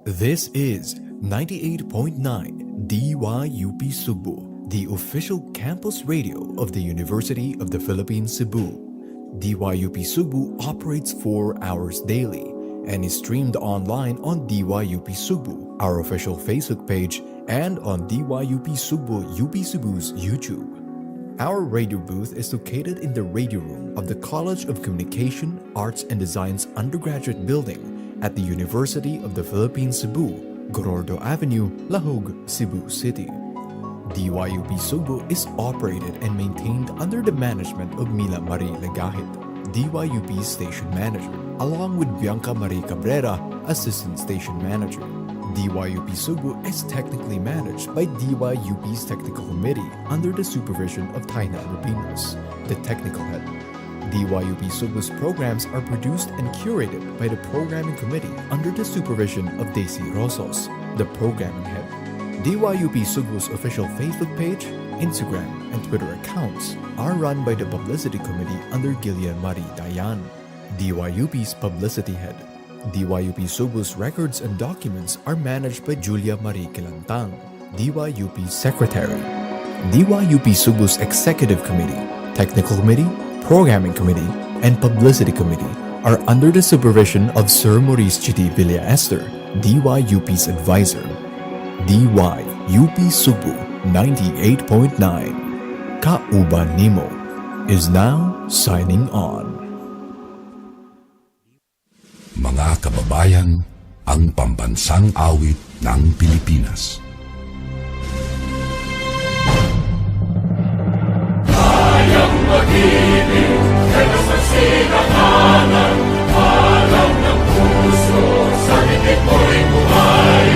This is 98.9 DYUP Sugbo, the official campus radio of the University of the Philippines, Cebu. DYUP Sugbo operates 4 hours daily and is streamed online on DYUP Sugbo, our official Facebook page, and on DYUP Sugbo UP Cebu's YouTube. Our radio booth is located in the radio room of the College of Communication, Arts and Design's undergraduate building at the University of the Philippines, Cebu, Gorordo Avenue, Lahog, Cebu City. DYUP Sugbo is operated and maintained under the management of Mila Marie Legahit, DYUP's station manager, along with Bianca Marie Cabrera, assistant station manager. DYUP Sugbo is technically managed by DYUP's technical committee under the supervision of Taina Rubinos, the technical head. DYUP Sugbo's programs are produced and curated by the programming committee under the supervision of Daisy Rosos, the programming head. DYUP Sugbo's official Facebook page, Instagram, and Twitter accounts are run by the publicity committee under Gillian Marie Dayan, DYUP's publicity head. DYUP Sugbo's records and documents are managed by Julia Marie Kilantang, DYUP's secretary. DYUP Sugbo's executive committee, technical committee, programming committee, and publicity committee are under the supervision of Sir Maurice Chidi Villa Esther, DYUP's advisor. DYUP Sugbo 98.9 Kauban Nimo is now signing on. Mga kababayan, ang pambansang awit ng Pilipinas. Kayang mag-ibig, kaya sa sinakanan, alam ng puso, sa titik mo'y buhay.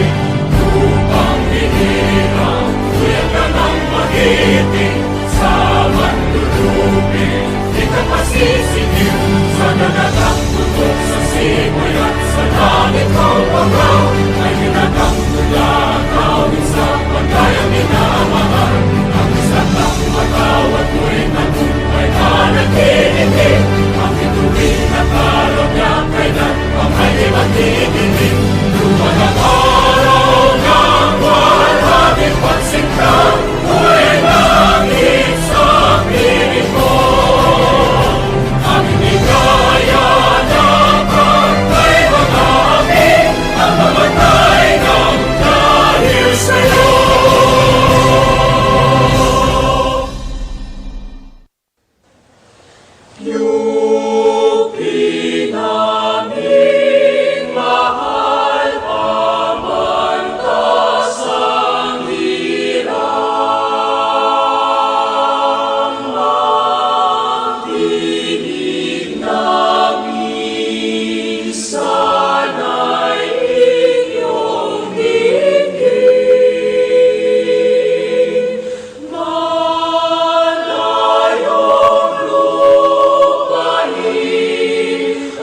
Upang hinirang, kuyan ka ng mag-ibig, sa manlulubig, di ka masisingil, sa nagatang tutok sa simoy at sa langit ng pagaw, ay ginagang mula, kawin sa pagkayang minamahal, ang isang ng matawad mo'y nabuhay ka nagkikinig, ang ituwing na karong niya kailan, ang may di magkikinig, lupa ng araw ng walhagin pagsiklang, mo'y langit sa piling ko. Ang inigaya na pagkay mag-amin, ang mamatay ng dahil sa'yo. Yupi namin mahal pamantas ang hirap ng tinig namin sana'y inyong hingin. Malayong lupain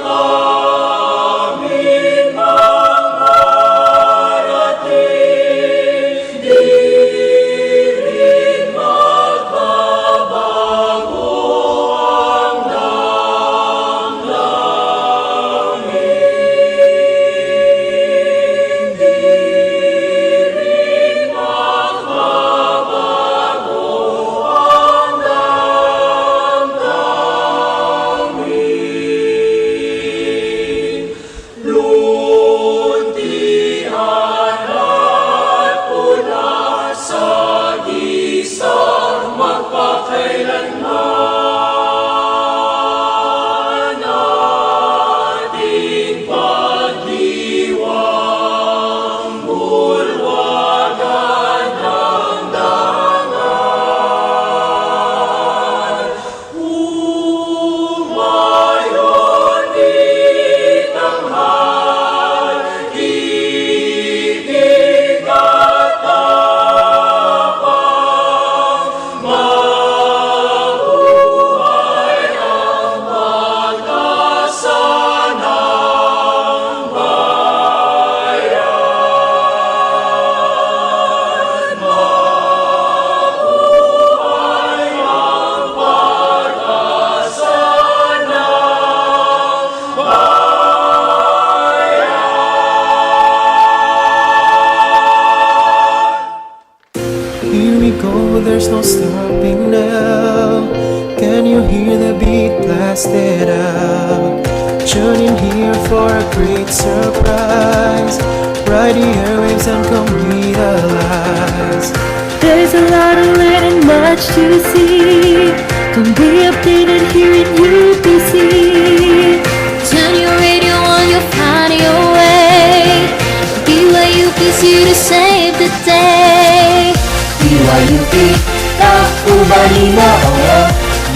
amin mangarating, di rin magbabago ang damdamin. Di rin magbabago ang damdamin. Luntian at pula sa gisang magpakailanman ating pagdiwang bulwagan ng dangal. Umayon itanghal, ibig at tapang, test it out. Tune in here for a great surprise. Ride the airwaves and come realize. There's a lot to learn and much to see. Come be updated here in UPC. Turn your radio on, you'll find your way. DYUP's here to save the day. DYUP, Ubanimo,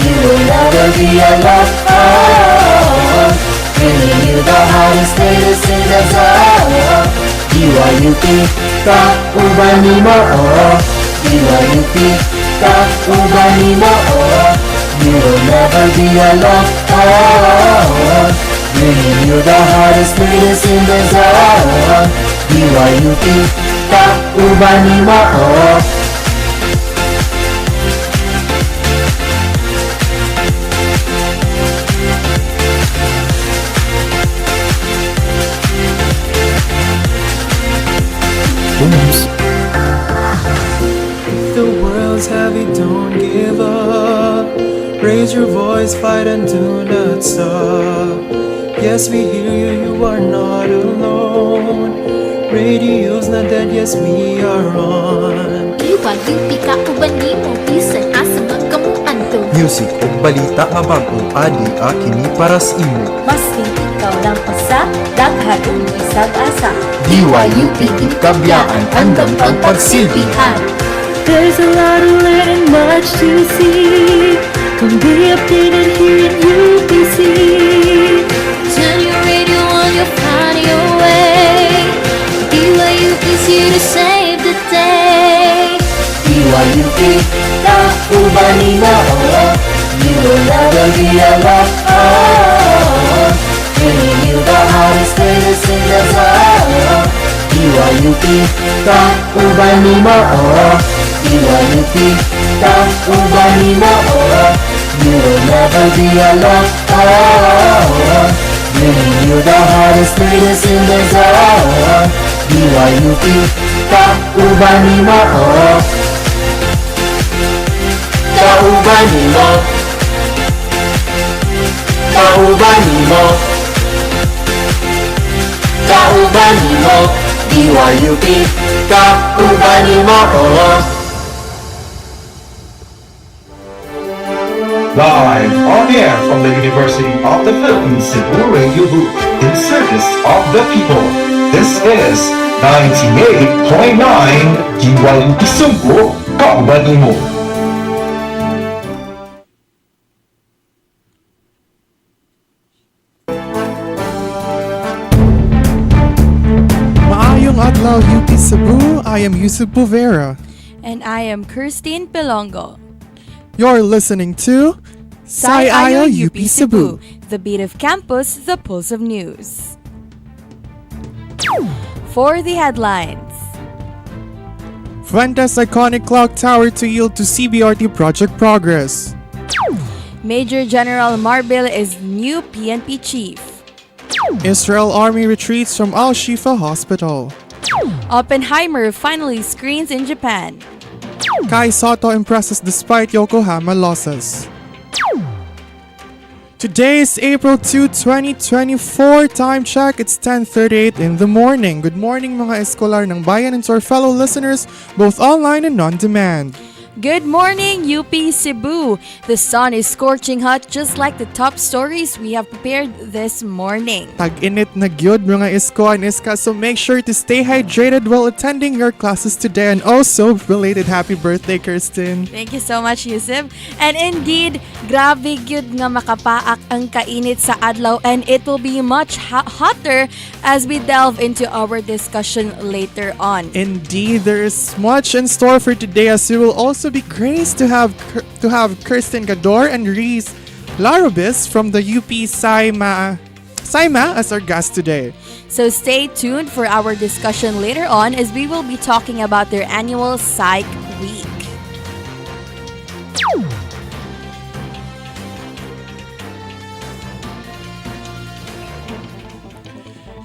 you will never be alone. Bringing you the hottest, latest in the zone. DYUP, Ubanimo, DYUP, Ubanimo, you will never be alone. Bringing you the hottest, latest in the zone. DYUP, Ubanimo. If the world's heavy, don't give up. Raise your voice, fight and do not stop. Yes, we hear you, you are not alone. Radio's not dead, yes, we are on. DYUP ka ubanimo, bisan asa nga kamuan to. Music o balita nga bagong adi kini para sa imo. Maski ikaw lang pasa, daghan umoy sag-asa. DYUP kabiyaan andam ang pagsilbihan. There's a lot to learn and much to see. Come be updated here in UPC. Turn your radio on, you'll find your way. DYUP's here to save the day. DYUP, Ubanimo, you will never be alone. Bringing you the hottest, latest in the zone. DYUP, Ubanimo, DYUP, Ubanimo, you will never be alone. Bringing you the hottest, latest in the zone. DYUP, Ubanimo, Ubanimo, Ubanimo, Ubanimo, DYUP, Ubanimo. Live on air from the University of the Philippines Cebu Radio Booth in service of the people. This is 98.9 DYUP Sugbo, Kaubanimo. Maayong adlaw UP Cebu, I am Yusuf Povera. And I am Christine Pelongo. You're listening to Sayayo UP Cebu. The beat of campus, the pulse of news. For the headlines. Fuentes iconic clock tower to yield to CBRT project progress. Major General Marbil is new PNP chief. Israel Army retreats from Al-Shifa Hospital. Oppenheimer finally screens in Japan. Kai Soto impresses despite Yokohama losses. Today is April 2, 2024. Time check, it's 10:38 in the morning. Good morning mga eskolar ng bayan and to our fellow listeners, both online and on-demand. Good morning, UP Cebu. The sun is scorching hot just like the top stories we have prepared this morning. Tag-init na gyud mga isko and iska, so make sure to stay hydrated while attending your classes today. And also, belated happy birthday, Kirsten. Thank you so much, Yusuf. And indeed, grabe gyud nga makapaak ang kainit sa adlaw, and it will be much hotter as we delve into our discussion later on. Indeed, there is much in store for today, as we will also be graced to have Kirsten Gador and Reese Larobis from the UP Saima as our guest today. So stay tuned for our discussion later on as we will be talking about their annual Psych Week.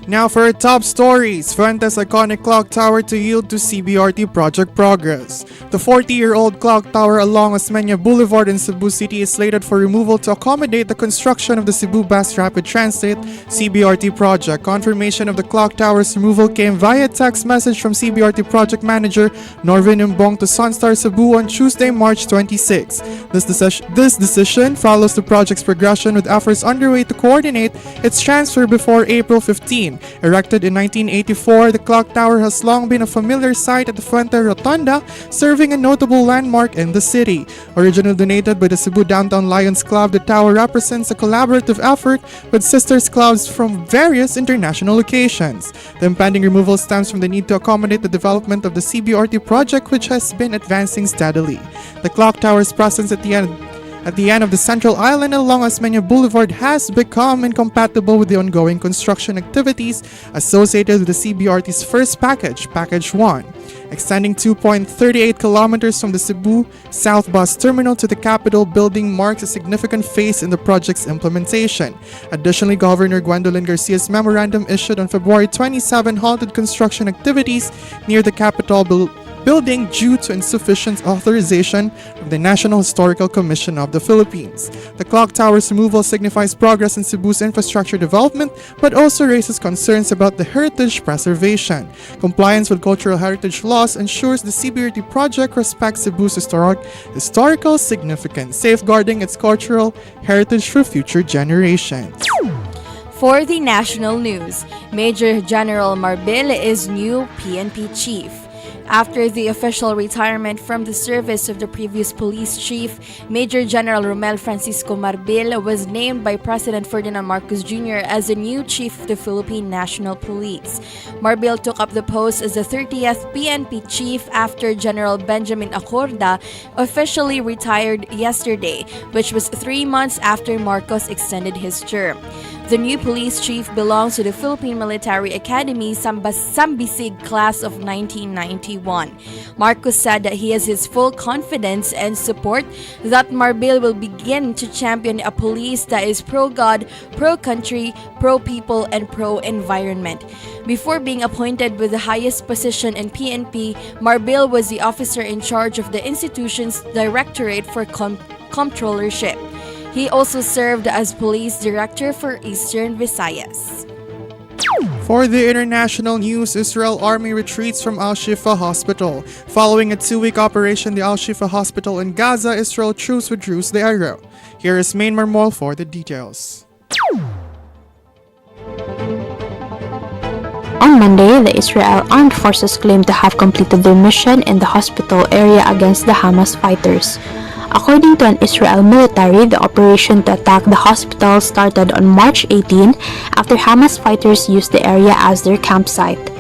Now for our top stories. Fuentes iconic clock tower to yield to CBRT project progress. The 40-year-old clock tower along Osmeña Boulevard in Cebu City is slated for removal to accommodate the construction of the Cebu Bus Rapid Transit CBRT project. Confirmation of the clock tower's removal came via text message from CBRT project manager Norvin Imbong to Sunstar Cebu on Tuesday, March 26. This decision follows the project's progression with efforts underway to coordinate its transfer before April 15. Erected in 1984, the clock tower has long been a familiar sight at the Fuente Rotunda, serving a notable landmark in the city. Originally donated by the Cebu Downtown Lions Club, the tower represents a collaborative effort with sisters clubs from various international locations. The impending removal stems from the need to accommodate the development of the CBRT project, which has been advancing steadily. The clock tower's presence at the end of the central island along Osmeña Boulevard has become incompatible with the ongoing construction activities associated with the CBRT's first package, Package 1. Extending 2.38 kilometers from the Cebu South Bus Terminal to the Capitol building marks a significant phase in the project's implementation. Additionally, Governor Gwendolyn Garcia's memorandum issued on February 27 halted construction activities near the Capitol building due to insufficient authorization from the National Historical Commission of the Philippines. The clock tower's removal signifies progress in Cebu's infrastructure development, but also raises concerns about the heritage preservation. Compliance with cultural heritage laws ensures the CBRT project respects Cebu's historical significance, safeguarding its cultural heritage for future generations. For the national news, Major General Marbil is new PNP chief. After the official retirement from the service of the previous police chief, Major General Romel Francisco Marbil was named by President Ferdinand Marcos Jr. as the new chief of the Philippine National Police. Marbil took up the post as the 30th PNP chief after General Benjamin Acorda officially retired yesterday, which was 3 months after Marcos extended his term. The new police chief belongs to the Philippine Military Academy Sambisig class of 1991. Marcos said that he has his full confidence and support that Marbil will begin to champion a police that is pro-God, pro-country, pro-people, and pro-environment. Before being appointed with the highest position in PNP, Marbil was the officer in charge of the institution's Directorate for Comptrollership. He also served as police director for Eastern Visayas. For the international news, Israel Army retreats from Al-Shifa Hospital. Following a 2-week operation, the Al-Shifa Hospital in Gaza, Israel troops withdrew the area. Here is Main Marmol for the details. On Monday, the Israel Armed Forces claimed to have completed their mission in the hospital area against the Hamas fighters. According to an Israel military, the operation to attack the hospital started on March 18 after Hamas fighters used the area as their campsite.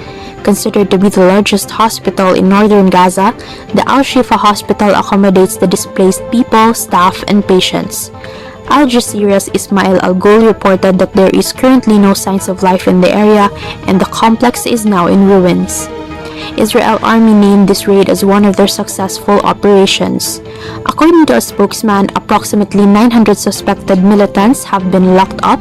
Considered to be the largest hospital in northern Gaza, the Al-Shifa Hospital accommodates the displaced people, staff, and patients. Al Jazeera's Ismail Al-Ghul reported that there is currently no signs of life in the area and the complex is now in ruins. Israel Army named this raid as one of their successful operations. According to a spokesman, approximately 900 suspected militants have been locked up.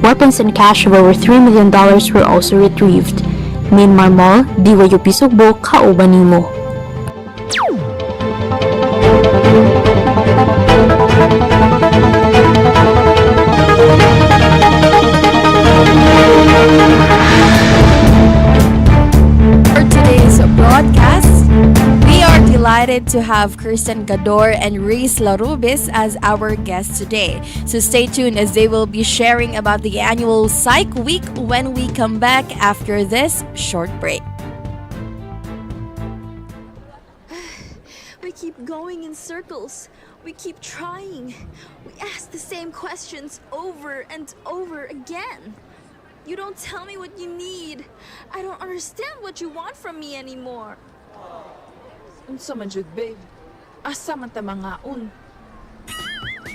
Weapons and cash of over $3 million were also retrieved. Main Marmol, DYUP Sugbo, kauban nimo. Broadcast. We are delighted to have Kirsten Gador and Reese Larubis as our guests today. So stay tuned as they will be sharing about the annual Psych Week when we come back after this short break. We keep going in circles. We keep trying. We ask the same questions over and over again. You don't tell me what you need. I don't understand what you want from me anymore. Unsa man jud, babe? Asa man ta mangaon?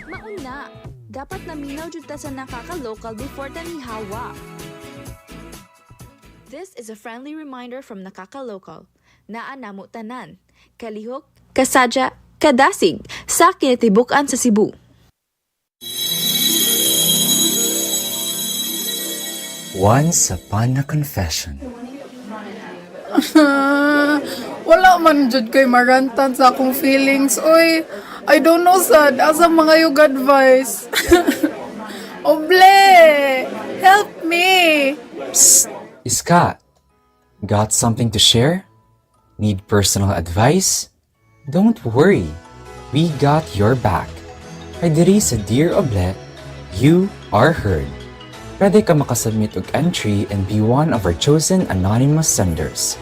Maun na. Dapat naminaw jud ta sa nakaka-local before ta nihawa. This is a friendly reminder from Nakaka-Local. Naa namo tanan. Kalihok, kasadya, kadasig sa kinatibukan sa Cebu. Once upon a confession. Wala man jud kay marantan sa akong feelings. Oy, I don't know sad. Asa mga yung advice? Oble! Help me! Iska, got something to share? Need personal advice? Don't worry, we got your back. Kay diri sa Dear Oble, you are heard. Pwede ka makasubmit og entry and be one of our chosen anonymous senders.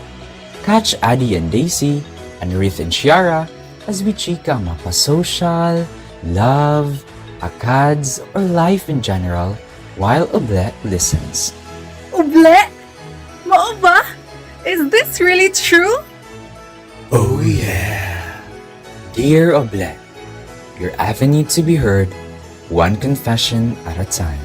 Catch Addie and Daisy, and Ruth and Chiara as we chika mapa-social, love, akads, or life in general while Oble listens. Oble? Mao ba? Is this really true? Oh yeah! Dear Oble, your avenue to be heard, one confession at a time.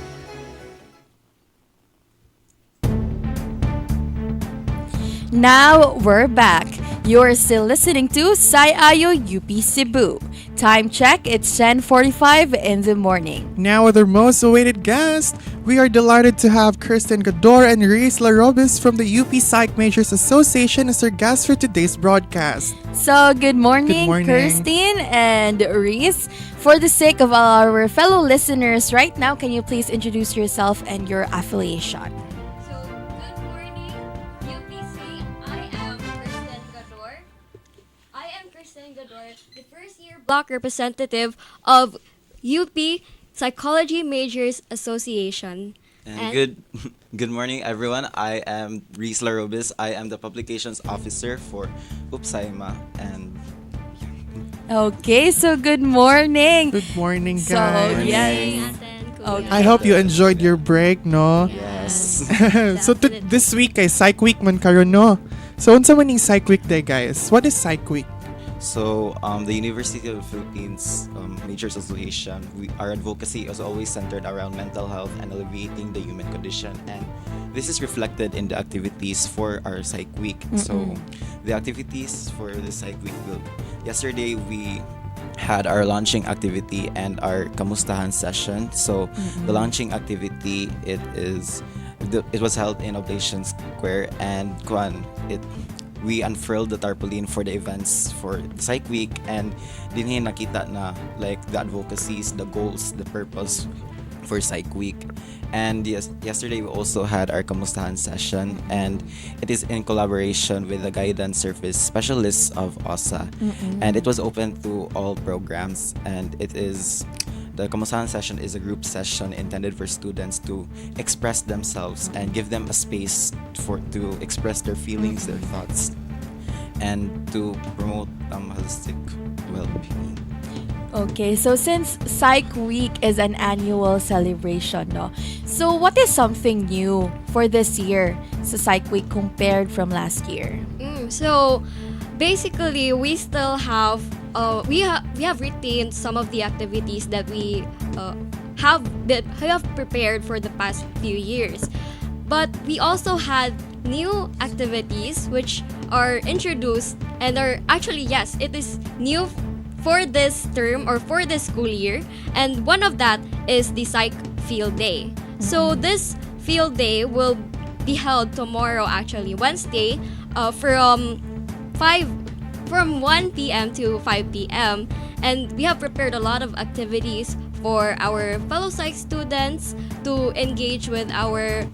Now we're back. You're still listening to Sayayo UP Cebu. Time check, it's 10:45 in the morning. Now with our most awaited guest, we are delighted to have Kirsten Gador and Reese Larobis from the UP Psych Majors Association as our guests for today's broadcast. So, good morning, Good morning. Kirsten and Reese. For the sake of our fellow listeners right now, can you please introduce yourself and your affiliation? The first year block representative of UP Psychology Majors Association. And good morning, everyone. I am Reese Larobis. I am the publications officer for UPSAIMA. And Okay, so good morning. Good morning, So, guys. yes. Okay. I hope you enjoyed your break, no? yes. So this week ay Psych Week man karon, no? So unsa man ning Psych Week day, guys? What is Psych Week? So, the University of the Philippines Majors Association, our advocacy is always centered around mental health and alleviating the human condition. And this is reflected in the activities for our Psych Week. So, the activities for the Psych Week yesterday we had our launching activity and our kamustahan session. So, the launching activity, it was held in Oblation Square, and we unfurled the tarpaulin for the events for the Psych Week, and dinhin nakita na like the advocacies, the goals, the purpose for Psych Week. And yesterday we also had our kamustahan session, and it is in collaboration with the guidance service specialists of OSA, and it was open to all programs. And the kamustahan session is a group session intended for students to express themselves and give them a space to express their feelings, their thoughts, and to promote holistic well-being. Okay, so since Psych Week is an annual celebration, no? So what is something new for this year sa Psych Week compared from last year? So basically, we still have we have retained some of the activities that we have prepared for the past few years, but we also had new activities which are introduced and are actually, yes, it is new for this term or for this school year, and one of that is the Psych Field Day. So this field day will be held tomorrow, actually Wednesday, from 1 p.m. to 5 p.m. And we have prepared a lot of activities for our fellow psych students to engage with our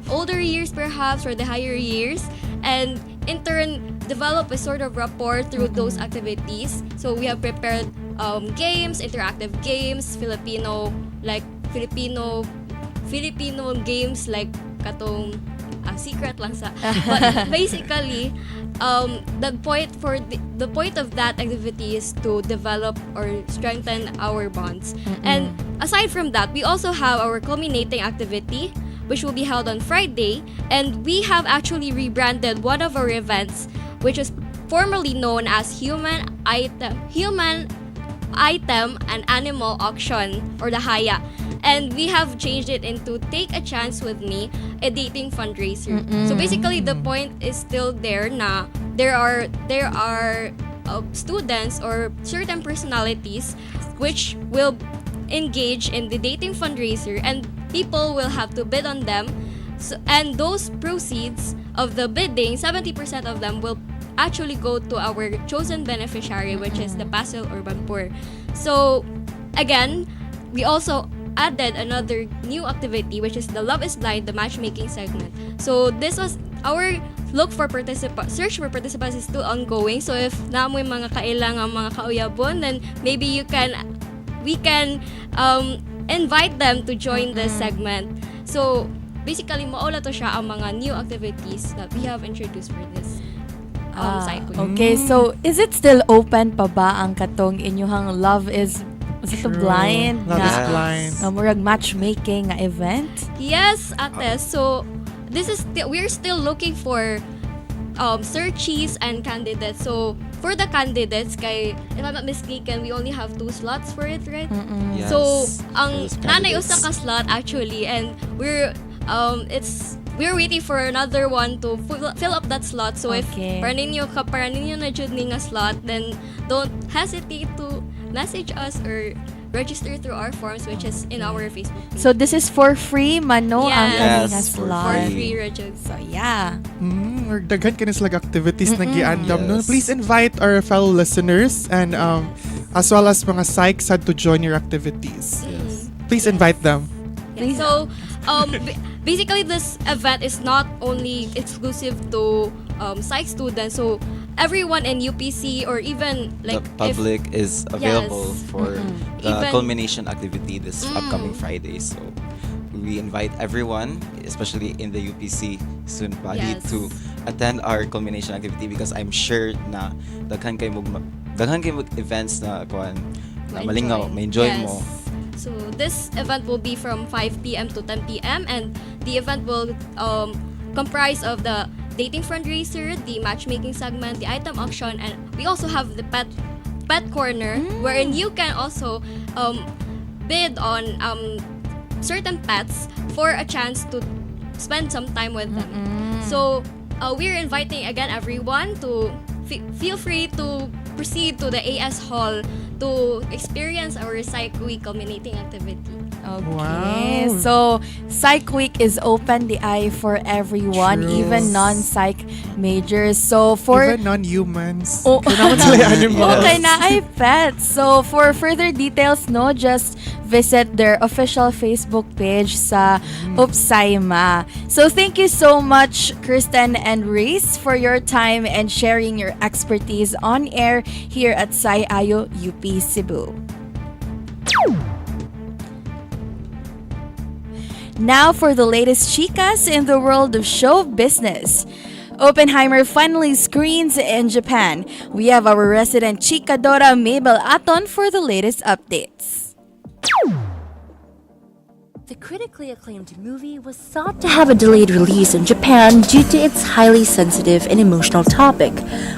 older years perhaps, or the higher years, and in turn develop a sort of rapport through those activities. So we have prepared games, interactive games, Filipino games like katong secret lang sa. But basically, the point of that activity is to develop or strengthen our bonds. And aside from that, we also have our culminating activity, which will be held on Friday, and we have actually rebranded one of our events, which is formerly known as Human Item and Animal Auction, or the HAYA. And we have changed it into Take a Chance with Me, a dating fundraiser. So basically, the point is still there na there are students or certain personalities which will engage in the dating fundraiser, and people will have to bid on them. So, and those proceeds of the bidding, 70% of them will actually go to our chosen beneficiary, which is the Pastel Urban Poor. So again, we also added another new activity, which is the Love is Blind, the matchmaking segment. So this was our search for participants is still ongoing. So if namoy mga kailangan mga kauyabon, then maybe we can invite them to join this segment. So basically, maula to siya ang mga new activities that we have introduced for this cycle. Okay, so is it still open pa ba ang katong inyuhang Love is it blind? Love is blind. Murag matchmaking nga event? Yes, ate. So this is we're still looking for searchees and candidates. So for the candidates, if I'm not mistaken, we only have 2 slots for it, right? Yes. So ang Those nanay candidates. usa ka slot actually, and we're waiting for another one to fill up that slot. So if para ninyo na jud ni nga slot, then don't hesitate to message us or register through our forms, which is in our Facebook page. So this is for free, Mano, ang kaning nga for slot. For free, Rajag. So yeah. Daghan ka slag activities na giandam. No? Please invite our fellow listeners and as well as mga psychs had to join your activities. Please invite them. Yeah. So basically, this event is not only exclusive to psych students. So everyone in UPC or even like the public is available Yes. for the Even- culmination activity this upcoming Friday. So we invite everyone, especially in the UPC student body, Yes. to attend our culmination activity because I'm sure na daghan kay mo events na kuan na malingaw, may enjoy mo. So this event will be from 5 p.m. to 10 p.m. and the event will comprise of the dating fundraiser, the matchmaking segment, the item auction, and we also have the pet corner wherein you can also bid on certain pets for a chance to spend some time with them. So we're inviting again everyone to feel free to proceed to the AS Hall to experience our Psych Week culminating activity. Okay, so Psych Week is open the eye for everyone, True. even non-psych majors. So for Even non-humans. Oh. Kaya naman sila yung animals. Okay na ay pets. So for further details, just visit their official Facebook page sa Upsaima. So thank you so much, Kristen and Reese, for your time and sharing your expertise on air here at SciAyo UP Cebu. Now for the latest chicas in the world of show business. Oppenheimer finally screens in Japan. We have our resident chikadora Mabel Aton for the latest updates. The critically acclaimed movie was thought to have a delayed release in Japan due to its highly sensitive and emotional topic.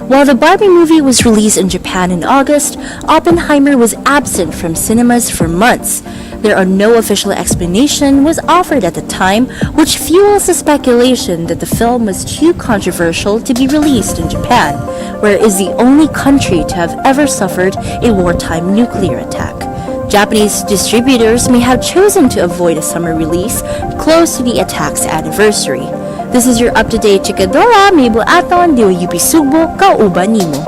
While the Barbie movie was released in Japan in August, Oppenheimer was absent from cinemas for months. There are no official explanation was offered at the time, which fuels the speculation that the film was too controversial to be released in Japan, where it is the only country to have ever suffered a wartime nuclear attack. Japanese distributors may have chosen to avoid a summer release close to the attack's anniversary. This is your up-to-date chikadora, Mabel Aton, DYUP Sugbo, kauban nimo.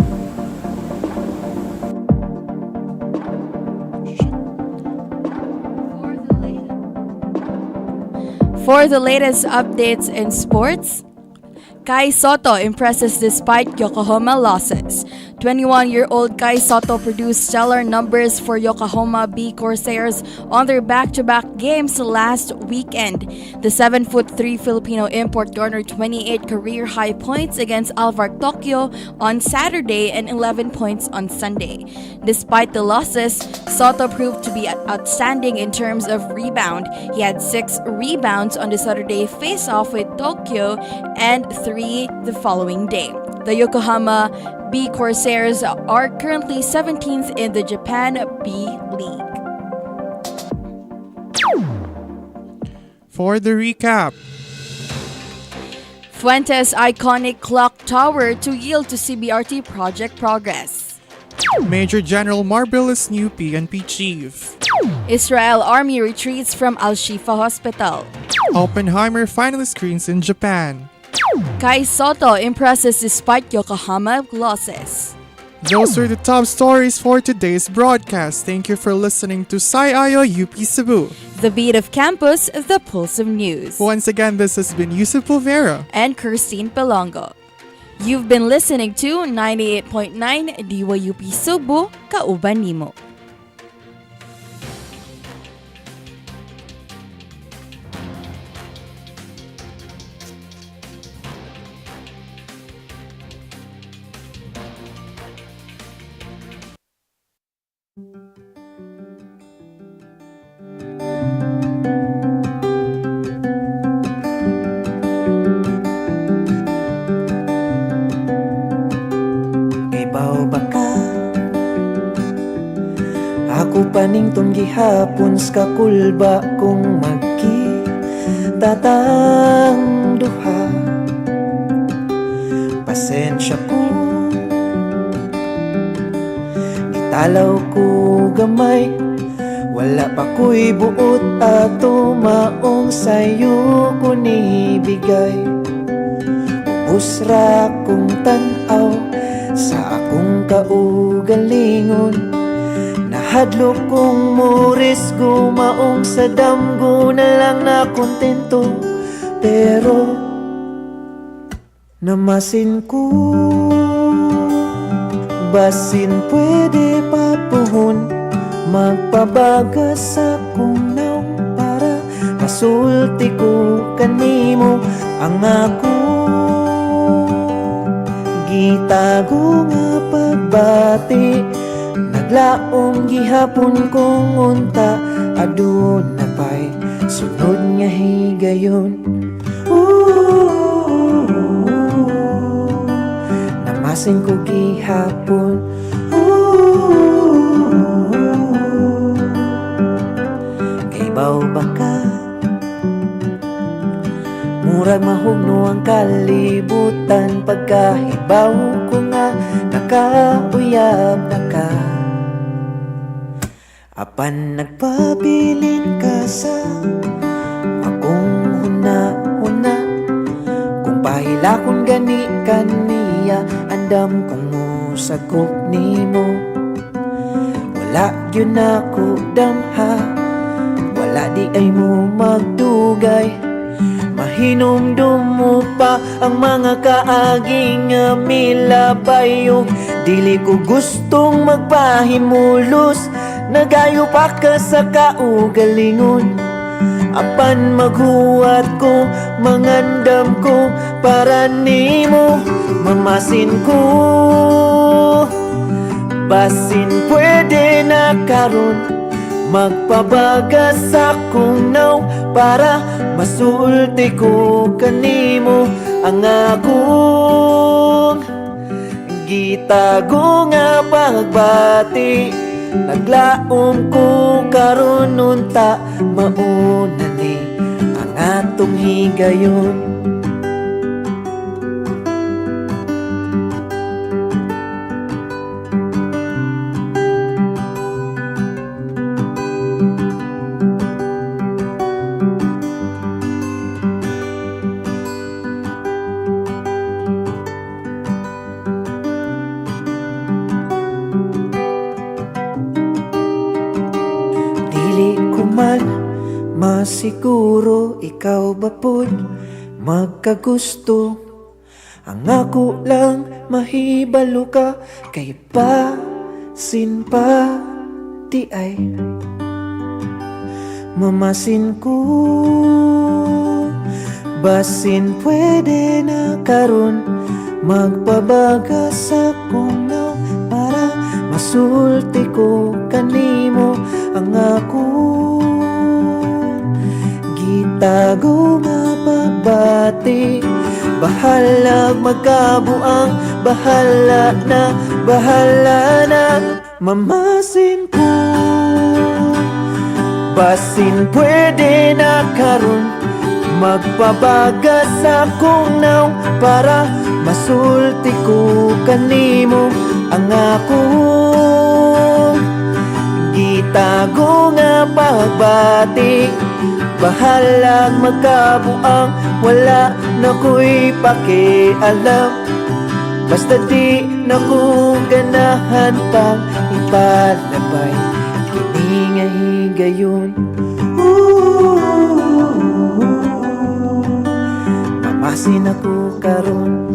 For the latest updates in sports, Kai Soto impresses despite Yokohama losses. 21-year-old Kai Soto produced stellar numbers for Yokohama B Corsairs on their back-to-back games last weekend. The 7'3" Filipino import garnered 28 career-high points against Alvar Tokyo on Saturday and 11 points on Sunday. Despite the losses, Soto proved to be outstanding in terms of rebound. He had 6 rebounds on the Saturday face-off with Tokyo and 3 the following day. The Yokohama B Corsairs are currently 17th in the Japan B League. For the recap, Fuentes' iconic clock tower to yield to CBRT project progress. Major General Marbilis new PNP chief. Israel Army retreats from Al-Shifa Hospital. Oppenheimer finally screens in Japan. Kai Soto impresses despite Yokohama losses. Those were the top stories for today's broadcast. Thank you for listening to Sai-Ayo UP Cebu. The beat of campus, the pulse of news. Once again, this has been Yusuf Pulvera and Christine Pelongo. You've been listening to 98.9 DYUP Sugbo, Kauban Nimo. Ako panington gihapon ska kulba kung magkitatang duha. Pasensya ko, nitalaw ko gamay, wala pa ko'y buot ato maong sayo ko nibigay. Ubus ra kong tanaw sa akong kaugalingon, nahadlok kong muris gumaong sa damgo na lang na kontento. Pero namasin ko, basin pwede pa puhon, magpabagas akong naong para masulti ko kanimo ang ako. Gitago nga pagbati, naglaong gihapon kong unta, adun na pa'y sunod nga higayon. Namasin ko gihapon, kay baw baka murag mahugno ang kalibutan, pagkahibaw ko nga nakauyab na ka. Apan nagpabilin ka sa akong huna-huna, kung pahilakon gani kaniya, andam kong musagop nimo. Wala yun ako damha, wala di ay mo magdugay, mahinumdum mo pa ang mga kaaging milabayog. Dili ko gustong magpahimulos, nagayo pa ka sa kaugalingon. Apan maghuwat ko, mangandam ko para nimo, mamasin ko. Basin pwede na karon, magpabagas akong naw para masulti ko kanimo ang akong gitago nga pagbati. Naglaom ko karon unta, mauna ni ang atong higayon. Masiguro ikaw ba pod magkagusto, ang ako lang mahibalo ka, kay pasin pa di ay mamasin ko. Basin pwede na karon, magpabagas akong naw para masulti ko kanimo ang ako. Gitago nga pagbati, bahalag magkabuang, bahala na mamasin ko. Basin pwede na karon, magpabagas akong naw para masulti ko kanimo ang akong gitago nga pagbati. Bahalang magkabuang, wala na ko'y pakialam. Basta di na ko ganahan pang ipalabay Hininga-higayon Mamasin ako karon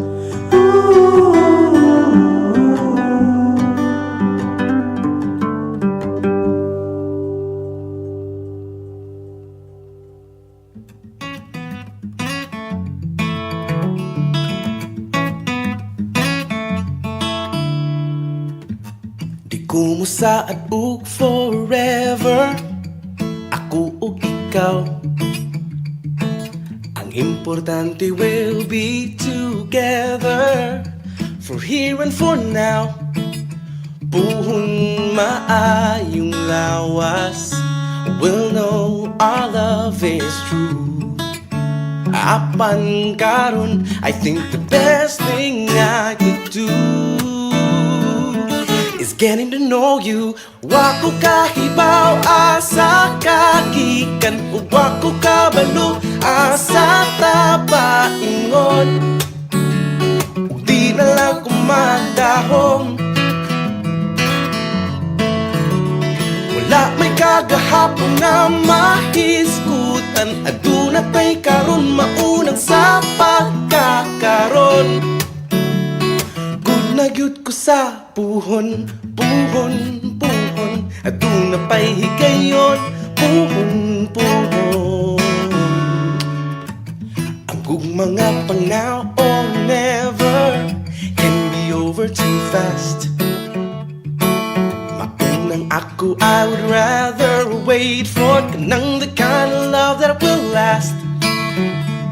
Kumusaad ug forever Ako ug ikaw Ang importante we'll be together For here and for now Puhon maayong lawas We'll know our love is true Apan karon I think the best thing I could do is getting to know you. Wako kahibaw asa kagikan ug wako kabalo asa tapaingon. Ug di na lang kumandahom. Wala may kagahapon na mahiskutan. Aduna tay karon maunang sa pagkakaron. Nagyud ko sa puhon, puhon, puhon Aduna pa'y higayon, puhon, puhon Ang mga pang now or never Can be over too fast Maunang ako, I would rather wait for Kanang the kind of love that will last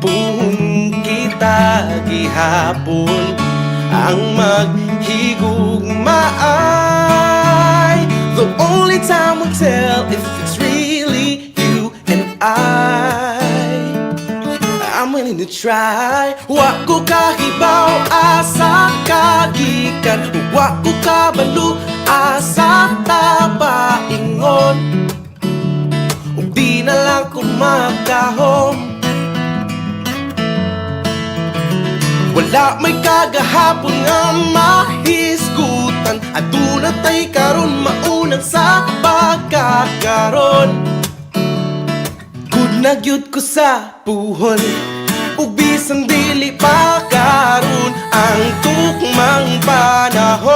Puhon kita gihapon ang maghigugmaay. The only time will tell if it's really you and I. I'm willing to try. Wa ko kahibaw asa kagikan, wa ko kabalo asa tapaingon. Ug di na lang ko magkahom. Wala may kagahapon nga mahisgutan Aduna tay karon maunang sa pagkakaron Good na gyud ko sa puhon Ug bisan dili pa karon ang tukmang panahon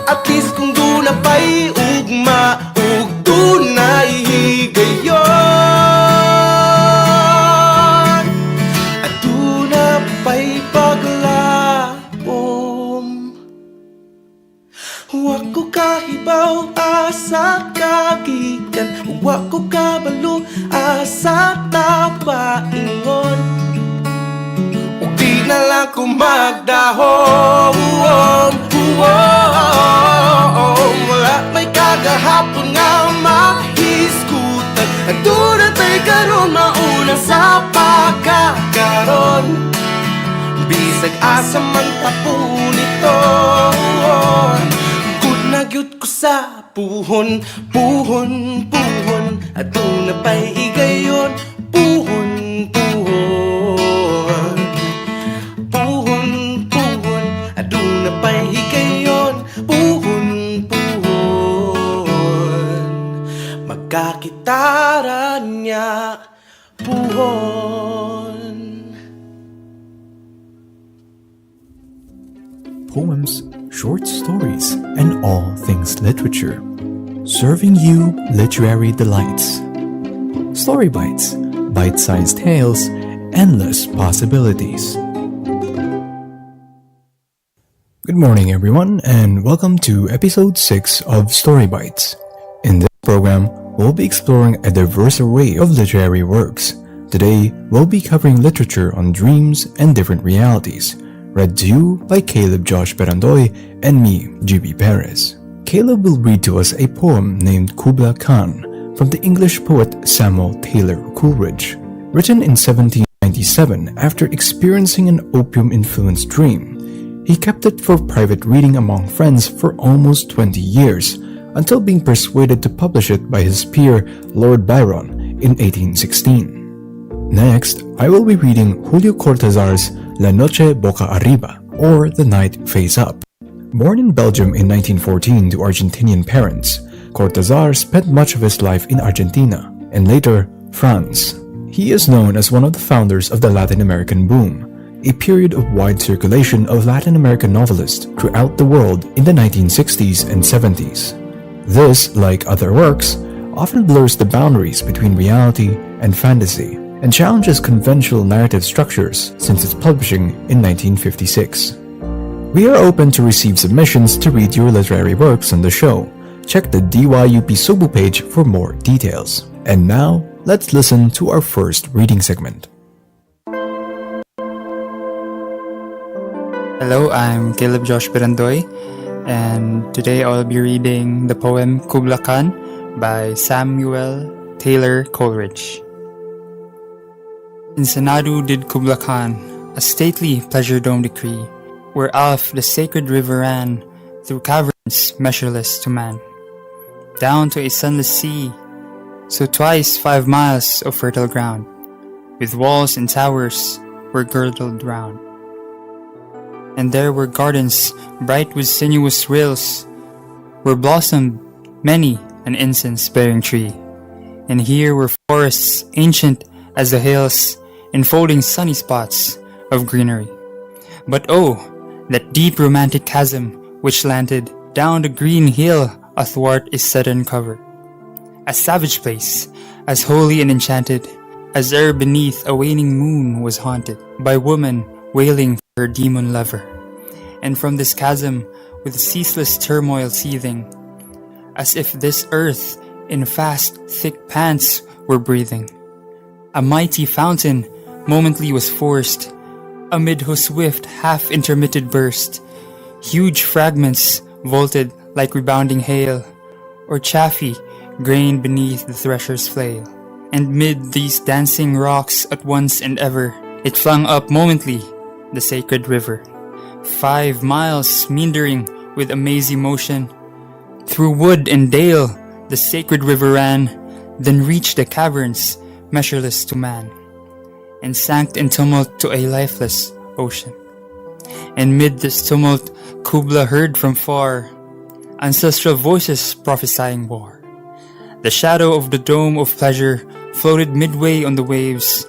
At least kung duna pa'y ugma ug dunay higayon Wako kahibaw asa kagikan Wako kabalo asa tapaingon Ug di na lang ko magdahom Wala may kagahapon nga mahiskutan Aduna tay karon mauna sa pagkakaron Bisag asa man tapon ito Nagyud ko sa puhon, puhon, puhon Aduna pa'y higayon, puhon, puhon Puhon, puhon Aduna pa'y higayon, puhon, puhon Magkakitaran niya, puhon Poems, short stories, and all things literature. Serving you literary delights. Storybites, bite-sized tales, endless possibilities. Good morning, everyone, and welcome to episode 6 of Storybites. In this program, we'll be exploring a diverse array of literary works. Today, we'll be covering literature on dreams and different realities. Read to you by Caleb Josh Perandoy and me, GB Perez. Caleb will read to us a poem named Kubla Khan from the English poet Samuel Taylor Coleridge. Written in 1797 after experiencing an opium-influenced dream, he kept it for private reading among friends for almost 20 years until being persuaded to publish it by his peer Lord Byron in 1816. Next, I will be reading Julio Cortázar's La Noche Boca Arriba, or The Night Face Up. Born in Belgium in 1914 to Argentinian parents, Cortázar spent much of his life in Argentina and later France. He is known as one of the founders of the Latin American boom, a period of wide circulation of Latin American novelists throughout the world in the 1960s and 70s. This, like other works, often blurs the boundaries between reality and fantasy and challenges conventional narrative structures since its publishing in 1956. We are open to receive submissions to read your literary works on the show. Check the DYUP Sugbo page for more details. And now, let's listen to our first reading segment. Hello, I'm Caleb Josh Pirandoy, and today I'll be reading the poem Kubla Khan by Samuel Taylor Coleridge. In Senadu did Kubla Khan a stately pleasure dome decree, where Alf the sacred river ran through caverns measureless to man, down to a sunless sea, so twice 5 miles of fertile ground, with walls and towers were girdled round. And there were gardens bright with sinuous rills, where blossomed many an incense-bearing tree. And here were forests ancient as the hills, enfolding sunny spots of greenery. But oh, that deep romantic chasm which slanted down the green hill athwart its southern cover. A savage place, as holy and enchanted, as ere beneath a waning moon was haunted by woman wailing for her demon lover. And from this chasm, with ceaseless turmoil seething, as if this earth in fast, thick pants were breathing, a mighty fountain momently was forced, amid whose swift, half-intermitted burst, huge fragments vaulted like rebounding hail, or chaffy grained beneath the thresher's flail. And mid these dancing rocks at once and ever, it flung up momently the sacred river. 5 miles meandering with a mazy motion, through wood and dale the sacred river ran, then reached the caverns measureless to man, and sank in tumult to a lifeless ocean. And mid this tumult Kubla heard from far ancestral voices prophesying war. The shadow of the dome of pleasure floated midway on the waves,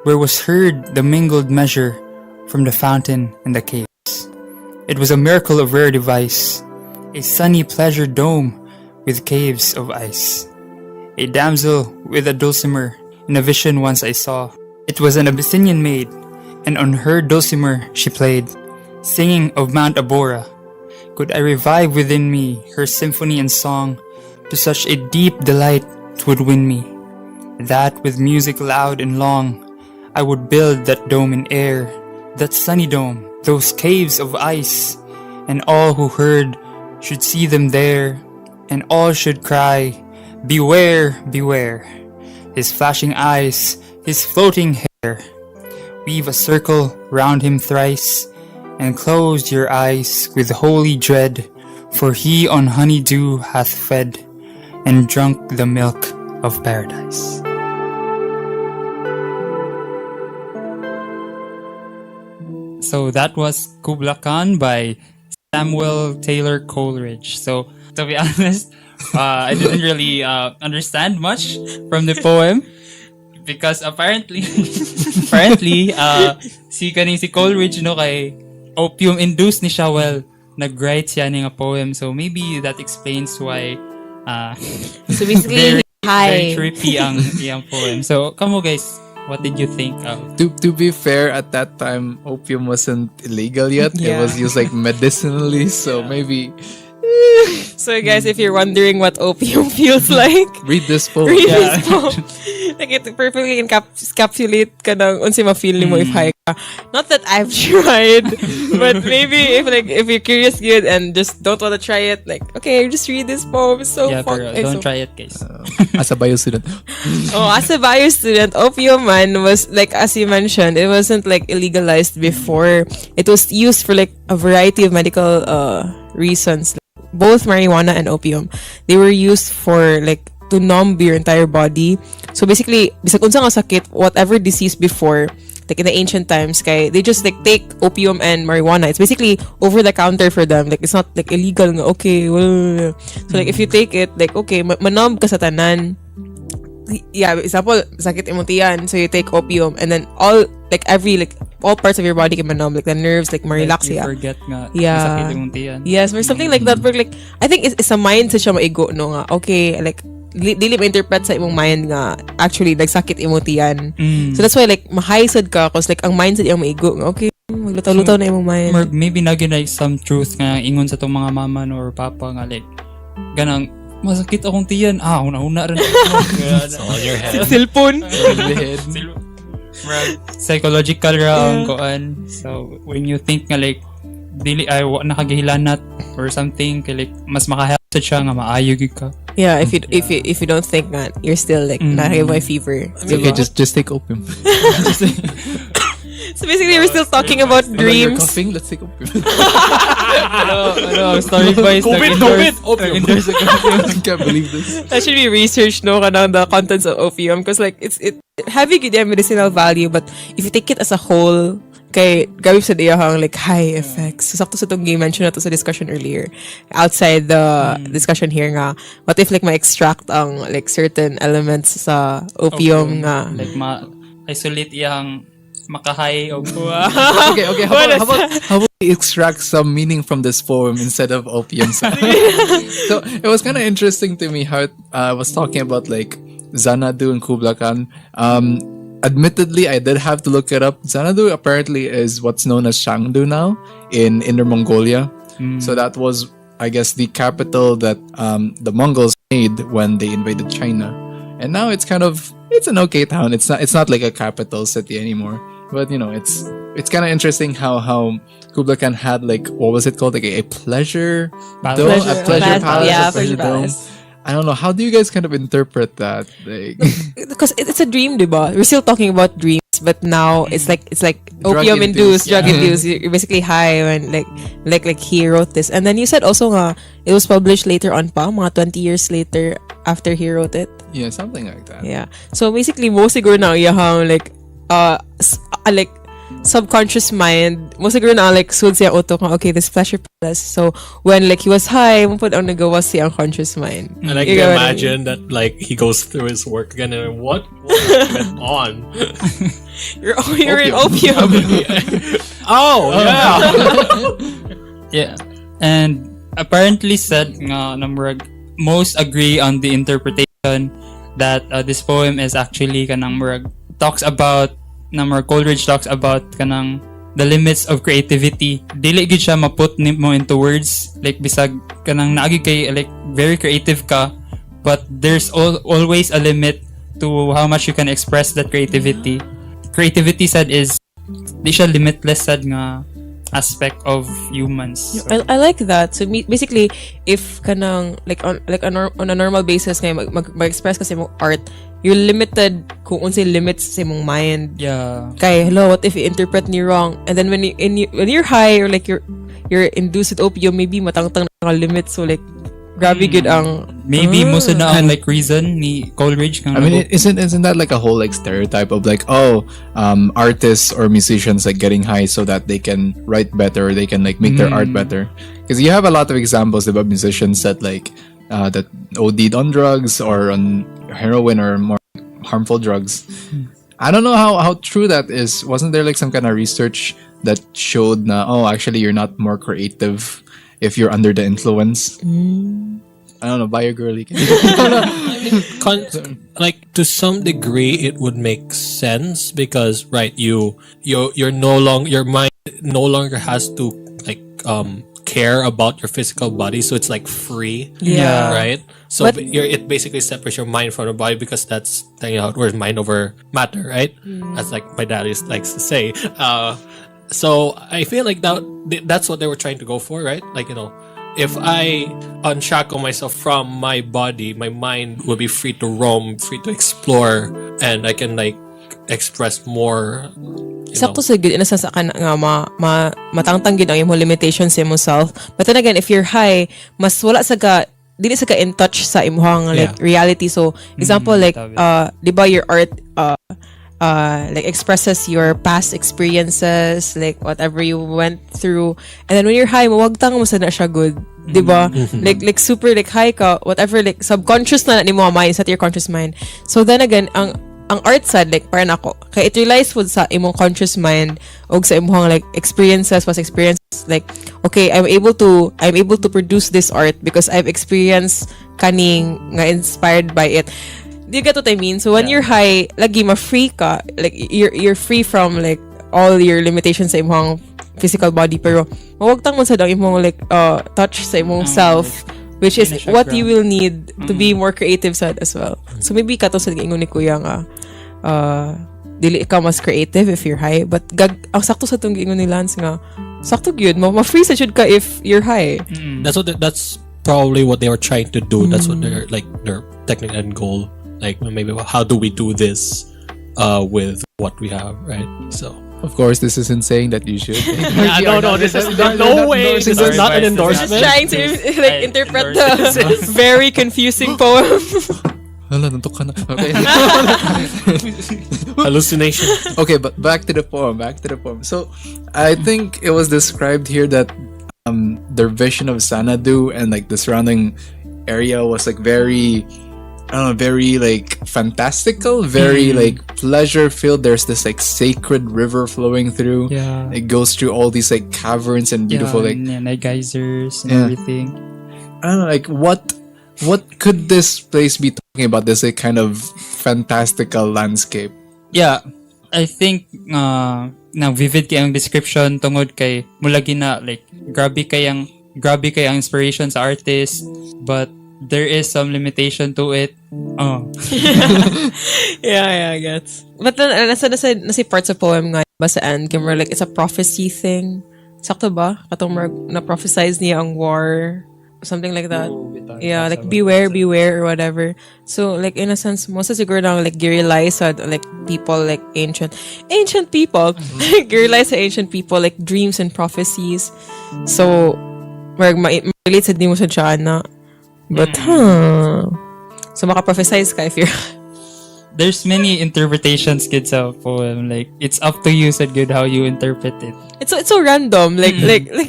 where was heard the mingled measure from the fountain and the caves. It was a miracle of rare device, a sunny pleasure dome with caves of ice. A damsel with a dulcimer in a vision once I saw. It was an Abyssinian maid, and on her dulcimer she played, singing of Mount Abora. Could I revive within me her symphony and song, to such a deep delight 'twould win me, that with music loud and long I would build that dome in air, that sunny dome, those caves of ice, and all who heard should see them there, and all should cry, beware, beware. His flashing eyes, his floating hair, weave a circle round him thrice, and close your eyes with holy dread, for he on honeydew hath fed, and drunk the milk of paradise. So that was Kubla Khan by Samuel Taylor Coleridge. So to be honest, I didn't really understand much from the poem, because apparently si Coleridge no kay opium induced ni siya, well, nag-write siya ng a poem, so maybe that explains why so basically very trippy ang iyang poem. So kamo guys, what did you think of? To be fair, at that time opium wasn't illegal yet. It was used like medicinally, so maybe. So guys, if you're wondering what opium feels like, read this poem. This poem. Like it perfectly encapsulate ka ng unsa ma-feel nimo if high ka. Not that I've tried, but maybe if you're curious good and just don't want to try it, like okay, just read this poem. It's so fun. Don't try it, guys. As a bio student. As a bio student, opium man was like, as you mentioned, it wasn't like illegalized before. It was used for like a variety of medical reasons. both marijuana and opium, they were used for like to numb your entire body. So basically, bisag unsa nga sakit, whatever disease before, like in the ancient times, kay they just like take opium and marijuana. It's basically over the counter for them. Like it's not like illegal nga. Okay, well, so like if you take it, like okay, manumb ka sa tanan. Yeah, example, sakit imong tiyan, so you take opium and then all parts of your body can manumb, like the nerves, like ma-relax you siya. forget nga Yeah. sakit imong tiyan. Yes, or something like that. But like I think it's a mindset siya maigo no nga. Okay, like dili ma-interpret sa imong mind nga actually nagsakit imong tiyan. So that's why like mahaisad ka cause like ang mindset iyang maigo nga. Okay, maglutaw-lutaw na imong mind. Or maybe nagyan like some truth nga ingon sa tong mga mama no, or papa nga like ganang masakit akong tiyan. Una-una rin. It's on your head. Cellphone. Psychological ra ang koan. So when you think nga like dili ay nakagihilanat or something, kay like mas makahelp siya nga maayo gid ka. Yeah, if you don't think that you're still like nakakaiba fever. Okay, just take opium. So basically, we're still talking about dreams. You're coughing, let's take opium. Storybites. COVID, opium. I can't believe this. That should be researched, no, kanang the contents of opium, because like it's having good medicinal value, but if you take it as a whole, kay gabi sa diyahang like high effects. So, sakto sa itong game mention na to sa discussion earlier. Outside the discussion here nga, what if like ma-extract ang like certain elements sa opium nga? Like ma-isolate iyang makahay o okay, how about we extract some meaning from this poem instead of opium? So it was kind of interesting to me how I was talking about like Xanadu and Kubla Khan. Admittedly, I did have to look it up. Xanadu apparently is what's known as Chengdu now in Inner Mongolia. So that was, I guess, the capital that the Mongols made when they invaded China. And now it's an okay town. It's not like a capital city anymore. But you know, it's kind of interesting how Kubla Khan had like, what was it called, like a pleasure dome, a pleasure palace, yeah, a pleasure dome. palace. I don't know. How do you guys kind of interpret that? Like, because it's a dream, diba? We're still talking about dreams, but now it's like opium Drug-induced, induced, drug induced. You're basically high when like he wrote this, and then you said also nga it was published later on pa, mga 20 years later after he wrote it. Yeah, something like that. Yeah. So basically, mo siguro na iyahang like like subconscious mind, mo siguro na like sud siya utok nga, okay, this pleasure palace. So when like he was high, mo pud ang nagawa siya ang conscious mind. And I can imagine that like he goes through his work again and what went on? You're in opium. Oh yeah. Yeah. And apparently said nga most agree on the interpretation that this poem is actually kanang talks about Coleridge talks about kanang the limits of creativity. Dili gid siya maput mo into words, like bisag kanang naagi kay like very creative ka, but there's always a limit to how much you can express that creativity. Creativity said is di siya limitless sad nga aspect of humans. So, I like that. So basically, if kanang on a normal basis kay mag-express kasi mo art, you're limited kung unsay limits sa imong mind. Yeah. Kay hello, what if you interpret me wrong? And then when you're high or like you're induced with opium, maybe matangtang na limit. So like grabe good ang maybe most of na ang like reason ni Coleridge. I mean, isn't that like a whole like stereotype of like artists or musicians like getting high so that they can write better, or they can like make their art better? Because you have a lot of examples about musicians that like that OD'd on drugs or on heroin or more harmful drugs. I don't know how true that is. Wasn't there like some kind of research that showed na actually you're not more creative if you're under the influence? I don't know, buy your girly. Like to some degree it would make sense because you're no longer, your mind no longer has to like care about your physical body, so it's like free. Yeah. Right? So it basically separates your mind from your body because that's how it works, mind over matter, right? That's like my dad likes to say. So I feel like that's what they were trying to go for, right? Like, if I unshackle myself from my body, my mind will be free to roam, free to explore, and I can like express more Sakto sa good inasa sa kan nga matangtang gid ang imong limitations sa imong self. But then again, if you're high, mas wala sa ka dili sa ka in touch sa imong like reality. So example like di ba your art like expresses your past experiences, like whatever you went through, and then when you're high, mawagtang mo sa na siya good, di ba? Like super like high ka, whatever like subconscious na nimo mind sa your conscious mind. So then again, ang art side like parang ako kay it relies food sa imong conscious mind og sa imong like experiences, past experiences, like okay, I'm able to produce this art because I've experienced kaning nga inspired by it. Do you get what I mean? So when you're high, lagi ma-free ka, like you're free from like all your limitations sa imong physical body, pero mawagtang man sa daw imong like touch sa imong self, which is what you will need to be more creative sad as well. So maybe kato sa ingon ni kuya nga dili ka mas creative if you're high, but ang sakto sa tong ingon ni Lance nga sakto gyud ma-free sa jud ka if you're high. That's probably what they were trying to do. That's what their technical end goal. Like maybe how do we do this with what we have, right? So of course, this isn't saying that you should. No, this is no way. This is not an endorsement. Just trying to like interpret the very confusing poem. Hala, nantok ka na. Okay. Hallucination. Okay, but back to the poem. So, I think it was described here that their vision of Sanadu and like the surrounding area was like very like fantastical, very like pleasure filled. There's this like sacred river flowing through. Yeah. It goes through all these like caverns and beautiful like geysers and everything. I don't know, like what could this place be talking about? This like kind of fantastical landscape. Yeah, I think na vivid kay ang description tungod kay mulagi na like grabe kay ang inspiration sa artist, but there is some limitation to it. Yeah, I guess. But then nasa parts of poem nga basaan kay more like it's a prophecy thing. Sakto ba? Katong na-prophesize niya ang war, something like that. Yeah, like beware or whatever. So like in a sense, most of siguro nang like realize like people like ancient people, realize sa ancient people like dreams and prophecies. So relate sa di mo sa tiyan na. But so maka-prophesize ka if you're there's many interpretations kids sa poem, like it's up to you said good how you interpret it. It's so random, like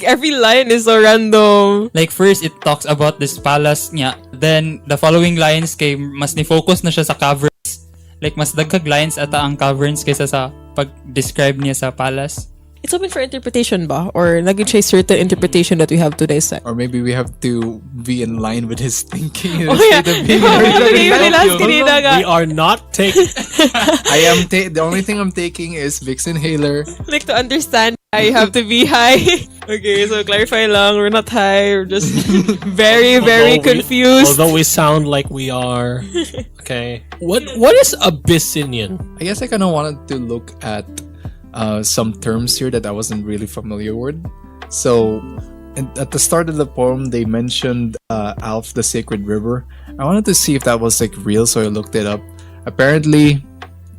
every line is so random. Like first it talks about this palace niya, then the following lines kay mas ni-focus na siya sa caverns, like mas dagkag lines ata ang caverns kaysa sa pag-describe niya sa palace. It's open for interpretation ba? Or naging siya certain interpretation that we have to dissect? Or maybe we have to be in line with his thinking. Oh yeah. We are not taking... The only thing I'm taking is Vicks inhaler. Like to understand, I have to be high. Okay, so clarify lang, we're not high. We're just very, very confused. Although we sound like we are. Okay. What is Abyssinian? I guess I kind of wanted to look at some terms here that I wasn't really familiar with. So, at the start of the poem, they mentioned Alf, the sacred river. I wanted to see if that was like real, so I looked it up. Apparently,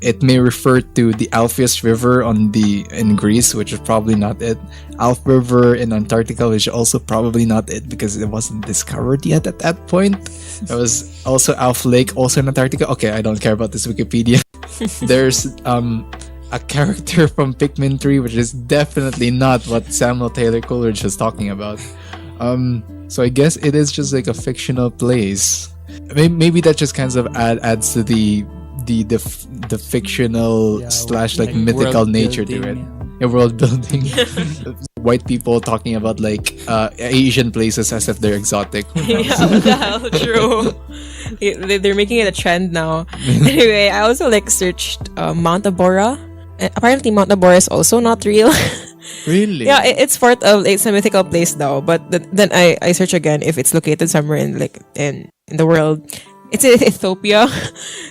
it may refer to the Alpheus River in Greece, which is probably not it. Alf River in Antarctica, which is also probably not it because it wasn't discovered yet at that point. There was also Alf Lake, also in Antarctica. Okay, I don't care about this Wikipedia. There's a character from Pikmin 3, which is definitely not what Samuel Taylor Coleridge was talking about. So I guess it is just like a fictional place. Maybe that just kind of adds to the fictional slash like mythical nature to it. Yeah, world building. White people talking about like Asian places as if they're exotic. Yeah, what the hell? True. They're making it a trend now. Anyway, I also like searched Mount Abora. Apparently Mount Abora is also not real. Really? Yeah, it's part of it's a mythical place now. But then I search again if it's located somewhere in the world. It's in Ethiopia.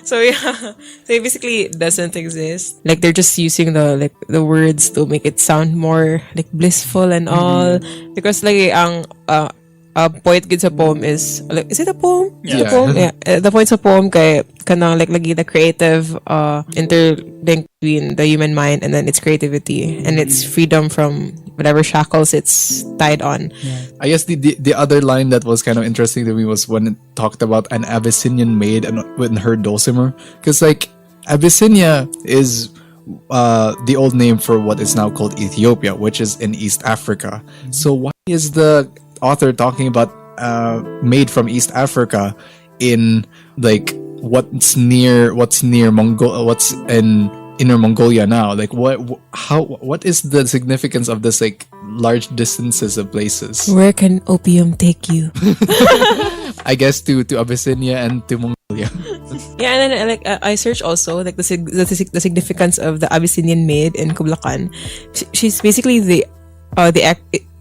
So yeah, so it basically doesn't exist. Like they're just using the words to make it sound more like blissful and all. Because like ang point gid sa poem is it a poem? Yeah. Is it a poem? Yeah. The point sa poem kay kanang like lagi the creative interlink between the human mind and then its creativity and its freedom from whatever shackles it's tied on. I guess the other line that was kind of interesting to me was when it talked about an Abyssinian maid and with her dulcimer, because like Abyssinia is the old name for what is now called Ethiopia, which is in East Africa. So why is the author talking about maid from East Africa in like what's near what's in Inner Mongolia now? Like what is the significance of this like large distances of places? Where can opium take you? I guess to Abyssinia and to Mongolia. Yeah, and then like I searched also like the significance of the Abyssinian maid in Kublakan. She's basically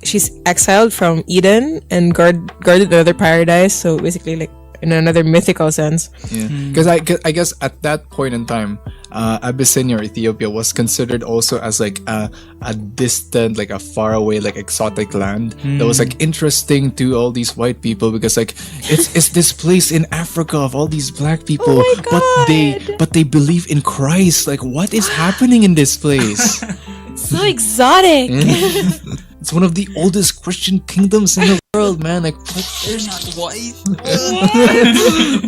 she's exiled from Eden and guarded another paradise. So basically like in another mythical sense. Yeah, because I guess at that point in time, Abyssinia or Ethiopia was considered also as like a distant, like a faraway, like exotic land that was like interesting to all these white people because like it's this place in Africa of all these black people, but they believe in Christ. Like, what is happening in this place? So exotic. It's one of the oldest Christian kingdoms in the world, man. Like, what? They're not white.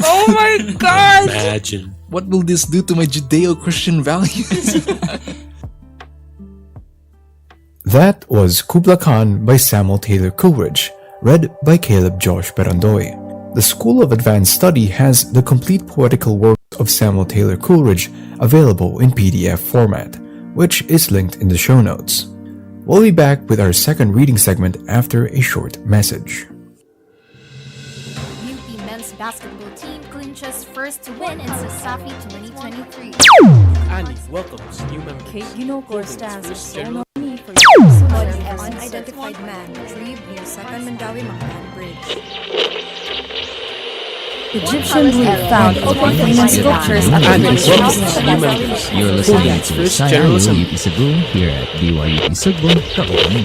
Oh my god! Imagine. What will this do to my Judeo-Christian values? That was Kubla Khan by Samuel Taylor Coleridge, read by Caleb Josh Perandoy. The School of Advanced Study has the complete poetical works of Samuel Taylor Coleridge available in PDF format, which is linked in the show notes. We'll be back with our second reading segment after a short message. UP men's basketball team clinches first to win in Sasafi 2023. Annie welcomes new members. Kate Ginocor stands as sole nominee for Body of unidentified man retrieved near Second Mandawi Mactan Bridge. Egyptian blue found in famous sculptures at the British. You're listening to Science UP Cebu here at DYUP Sugbo, Kaukani.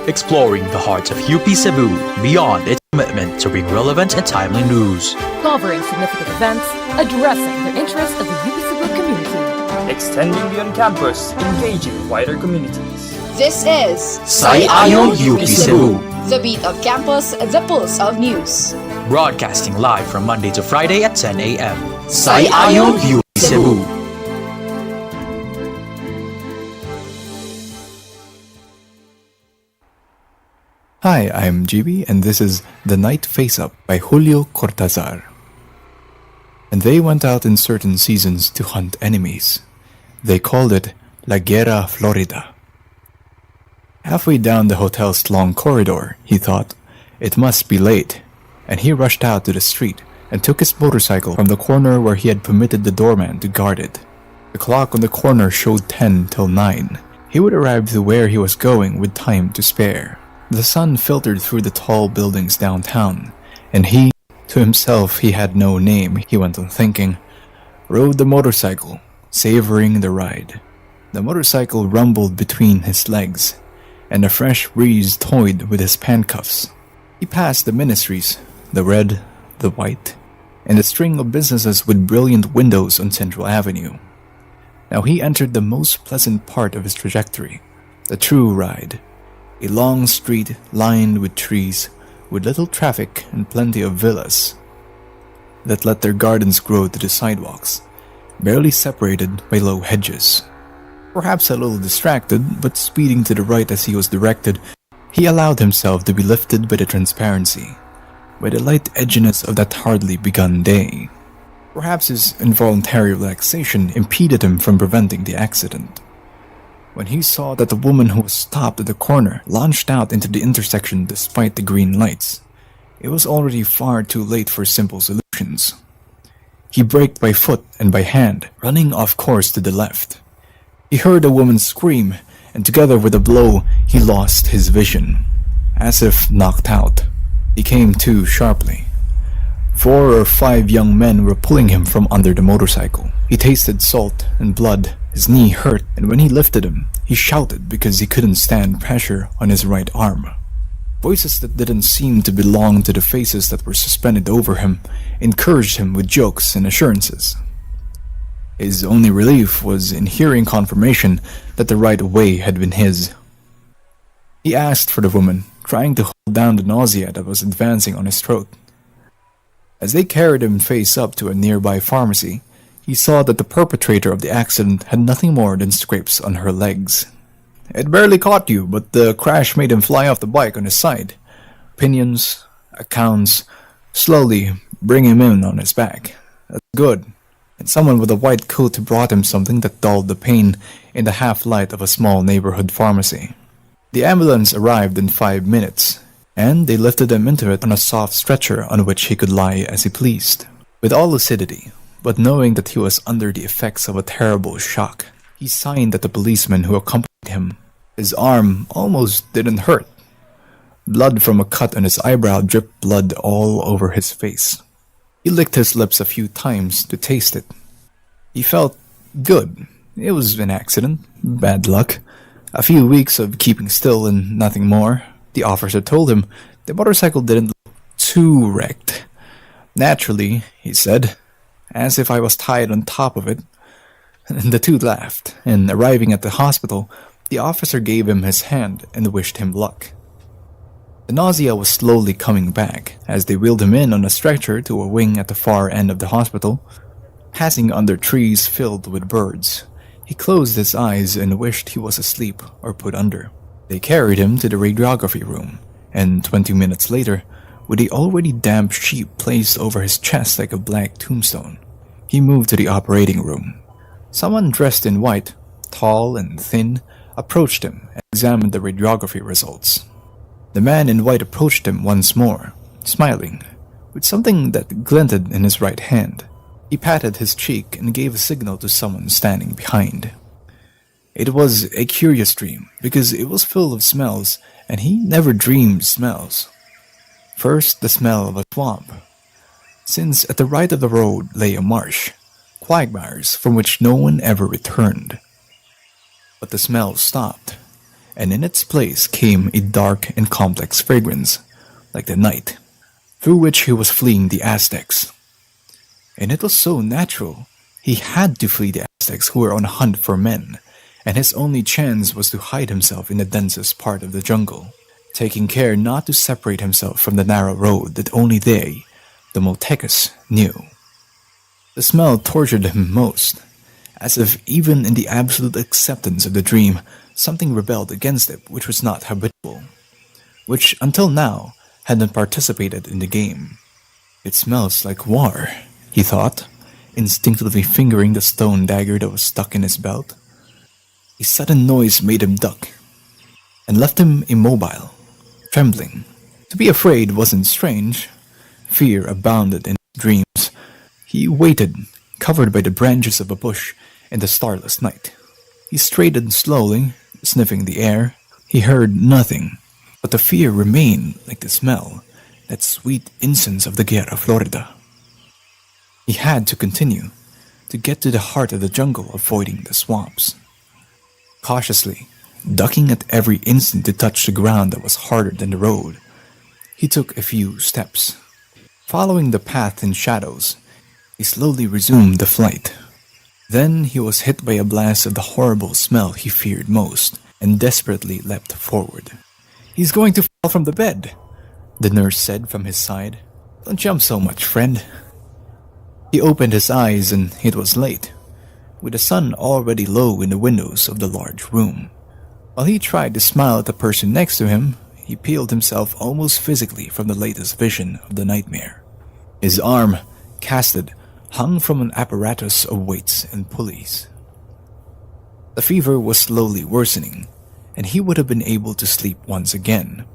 Exploring the heart of UP Cebu beyond its commitment to bring relevant and timely news. Covering significant events, addressing the interests of the UP Cebu community. Extending beyond campus, engaging wider communities. This is Sayayon UP Cebu, the beat of campus, the pulse of news. broadcasting live from Monday to Friday at 10 a.m. Sayayon UP Cebu. Hi, I'm GB, and this is The Night Face-Up by Julio Cortázar. And they went out in certain seasons to hunt enemies. They called it La Guerra Florida. Halfway down the hotel's long corridor, he thought, it must be late, and he rushed out to the street and took his motorcycle from the corner where he had permitted the doorman to guard it. The clock on the corner showed 10 till 9. He would arrive to where he was going with time to spare. The sun filtered through the tall buildings downtown, and he, to himself he had no name, he went on thinking, rode the motorcycle, savoring the ride. The motorcycle rumbled between his legs, and a fresh breeze toyed with his handcuffs. He passed the ministries, the red, the white, and a string of businesses with brilliant windows on Central Avenue. Now he entered the most pleasant part of his trajectory, the true ride. A long street lined with trees, with little traffic and plenty of villas that let their gardens grow to the sidewalks, barely separated by low hedges. Perhaps a little distracted, but speeding to the right as he was directed, he allowed himself to be lifted by the transparency, by the light edginess of that hardly begun day. Perhaps his involuntary relaxation impeded him from preventing the accident. When he saw that the woman who was stopped at the corner launched out into the intersection despite the green lights, it was already far too late for simple solutions. He braked by foot and by hand, running off course to the left. He heard a woman scream, and together with a blow, he lost his vision. As if knocked out, he came to sharply. 4 or 5 young men were pulling him from under the motorcycle. He tasted salt and blood. His knee hurt, and when he lifted him, he shouted because he couldn't stand pressure on his right arm. Voices that didn't seem to belong to the faces that were suspended over him encouraged him with jokes and assurances. His only relief was in hearing confirmation that the right way had been his. He asked for the woman, trying to hold down the nausea that was advancing on his throat. As they carried him face up to a nearby pharmacy, he saw that the perpetrator of the accident had nothing more than scrapes on her legs. "It barely caught you, but the crash made him fly off the bike on his side. Pinions, accounts, slowly bring him in on his back. That's good." And someone with a white coat brought him something that dulled the pain in the half-light of a small neighborhood pharmacy. The ambulance arrived in 5 minutes, and they lifted him into it on a soft stretcher on which he could lie as he pleased. With all lucidity, but knowing that he was under the effects of a terrible shock, he signed at the policeman who accompanied him. His arm almost didn't hurt. Blood from a cut on his eyebrow dripped blood all over his face. He licked his lips a few times to taste it. He felt good. It was an accident, bad luck. A few weeks of keeping still and nothing more. The officer told him the motorcycle didn't look too wrecked. "Naturally," he said, "as if I was tied on top of it." And the two laughed, and arriving at the hospital, the officer gave him his hand and wished him luck. The nausea was slowly coming back as they wheeled him in on a stretcher to a wing at the far end of the hospital. Passing under trees filled with birds, he closed his eyes and wished he was asleep or put under. They carried him to the radiography room, and 20 minutes later, with the already damp sheet placed over his chest like a black tombstone, he moved to the operating room. Someone dressed in white, tall and thin, approached him and examined the radiography results. The man in white approached him once more, smiling, with something that glinted in his right hand. He patted his cheek and gave a signal to someone standing behind. It was a curious dream because it was full of smells, and he never dreamed smells. First, the smell of a swamp, since at the right of the road lay a marsh, quagmires from which no one ever returned. But the smell stopped, and in its place came a dark and complex fragrance, like the night, through which he was fleeing the Aztecs. And it was so natural. He had to flee the Aztecs who were on a hunt for men, and his only chance was to hide himself in the densest part of the jungle, taking care not to separate himself from the narrow road that only they, the Moltecas, knew. The smell tortured him most, as if even in the absolute acceptance of the dream, something rebelled against it which was not habitual, which until now hadn't participated in the game. "It smells like war," he thought, instinctively fingering the stone dagger that was stuck in his belt. A sudden noise made him duck, and left him immobile, trembling. To be afraid wasn't strange. Fear abounded in his dreams. He waited, covered by the branches of a bush in the starless night. He straightened slowly, sniffing the air. He heard nothing, but the fear remained like the smell, that sweet incense of the Guerra Florida. He had to continue, to get to the heart of the jungle, avoiding the swamps. Cautiously, ducking at every instant to touch the ground that was harder than the road, he took a few steps. Following the path in shadows, he slowly resumed the flight. Then he was hit by a blast of the horrible smell he feared most, and desperately leapt forward. "He's going to fall from the bed," the nurse said from his side. "Don't jump so much, friend." He opened his eyes, and it was late, with the sun already low in the windows of the large room. While he tried to smile at the person next to him, he peeled himself almost physically from the latest vision of the nightmare. His arm, casted, hung from an apparatus of weights and pulleys. The fever was slowly worsening, and he would have been able to sleep once again.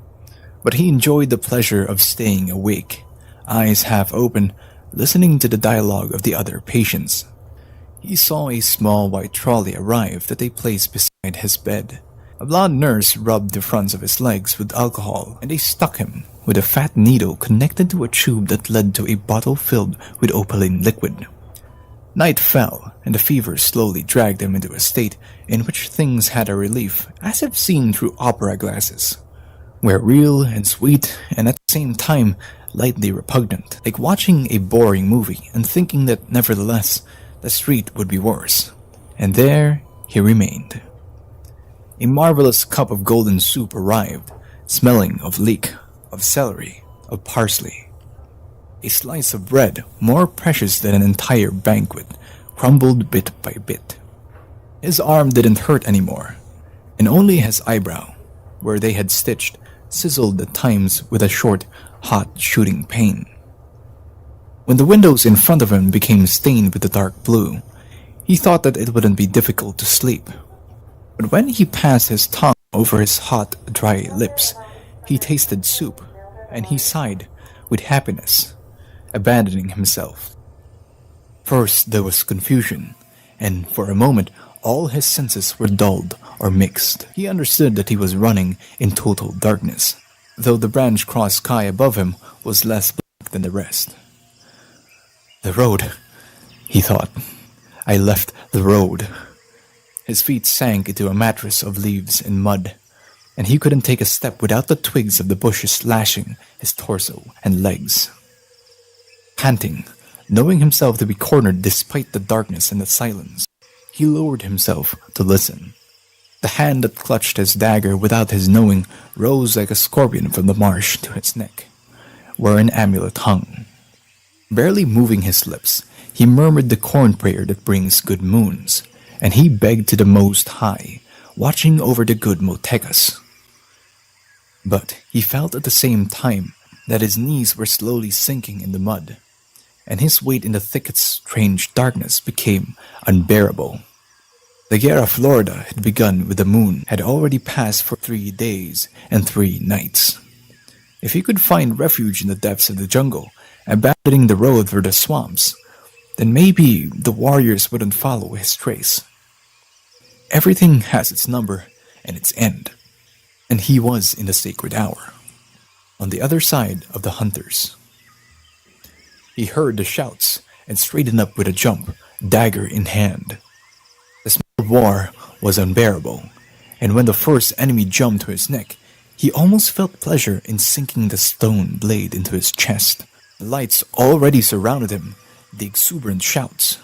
But he enjoyed the pleasure of staying awake, eyes half open, listening to the dialogue of the other patients. He saw a small white trolley arrive that they placed beside his bed. A blonde nurse rubbed the fronts of his legs with alcohol, and they stuck him with a fat needle connected to a tube that led to a bottle filled with opaline liquid. Night fell, and the fever slowly dragged him into a state in which things had a relief, as if seen through opera glasses. were real and sweet and at the same time lightly repugnant, like watching a boring movie and thinking that nevertheless the street would be worse. And there he remained. A marvelous cup of golden soup arrived, smelling of leek, of celery, of parsley. A slice of bread, more precious than an entire banquet, crumbled bit by bit. His arm didn't hurt anymore, and only his eyebrow, where they had stitched, sizzled at times with a short, hot shooting pain. When the windows in front of him became stained with the dark blue, he thought that it wouldn't be difficult to sleep. But when he passed his tongue over his hot, dry lips, he tasted soup, and he sighed with happiness, abandoning himself. First there was confusion, and for a moment all his senses were dulled or mixed. He understood that he was running in total darkness, though the branch-crossed sky above him was less black than the rest. The road, he thought. I left the road. His feet sank into a mattress of leaves and mud, and he couldn't take a step without the twigs of the bushes lashing his torso and legs. Panting, knowing himself to be cornered despite the darkness and the silence, he lowered himself to listen. The hand that clutched his dagger without his knowing rose like a scorpion from the marsh to his neck, where an amulet hung. Barely moving his lips, he murmured the corn prayer that brings good moons, and he begged to the Most High, watching over the good Motekas. But he felt at the same time that his knees were slowly sinking in the mud, and his weight in the thicket's strange darkness became unbearable. The Guerra Florida had begun with the moon had already passed for 3 days and 3 nights. If he could find refuge in the depths of the jungle, abandoning the road through the swamps, then maybe the warriors wouldn't follow his trace. Everything has its number and its end, and he was in the sacred hour, on the other side of the hunters. He heard the shouts and straightened up with a jump, dagger in hand. The smell of war was unbearable, and when the first enemy jumped to his neck, he almost felt pleasure in sinking the stone blade into his chest. The lights already surrounded him, the exuberant shouts.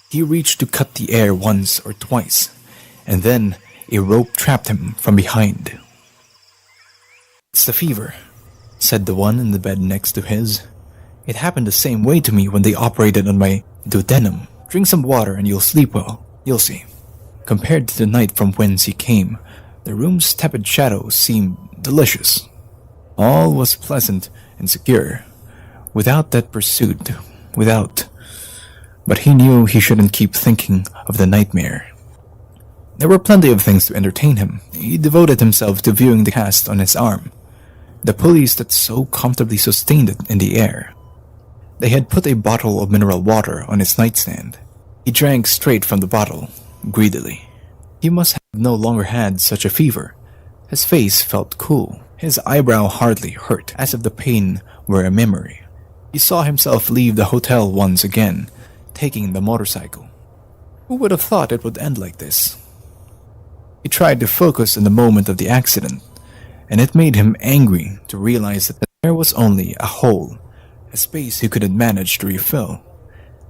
He reached to cut the air once or twice, and then a rope trapped him from behind. "It's the fever," said the one in the bed next to his. "It happened the same way to me when they operated on my duodenum. Drink some water and you'll sleep well, you'll see." Compared to the night from whence he came, the room's tepid shadows seemed delicious. All was pleasant and secure, without that pursuit, but he knew he shouldn't keep thinking of the nightmare. There were plenty of things to entertain him. He devoted himself to viewing the cast on his arm, the pulleys that so comfortably sustained it in the air. They had put a bottle of mineral water on his nightstand. He drank straight from the bottle, greedily. He must have no longer had such a fever. His face felt cool. His eyebrow hardly hurt, as if the pain were a memory. He saw himself leave the hotel once again, taking the motorcycle. Who would have thought it would end like this? He tried to focus on the moment of the accident, and it made him angry to realize that there was only a hole, a space he couldn't manage to refill.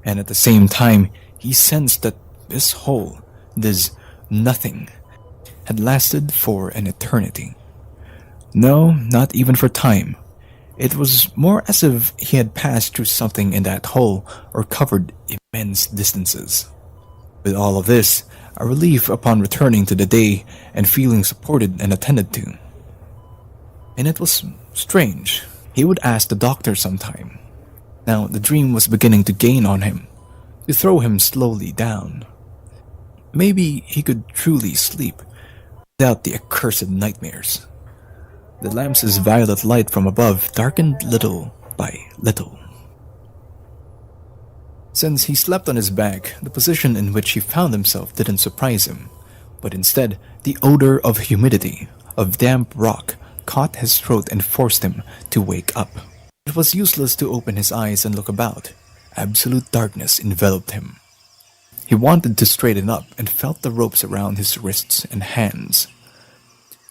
And at the same time, he sensed that this hole, this nothing, had lasted for an eternity. No, not even for time. It was more as if he had passed through something in that hole or covered immense distances. With all of this, a relief upon returning to the day and feeling supported and attended to. And it was strange. He would ask the doctor sometime. Now the dream was beginning to gain on him, to throw him slowly down. Maybe he could truly sleep without the accursed nightmares. The lamp's violet light from above darkened little by little. Since he slept on his back, the position in which he found himself didn't surprise him, but instead the odor of humidity, of damp rock, caught his throat and forced him to wake up. It was useless to open his eyes and look about. Absolute darkness enveloped him. He wanted to straighten up and felt the ropes around his wrists and hands.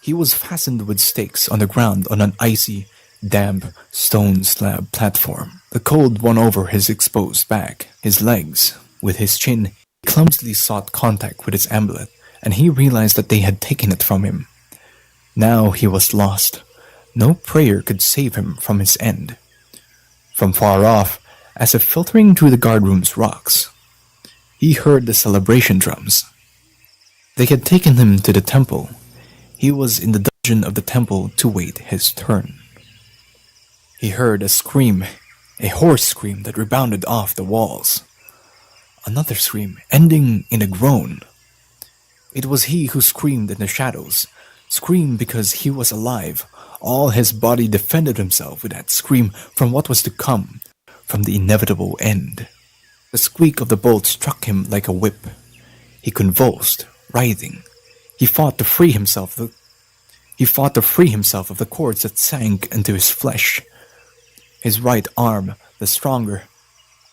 He was fastened with stakes on the ground on an icy, damp stone slab platform. The cold won over his exposed back, his legs. With his chin, he clumsily sought contact with his amulet, and he realized that they had taken it from him. Now he was lost. No prayer could save him from his end. From far off, as if filtering through the guardroom's rocks, he heard the celebration drums. They had taken him to the temple. He was in the dungeon of the temple to wait his turn. He heard a scream, a hoarse scream that rebounded off the walls. Another scream, ending in a groan. It was he who screamed in the shadows, screamed because he was alive. All his body defended himself with that scream from what was to come, from the inevitable end. The squeak of the bolt struck him like a whip. He convulsed, writhing. He fought to free himself of the cords that sank into his flesh. His right arm, the stronger,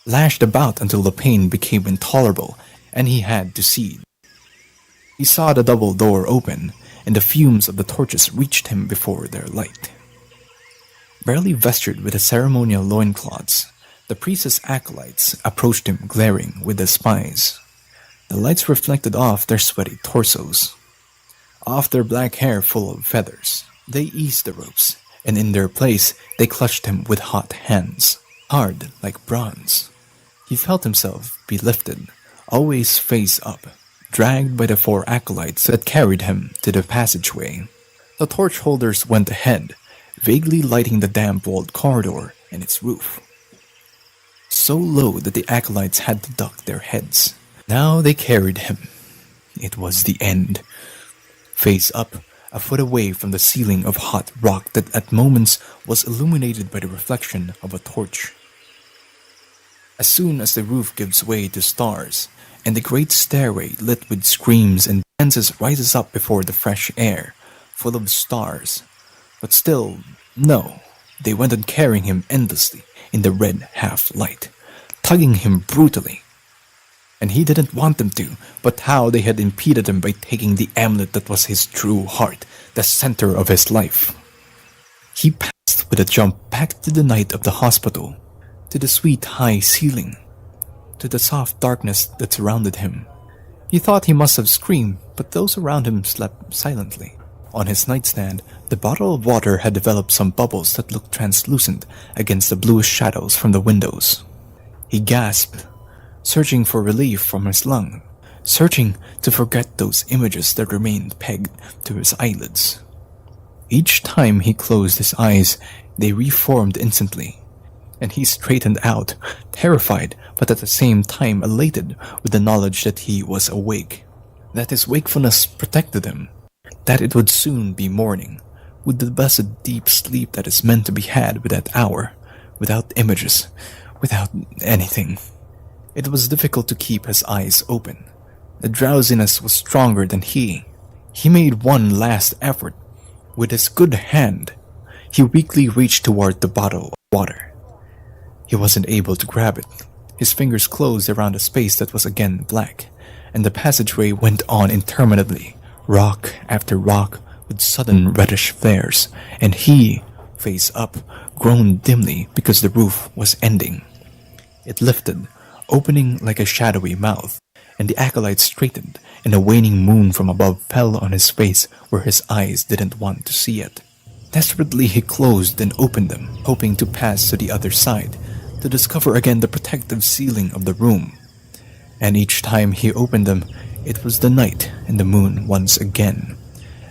lashed about until the pain became intolerable, and he had to cede. He saw the double door open, and the fumes of the torches reached him before their light. Barely vested with the ceremonial loincloths, the priest's acolytes approached him glaring with the spies. The lights reflected off their sweaty torsos, off their black hair full of feathers. They eased the ropes, and in their place they clutched him with hot hands, hard like bronze. He felt himself be lifted, always face up, dragged by the 4 acolytes that carried him to the passageway. The torch holders went ahead, vaguely lighting the damp-walled corridor and its roof, so low that the acolytes had to duck their heads. Now they carried him. It was the end. Face up, a foot away from the ceiling of hot rock that at moments was illuminated by the reflection of a torch. As soon as the roof gives way to stars, and the great stairway lit with screams and dances rises up before the fresh air, full of stars. But still, no, they went on carrying him endlessly in the red half-light, tugging him brutally. And he didn't want them to, but how they had impeded him by taking the amulet that was his true heart, the center of his life. He passed with a jump back to the night of the hospital, to the sweet high ceiling, to the soft darkness that surrounded him. He thought he must have screamed, but those around him slept silently. On his nightstand, the bottle of water had developed some bubbles that looked translucent against the bluish shadows from the windows. He gasped, searching for relief from his lung, searching to forget those images that remained pegged to his eyelids. Each time he closed his eyes, they reformed instantly, and he straightened out, terrified but at the same time elated with the knowledge that he was awake, that his wakefulness protected him, that it would soon be morning, with the blessed deep sleep that is meant to be had with that hour, without images, without anything. It was difficult to keep his eyes open. The drowsiness was stronger than he. He made one last effort. With his good hand, he weakly reached toward the bottle of water. He wasn't able to grab it. His fingers closed around a space that was again black, and the passageway went on interminably, rock after rock with sudden reddish flares, and he, face up, groaned dimly because the roof was ending. It lifted, opening like a shadowy mouth, and the acolyte straightened, and a waning moon from above fell on his face where his eyes didn't want to see it. Desperately he closed and opened them, hoping to pass to the other side, to discover again the protective ceiling of the room. And each time he opened them, it was the night and the moon once again.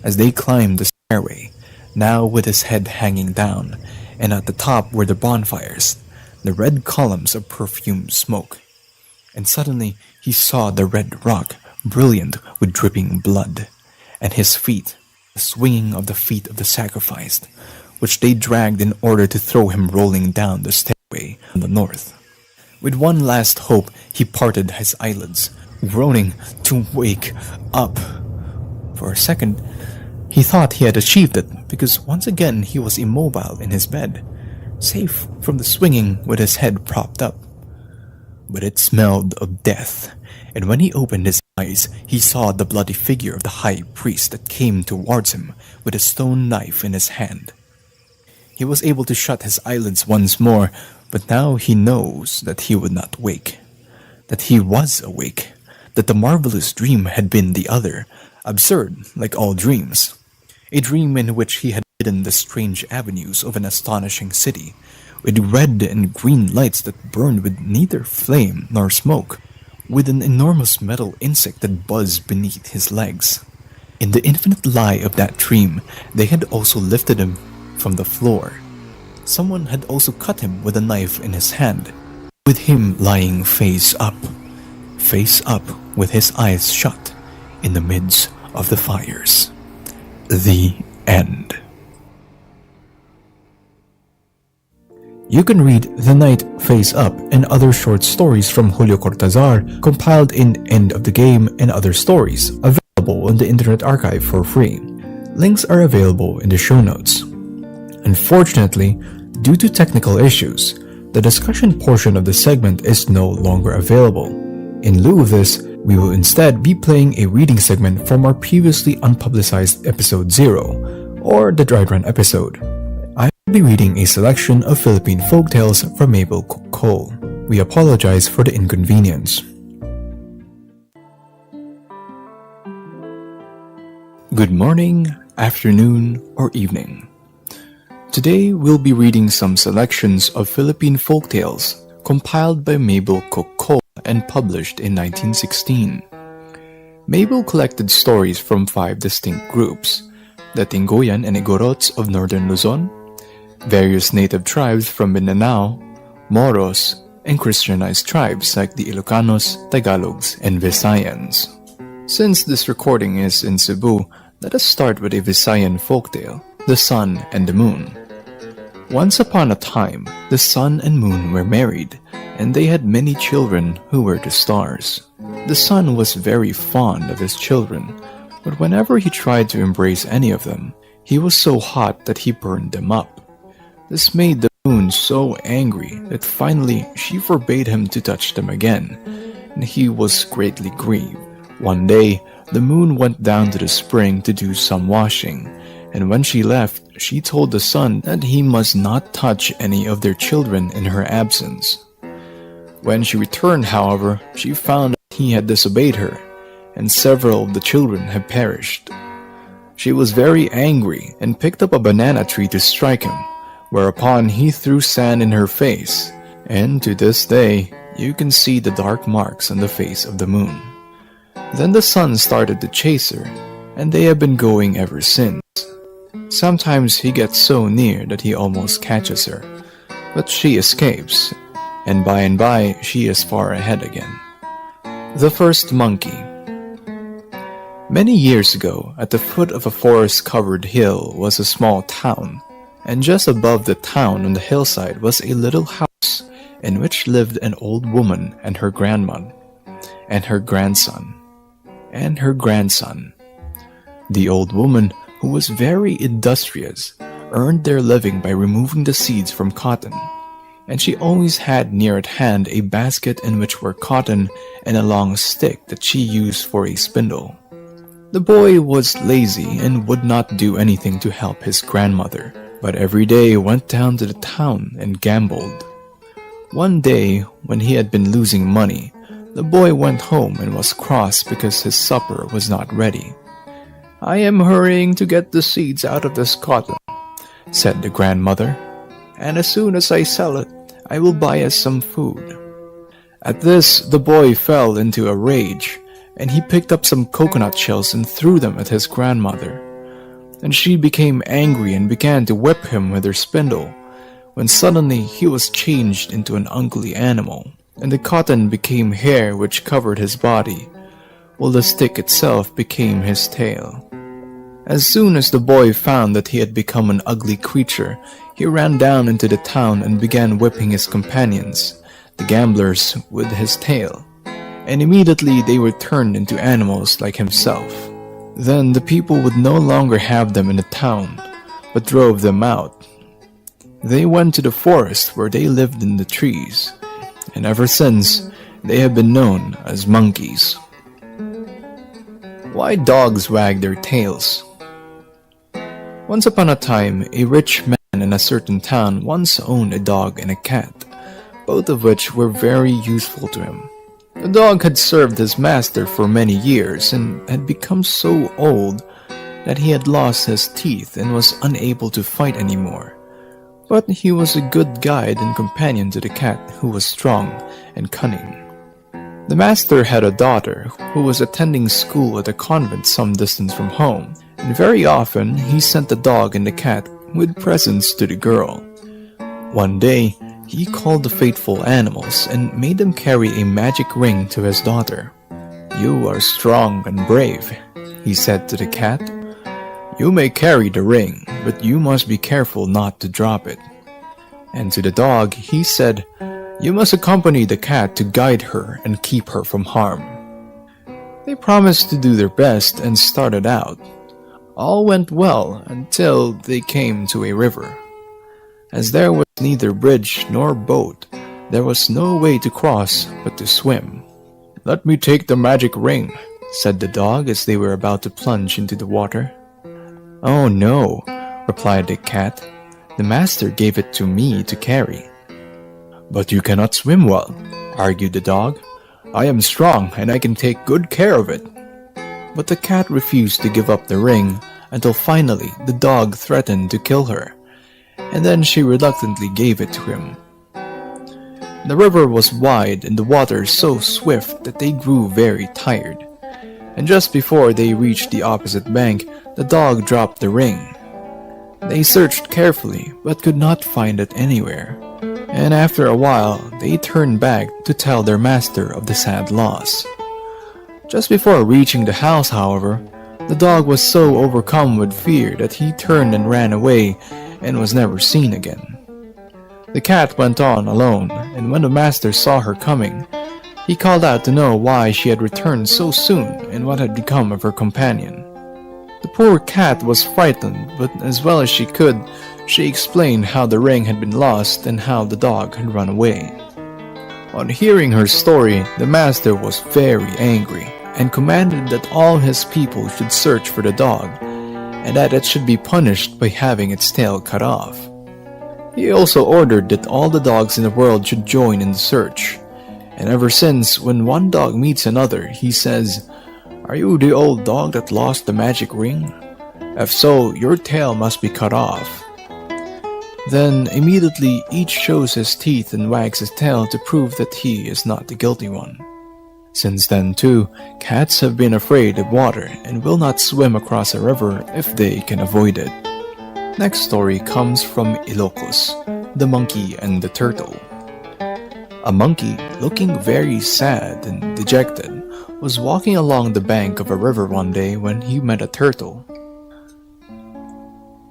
As they climbed the stairway, now with his head hanging down, and at the top were the bonfires, the red columns of perfumed smoke. And suddenly he saw the red rock, brilliant with dripping blood, and his feet, the swinging of the feet of the sacrificed, which they dragged in order to throw him rolling down the stairway from the north. With one last hope, he parted his eyelids, groaning to wake up. For a second, he thought he had achieved it, because once again he was immobile in his bed, safe from the swinging with his head propped up. But it smelled of death, and when he opened his eyes, he saw the bloody figure of the high priest that came towards him with a stone knife in his hand. He was able to shut his eyelids once more, but now he knows that he would not wake. That he was awake. That the marvelous dream had been the other, absurd like all dreams. A dream in which he had hidden the strange avenues of an astonishing city, with red and green lights that burned with neither flame nor smoke, with an enormous metal insect that buzzed beneath his legs. In the infinite lie of that dream, they had also lifted him from the floor. Someone had also cut him with a knife in his hand, with him lying face up with his eyes shut in the midst of the fires. The end. You can read The Night Face Up and other short stories from Julio Cortazar compiled in End of the Game and Other Stories, available on the Internet Archive for free. Links are available in the show notes. Unfortunately, due to technical issues, the discussion portion of the segment is no longer available. In lieu of this, we will instead be playing a reading segment from our previously unpublicized episode 0, or the Dry Run episode. I will be reading a selection of Philippine folktales from Mabel Cole. We apologize for the inconvenience. Good morning, afternoon, or evening. Today we'll be reading some selections of Philippine folktales compiled by Mabel Cole and published in 1916. Mabel collected stories from 5 distinct groups: the Tingoyan and Igorots of northern Luzon, various native tribes from Mindanao, Moros, and Christianized tribes like the Ilocanos, Tagalogs, and Visayans. Since this recording is in Cebu, let us start with a Visayan folktale, The Sun and the Moon. Once upon a time, the sun and moon were married, and they had many children who were the stars. The sun was very fond of his children, but whenever he tried to embrace any of them, he was so hot that he burned them up. This made the moon so angry that finally she forbade him to touch them again, and he was greatly grieved. One day, the moon went down to the spring to do some washing, and when she left, she told the sun that he must not touch any of their children in her absence. When she returned, however, she found that he had disobeyed her, and several of the children had perished. She was very angry and picked up a banana tree to strike him, whereupon he threw sand in her face, and to this day, you can see the dark marks on the face of the moon. Then the sun started to chase her, and they have been going ever since. Sometimes he gets so near that he almost catches her, but she escapes, and by she is far ahead again. The First Monkey. Many years ago, at the foot of a forest-covered hill was a small town, and just above the town on the hillside was a little house in which lived an old woman and her grandma, and her grandson. The old woman, who was very industrious, earned their living by removing the seeds from cotton, and she always had near at hand a basket in which were cotton and a long stick that she used for a spindle. The boy was lazy and would not do anything to help his grandmother, but every day went down to the town and gambled. One day, when he had been losing money, the boy went home and was cross because his supper was not ready. "I am hurrying to get the seeds out of this cotton," said the grandmother, "and as soon as I sell it, I will buy us some food." At this, the boy fell into a rage, and he picked up some coconut shells and threw them at his grandmother. And she became angry and began to whip him with her spindle, when suddenly he was changed into an ugly animal, and the cotton became hair which covered his body, while the stick itself became his tail. As soon as the boy found that he had become an ugly creature, he ran down into the town and began whipping his companions, the gamblers, with his tail, and immediately they were turned into animals like himself. Then the people would no longer have them in the town, but drove them out. They went to the forest where they lived in the trees, and ever since they have been known as monkeys. Why dogs wag their tails. Once upon a time, a rich man in a certain town once owned a dog and a cat, both of which were very useful to him. The dog had served his master for many years and had become so old that he had lost his teeth and was unable to fight anymore. But he was a good guide and companion to the cat, who was strong and cunning. The master had a daughter who was attending school at a convent some distance from home, and very often he sent the dog and the cat with presents to the girl. One day, he called the faithful animals and made them carry a magic ring to his daughter. "You are strong and brave," he said to the cat. "You may carry the ring, but you must be careful not to drop it." And to the dog, he said, "You must accompany the cat to guide her and keep her from harm." They promised to do their best and started out. All went well until they came to a river. As there was neither bridge nor boat, there was no way to cross but to swim. "Let me take the magic ring," said the dog as they were about to plunge into the water. "Oh no," replied the cat. "The master gave it to me to carry." "But you cannot swim well," argued the dog. "I am strong and I can take good care of it." But the cat refused to give up the ring until finally the dog threatened to kill her, and then she reluctantly gave it to him. The river was wide and the water so swift that they grew very tired. And just before they reached the opposite bank, the dog dropped the ring. They searched carefully but could not find it anywhere, and after a while they turned back to tell their master of the sad loss. Just before reaching the house, however, the dog was so overcome with fear that he turned and ran away and was never seen again. The cat went on alone, and when the master saw her coming, he called out to know why she had returned so soon and what had become of her companion. The poor cat was frightened, but as well as she could, she explained how the ring had been lost and how the dog had run away. On hearing her story, the master was very angry and commanded that all his people should search for the dog, and that it should be punished by having its tail cut off. He also ordered that all the dogs in the world should join in the search, and ever since, when one dog meets another, he says, "Are you the old dog that lost the magic ring? If so, your tail must be cut off." Then immediately each shows his teeth and wags his tail to prove that he is not the guilty one. Since then too, cats have been afraid of water and will not swim across a river if they can avoid it. Next story comes from Ilocos, The Monkey and the Turtle. A monkey, looking very sad and dejected, was walking along the bank of a river one day when he met a turtle.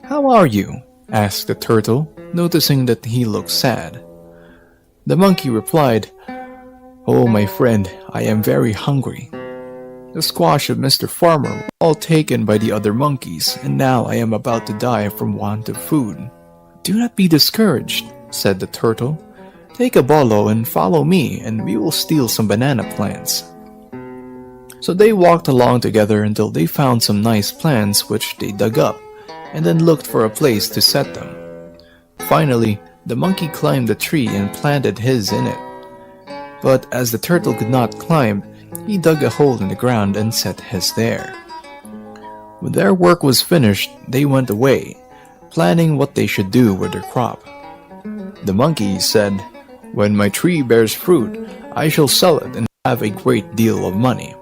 "How are you?" asked the turtle, noticing that he looked sad. The monkey replied, "Oh, my friend, I am very hungry. The squash of Mr. Farmer were all taken by the other monkeys, and now I am about to die from want of food." "Do not be discouraged," said the turtle. "Take a bolo and follow me, and we will steal some banana plants." So they walked along together until they found some nice plants which they dug up, and then looked for a place to set them. Finally, the monkey climbed a tree and planted his in it. But as the turtle could not climb, he dug a hole in the ground and set his there. When their work was finished, they went away, planning what they should do with their crop. The monkey said, "When my tree bears fruit, I shall sell it and have a great deal of money."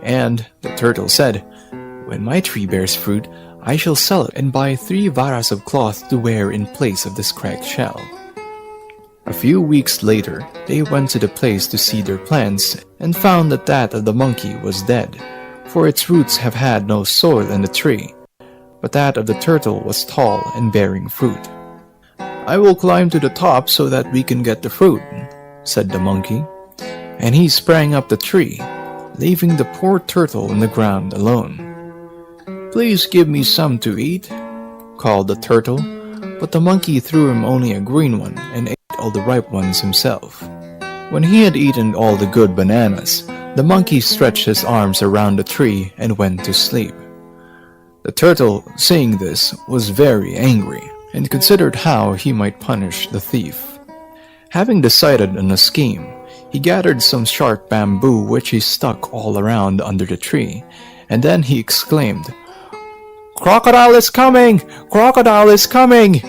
And the turtle said, "When my tree bears fruit, I shall sell it and buy 3 varas of cloth to wear in place of this cracked shell." A few weeks later, they went to the place to see their plants and found that that of the monkey was dead, for its roots have had no soil in the tree, but that of the turtle was tall and bearing fruit. "I will climb to the top so that we can get the fruit," said the monkey, and he sprang up the tree, leaving the poor turtle on the ground alone. "Please give me some to eat," called the turtle, but the monkey threw him only a green one and ate all the ripe ones himself. When he had eaten all the good bananas, The monkey stretched his arms around the tree and went to sleep. The turtle, seeing this, was very angry and considered how he might punish the thief. Having decided on a scheme, he gathered some sharp bamboo which he stuck all around under the tree, and then he exclaimed, "Crocodile is coming! Crocodile is coming!"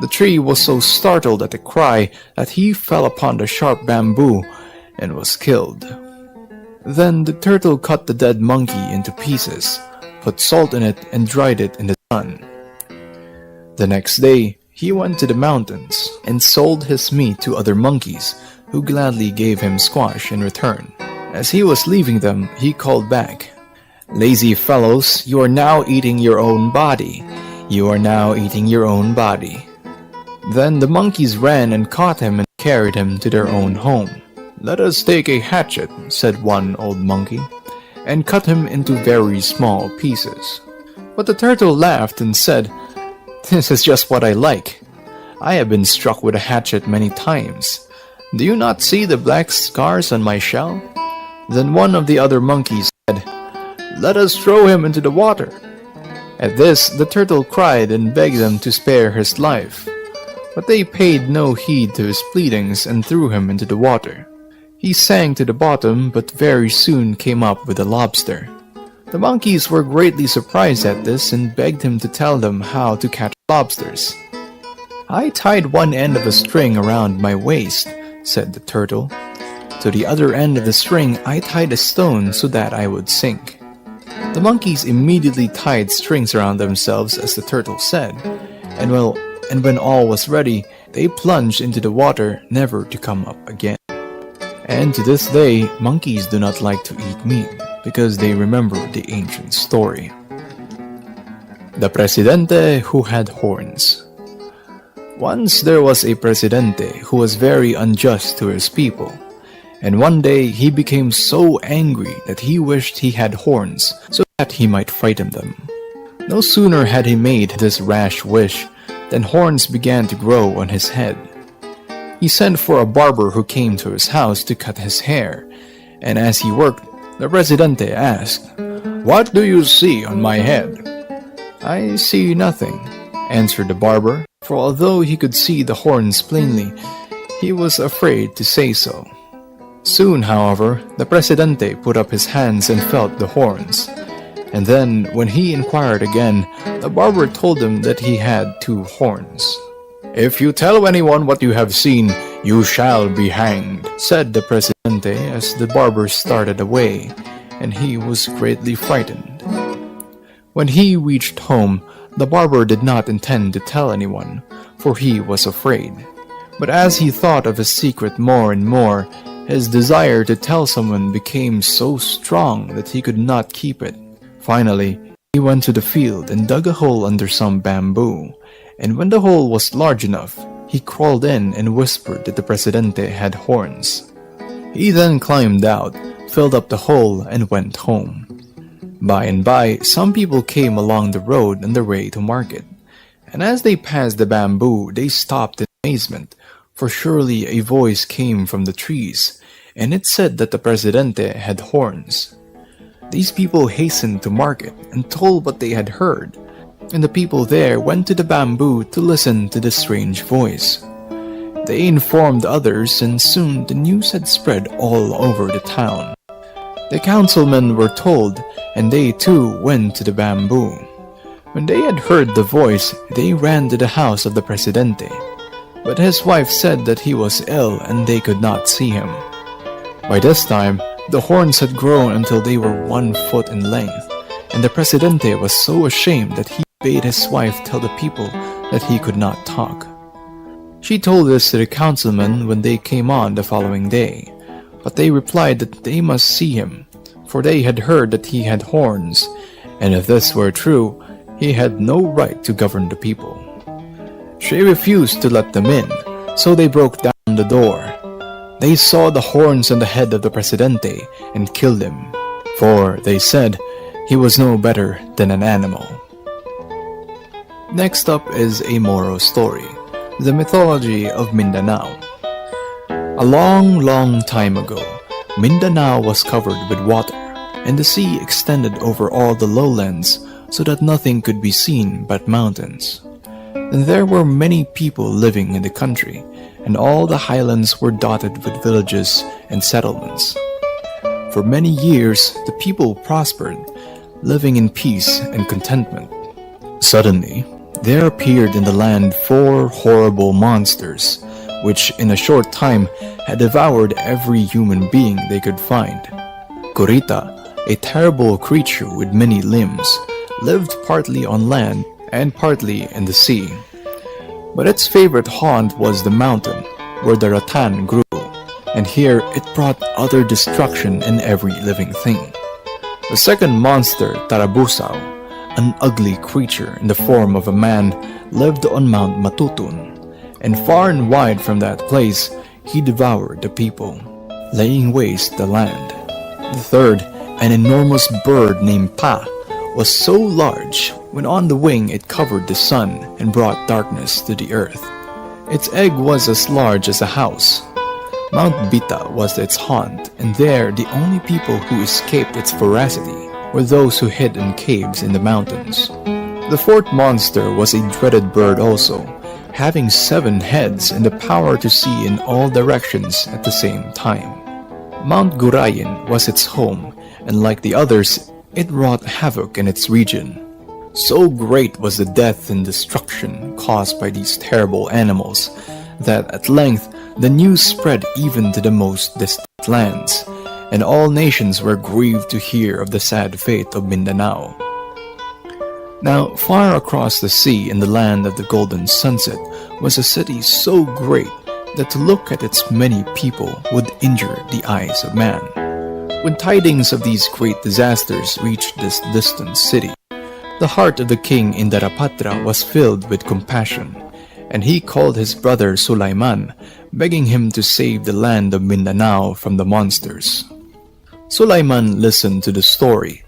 The tree was so startled at the cry that he fell upon the sharp bamboo and was killed. Then the turtle cut the dead monkey into pieces, put salt in it, and dried it in the sun. The next day, he went to the mountains and sold his meat to other monkeys, who gladly gave him squash in return. As he was leaving them, he called back, "Lazy fellows, you are now eating your own body. You are now eating your own body." Then the monkeys ran and caught him and carried him to their own home. "Let us take a hatchet," said one old monkey, and cut him into very small pieces. But the turtle laughed and said, "This is just what I like. I have been struck with a hatchet many times. Do you not see the black scars on my shell?" Then one of the other monkeys said, "Let us throw him into the water." At this, the turtle cried and begged them to spare his life. But they paid no heed to his pleadings and threw him into the water. He sank to the bottom, but very soon came up with a lobster. The monkeys were greatly surprised at this and begged him to tell them how to catch lobsters. "I tied one end of a string around my waist," said the turtle. "To the other end of the string I tied a stone so that I would sink." The monkeys immediately tied strings around themselves as the turtle said, and when all was ready, they plunged into the water, never to come up again. And to this day, monkeys do not like to eat meat because they remember the ancient story. The Presidente Who Had Horns. Once there was a Presidente who was very unjust to his people, and one day he became so angry that he wished he had horns so that he might frighten them. No sooner had he made this rash wish than horns began to grow on his head. He sent for a barber who came to his house to cut his hair, and as he worked, the Presidente asked, "What do you see on my head?" "I see nothing," answered the barber, for although he could see the horns plainly, he was afraid to say so. Soon, however, the Presidente put up his hands and felt the horns. And then, when he inquired again, the barber told him that he had 2 horns. "If you tell anyone what you have seen, you shall be hanged," said the Presidente as the barber started away, and he was greatly frightened. When he reached home, the barber did not intend to tell anyone, for he was afraid. But as he thought of his secret more and more, his desire to tell someone became so strong that he could not keep it. Finally, he went to the field and dug a hole under some bamboo, and when the hole was large enough, he crawled in and whispered that the Presidente had horns. He then climbed out, filled up the hole, and went home. By and by, some people came along the road on their way to market, and as they passed the bamboo, they stopped in amazement, for surely a voice came from the trees, and it said that the Presidente had horns. These people hastened to market and told what they had heard, and the people there went to the bamboo to listen to the strange voice. They informed others, and soon the news had spread all over the town. The councilmen were told, and they too went to the bamboo. When they had heard the voice, they ran to the house of the Presidente, but his wife said that he was ill and they could not see him. By this time, the horns had grown until they were 1 foot in length, and the Presidente was so ashamed that he bade his wife tell the people that he could not talk. She told this to the councilmen when they came on the following day, but they replied that they must see him, for they had heard that he had horns, and if this were true, he had no right to govern the people. She refused to let them in, so they broke down the door. They saw the horns on the head of the Presidente and killed him, for, they said, he was no better than an animal. Next up is a Moro story, the mythology of Mindanao. A long, long time ago, Mindanao was covered with water, and the sea extended over all the lowlands so that nothing could be seen but mountains. And there were many people living in the country, and all the highlands were dotted with villages and settlements. For many years, the people prospered, living in peace and contentment. Suddenly, there appeared in the land 4 horrible monsters, which in a short time had devoured every human being they could find. Kurita, a terrible creature with many limbs, lived partly on land and partly in the sea. But its favorite haunt was the mountain, where the rattan grew, and here it brought utter destruction in every living thing. The second monster, Tarabusao, an ugly creature in the form of a man, lived on Mount Matutun, and far and wide from that place he devoured the people, laying waste the land. The third, an enormous bird named Pa, was so large, when on the wing it covered the sun and brought darkness to the earth. Its egg was as large as a house. Mount Bita was its haunt, and there the only people who escaped its voracity were those who hid in caves in the mountains. The fourth monster was a dreaded bird also, having 7 heads and the power to see in all directions at the same time. Mount Gurayin was its home, and like the others, it wrought havoc in its region. So great was the death and destruction caused by these terrible animals that at length the news spread even to the most distant lands, and all nations were grieved to hear of the sad fate of Mindanao. Now, far across the sea in the land of the golden sunset was a city so great that to look at its many people would injure the eyes of man. When tidings of these great disasters reached this distant city, the heart of the king Indarapatra was filled with compassion, and he called his brother Sulaiman, begging him to save the land of Mindanao from the monsters. Sulaiman listened to the story,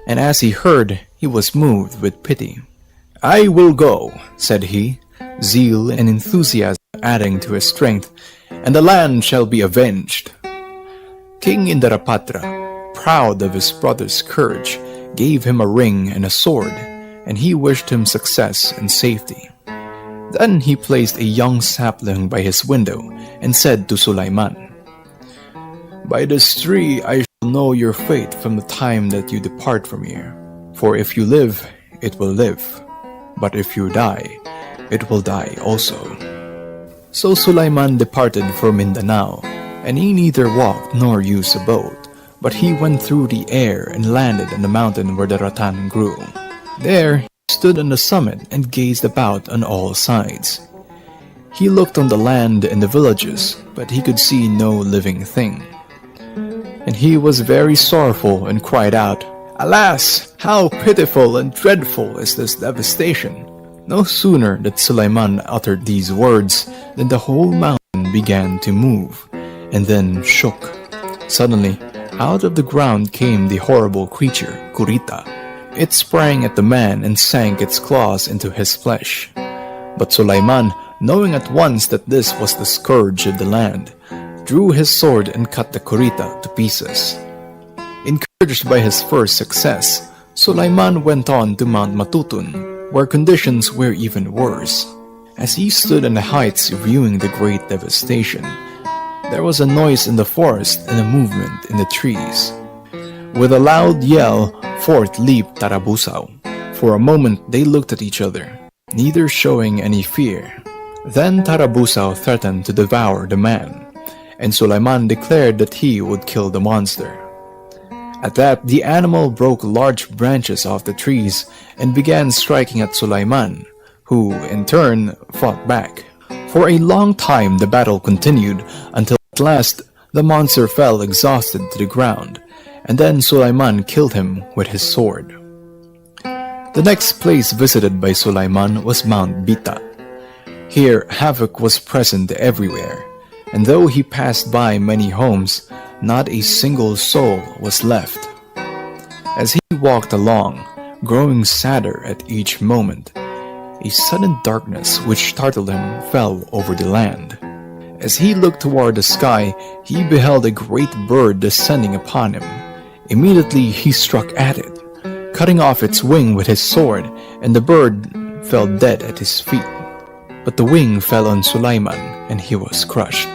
and as he heard, he was moved with pity. "I will go," said he, zeal and enthusiasm adding to his strength, "and the land shall be avenged." King Indarapatra, proud of his brother's courage, gave him a ring and a sword, and he wished him success and safety. Then he placed a young sapling by his window and said to Sulaiman, "By this tree I shall know your fate from the time that you depart from here. For if you live, it will live. But if you die, it will die also." So Sulaiman departed for Mindanao, and he neither walked nor used a boat, but he went through the air and landed on the mountain where the rattan grew. There he stood on the summit and gazed about on all sides. He looked on the land and the villages, but he could see no living thing. And he was very sorrowful and cried out, "Alas, how pitiful and dreadful is this devastation!" No sooner did Sulaiman utter these words than the whole mountain began to move, and then shook. Suddenly, out of the ground came the horrible creature, Kurita. It sprang at the man and sank its claws into his flesh. But Sulaiman, knowing at once that this was the scourge of the land, drew his sword and cut the Kurita to pieces. Encouraged by his first success, Sulaiman went on to Mount Matutun, where conditions were even worse. As he stood on the heights viewing the great devastation, there was a noise in the forest and a movement in the trees. With a loud yell, forth leaped Tarabusao. For a moment they looked at each other, neither showing any fear. Then Tarabusao threatened to devour the man, and Sulaiman declared that he would kill the monster. At that, the animal broke large branches off the trees and began striking at Sulaiman, who, in turn, fought back. For a long time the battle continued until at last the monster fell exhausted to the ground, and then Sulaiman killed him with his sword. The next place visited by Sulaiman was Mount Bita. Here havoc was present everywhere, and though he passed by many homes, not a single soul was left. As he walked along, growing sadder at each moment, a sudden darkness which startled him fell over the land, As he looked toward the sky, he beheld a great bird descending upon him. Immediately he struck at it, cutting off its wing with his sword, and the bird fell dead at his feet. But the wing fell on Sulaiman, and he was crushed.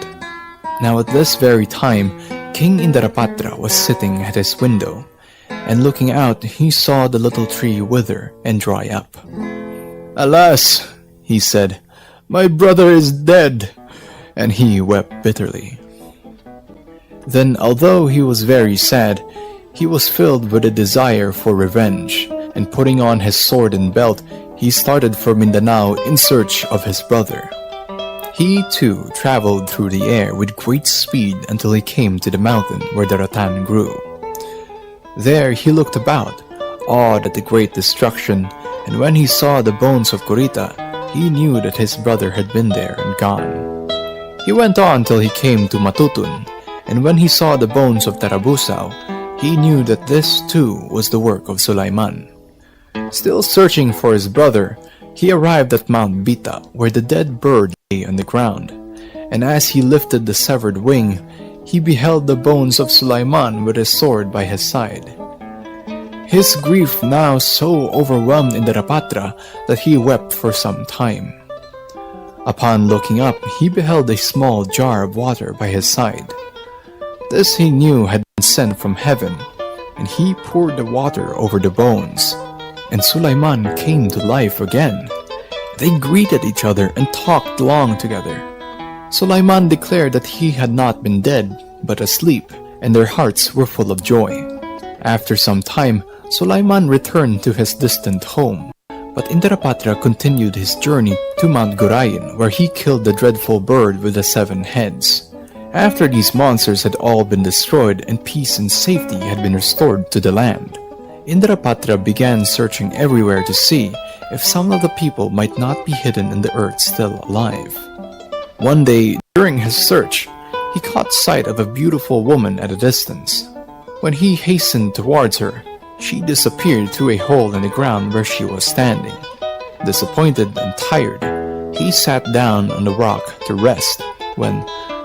Now at this very time, King Indarapatra was sitting at his window, and looking out he saw the little tree wither and dry up. "Alas," he said, "my brother is dead," and he wept bitterly. Then, although he was very sad, he was filled with a desire for revenge, and putting on his sword and belt, he started for Mindanao in search of his brother. He, too, traveled through the air with great speed until he came to the mountain where the rattan grew. There he looked about, awed at the great destruction, and when he saw the bones of Kurita, he knew that his brother had been there and gone. He went on till he came to Matutun, and when he saw the bones of Tarabusao, he knew that this too was the work of Sulaiman. Still searching for his brother, he arrived at Mount Bita, where the dead bird lay on the ground, and as he lifted the severed wing, he beheld the bones of Sulaiman with his sword by his side. His grief now so overwhelmed Indarapatra that he wept for some time. Upon looking up, he beheld a small jar of water by his side. This he knew had been sent from heaven, and he poured the water over the bones, and Sulaiman came to life again. They greeted each other and talked long together. Sulaiman declared that he had not been dead, but asleep, and their hearts were full of joy. After some time, Sulaiman returned to his distant home, but Indarapatra continued his journey to Mount Gurayan, where he killed the dreadful bird with the 7 heads. After these monsters had all been destroyed and peace and safety had been restored to the land, Indarapatra began searching everywhere to see if some of the people might not be hidden in the earth still alive. One day, during his search, he caught sight of a beautiful woman at a distance. When he hastened towards her, she disappeared through a hole in the ground where she was standing. Disappointed and tired, he sat down on the rock to rest when,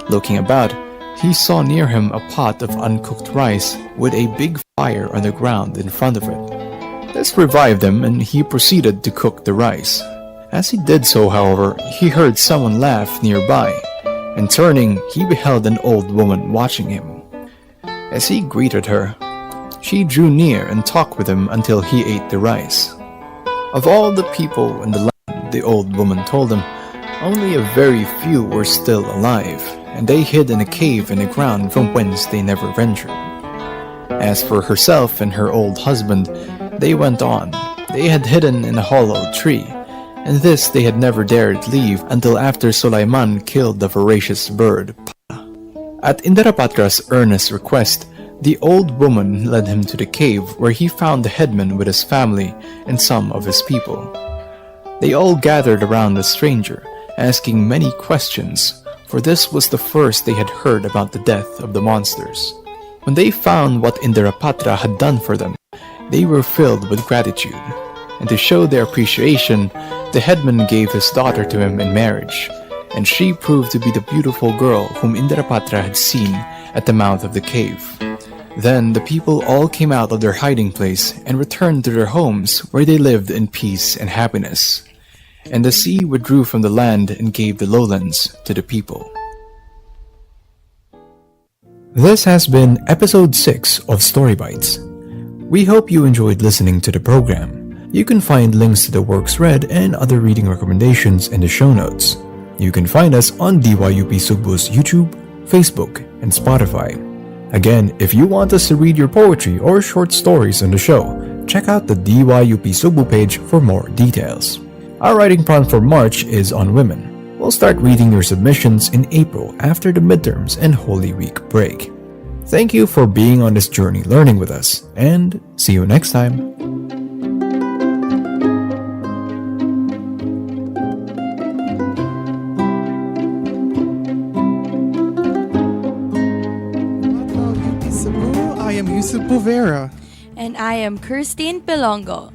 looking about, he saw near him a pot of uncooked rice with a big fire on the ground in front of it. This revived him and he proceeded to cook the rice. As he did so, however, he heard someone laugh nearby, and turning, he beheld an old woman watching him. As he greeted her, she drew near and talked with him until he ate the rice. Of all the people in the land, the old woman told him, only a very few were still alive, and they hid in a cave in the ground from whence they never ventured. As for herself and her old husband, they went on. They had hidden in a hollow tree, and this they had never dared leave until after Sulaiman killed the voracious bird. At Indarapatra's earnest request, the old woman led him to the cave where he found the headman with his family and some of his people. They all gathered around the stranger, asking many questions, for this was the first they had heard about the death of the monsters. When they found what Indarapatra had done for them, they were filled with gratitude, and to show their appreciation, the headman gave his daughter to him in marriage, and she proved to be the beautiful girl whom Indarapatra had seen at the mouth of the cave. Then the people all came out of their hiding place and returned to their homes where they lived in peace and happiness. And the sea withdrew from the land and gave the lowlands to the people. This has been episode 6 of Storybites. We hope you enjoyed listening to the program. You can find links to the works read and other reading recommendations in the show notes. You can find us on DYUP Sugbo's YouTube, Facebook, and Spotify. Again, if you want us to read your poetry or short stories on the show, check out the DYUP Sugbo page for more details. Our writing prompt for March is on women. We'll start reading your submissions in April after the midterms and Holy Week break. Thank you for being on this journey learning with us, and see you next time. I am Yusuf Bovera. And I am Christine Pelongo.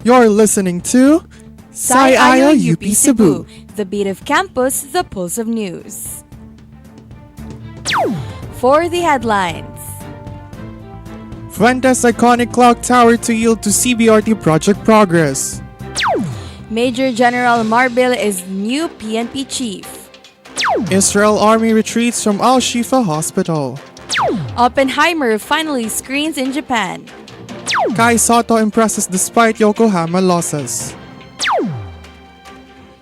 You're listening to Sai Ayo UP Cebu, the beat of campus, the pulse of news. For the headlines, Fuentes iconic clock tower to yield to CBRT project progress. Major General Marbil is new PNP chief. Israel Army retreats from Al-Shifa Hospital. Oppenheimer finally screens in Japan. Kai Soto impresses despite Yokohama losses.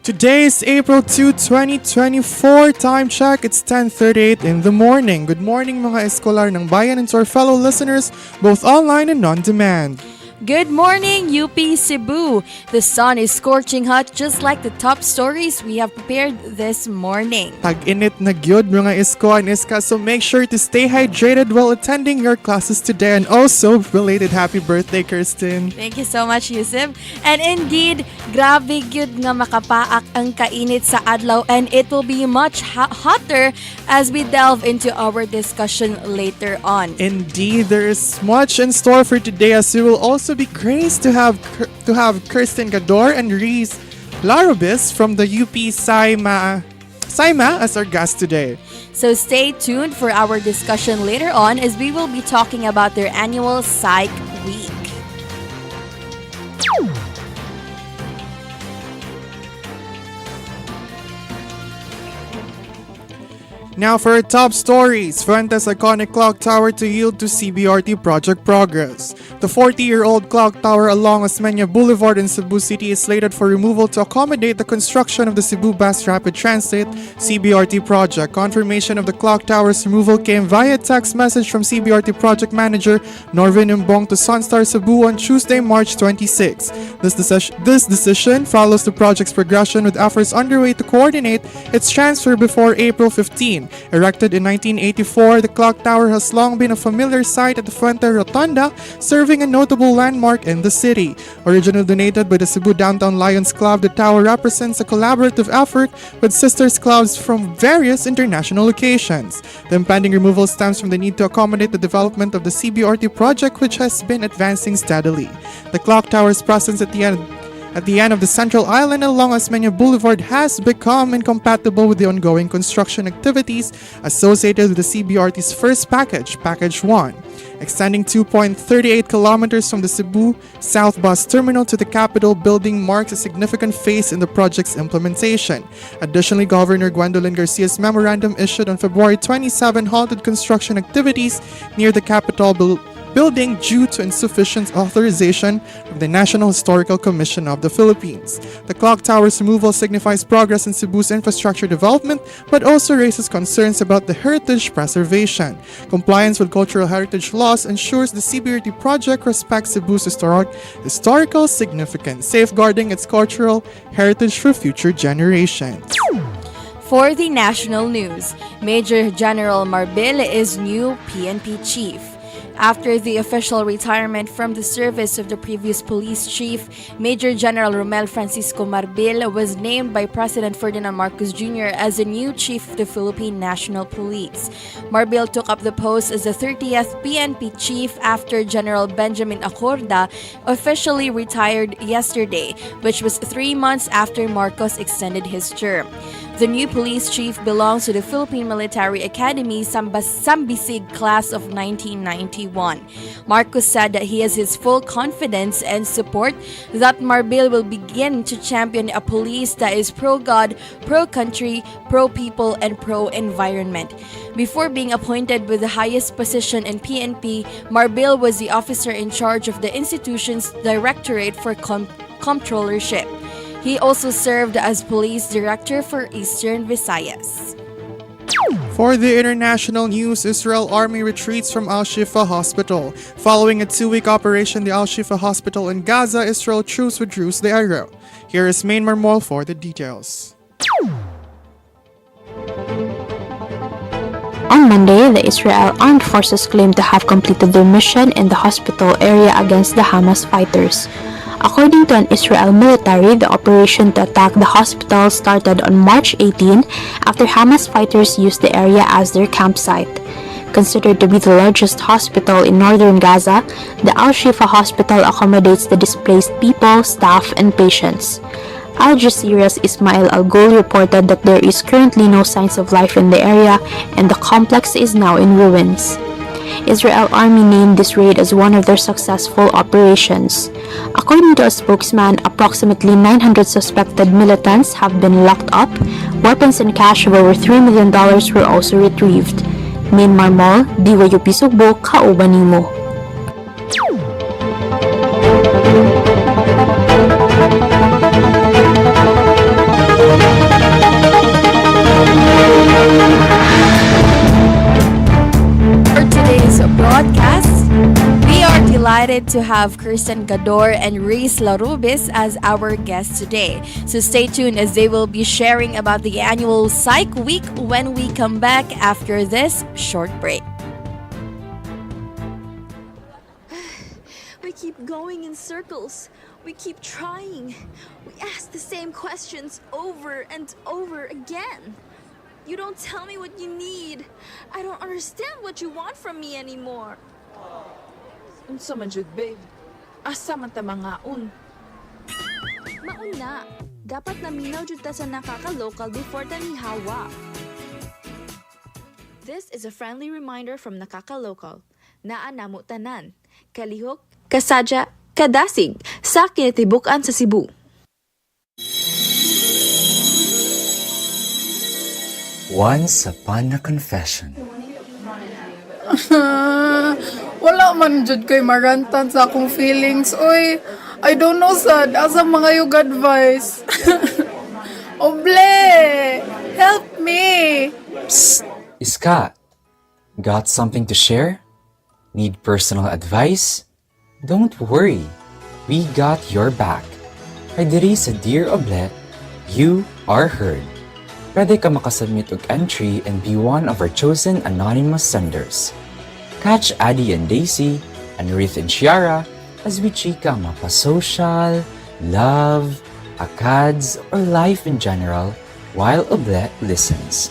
Today is April 2, 2024. Time check, it's 10:38 in the morning. Good morning mga eskolar ng bayan and to our fellow listeners, both online and on-demand. Good morning, UP Cebu. The sun is scorching hot just like the top stories we have prepared this morning. Tag-init na gyud mga isko and iska, so make sure to stay hydrated while attending your classes today. And also, belated happy birthday, Kirsten. Thank you so much, Yusuf. And indeed, grabe gyud nga makapaak ang kainit sa adlaw, and it will be much hotter as we delve into our discussion later on. Indeed, there is much in store for today as we will also be graced to have Kirsten Gador and Reese Larobis from the UP Saima as our guest today. So stay tuned for our discussion later on as we will be talking about their annual Psych Week. Now for our top stories, Fuentes iconic clock tower to yield to CBRT project progress. The 40-year-old clock tower along Osmeña Boulevard in Cebu City is slated for removal to accommodate the construction of the Cebu Bus Rapid Transit CBRT project. Confirmation of the clock tower's removal came via text message from CBRT project manager Norvin Mbong to Sunstar Cebu on Tuesday, March 26. This decision follows the project's progression with efforts underway to coordinate its transfer before April 15. Erected in 1984, the clock tower has long been a familiar sight at the Fuente Rotunda, serving a notable landmark in the city. Originally donated by the Cebu Downtown Lions Club, the tower represents a collaborative effort with sisters clubs from various international locations. The impending removal stems from the need to accommodate the development of the CBRT project, which has been advancing steadily. The clock tower's presence at the end of the central island along Osmeña Boulevard has become incompatible with the ongoing construction activities associated with the CBRT's first package, Package 1. Extending 2.38 kilometers from the Cebu South Bus Terminal to the Capitol building marks a significant phase in the project's implementation. Additionally, Governor Gwendolyn Garcia's memorandum issued on February 27 halted construction activities near the Capitol building due to insufficient authorization from the National Historical Commission of the Philippines. The clock tower's removal signifies progress in Cebu's infrastructure development, but also raises concerns about the heritage preservation. Compliance with cultural heritage laws ensures the CBRT project respects Cebu's historical significance, safeguarding its cultural heritage for future generations. For the national news, Major General Marbil is new PNP chief. After the official retirement from the service of the previous police chief, Major General Romel Francisco Marbil was named by President Ferdinand Marcos Jr. as the new chief of the Philippine National Police. Marbil took up the post as the 30th PNP chief after General Benjamin Acorda officially retired yesterday, which was 3 months after Marcos extended his term. The new police chief belongs to the Philippine Military Academy Sambisig class of 1991. Marcos said that he has his full confidence and support that Marbil will begin to champion a police that is pro-God, pro-country, pro-people, and pro-environment. Before being appointed with the highest position in PNP, Marbil was the officer in charge of the institution's Directorate for Comptrollership. He also served as police director for Eastern Visayas. For the international news, Israel Army retreats from Al-Shifa Hospital. Following a 2-week operation, the Al-Shifa Hospital in Gaza, Israel troops withdrew the area. Here is Main Marmol for the details. On Monday, the Israel Armed Forces claimed to have completed their mission in the hospital area against the Hamas fighters. According to an Israel military, the operation to attack the hospital started on March 18 after Hamas fighters used the area as their campsite. Considered to be the largest hospital in northern Gaza, the Al-Shifa Hospital accommodates the displaced people, staff, and patients. Al Jazeera's Ismail Al-Ghul reported that there is currently no signs of life in the area and the complex is now in ruins. Israel Army named this raid as one of their successful operations. According to a spokesman, approximately 900 suspected militants have been locked up. Weapons and cash of over $3 million were also retrieved. Main Marmol, DYUP Sugbo, kauban nimo. For today's broadcast, we are delighted to have Kirsten Gador and Reese Larubis as our guests today. So stay tuned as they will be sharing about the annual Psych Week when we come back after this short break. We keep going in circles. We keep trying. We ask the same questions over and over again. You don't tell me what you need. I don't understand what you want from me anymore. Unsa man jud, babe? Asa man ta mangaon? Maun na. Dapat naminaw jud ta sa nakaka-local before ta mihawa. This is a friendly reminder from Nakaka-Local. Naa namo tanan. Kalihok, kasadya, kadasig sa kinatibukan sa Cebu. Once upon a confession. Wala man jud kay marantan sa akong feelings. Oy, I don't know sad. Asa mga yung advice? Oble! Help me! Psst! Iska! Got something to share? Need personal advice? Don't worry. We got your back. Kay diri sa Dear Oble, you are heard. Pwede ka makasubmit og entry and be one of our chosen anonymous senders. Catch Addie and Daisy, Anrith and Shiara as we chika mapa-social, love, akads, or life in general while Oble listens.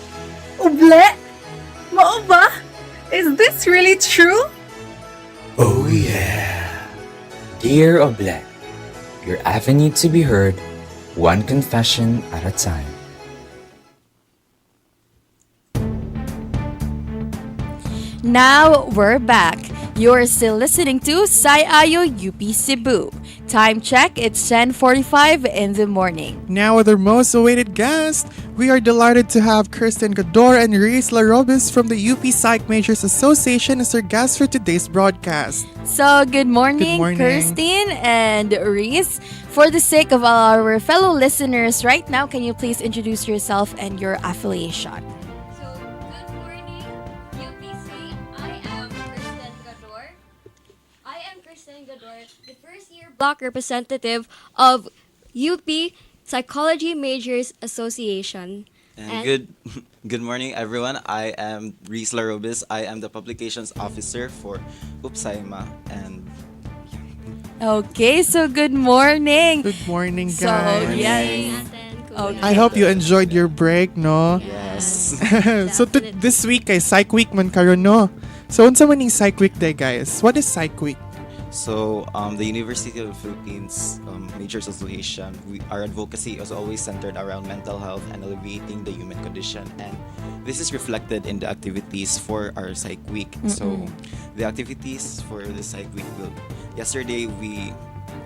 Oble? Mao ba? Is this really true? Oh yeah! Dear Oble, your avenue to be heard, one confession at a time. Now we're back. You're still listening to Sayayo UP Cebu. Time check, it's 10:45 in the morning. Now with our most awaited guest, we are delighted to have Kirsten Gador and Reese Larobis from the UP Psych Majors Association as our guests for today's broadcast. So, good morning, Kirsten and Reese. For the sake of all our fellow listeners right now, can you please introduce yourself and your affiliation? The first year block representative of UP Psychology Majors Association. And good morning, everyone. I am Reese Larobis. I am the publications officer for UPSAIMA. And okay, so good morning. Good morning, guys. So, yes. Okay. I hope you enjoyed your break, no? Yes. So this week ay Psych Week man karon, no? So unsa man ning Psych Week day, guys? What is Psych Week? So, the University of the Philippines Majors Association, our advocacy is always centered around mental health and alleviating the human condition. And this is reflected in the activities for our Psych Week. So, the activities for the Psych Week yesterday we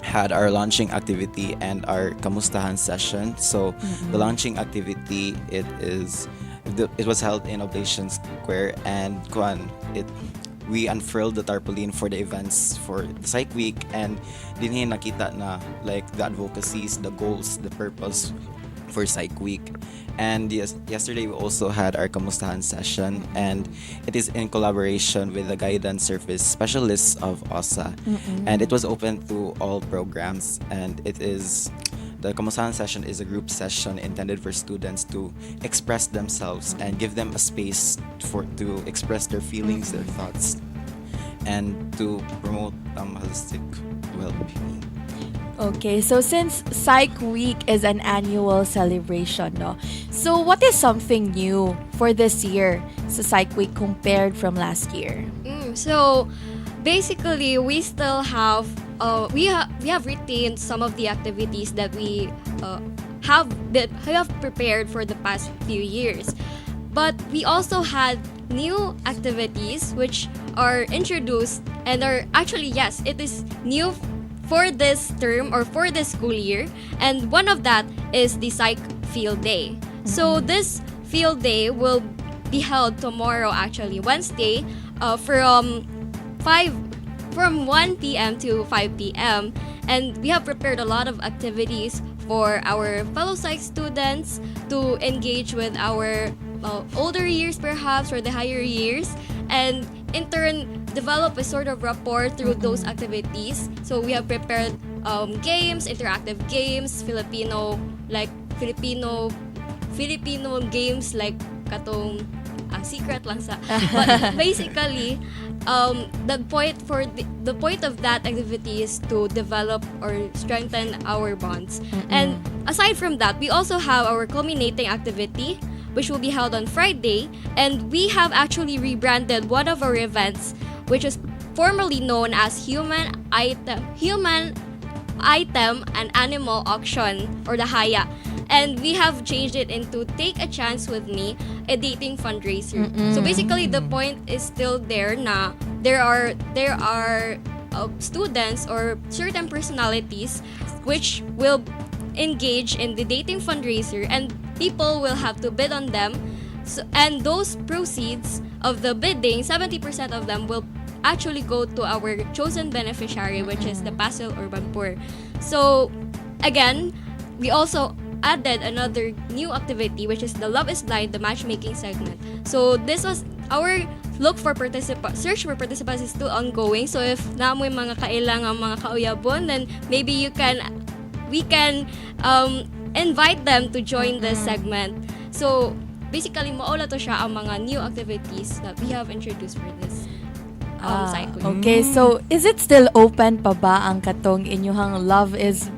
had our launching activity and our kamustahan session. So, the launching activity, it was held in Oblation Square, and we unfurled the tarpaulin for the events for the Psych Week, and dinhi nakita na like the advocacies, the goals, the purpose for Psych Week. And yesterday we also had our kamustahan session, and it is in collaboration with the guidance service specialists of OSA, and it was open to all programs. And the kamustahan session is a group session intended for students to express themselves and give them a space to express their feelings, their thoughts, and to promote holistic well-being. Okay, so since Psych Week is an annual celebration, no? So what is something new for this year sa Psych Week compared from last year? So basically, we still have we have retained some of the activities that we have prepared for the past few years. But we also had new activities which are introduced and are actually, yes, it is new for this term or for this school year. And one of that is the Psych Field Day. So this field day will be held tomorrow, actually, Wednesday, from 1 p.m. to 5 p.m. And we have prepared a lot of activities for our fellow psych students to engage with our older years perhaps, or the higher years, and in turn develop a sort of rapport through those activities. So we have prepared games, interactive games, Filipino games like katong secret lang sa. But basically, the point of that activity is to develop or strengthen our bonds. And aside from that, we also have our culminating activity, which will be held on Friday. And we have actually rebranded one of our events, which is formerly known as Human Item and Animal Auction, or the HAYA. And we have changed it into Take a Chance with Me, a dating fundraiser. So basically, the point is still there na there are students or certain personalities which will engage in the dating fundraiser, and people will have to bid on them. So, and those proceeds of the bidding, 70% of them will actually go to our chosen beneficiary, which is the Pasel Urban Poor. So again, we also added another new activity, which is the Love is Blind, the matchmaking segment. So this was our search for participants is still ongoing. So if namoy mga kailangan mga kauyabon, then maybe we can invite them to join this segment. So basically, maula to siya ang mga new activities that we have introduced for this cycle. Okay, so is it still open pa ba ang katong inyuhang Love is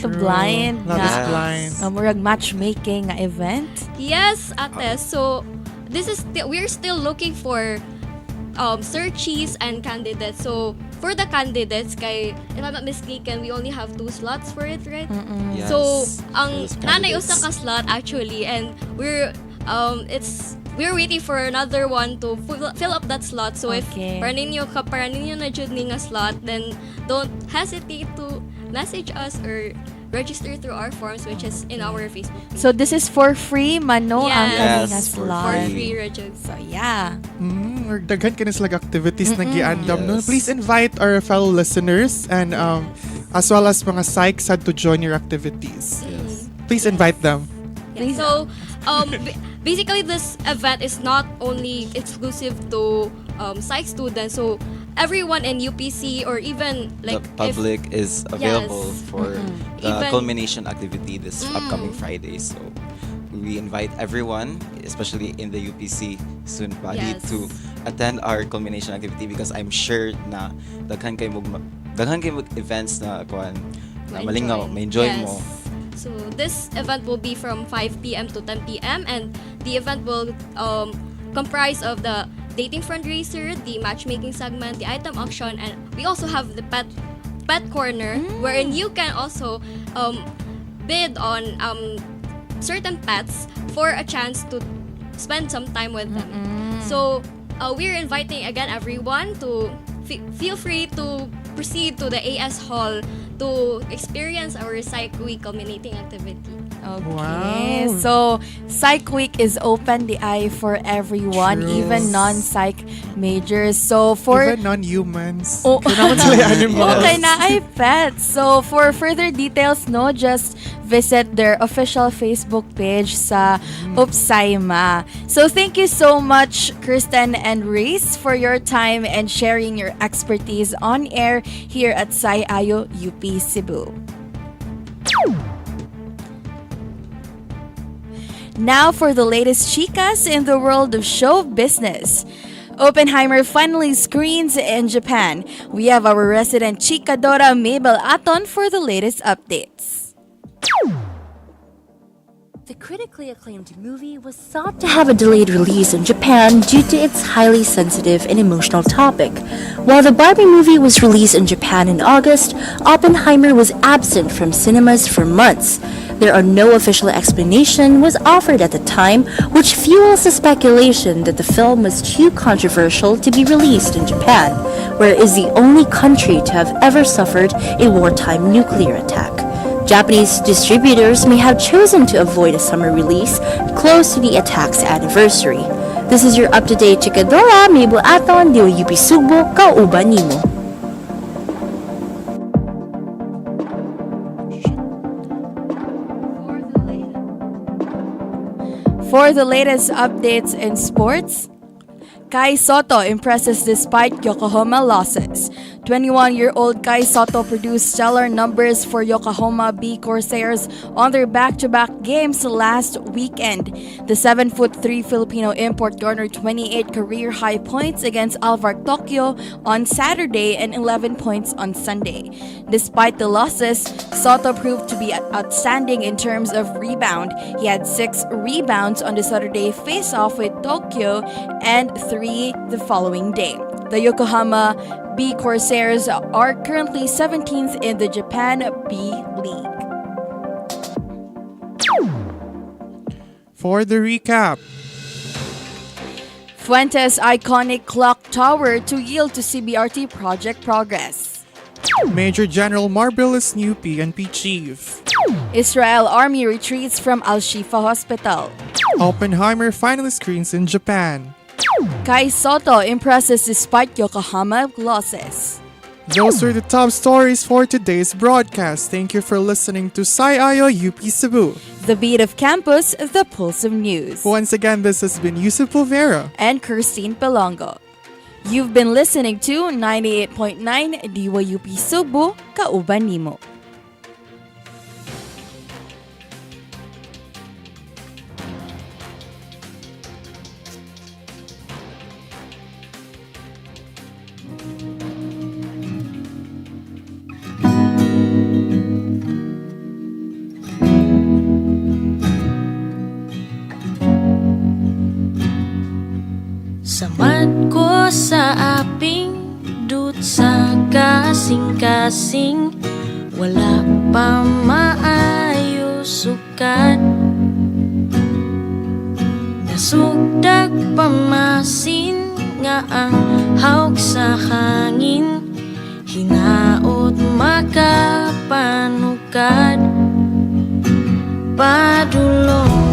Blind? Love is Blind. Murag matchmaking nga event? Yes, ate. So we're still looking for searchies and candidates. So for the candidates, if I'm not mistaken, we only have 2 slots for it, right? Yes. So ang nanay usa ka slot actually, and we're waiting for another one to fill up that slot. So if para ninyo na jud ni nga slot, then don't hesitate to message us or register through our forms, which is in our Facebook page. So this is for free man, no? Yes, ang kaninga slot. for free, Regis. So yeah. Daghan kanis like activities na giandam, no? Please invite our fellow listeners and as well as mga psychs had to join your activities. Please invite them. Yeah. So basically, this event is not only exclusive to psych students. So everyone in UPC or even like the public is available for the Even culmination activity this upcoming Friday. So we invite everyone, especially in the UPC student body, to attend our culmination activity, because I'm sure na daghan kay events na malingaw, may enjoy mo. So this event will be from 5 p.m. to 10 p.m. and the event will comprise of the dating fundraiser, the matchmaking segment, the item auction, and we also have the pet corner, wherein you can also bid on certain pets for a chance to spend some time with them. So we're inviting again everyone to feel free to proceed to the AS Hall to experience our Psych Week culminating activity. Okay, so Psych Week is open the eye for everyone, even non-psych majors. So for even non-humans, okay na ay pets. So for further details, no, just visit their official Facebook page sa UPSAIMA. So thank you so much, Kristen and Reese, for your time and sharing your expertise on air here at SciAyo UP Cebu. Now for the latest chicas in the world of show business. Oppenheimer finally screens in Japan. We have our resident chikadora Mabel Aton for the latest updates. The critically acclaimed movie was thought to have a delayed release in Japan due to its highly sensitive and emotional topic. While the Barbie movie was released in Japan in August, Oppenheimer was absent from cinemas for months. There are no official explanation was offered at the time, which fuels the speculation that the film was too controversial to be released in Japan, where it is the only country to have ever suffered a wartime nuclear attack. Japanese distributors may have chosen to avoid a summer release close to the attack's anniversary. This is your up-to-date Chikadora, may buaton, DYUP Sugbo, kauban nimo. For the latest updates in sports, Kai Soto impresses despite Yokohama losses. 21-year-old Kai Soto produced stellar numbers for Yokohama B Corsairs on their back-to-back games last weekend. The 7'3" Filipino import garnered 28 career-high points against Alvar Tokyo on Saturday and 11 points on Sunday. Despite the losses, Soto proved to be outstanding in terms of rebound. He had 6 rebounds on the Saturday face-off with Tokyo and 3 the following day. The Yokohama B Corsairs are currently 17th in the Japan B League. For the recap, Fuentes' iconic clock tower to yield to CBRT project progress. Major General Marvelous new PNP chief. Israel Army retreats from Al-Shifa Hospital. Oppenheimer finally screens in Japan. Kai Soto impresses despite Yokohama losses. Those were the top stories for today's broadcast. Thank you for listening to Sai-Ayo UP Cebu. The beat of campus, the pulse of news. Once again, this has been Yusuf Pulvera and Christine Pelongo. You've been listening to 98.9 DYUP Sugbo, kauban nimo. Samad ko sa aping dut sa kasing-kasing, wala pa maayos sukat. Nasugdag pamasin nga ang hawg sa hangin, hinaot makapanukad. Padulong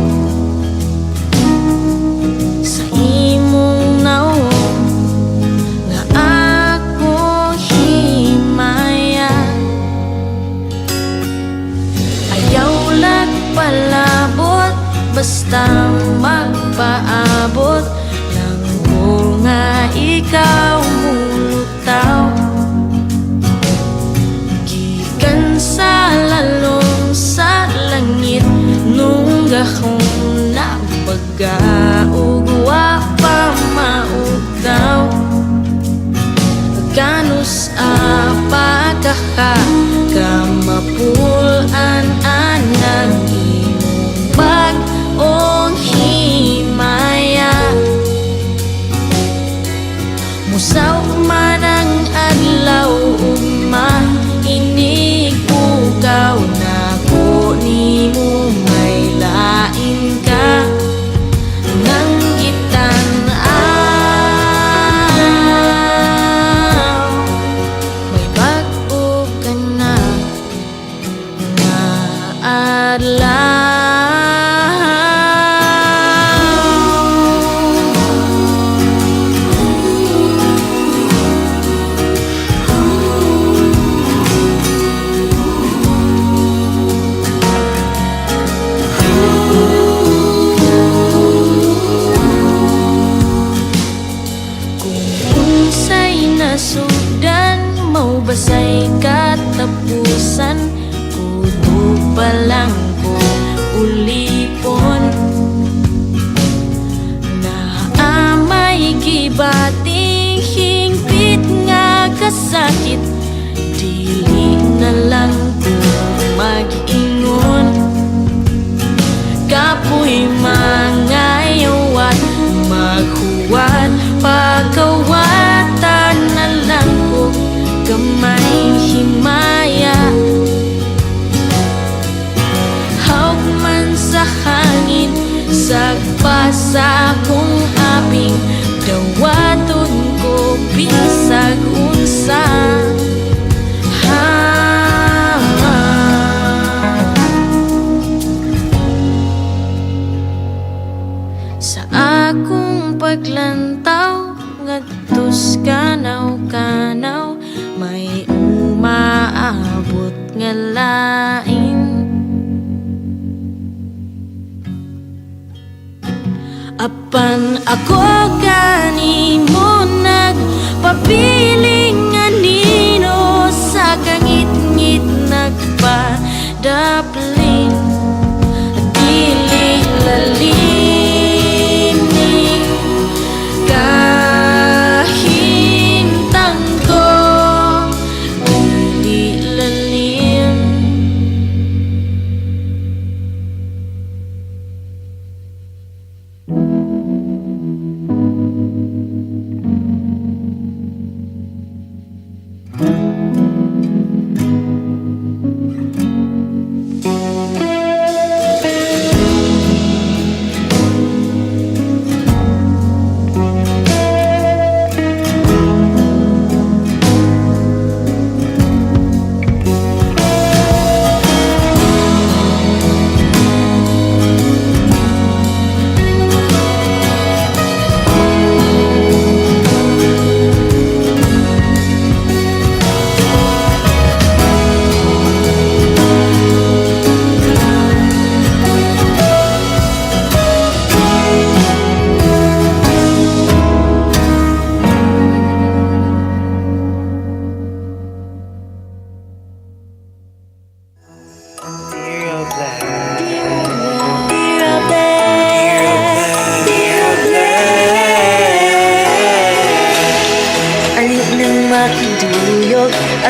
sa imong naong nga ako himaya, ayaw lag palabot basta magpaabot lang ko nga ikaw mulutaw. Gikan sa lalong sa langit nung gahong nabaga ug wa pa maugdaw. Ganus apa kaha kamapulan anang imong bag-ong himaya. Musaw man ang adlaw ugma, inig bukaw na ko nimo may lain ka nang gitanaw. May bag-o ka na nga adlaw. Basay katapusan, kudo pa lang ko ulipon. Naamay gibating hingpit nga kasakit, dili na lang ko mag-ingon. Kapoy mga yawat, maghuwat, pagkawatan na lang ko gamay himaya. sa akong abing dawaton ko bisag unsa. Sa akong paglantaw ngadtos kanaw-kanaw may umaabot nga lain. Apan ako kanimo nagpapiling nga nino sa kangit-ngit nagpadapling dili lalim ni kahintang ko dili lalim.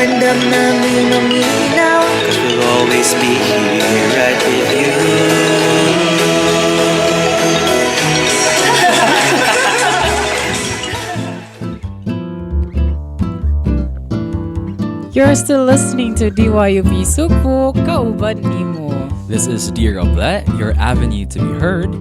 Andam namin uminaw, 'cause we'll always be here right with you. You're still listening to DYUP Sugbo, kauban nimo. This is Dear Oble, your avenue to be heard.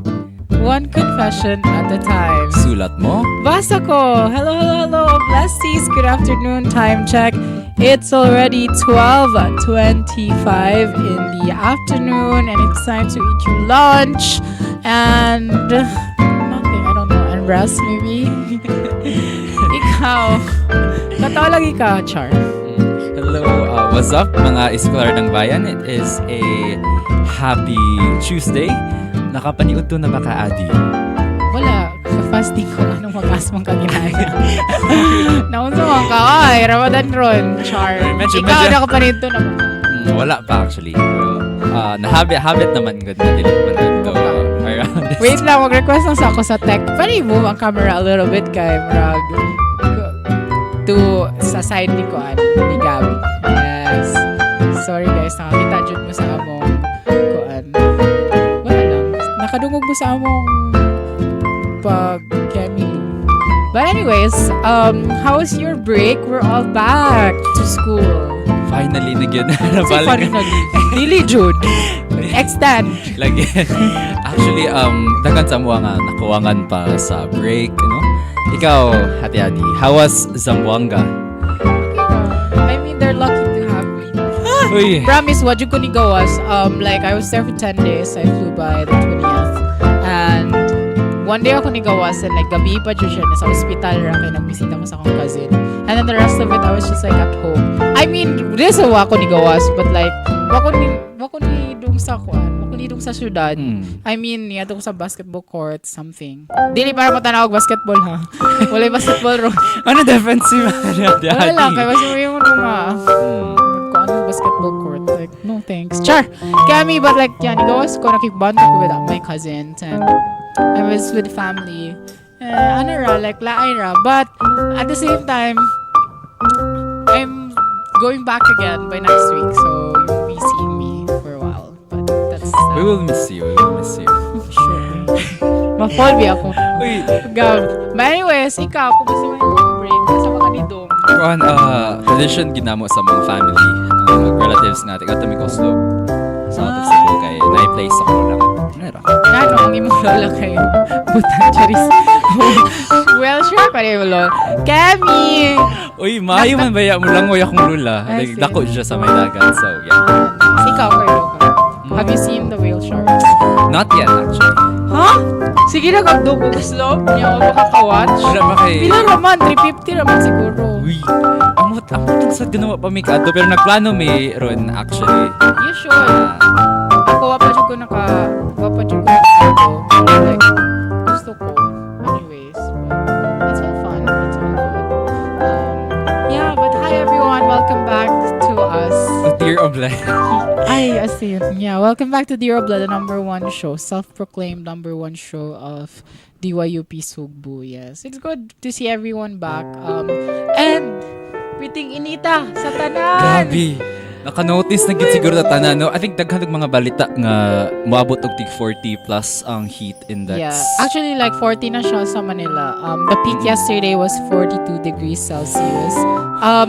One confession at a time. Sulat mo? Basa ko! Hello, hello, hello, Oblesties! Good afternoon, time check. It's already 12:25 in the afternoon and it's time to eat your lunch and nothing, I don't know, and rest maybe? Ikaw, katawa lagi ka, Char. Hello, what's up mga Iskolar ng Bayan? It is a happy Tuesday. Nakapaniud to na ba ka, Adi? Wala, ka-fasting ko. Anong magas mong kaginaya? Naunsa mong ka, ay, Ramadan ron, Char. Ikaw nakapaniud to na ba? Wala pa actually. Pero, habit naman good na delete man to around this. Wait lang, mag-request lang sa ako sa tech. Pwede move ang camera a little bit kay Murag to sa side ni Kuan, ni Gab. Yes. Sorry guys, nakakita dyan mo sa among Kuan. Wala lang. Nakadungog mo sa among pag-kemi. But anyways, how was your break? We're all back to school. Finally na gyud. Finally. Dili jud. Extend. Lagi. Actually, dagan sa mga nga nakuwangan pa sa break, Ikaw, Hati-Hati, how was Zamboanga? I mean, they're lucky to have me. Uy. Promise, what you kuni gawas. Like, I was there for 10 days. I flew by the 20th. And one day ako ni gawas and like, gabi pa dyan siya. Nasa hospital ra kaya nagbisita ko sa akong cousin. And then the rest of it, I was just like at home. I mean, this is ako ni gawas, but like, wako ni dung sa kuan. Wako ni dung sa syudad. I mean, niya sa basketball court, something. Dili para matanaw og basketball, ha? Walay basketball ro. Ano defensive? Wala lang, kaya kasi mo yung kuan yung basketball court. Like, no thanks. Char! Kami, but like, yan, gawas ko, nakikbanda ko with my cousins and I was with family. Ano ra, like, laay ra. But, at the same time, I'm going back again by next week, so you'll be seeing me for a while. But that's we will miss you. Sure. Ma-folby ako. Uy. Gab. But anyways, ikaw, kung gusto mo yung break, kasama ka ni Dong. Kuan, tradition ginamo sa mga family, relatives natin. Ito may Oslo. Sa Cebu kay na-place ako lang. Ano, ang imong lola kayo. Buta, charis. Well, sure pa rin mo, Kemi! Uy, maayo man ba mo lang akong lula. Like, dako siya sa may dagat. So, yeah. Ikaw kayo ka. Have you seen the whale sharks? Not yet, actually. Huh? Sige na kagdo ko gusto. Niya ako makaka-watch. Wala ba kayo? Pila naman? 350 naman siguro. Uy, amot sa ginawa pa may kato. Pero nagplano may ron, actually. You should. Ako, wapadyo ko naka-ato. Like, gusto ko. Anyways, but it's all fun. It's all good. Yeah, but hi everyone. Welcome back to us. Dear Oble. Ay, asin. Yeah, welcome back to Dear Oble, the number one show, self-proclaimed number one show of DYUP Sugbo. Yes, it's good to see everyone back. And piting inita sa tanan. Grabe. Naka-notice na gid siguro ta tanan, no? I think daghan mga balita nga moabot og tig 40 plus ang heat index. Yeah, actually like 40 na siya sa Manila. The peak yesterday was 42 degrees Celsius.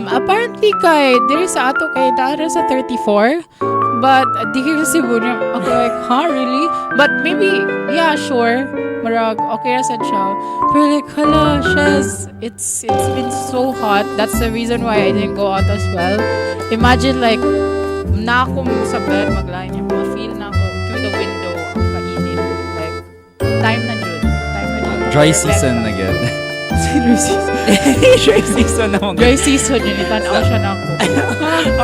Apparently kay diri sa ato kay dara sa 34. But diri sa Cebu niya, okay, like, huh, really? But maybe, yeah, sure. Marag, okay ra sad siya. Pero like, hala, it's been so hot. That's the reason why I didn't go out as well. Imagine like, na ako sa bed, maglain niya. Ma-feel na ako through the window ang kainit. Like, time na jud. Dry season na gid. Dry season. Dry season na mo. Dry season yun. Itanaw siya na ako.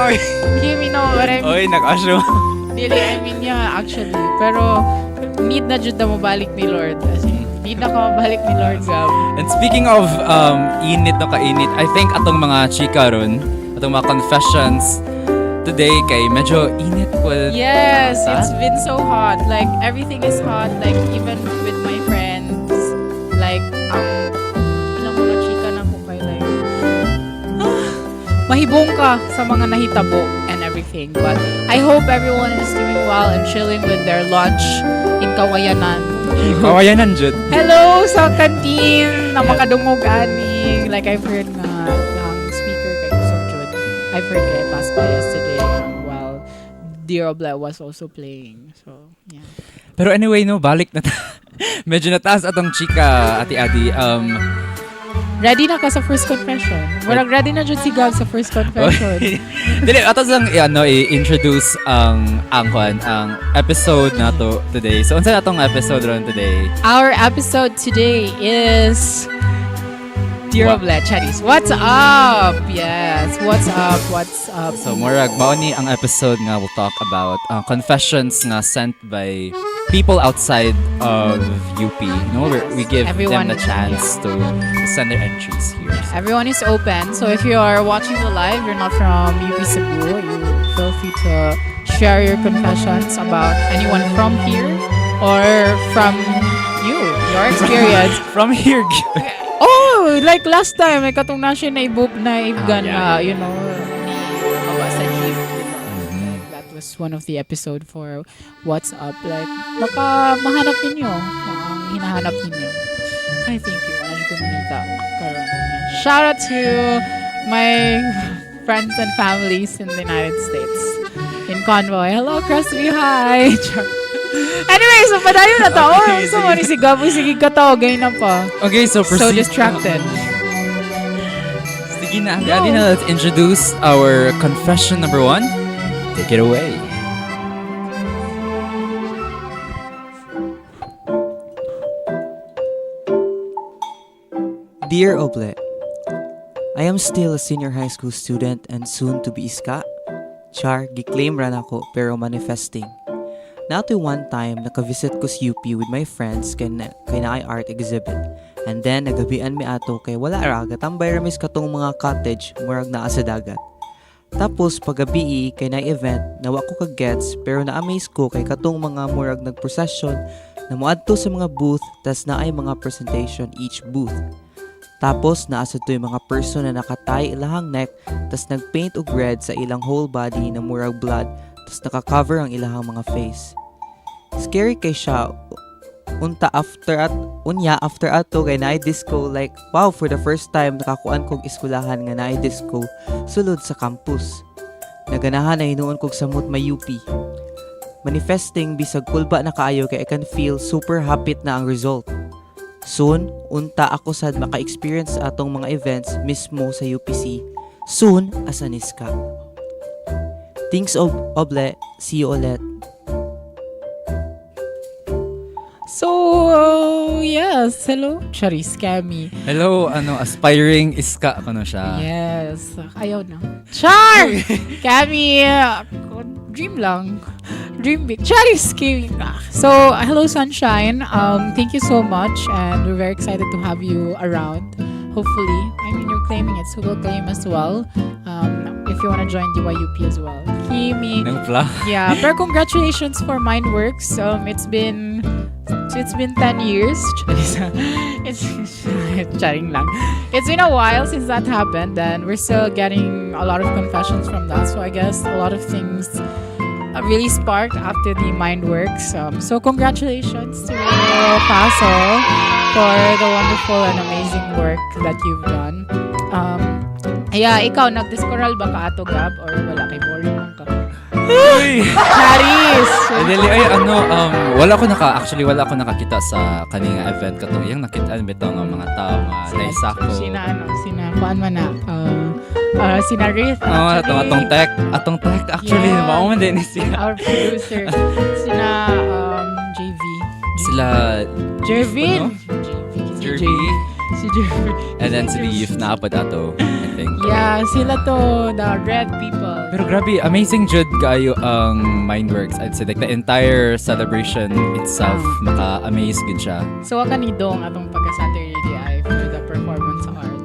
Oy. Kimi know what I mean? Oy, nag-asyo. Dili, I mean, yeah, actually. Pero, need na jud na mabalik ni Lord. Kasi, need na ka mabalik ni Lord, Gab. And speaking of init na kainit, I think atong mga chika ron, atong mga confessions today kay medyo init po. Yes, it's been so hot. Like, everything is hot. Like, even with my friends. Like, ilang mga chika na ko kay like, mahibong ka sa mga nahitabo and everything. But I hope everyone is doing well and chilling with their lunch in Kawayanan. Kawayanan, Jud. Hello sa canteen na makadungog ani. Like I've heard nga ang speaker kay Kusog Jud. I've heard kay passed by yesterday while Dear Oble was also playing. So, yeah. Pero anyway, no, balik na medyo nataas atong chika, Ate Adi. Ready na ka sa first confession. Walang ready na dyan si Gab sa first confession. Dili, ato sang i-introduce ang episode nato today. So, unsa natong episode ron today? Our episode today is Dear Oble, Charis. What's up? Yes, what's up? So, murag, mauni ang episode nga we'll talk about confessions nga sent by people outside of UP. No, we give everyone them the chance to send their entries here. So. Everyone is open. So if you are watching the live, you're not from UP Cebu, you feel free to share your confessions about anyone from here or from your experience. From here. Oh, like last time, may katong na siya na ibgan na, you know, ni Mama sa jeep. That was one of the episode for What's Up. Like, baka mahanap ninyo ang hinahanap ninyo. I thank you. Shout out to my friends and families in the United States. In Convoy. Hello, Crosby. Hi. Anyway, so padayon na to. So, mani si Gabo, sige ka to. Ganyan na pa. Okay, so proceed. So distracted. Sige na. Adi na, let's introduce our confession number 1. Take it away. Dear Oble, I am still a senior high school student and soon to be iska. Char, giklaim ran ako pero manifesting. Nato one time, nakavisit ko sa UP with my friends kay na art exhibit. And then, nagabian mi ato kay wala ra, gatambay ramis katong mga cottage, murag naa sa dagat. Tapos, pagabi kay na event, nawa ko ka-gets pero na-amaze ko kay katong mga murag nag-procession na muadto sa mga booth tas naay mga presentation each booth. Tapos, naasa to yung mga person na nakatay ilahang neck tas nagpaint og red sa ilang whole body na murag blood tas nakakover ang ilahang mga face. Scary kay siya. After ato kay naay disco, like wow, for the first time nakakuan kog eskwelahan nga naay disco sulod sa campus. Naganahan na hinuon kog samot may UP. Manifesting bisag kulba na kaayo kay I can feel super happy na ang result. Soon, unta ako sad maka-experience sa atong mga events mismo sa UPC. Soon, as an iska. Thanks Oble, see you ulit. So, yes. Hello, Charis Cami. Hello, aspiring iska ko na siya. Yes. Ayaw na. Char! Cami, dream lang. Dream big. Charis Cami. So, hello, Sunshine. Thank you so much, and we're very excited to have you around. Hopefully. I mean, you're claiming it, so we'll claim as well. If you want to join DYUP as well. Kimi. Yeah, pero congratulations for Mindworks. It's been 10 years. It's charing lang. It's been a while since that happened, and we're still getting a lot of confessions from that. So I guess a lot of things really sparked after the Mindworks. So congratulations to Paso for the wonderful and amazing work that you've done. Ikaw, nag-discoral ba ka ato, Gab? Or wala kay boring lang ka? Uy! Charis! Wala ako nakakita sa kaninga event kato. Yung nakita bitaw ng mga tao nga naisako. Kuan man na. Sina Rith. Atong tech actually. Yeah. Mao man din siya. Our producer. Sina JV. Sila Jervin. Jervy. Si Jervin. And then si Leaf na apad ato, I think. Yeah, sila to, the red people. Pero grabe, amazing jud kayo ang Mindworks. I'd say like the entire celebration itself, maka-amaze gud siya. So, waka ni Dong atong pagka-Saturday DI for the performance art.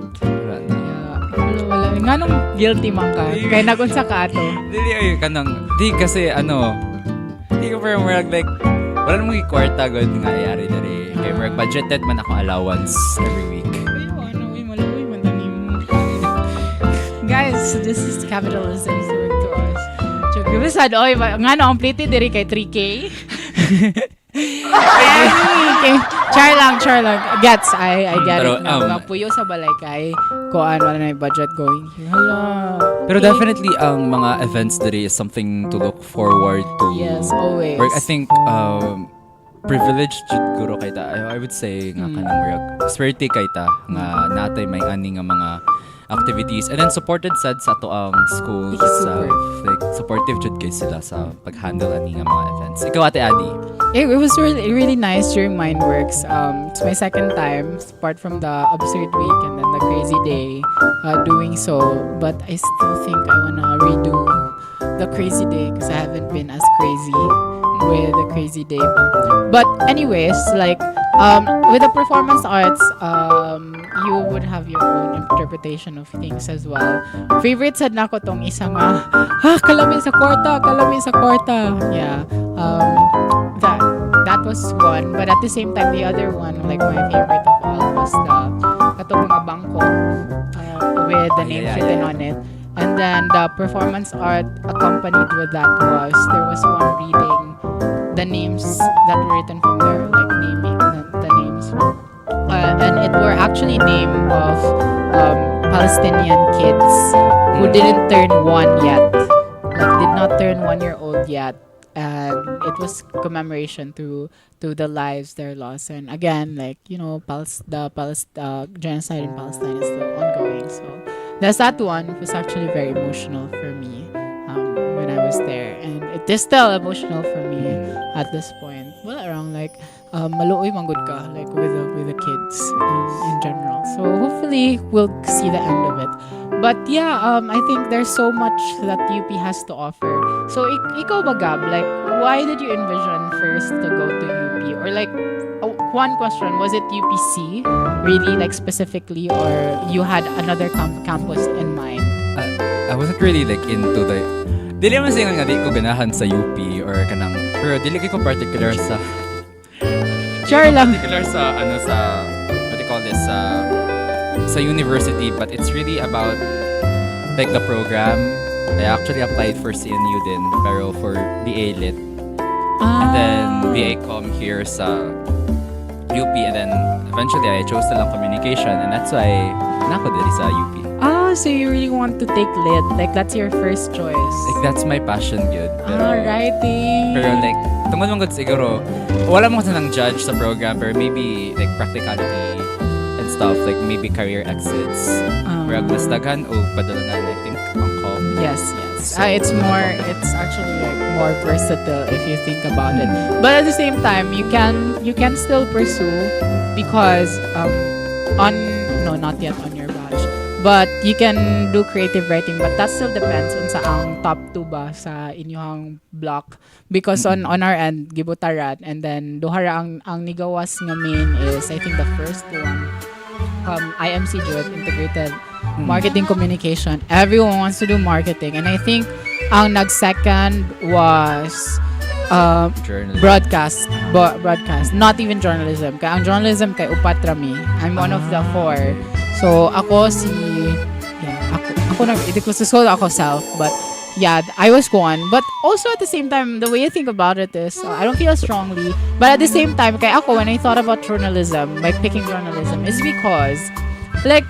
Wala. Nga nung guilty man ka. Kaya nagunsa ka ato. Di kasi di ko parang like, wala namang kwarta gud nga ayari dari. Kaya budgeted man ako allowance every week. Guys, this is capitalism work to us. Sad, nga ang plate diri kay 3K. Char lang. Gets, I get it. Puyo sa balay kay kuan wala na budget going here. Hala. Pero definitely ang mga events diri is something to look forward to. Yes, always. I think privileged jud guro kay ta. I would say nga kanang murag swerte kay ta nga natay may ani nga mga activities, and then supported sad sa ato ang school sa like supportive jud kay sila sa pag-handle ani nga mga events. Ikaw Ate Adi? It was really nice during Mindworks. It's my second time apart from the absurd week and then the crazy day doing so, but I still think I wanna redo the crazy day because I haven't been as crazy with the crazy day. But anyways, like with the performance arts, you would have your own interpretation of things as well. Favorite sad nako tong isa nga kalamin sa kwarta. Yeah. That was one, but at the same time the other one, like my favorite of all, was the katong mga bangko with the names written on it. And then the performance art accompanied with that there was one reading the names that were written from there, like naming the names. And it were actually name of Palestinian kids who didn't turn one yet, like did not turn 1 year old yet. And it was commemoration to the lives they're lost. And again, like, the genocide in Palestine is still ongoing. So there's that one. It was actually very emotional for me when I was there, and it is still emotional for me at this point. Well, around like maluoy manggod ka, like with the kids in general. So hopefully we'll see the end of it. But yeah, I think there's so much that UP has to offer. So ikaw ba, Gab, like why did you envision first to go to UP? Or like one question, was it UPC really, like specifically, or you had another campus in mind? I wasn't really like into the dili man siya nga di ko ganahan sa UP or kanang, pero dili ko particular sa particular sa what do you call this, sa university, but it's really about like the program. I actually applied for CNU din, pero for BA Lit. And then BA Com here sa UP, and then eventually I chose na lang communication, and that's why nako diri sa UP. So you really want to take lit. Like, that's your first choice. Like, that's my passion, yun. Writing. Pero like, tungkol mong siguro, wala mo kasi nang judge sa program, pero maybe like practicality and stuff, like maybe career exits. Murag mas daghan o padulanan, I think, ang com. Yes. So, it's actually like more versatile if you think about it. But at the same time, you can still pursue because not yet on your batch. But you can do creative writing, but that still depends on sa ang top 2 ba sa inyong block. Because on our end, gibutaran, and then duhara ang nigawas nga main is, I think the first one, IMC Jud, Integrated Marketing Communication. Everyone wants to do marketing, and I think ang nag-second was broadcast, not even journalism. Kaya ang journalism kay upat rami. I'm one of the 4. So ako ako self, but yeah, I was one. But also at the same time, the way I think about it is, I don't feel strongly, but at the same time, kaya ako, when I thought about journalism, like picking journalism, is because like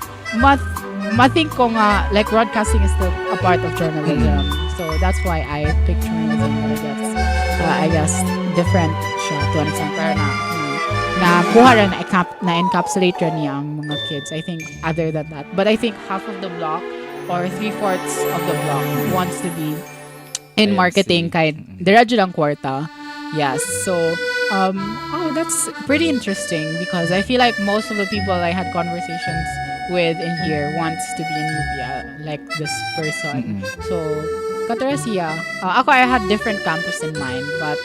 think ko nga, like broadcasting is still a part of journalism. So that's why I picked journalism. But I guess different siya to an extent. Pero na kuha rin, na encapsulate rin niya ang mga kids. I think other than that. But I think half of the block or 3/4 of the block wants to be in marketing kahit diradyo lang kwarta. Yes. So that's pretty interesting because I feel like most of the people I had conversations with in here wants to be in UP, like this person. So katarasiya. Ako, I had different campus in mind, but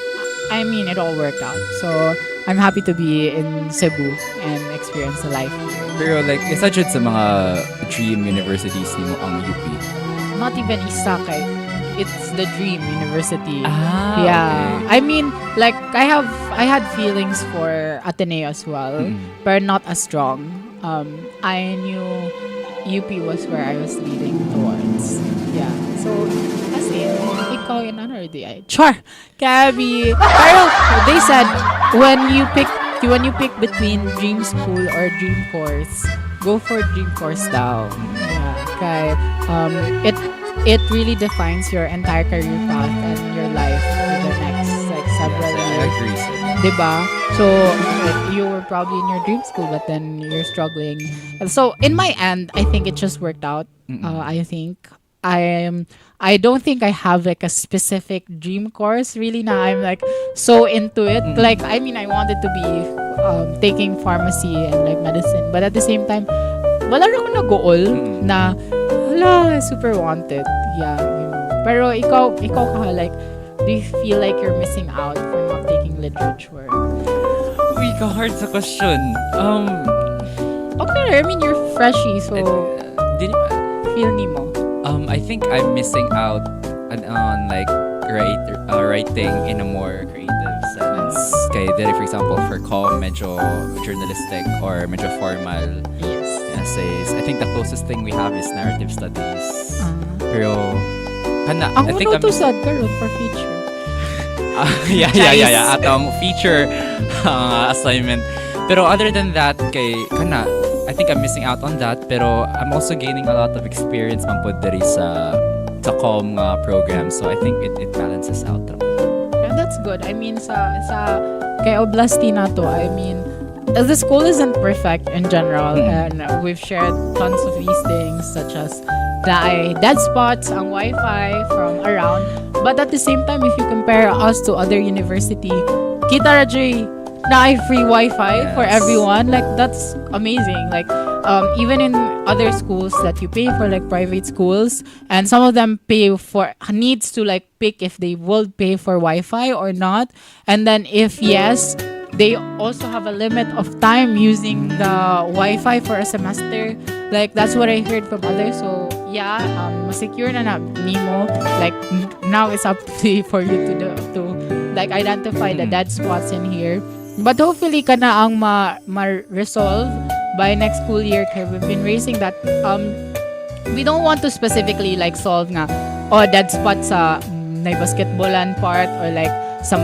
I mean, it all worked out. So I'm happy to be in Cebu and experience the life here. Pero like, isa dyan sa mga dream universities ni mo ang UP? Not even isa kay. It's the dream university. Yeah. Okay. I mean, like, I had feelings for Ateneo as well, but not as strong. I knew UP was where I was leading towards. Yeah. So, as in, ikaw in honor di Char! Kabi! Pero, they said, when you pick between dream school or dream course, go for dream course daw. Yeah. Kay, it really defines your entire career path and your life for the next like several years. I agree, sir. Diba? So, like, you were probably in your dream school, but then you're struggling. So, in my end, I think it just worked out. I think I don't think I have like a specific dream course really na I'm like so into it. Like, I mean, I wanted to be taking pharmacy and like medicine, but at the same time, wala rin ako na-goal na super wanted. Yeah. Pero ikaw ka, like, do you feel like you're missing out for not taking literature? Uy, hard sa question. Okay, I mean, you're freshy, so feel ni mo. I think I'm missing out on like writing in a more creative sense. Kaya dili, for example, for com, medyo journalistic or medyo formal essays. I think the closest thing we have is narrative studies. Pero I think I'm sad karon for feature. Yeah. Atong feature assignment. Pero other than that, I think I'm missing out on that. Pero I'm also gaining a lot of experience man po diri sa com program. So I think it balances out. Yeah, that's good. I mean, sa kay Oblasti na to, I mean, the school isn't perfect in general, and we've shared tons of these things such as the dead spots ang Wi-Fi from around. But at the same time, if you compare us to other university, kita ra na free Wi-Fi for everyone. Like, that's amazing. Like, even in other schools that you pay for, like private schools, and some of them needs to like pick if they will pay for Wi-Fi or not. And then if yes, they also have a limit of time using the Wi-Fi for a semester. Like, that's what I heard from others. So yeah, secure na nimo. Like, now it's up for you to like identify the dead spots in here. But hopefully kana ang ma-resolve by next school year. Kaya we've been raising that. We don't want to specifically like solve nga dead spot sa basketballan part or like sa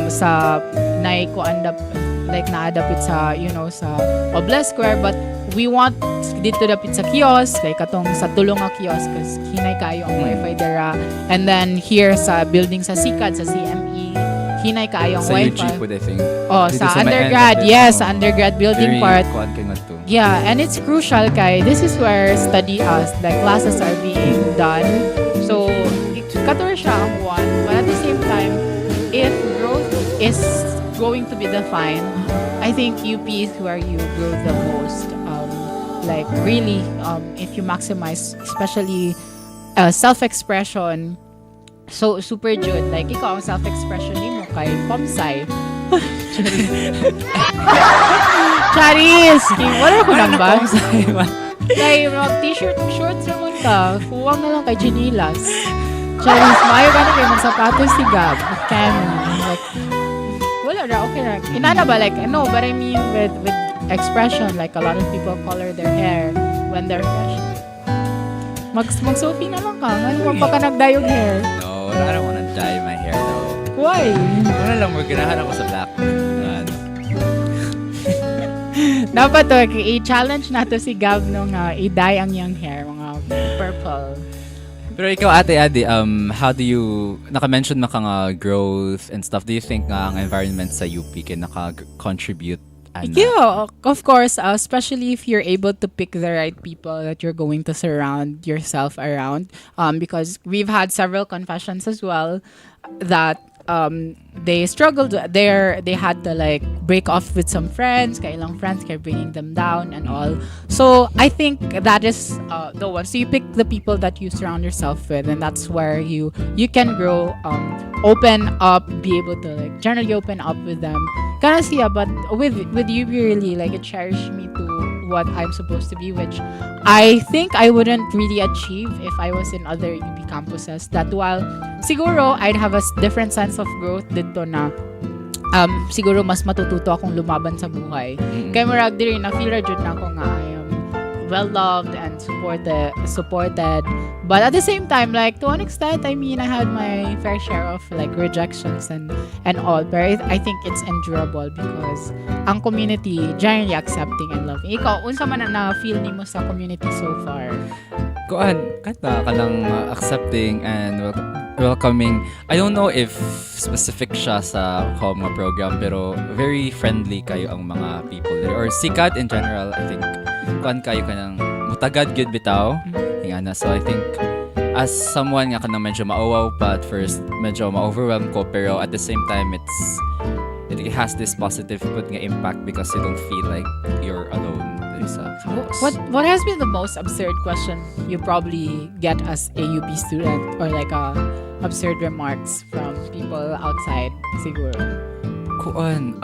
like naadapit sa, sa Oble Square, but we want dito dapit sa kiosk, like katong sa tulong nga kiosk, kasi hinay kayo ang wifi dara. And then here sa building sa SICAD, sa CME, hinay kayo ang Sa wifi. UG po, I think. Oh, Dito sa may undergrad, end of it. yes, sa undergrad building Very part. kuwan kayo nga to. Yeah, and it's crucial kay this is where like classes are being done. So, katulad siya ang one, but at the same time, if growth is going to be defined, I think UP is where you grow the most. Like really, if you maximize, especially self-expression, so super good. Like ikaw ang self-expression mo kay Pomsay. Charis! Wala ko lang ba? Kay mag-t-shirt, shorts naman ka. Huwag na lang kay Chinilas. Charis, maayo ka na kayo magsapatos si Gab. Like, wala na, okay na. Inana ba? Like, no, but I mean with expression, like a lot of people color their hair when they're fresh. Mag-Sophie na lang ka. Ano pa ka nag-dye yung hair? No, I don't wanna dye my hair though. Why? Wala lang, ganahan ako sa black. Dapat to, i-challenge na to si Gab nung i-dye ang young hair, mga purple. Pero ikaw, Ate Adi, how do you, naka-mention na ka nga growth and stuff, do you think nga ang environment sa UP can naka-contribute? Yeah, of course, especially if you're able to pick the right people that you're going to surround yourself around. Because we've had several confessions as well that they struggled. They had to like break off with some friends. Kailang friends kept bringing them down and all. So I think that is the one. So you pick the people that you surround yourself with, and that's where you can grow, open up, be able to like generally open up with them. Kana siya, but with you really like it cherished me to what I'm supposed to be, which I think I wouldn't really achieve if I was in other UP campuses. That while siguro I'd have a different sense of growth dito na siguro mas matututo akong lumaban sa buhay. Kaya marag diri na feel jud na ako nga I am well loved and supported. But at the same time, like to an extent, I mean, I had my fair share of like rejections and all. But I think it's endurable because ang community generally accepting and loving. Ikaw, unsa man na feel nimo sa community so far? Kuan, kata ka lang accepting and welcoming. I don't know if specific siya sa COMA program, pero very friendly kayo ang mga people there. Or sikat in general, I think kuan kayo kanang mutagad gyud bitaw. Ingana, so I think as someone nga kanang medyo maawaw pa at first, medyo ma-overwhelm ko, pero at the same time it has this positive nga impact because you don't feel like you're alone. What has been the most absurd question you probably get as a UP student, or like absurd remarks from people outside siguro? Kuan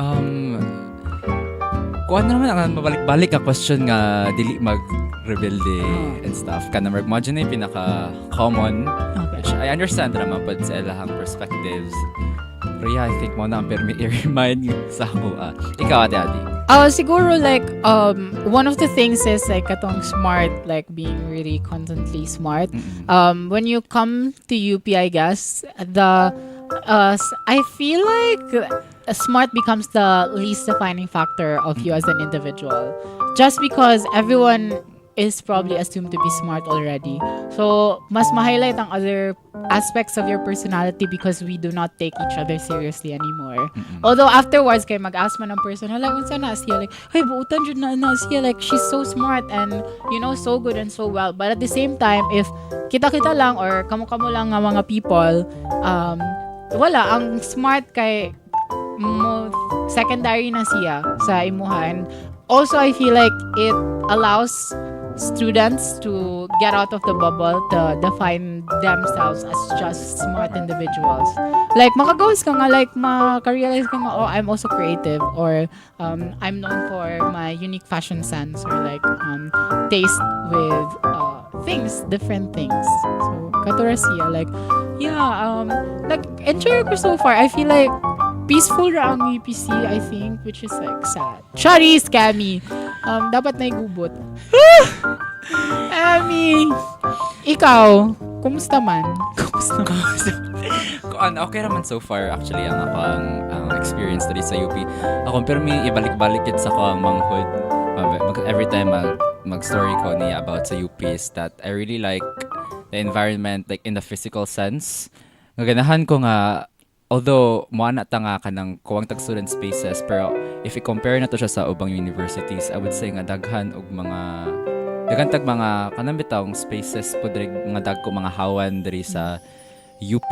naman ang mabalik-balik ang question nga dili mag-rebelde and stuff. Kana mo na yung pinaka-common, which I understand naman but sa ilahang perspectives. Pero yeah, I think mo na ang i-remind sa ako. Ikaw, Ate Adi. Siguro like one of the things is like katong smart, like being really constantly smart. When you come to UP, I guess I feel like smart becomes the least defining factor of you as an individual, just because everyone is probably assumed to be smart already. So mas ma-highlight ang other aspects of your personality because we do not take each other seriously anymore. Although afterwards kay mag-ask man ng person, hala unsa na siya, like hey buutan jud na siya, like she's so smart and so good and so well. But at the same time, if kita lang or kamo lang nga mga people, wala ang smart kay mo secondary na siya sa imuhan. Also, I feel like it allows students to get out of the bubble to define themselves as just smart individuals. Like, makagawas ka nga, like, makarealize ka nga, oh, I'm also creative, or I'm known for my unique fashion sense, or like, taste with things, different things. So, katura siya, like, yeah, like, enjoy ko so far. I feel like peaceful ra ang UPC, I think, which is like sad. Sorry, scammy. Dapat na igubot. Amy, ikaw, kumusta man? Okay raman so far actually ang ako ang experience dali sa UP. Ako pero may ibalik-balik it sa ko ang manghod. Every time mag-story ko niya about sa UP is that I really like the environment like in the physical sense. Gaganahan ko nga although moana ta nga kanang kuwang tag student spaces pero if i-compare na to siya sa ubang universities, I would say nga daghan og daghan tag mga kanang bitawng spaces pud mga dagko mga hawan diri sa UP.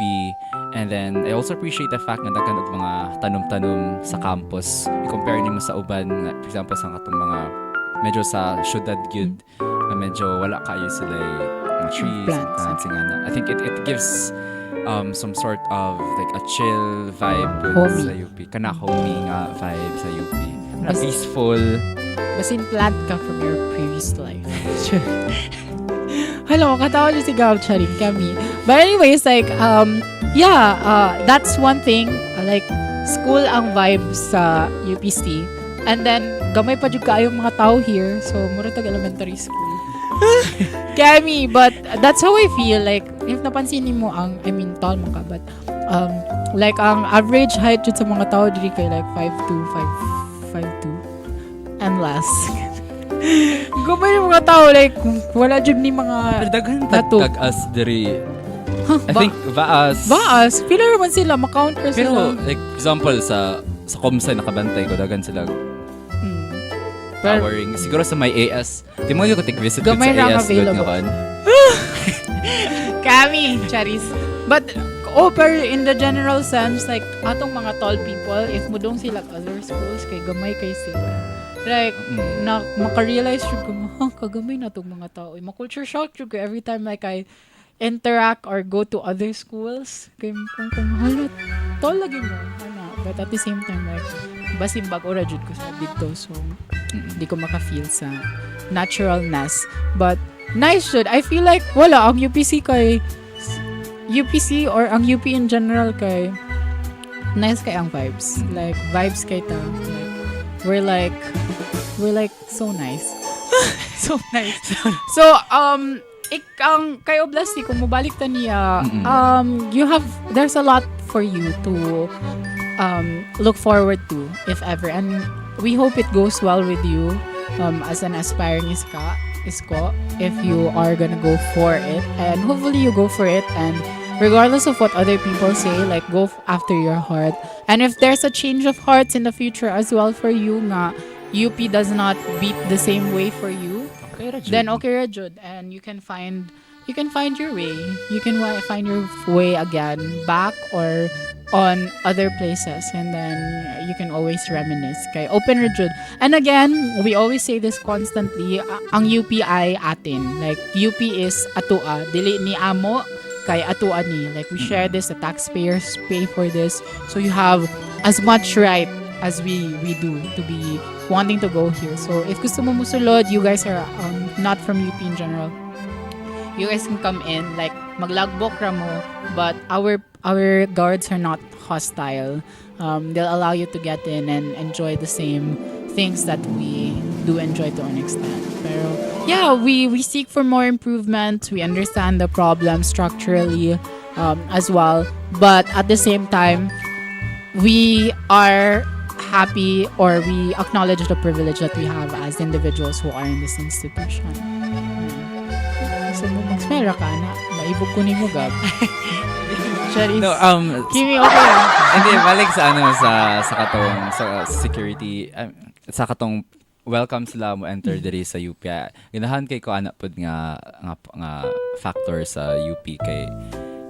And then I also appreciate the fact nga daghan og mga tanom-tanom sa campus. I-compare nimo sa uban, for example sa katong mga medyo sa syudad gyud na medyo wala kayo sila mga trees, plants nga. I think it gives some sort of like a chill vibe sa UP. Kana homey nga vibe sa UP. Peaceful. Basin plant ka from your previous life. Hello, katawa niyo si Gab Charing kami. But anyways, like, that's one thing. Like, school ang vibe sa UPC. And then, gamay pa jud kaayong mga tao here. So, mura tag elementary school. Kami, but that's how I feel. Like, if napansin mo tall mo ka, but, like, ang average height jud sa mga tao diri kay like 5'2", 5'2", and less. Gumay yung mga tao, like, wala dyan ni mga daghan tag-as diri. I think Vaas. Pila naman sila, ma-counter sila. Pero, like, example, sa Comsci nakabantay ko, daghan sila powering. Siguro sa may AS. Di mo yung visit ko sa AS. Available. Kami, charis. But, pero in the general sense, like, atong mga tall people, if mudong sila other schools, kay gamay kay sila. Like, maka-realize yung kagamay na itong mga tao. Ma-culture shock yung every time like I interact or go to other schools. Kaya kung halat, tall lagi mo. But at the same time, like, basin bago ra jud ko sa dito. So, di ko maka-feel sa naturalness. But, nice jud. I feel like, wala, ang UPC or ang UP in general kay nice kay ang vibes. Like, vibes kay ta. We're like so nice. So nice. So kay Oblasti kung mobalik ta niya, there's a lot for you to look forward to if ever, and we hope it goes well with you as an aspiring isko if you are gonna go for it, and hopefully you go for it, and regardless of what other people say, like, go after your heart. And if there's a change of hearts in the future as well for you, nga UP does not beat the same way for you, then okay ra jud, and you can find your way. You can find your way again back or on other places, and then you can always reminisce. Kay open ra jud. And again, we always say this constantly, ang UP ay atin. Like, UP is atua, dili ni amo kay atua ni. Like, we share this, the taxpayers pay for this, so you have as much right as we do to be wanting to go here. So if gusto mo musulod, you guys are not from UP in general, you guys can come in, like, maglagbok ra mo, but our guards are not hostile. They'll allow you to get in and enjoy the same things that we do enjoy to an extent. Pero yeah, we seek for more improvement. We understand the problem structurally as well, but at the same time, we are happy, or we acknowledge the privilege that we have as individuals who are in this institution. So, mag-smera ka na. Maibog ko ni mo, Gab. No, Kimi, okay. Hindi, balik sa katong sa security, sa katong welcome sila mo enter diri sa UP. Ganahan kay ko anak pod nga factor sa UP kay,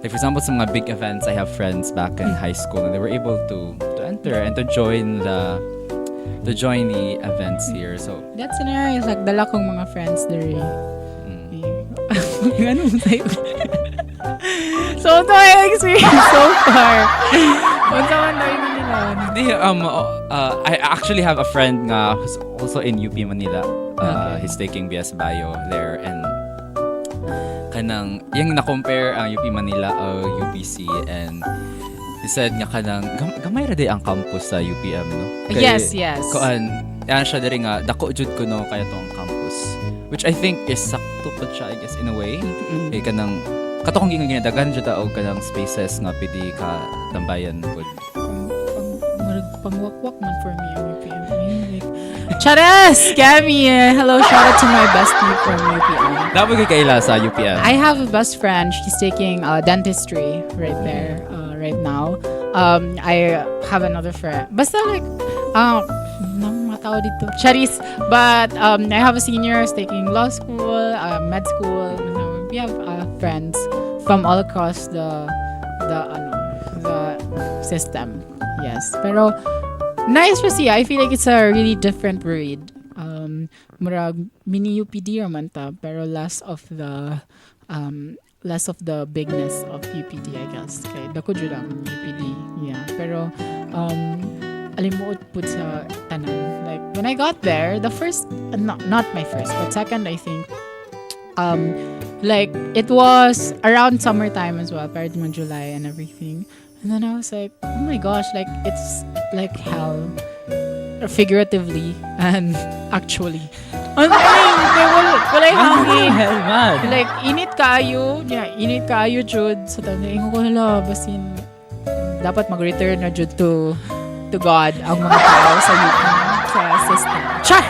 like, for example, sa mga big events, I have friends back in high school and they were able to enter and to join the events here. So that scenario is like dala kong mga friends there. Ganun sa'yo. So, ito ay experience so far. Unsa man daw yun nila? I actually have a friend nga who's also in UP Manila. He's taking BS Bio there, and kanang yung na-compare ang UP Manila o UPC, and he said nga kanang gamay ra day ang campus sa UPM, no? Kay, yes. Kuan, yan siya diri nga dako jud ko no kaya to ang campus, which I think is sakto po siya, I guess, in a way. Kay kanang katong ginadagan jud ta og kanang spaces nga pwede ka tambayan pud. Pangwakwak man for me ang UPM. Like, Charas! Gabby! Hello, shout out to my bestie from UPM. Dapat kay kaila sa UPM. I have a best friend. She's taking dentistry right there, right now. I have another friend. Basta like, nang mga tao dito. Charis! But I have a senior who's taking law school, med school. We have friends from all across the system. Yes. Pero, nice to see. I feel like it's a really different breed. Murag mini UPD raman ta, pero less of the bigness of UPD, I guess. Kay dako jud ang UPD. Yeah. Pero alimuot pud sa tanan. Like when I got there, the first not my first, but second I think like it was around summertime as well, pero July and everything. And then I was like, oh my gosh, like it's like hell, figuratively and actually. Wala hangin. Hell man. Like init kaayo jud sa tanan. Ingon ko hala basin dapat mag-return na jud to God ang mga tao sa system. Char!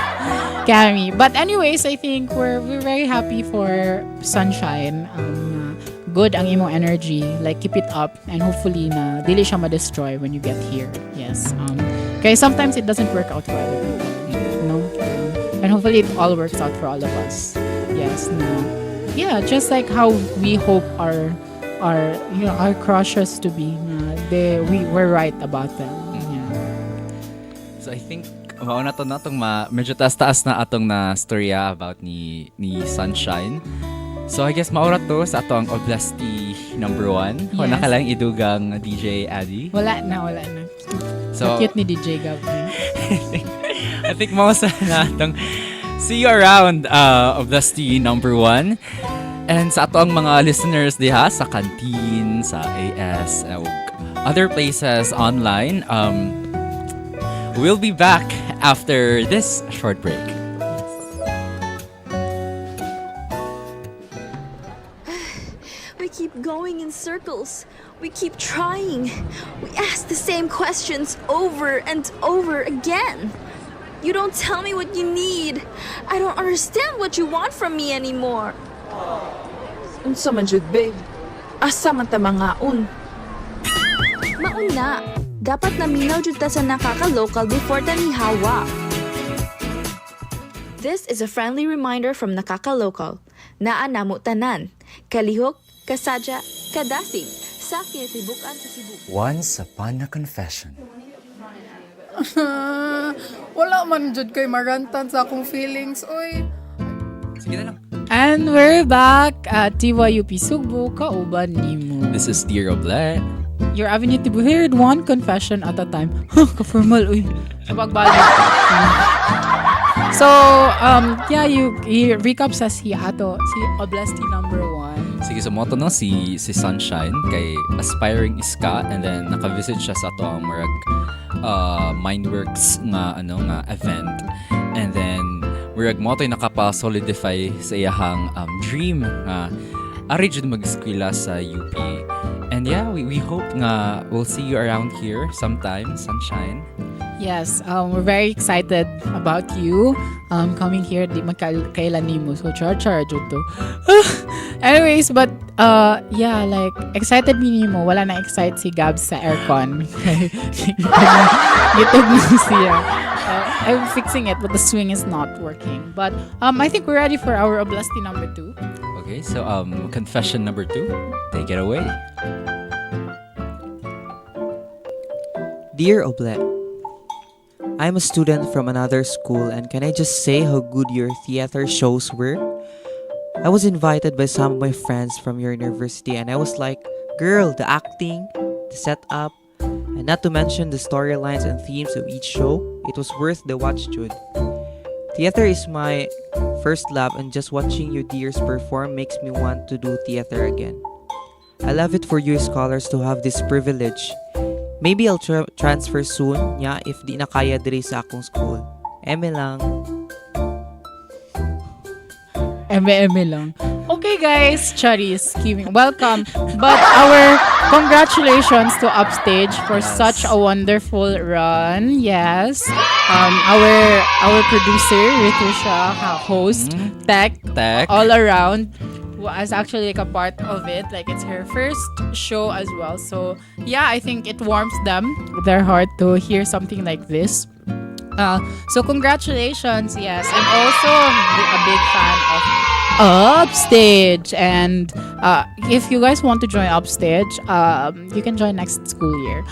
Kami. But anyways, I think we're very happy for Sunshine. Good ang imong energy, like keep it up and hopefully na dili siya ma-destroy when you get here. Yes. Kaya sometimes it doesn't work out for other people. No? And hopefully it all works out for all of us. Yes. No. Yeah, just like how we hope our crushes to be. We're right about them. Yeah. So I think mauna to natong medyo taas na atong na storya about ni Sunshine. So I guess maura to sa ato ang Oblesti number 1. Yes. Wala ka lang idugang DJ Addy. Wala na. So cute ni DJ Gab. I think mausa na atong see you around Oblesti number 1. And sa ato ang mga listeners diha sa canteen, sa AS, other places online, we'll be back after this short break. We keep going in circles. We keep trying. We ask the same questions over and over again. You don't tell me what you need. I don't understand what you want from me anymore. Unsa man jud, babe? Asa man ta mga Maun na. Dapat naminaw jud ta sa NKKLKL before ta nihawa. This is a friendly reminder from NKKLKL. Naa namo tanan. Kalihok, kasadya, kadasig, sa kinatibukan sa Cebu. Once upon a confession. Wala man jud kay marantan sa akong feelings, oy. Sige na lang. And we're back at DYUP Sugbo, kauban nimo. This is Dear Oble. Your avenue to be heard one confession at a time. Ka-formal, uy. Napagbalik. So, yeah, you recap sa si Oblesti number 1. Sige, so moto no si Sunshine kay aspiring iska, and then naka-visit siya sa ato ang murag Mindworks nga event, and then murag moto nakapa-solidify sa iyahang dream nga ari jud mag-eskwela sa UP. And yeah, we hope nga we'll see you around here sometime, Sunshine. Yes, we're very excited about you coming here. Di magkailan nimo. So, char jud to. Anyways, but yeah, like excited nimo. Wala na excite si Gabs sa aircon. Gitog mo siya. I'm fixing it, but the swing is not working. But I think we're ready for our Oblesti number 2. Okay, so confession number 2. Take it away. Dear Oble, I'm a student from another school, and can I just say how good your theater shows were? I was invited by some of my friends from your university, and I was like, girl, the acting, the setup, and not to mention the storylines and themes of each show, it was worth the watch, Jude. Theater is my first love, and just watching you dears perform makes me want to do theater again. I love it for you scholars to have this privilege. Maybe I'll transfer soon, nya, if di na kaya diri sa akong school. Eme lang. Eme lang. Okay guys, Charis, welcome. But our congratulations to Upstage for such a wonderful run. Yes. Our producer, Ritusha, host, Tech, all around, was actually like a part of it. Like it's her first show as well. So yeah, I think it warms their heart to hear something like this. So congratulations, yes. I'm also a big fan of Upstage, and if you guys want to join Upstage, you can join next school year.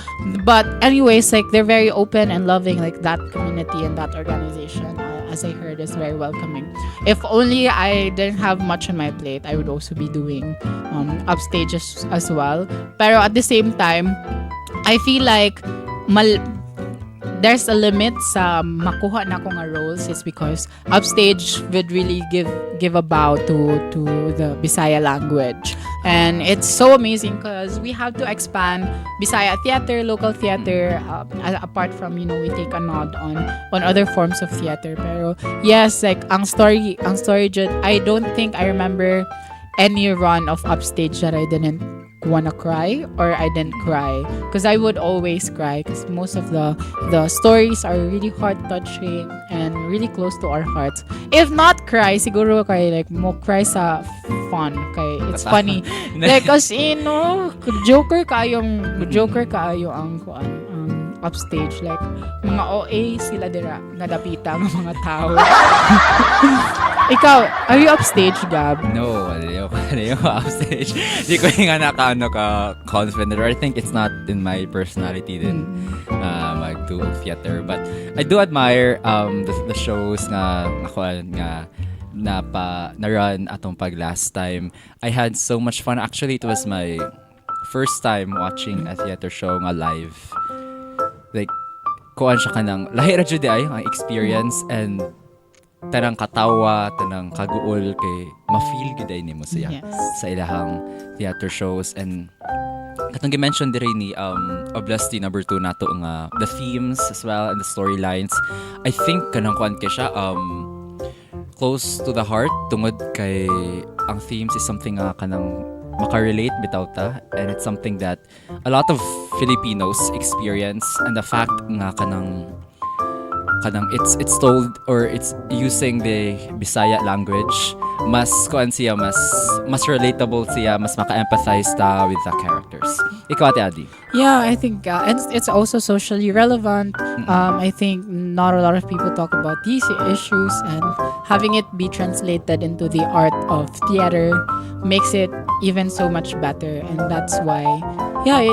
But anyways, like they're very open and loving, like that community and that organization, as I heard, is very welcoming. If only I didn't have much on my plate, I would also be doing Upstage as well. Pero at the same time, I feel like there's a limit sa makuha na ko nga roles, is because Upstage would really give a bow to the Bisaya language, and it's so amazing because we have to expand Bisaya theater, local theater, apart from, we take a nod on other forms of theater. Pero yes, like ang story jud, I don't think I remember any run of Upstage that I didn't wanna cry or I didn't cry, because I would always cry because most of the stories are really heart-touching and really close to our hearts. If not cry, siguro kay like mo cry sa fun, kay it's funny. Like as joker kayo ang Upstage, like mga OA sila dira nga dapita ng mga tao. Ikaw, are you Upstage, Gab? No, ano yung Upstage. Hindi ko nga confident, or I think it's not in my personality din mag-do theater. But I do admire the shows nga na-run atong pag last time. I had so much fun. Actually, it was my first time watching a theater show nga live. Like, kuan siya kanang lahi ra jud ay ang experience, and tanang katawa, tanang kaguol, kay ma-feel gid ay nimo siya sa ilahang theater shows. And katong gi-mention diri ni Oblesti number 2 nato nga the themes as well and the storylines. I think kanang kuan kay siya close to the heart, tungod kay ang themes is something nga kanang makarelate bitaw ta, and it's something that a lot of Filipinos experience, and the fact nga kanang it's told, or it's using the Bisaya language, mas kuan siya, mas relatable siya, mas maka-empathize ta with the characters. Ikaw, Ate Adi? Yeah, I think it's also socially relevant. I think not a lot of people talk about these issues, and having it be translated into the art of theater makes it even so much better, and that's why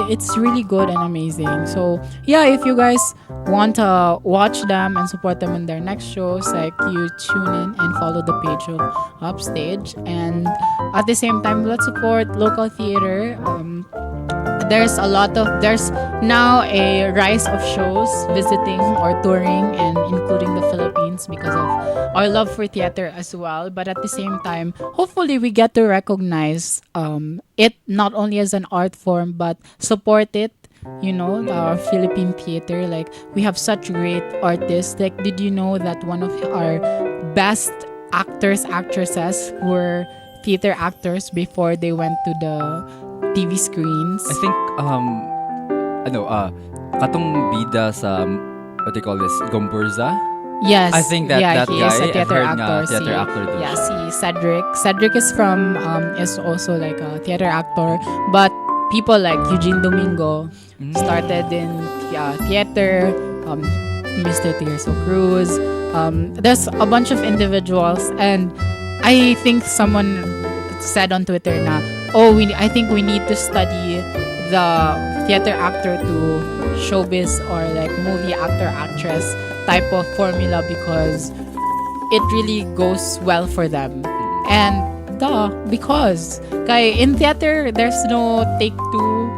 it's really good and amazing. So if you guys want to watch them and support them in their next shows, like you tune in and follow the page of Upstage, and at the same time let's support local theater. There's now a rise of shows visiting or touring and including the Philippines because of our love for theater as well. But at the same time, hopefully we get to recognize it not only as an art form, but support it, our Philippine theater. Like, we have such great artists. Like, did you know that one of our best actresses were theater actors before they went to the TV screens? I think katong bida sa what do you call this, Gomburza? Yes. I think that he guy is a theater actor. Cedric. Cedric is is also like a theater actor, but people like Eugene Domingo started in theater, Mr. Tirso Cruz. There's a bunch of individuals, and I think someone said on Twitter na, I think we need to study the theater actor to showbiz or like movie actor actress type of formula, because it really goes well for them. And because in theater there's no take 2,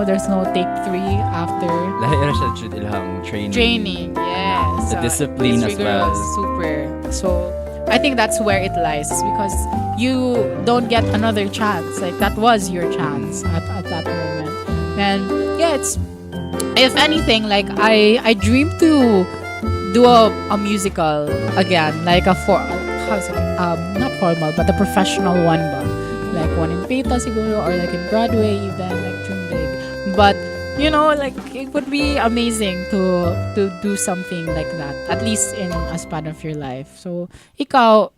there's no take 3 after. Lahi siya jud ilahang training. Yes. The discipline as well. Super. So I think that's where it lies, because you don't get another chance. Like, that was your chance at that moment. And it's, if anything, like I dream to do a musical again, like not formal, but a professional one ba. like one in Peta siguro, or like in Broadway even, like Dream Big. But you know, like it would be amazing to do something like that, at least in a span of your life. So ikaw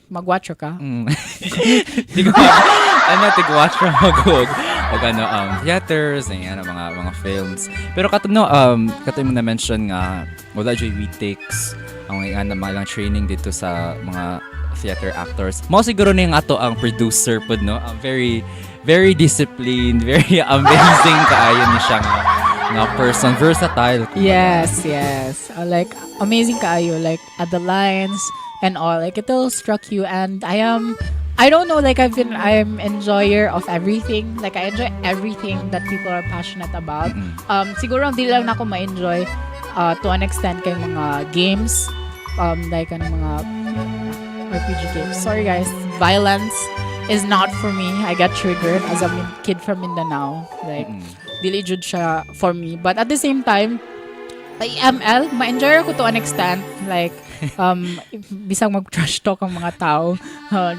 magwatch ka? Tigwatch from magug theaters and mga films. Pero kato mo na mention nga wala joy we takes ang mga training dito sa mga theater actors. Mo siguro ning ato ang producer pud no, very very disciplined, very amazing kaayo ni siya nga person, versatile. Yes. Like amazing kaayo, like at the lines and all, like it'll struck you. And I don't know, like I'm enjoyer of everything. Like I enjoy everything that people are passionate about. Siguro hindi lang ako ma-enjoy to an extent kay mga games, like mga RPG games. Sorry guys, violence is not for me. I get triggered as a kid from Mindanao. Like dili jud siya for me. But at the same time, ML, ma-enjoy ako to an extent. Like bisang mag-trash talk ang mga tao.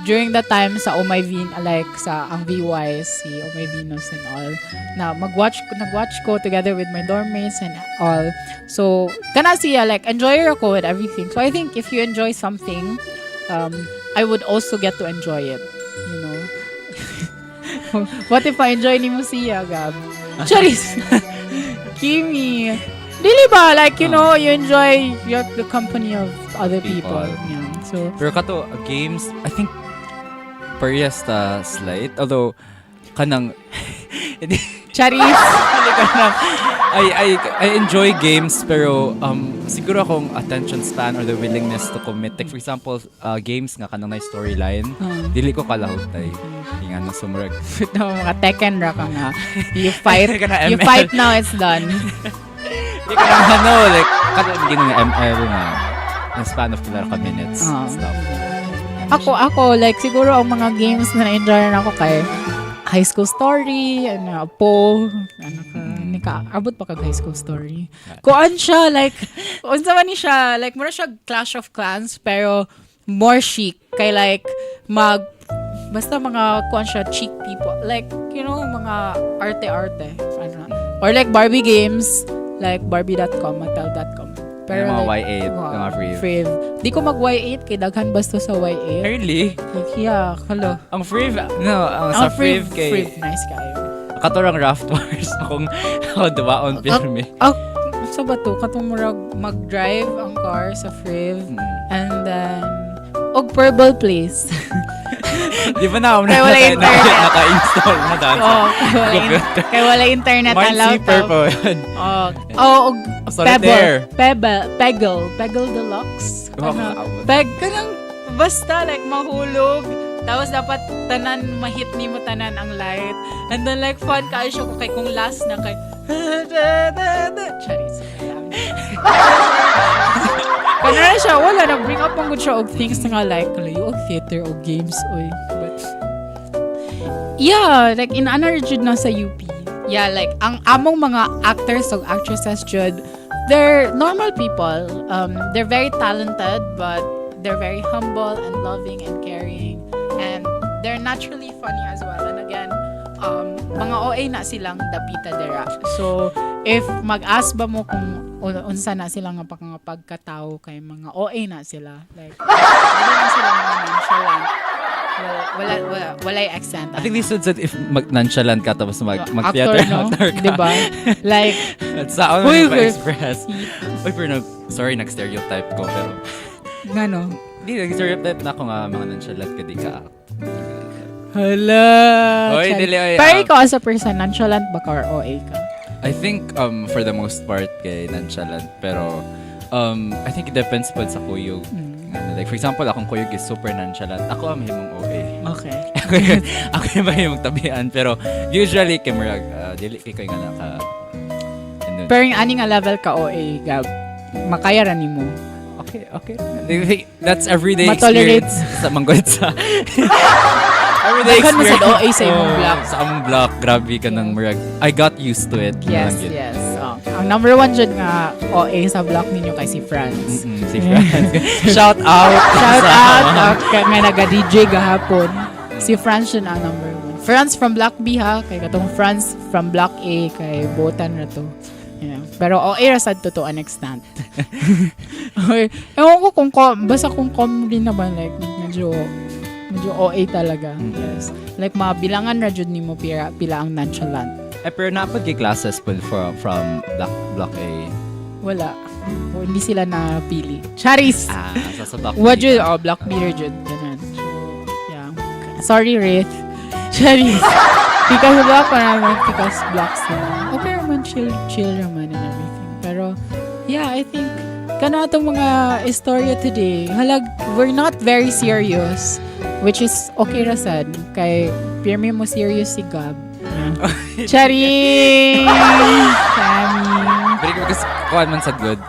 During that time sa like sa ang VY, si Omay Venus and all, na nag-watch ko together with my dorm mates and all. So, kana siya, like, enjoyer ako with everything. So, I think if you enjoy something, I would also get to enjoy it. You know? What if I enjoy ni mo siya, Gab? Charis! Kimi! Dili ba? Like, you know, you enjoy the company of other people. Yeah. So, pero kato, games, I think, parehas ta slight. Although, kanang, Charis! I enjoy games, pero siguro akong attention span or the willingness to commit. Like, for example, games nga kanang na storyline, dili ko kalahutay. Nga na sumurag. Mga Tekken ra ka nga. You fight now, it's done. Hindi ka naman like, katulad ng ML na span of ka minutes stuff. Ako, like, siguro ang mga games na na-enjoy na ako kay High School Story, Po, abot pa kag High School Story. Kuan siya, like, unsa man ni siya, like, mura siya Clash of Clans, pero more chic, kay like, basta mga kuan siya, chic people, like, you know, mga arte-arte, or like Barbie games, like Barbie.com, Mattel.com. Pero mga like, Y8, mga Friv. Di ko mag Y8 kay daghan basta sa Y8. Really? Yeah, hello. Ang Friv, sa Friv kay... Friv, nice kayo. Katorang Raft Wars akong duwaon filme. Sa ba to? Katong murag mag-drive ang car sa Friv and then Purple Place. Di ba na kaya wala internet. Naka-install na dance. Kaya wala internet ang laptop. Peggle Deluxe. Kanang basta like mahulog. Tapos dapat mahit ni mo tanan ang light. And then like fun ka siya kay kung last na kay Charis. Kanara siya, wala, nag-bring up ang good siya og things nga like, kalayo og theater og games, oy. But, yeah, like, in honor jud na sa UP. Yeah, like, ang among mga actors og actresses jud, they're normal people. They're very talented, but they're very humble and loving and caring. And they're naturally funny as well. And again, mga OA na silang dapita dera. So, if mag-ask ba mo kung unsa na sila nga pagkatao kay mga OA na sila, like wala na sila mga nonchalant, wala yung accent. I think this would said if nonchalant ka tapos mag-theater actor ka, diba? Like that's how I'm express. Uy, pero sorry, nag-stereotype ko, pero gano? Hindi, nag-stereotype na ako nga mga nonchalant ka, di ka. Hala! Oy, dili, oy. Pero ikaw as a person, nonchalant ba ka or OA ka? I think for the most part kay nonchalant, pero I think it depends pa sa kuyog. Like for example, akong kuyog is super nonchalant. Ako ang mahimong OA. Okay. ako yung mahimong tabian, pero usually kay murag dili kay nga naka. Pero yung ani nga level ka OA, Gab, makaya ra nimo. Okay. That's everyday experience sa manggod sa everyday experience. Sa OA sa imong block. Sa among block, grabe ka ng murag. I got used to it. Yes. Ang number one dyan nga OA sa block ninyo kay si Franz. Si Franz. Shout out. Nga naga-DJ gahapon. Si Franz yun ang number 1. Franz from Block B ha, kay katong Franz from Block A, kay Botan na to. Yeah. Pero OA rasad to an extent. Okay. Ewan ko kung basta kung comedy naman, like, medyo OA talaga. Yes. Like, mga bilangan na jud nimo pila ang nonchalant. Pero napad kay classes po from Block A. Wala. O, hindi sila napili. Charis! Sa Block B. What jud? Block B jud. Ganun. So, yeah. Sorry, Wraith. Charis. Because block naman. Because blocks naman. Okay naman, chill naman and everything. Pero, yeah, I think, kana itong mga istorya today, we're not very serious. Which is okay ra sad. Kay, pirmi mo serious si Gab. Charing! Sammy! Pero kasi kuhaan man sa good,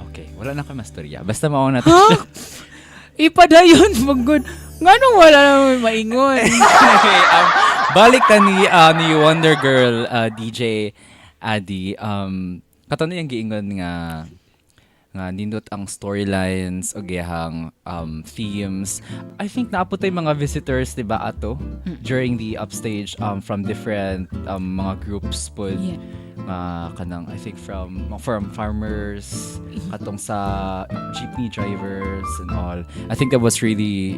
okay, wala na kayo mastorya. Basta mauna natin siya. Ipadayon, mag-good. Nga nung wala naman maingon. Okay, balik ta ni Wonder Girl, DJ Adi. Katano yung giingon nga nindot ang storylines o gihang themes. I think naapot tay mga visitors, diba, ato during the upstage from different mga groups po. Yeah. Kanang I think from farmers, katong sa jeepney drivers and all. I think that was really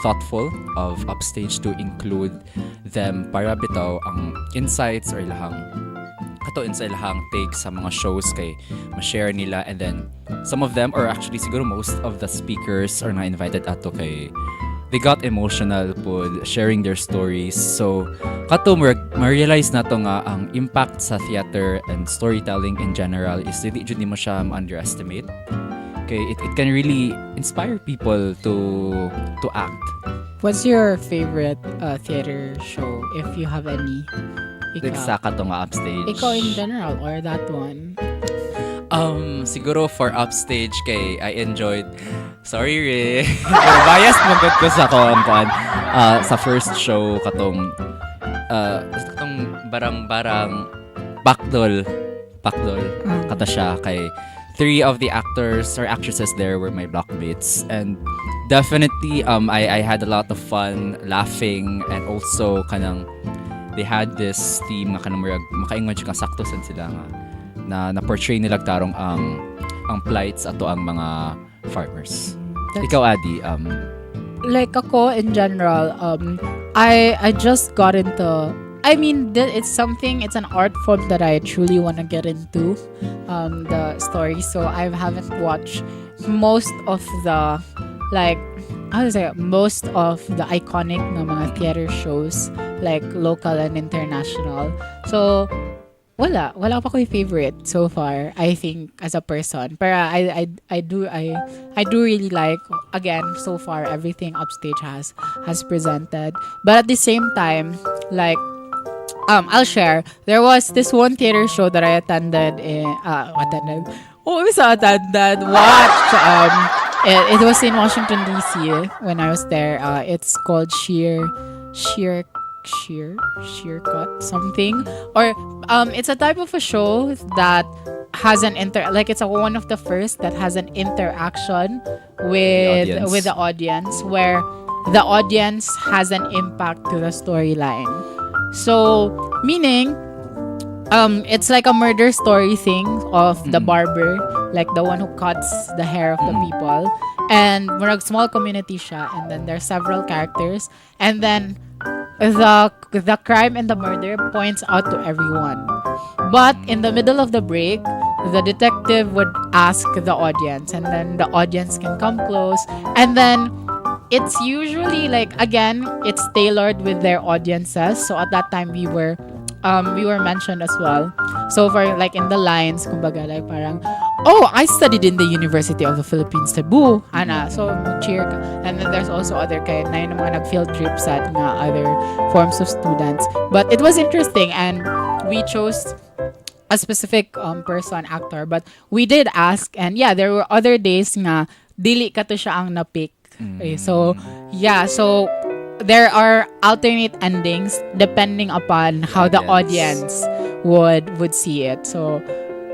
thoughtful of upstage to include them para bitaw ang insights or ilahang sa ilahang take sa mga shows kay ma-share nila, and then some of them, or actually siguro most of the speakers or na invited ato kay they got emotional po sharing their stories. So kato ma-realize nato nga ang impact sa theater and storytelling in general is hindi jud nimo siya underestimate. Okay, it can really inspire people to act. What's your favorite theater show, if you have any? Like sa katong upstage. Ikaw in general or that one? Siguro for upstage kay I enjoyed. Sorry re. Bias magod ko sa sa first show katong barang Pakdol kata siya kay 3 of the actors or actresses there were my blockmates, and definitely I had a lot of fun laughing, and also kanang they had this theme nga kanang makaingon siya sakto sad sila nga na portray nila tarong ang plights ato ang mga farmers. Ikaw Adi, like ako in general, I just got into, I mean, it's an art form that I truly want to get into, the story. So I haven't watched most of the most of the iconic na mga theater shows, like local and international. So wala pa ko yung favorite so far, I think, as a person. Pero I do really like, again, so far everything Upstage has presented. But at the same time, like, I'll share, there was this one theater show that I attended. Watched. It was in Washington DC when I was there. It's called Sheer Cut something, or it's a type of a show that has an it's one of the first that has an interaction with the audience, where the audience has an impact to the storyline. So meaning it's like a murder story thing of the barber, like the one who cuts the hair of the people, and murag small community siya, and then there's several characters, and then the crime and the murder points out to everyone. But in the middle of the break, the detective would ask the audience, and then the audience can come close, and then it's usually like, again, it's tailored with their audiences. So at that time we were mentioned as well. So for like in the lines, kumbaga, like parang, oh, I studied in the University of the Philippines, Cebu, ana. So cheer ka. And then there's also other kind na yung mga nag-field trips at nga other forms of students. But it was interesting, and we chose a specific actor, but we did ask, and yeah, there were other days nga dili ka to siya ang na-pick. Okay, so yeah, so there are alternate endings depending upon how the audience would see it. So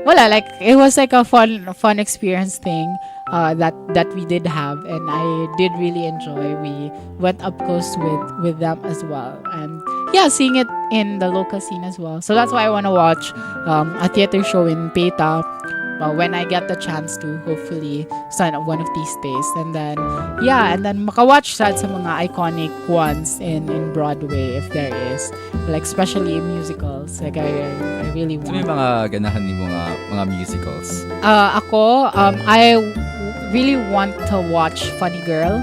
wala, like it was like a fun experience thing. that we did have, and I did really enjoy. We went up close with them as well, and yeah, seeing it in the local scene as well. So that's why I want to watch a theater show in Peta when I get the chance to, hopefully sign up one of these days. And then makawatch sad sa mga iconic ones in Broadway if there is, like especially musicals. Like I really want. So may mga ganahan ni mga musicals? I really want to watch Funny Girl.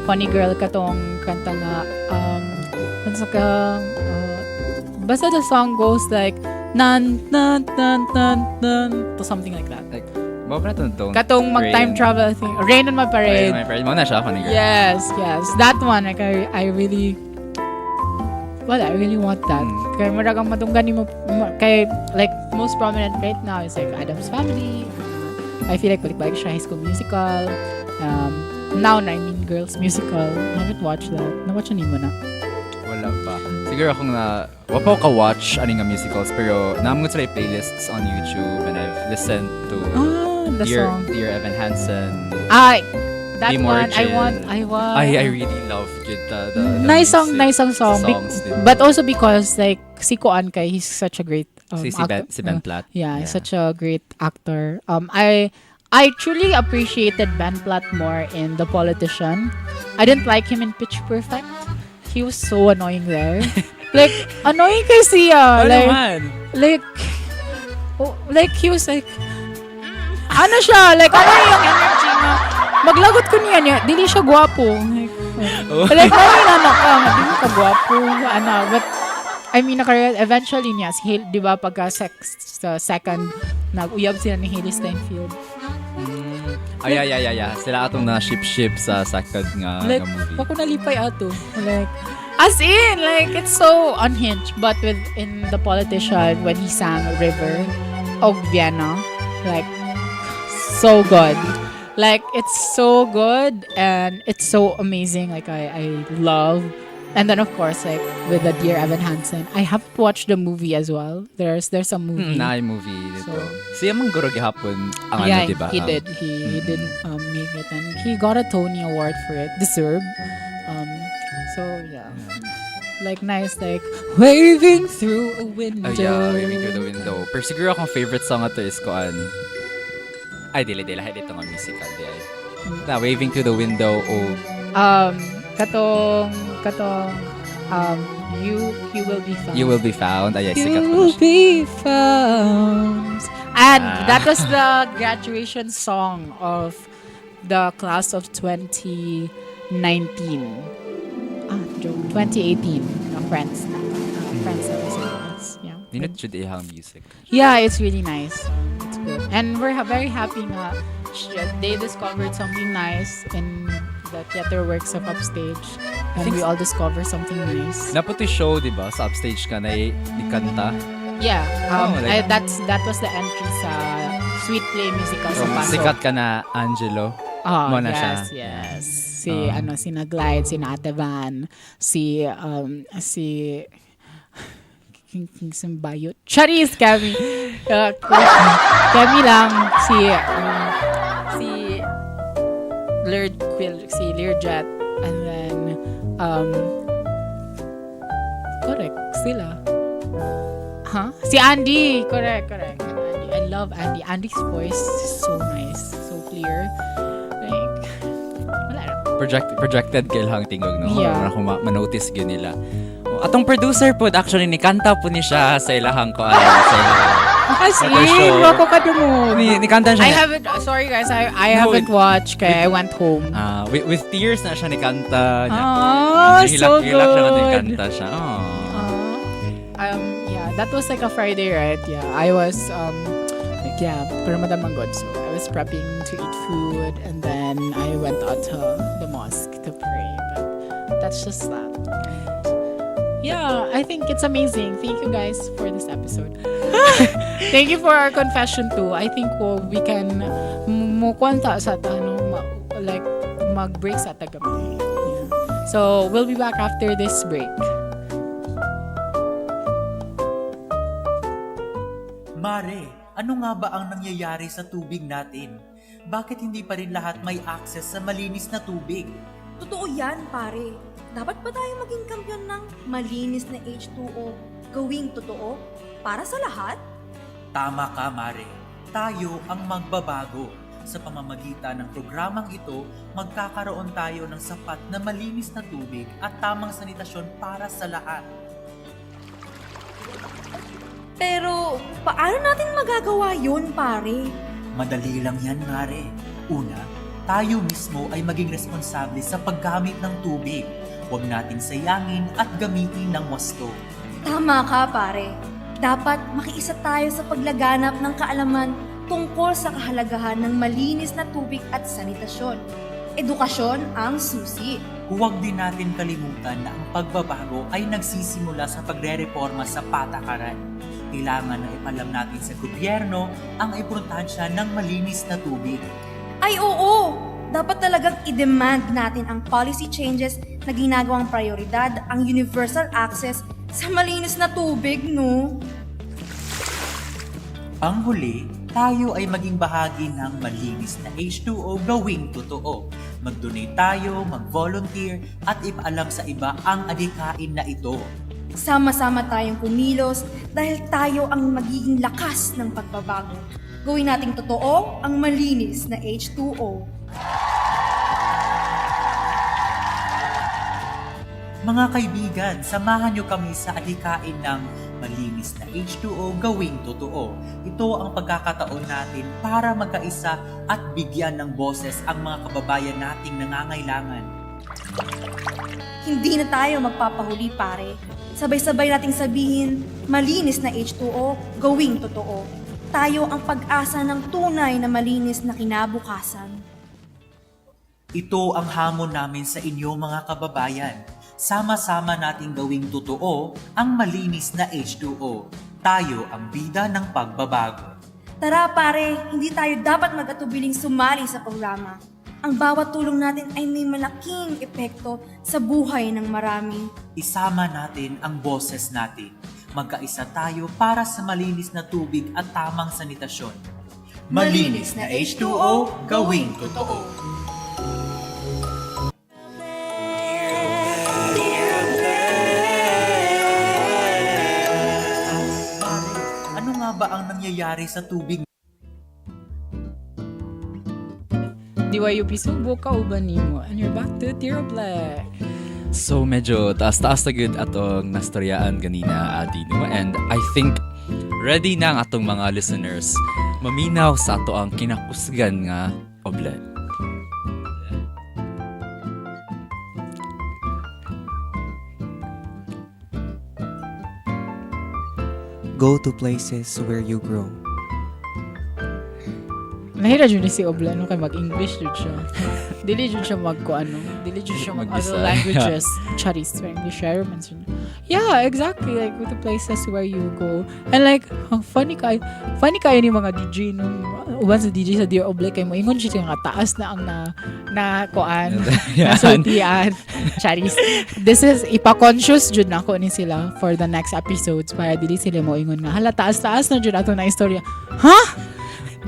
Funny Girl katong kanta nga basta the song goes like nan nan nan nan nan to something like that. Like don't katong mag time travel thing. Rain on My Parade. Mo na siya, Funny Girl. Yes. That one, like I really want that. Kaya maragang matunggan mo kay like most prominent right now is like Addams Family. I feel like balik siya High School Musical. Now na Mean Girls Musical. I haven't watched that. Na-watch ni mo na? Wala pa. Siguro akong wapa ko ka-watch nga musicals, pero naamgot sa playlists on YouTube, and I've listened to Dear Evan Hansen. That one, I want. I really love the nice song. songs But also because like si Koan kay, he's such a great si Ben Platt. He's such a great actor. I truly appreciated Ben Platt more in The Politician. I didn't like him in Pitch Perfect. He was so annoying there. Like annoying kasi like he was like ano siya, like ano yung energy na maglagot ko niya, dili siya gwapo. Like ano ka, dili ka gwapo, but I mean, eventually niya, si Hale, di ba, pagka sa second, nag-uyab sila ni Hailey Steinfeld. Yeah. Sila atong na ship sa second nga movie. Bako nalipay ato. Like, as in, like, it's so unhinged. But in The Politician, when he sang River of Vienna, like, so good. Like, it's so good and it's so amazing. Like, I love. And then, of course, like, with the Dear Evan Hansen, I have watched the movie as well. There's a movie. Movie dito. Siya mang guro gihapon ang diba? He did. He did make it, and he got a Tony Award for it. Deserved. So yeah. Like nice, like waving through a window. Waving through the window. Pero siguro akong favorite song ato is koan. Ay dili dito nga musical di ay. Na Waving Through the Window o katong you will be found. You will be found. Ay, sikat You will be found. And that was the graduation song of the class of 2019. 2018. Friends. Friends episodes. Yeah. Dinot should ihang music. Yeah, it's really nice. It's good. And we're very happy na they discovered something nice in the theater works of Upstage, and we all discover something nice. Naputi show, di ba? Sa Upstage ka na ikanta. Yeah. That was the entry sa Sweet Play Musical sa Paso. Sikat ka na Angelo. Mo na siya. Yes. Si Naglide, si Ate Van, si King Simbayot. Charis, Kami. Kami lang, si Learjet, and then correct sila. Si Andy, correct. Andy. I love Andy. Andy's voice is so nice, so clear. Like wala lang. Projected kay lang tingog no. Yeah. Para ko ma-notice gyud nila. Atong producer po actually ni kanta po ni siya sa ilahang ko sa ilahang. Kasi wako ka dumo. Ni kanta siya. I haven't haven't watched kaya I went home. With tears na siya ni kanta niya. So good. Hilak siya ni kanta siya. Yeah, that was like a Friday, right? Yeah, I was pero Ramadan Manggod, so I was prepping to eat food, and then I went out to the mosque to pray. But that's just that. Yeah, I think it's amazing. Thank you guys for this episode. Thank you for our confession too. I think we can mukwanta sa like mag-break sa tagami. Yeah. So we'll be back after this break. Mare, ano nga ba ang nangyayari sa tubig natin? bakit hindi pa rin lahat may access sa malinis na tubig? Totoo yan, pare. Dapat ba tayo maging kampiyon ng malinis na H2O gawing totoo para sa lahat? Tama ka, Mare. Tayo ang magbabago. Sa pamamagitan ng programang ito, magkakaroon tayo ng sapat na malinis na tubig at tamang sanitasyon para sa lahat. Pero, paano natin magagawa yun, pare? Madali lang yan, Mare. Una, tayo mismo ay maging responsable sa paggamit ng tubig. Huwag nating sayangin at gamitin ng wasto. Tama ka, pare. Dapat makiisa tayo sa paglaganap ng kaalaman tungkol sa kahalagahan ng malinis na tubig at sanitasyon. Edukasyon ang susi. Huwag din natin kalimutan na ang pagbabago ay nagsisimula sa pagre-reforma sa patakaran. Kailangan na ipalam natin sa gobyerno ang importansya ng malinis na tubig. Ay oo! Dapat talagang i-demand natin ang policy changes na ginagawang prioridad ang universal access sa malinis na tubig, no? Ang huli, tayo ay maging bahagi ng malinis na H2O gawing totoo. Mag-donate tayo, mag-volunteer, at ipaalam sa iba ang adhikain na ito. Sama-sama tayong kumilos dahil tayo ang magiging lakas ng pagbabago. Gawin nating totoo ang malinis na H2O. Mga kaibigan, samahan niyo kami sa adhikain ng malinis na H2O gawing totoo. Ito ang pagkakataon natin para magkaisa at bigyan ng boses ang mga kababayan nating nangangailangan. Hindi na tayo magpapahuli, pare. Sabay-sabay nating sabihin, malinis na H2O gawing totoo. Tayo ang pag-asa ng tunay na malinis na kinabukasan. Ito ang hamon namin sa inyo mga kababayan. Sama-sama nating gawing totoo ang malinis na H2O. Tayo ang bida ng pagbabago. Tara pare, hindi tayo dapat mag-atubiling sumali sa programa. Ang bawat tulong natin ay may malaking epekto sa buhay ng marami. Isama natin ang boses natin. Magkaisa tayo para sa malinis na tubig at tamang sanitasyon. Malinis na H2O, gawing totoo. Ano nga ba ang nangyayari sa tubig? DYUP Sugbo, kauban nimo, and you're back to Oble. So medyo taas-taas na good atong nastoryaan ganina adi no, and I think ready na ang atong mga listeners maminaw sa ato ang kinakusgan nga Oble. Go to places where you grow. Nahira dyan si Oble, ano kay mag-English dyan siya. Dili dyan siya dili dyan siya mag-other languages. Charis, for English, share man siya. Yeah, exactly. Like, with the places where you go. And like, funny kayo ni mga DJ nung uban sa DJ sa Dear Oble kay mo ingon siya nga taas na ang na kuan nasultian. Charis. This is ipa-conscious jud na ko ni sila for the next episodes para dili sila mo ingon nga hala taas na jud ato na istorya. Huh?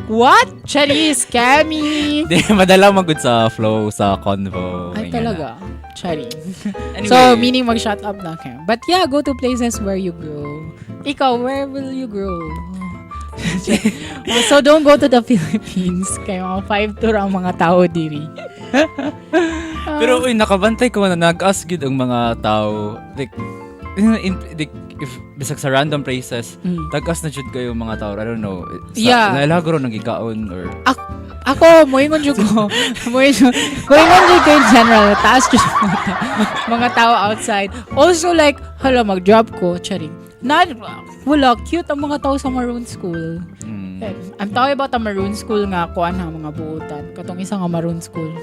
What? Charis, Cammy! Di, madala magod sa flow, sa convo. Ay, talaga. Charis. Anyway. So, meaning mag-shut up na, Cam. But yeah, go to places where you grow. Ikaw, where will you grow? So, don't go to the Philippines. Kaya mga 5 tour ang mga tao diri. Pero, nakabantay ko na nag-ask yun ang mga tao. Like, if bisag sa random places, tagas na jud kayo mga tao. I don't know. Nailagro nang ikaon or ako moingon jud ko. Moingon jud ko in general. Taas jud mga tao outside. Also like, hala mag-job ko, charing. Wala, cute ang mga tao sa Maroon School. I'm talking about a Maroon School nga kuan ang mga buutan. Katong isa nga Maroon School.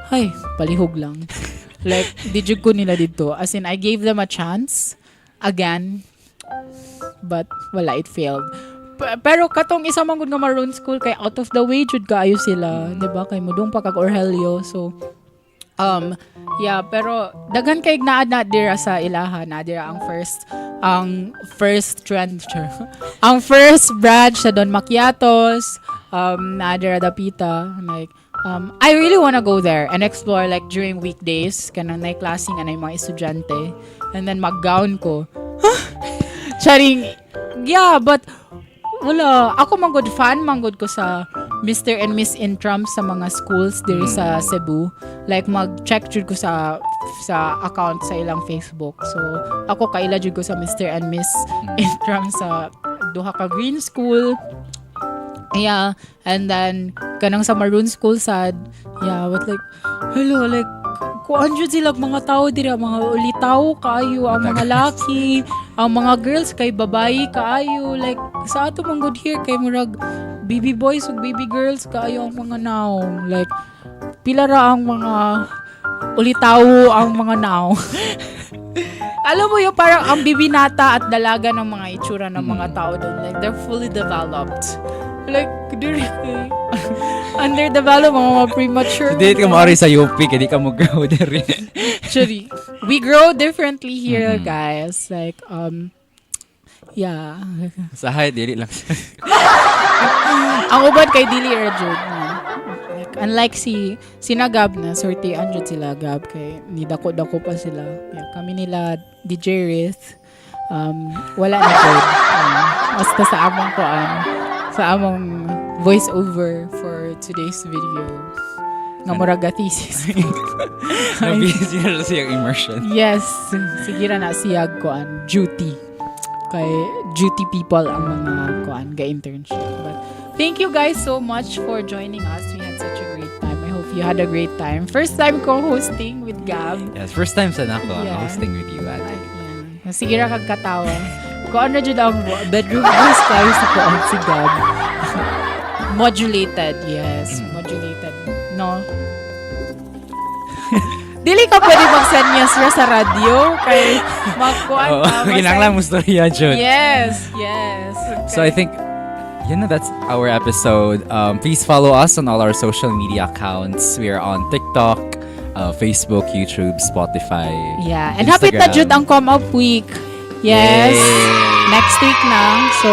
Ay, palihog lang. Like, dijud ko nila dito. As in, I gave them a chance. Again, but wala, it failed. Pero katong isa man gud nga Maroon School kay out of the way jud kaayo sila, 'di ba? Kay mudong pa kag Orhelio. So yeah, pero daghan kay naad na dira sa ilaha na dira ang first trend ang first branch sa Don Macchiatos, Nadira Dapita, like, I really want to go there and explore like during weekdays, kanang na klaseng anay mga estudyante, and then mag-gown ko. Charing, yeah, but wala. Ako manggod fan, manggod ko sa Mr. and Miss Intram sa mga schools diri sa Cebu. Like, mag-check jud ko sa account sa ilang Facebook. So, ako kaila jud ko sa Mr. and Miss Intram sa duha ka green school. Yeah, and then kanang sa maroon school sad. Yeah, but like, hello, like, kuan jud sila mga tao dira, mga ulitaw kaayo, ang mga laki, ang mga girls kay babae kaayo, like sa ato mong good here kay murag baby boys ug baby girls kaayo ang mga naong, like pila ra ang mga ulitaw ang mga naong. Alam mo yung parang ang bibinata at dalaga ng mga itsura ng mga tao doon, like they're fully developed. Like, underdeveloped, mga premature. Hindi ka maari sa UP, hindi ka mag-grow din. Actually, we grow differently here, guys. Like, yeah. Sa height, dili lang. Ang ubad kay Dili Erjud. Like, unlike si Nagab na, sortean jud sila, Gab, kay nidako-dako pa sila. Yeah, kami nila, DJ Rith, wala na jud. Basta sa among koan, sa among voice over for today's video nga muraga thesis. Nabisi na siyang immersion. Yes, sige ra na siya koan duty kay duty people ang mga koan ga internship. But thank you guys so much for joining us. We had such a great time. I hope you had a great time. First time co-hosting with Gab. Yes, first time sa nako hosting with you, Ate. Yeah. Sige ra kag katawa. Kuan na jud ang bedroom voice kayo sa kuan si Gab. Modulated, yes. Modulated. No? Dili ka pwede mag-senyas ra sa radio kay magkuan ka. Kinanglan mo storya jud. Yes, yes. Okay. So I think that's our episode. Please follow us on all our social media accounts. We are on TikTok, Facebook, YouTube, Spotify. Yeah, and hapit na jud ang come up week. Yes. Yay. Next week na. So,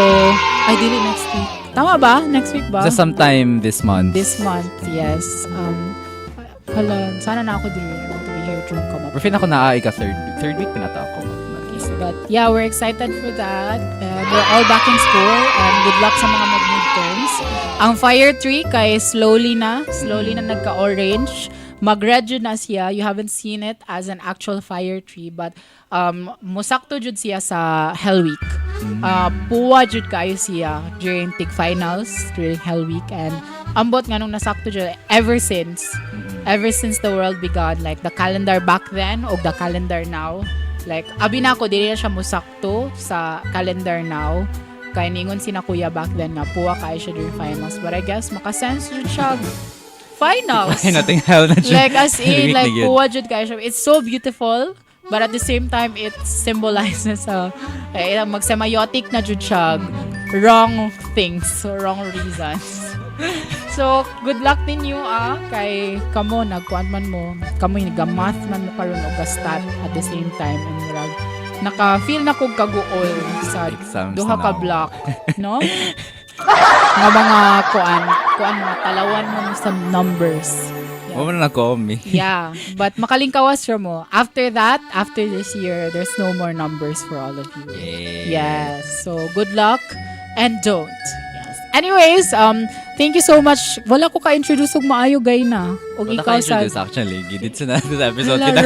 ideally next week. Tama ba? Next week ba? So sometime this month. This month, yes. Hala, sana na ako din. I want to be here during come up. Refin ako na third week pinata ako. But yeah, we're excited for that. And we're all back in school. And good luck sa mga mag-midterms. Ang fire tree kay slowly na nagka-orange. Mag-red jud na siya. You haven't seen it as an actual fire tree, but musakto jud siya sa Hell Week. Puwa jud kayo siya during TIG finals during Hell Week, and ambot nga nung nasakto jud ever since the world began, like the calendar back then o the calendar now. Like abi na ko dili na siya musakto sa calendar now. Kay ningon sina kuya back then nga puwa kayo siya during finals, but I guess makasense jud siya finals. Nothing hell na jud. Like as in, like puwa jud kayo siya. It's so beautiful, but at the same time, it symbolizes mag-semiotic na jud siya. Wrong things, wrong reasons. So, good luck ninyo kay kamo nagkuan man mo, kamo nagamath man mo karon og stat at the same time, and murag naka-feel na kog kaguol sa duha ka block, no? Nga mga kuan mga talawan mo sa numbers. Yeah. Wala na ko me. Yeah, but makalingkawas mo. After this year, there's no more numbers for all of you. Yes. So, good luck and don't. Yes. Anyways, thank you so much. Wala ko ka-introduce og maayo gay na. Og ikaw sa actually, gidit sa natin sa episode kita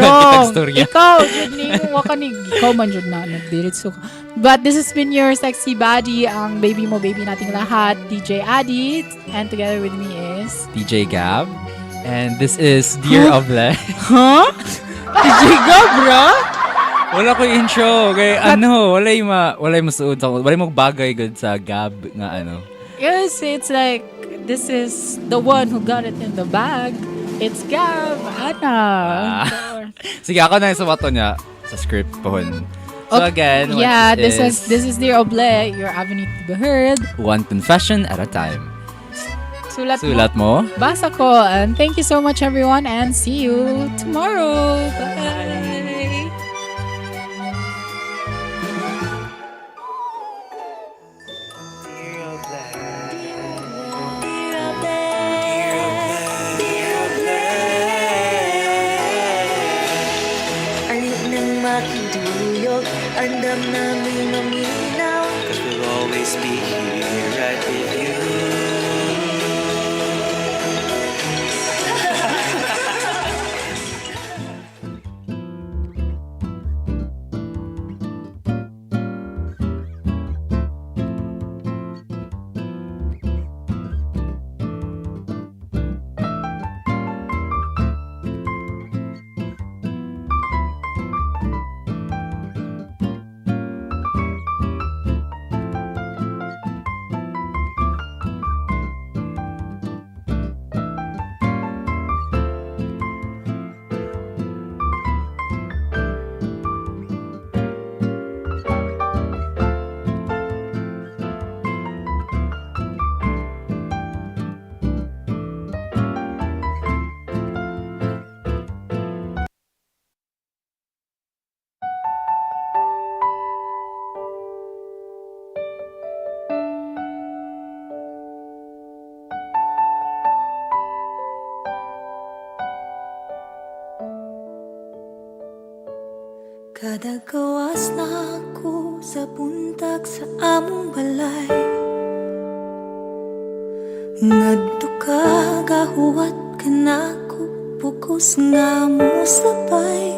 storya. Ikaw, jud ni wa ka ni ikaw man jud na nagdiretso ka. But this has been your sexy baddie, ang baby nating lahat, DJ Adi, and together with me is DJ Gab. And this is Dear Oble. Huh? DJ Gab, bro? Wala ko intro. Okay, walay masuod. Walay magbagay good sa Gab nga ano. Yes, it's like, this is the one who got it in the bag. It's Gab, Ana. Sige, ako na yung sumato niya sa script pohon. So again, this is Dear Oble, your avenue to be heard. One confession at a time. Sulat mo? Basa ko. And thank you so much, everyone, and see you tomorrow. Bye! alam namin maminaw, 'cause we'll always be here right with you. Kada gawas na ako sa buntag sa among balay, ngadto ka gahuwat ka na ko bukos nga mo sabay.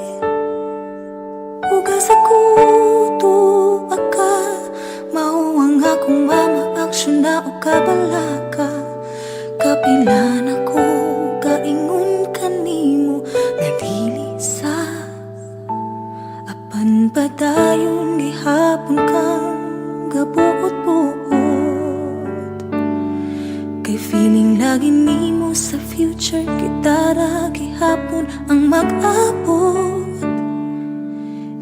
Uga sa kuto aka mao ang akong mama aksyon na o kabalaka. Kapila na ko kaingon kanimo nga dili sa padayon gihapon kang gabuot-buot. Kay feeling lagi nimo sa future kita ra gihapon ang mag-abot.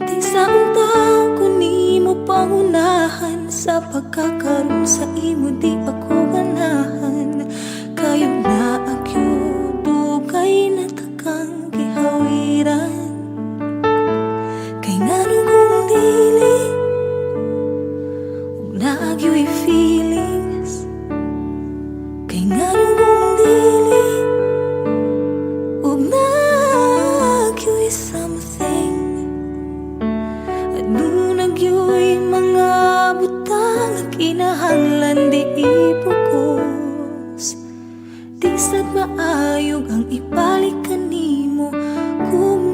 Di sa unta ko nimo pangunahan, sa pagkakaroon sa imo di ako ganahan. Kayo na agyo dugay na takang gihawiran. Ngano kung dili ug naagyo'y feelings, kay ngano kung dili ug naagyo'y something. Ano nagyo'y mga butang kinahanglan di ibukos. Di sad maayog ang ibalik kanimo kung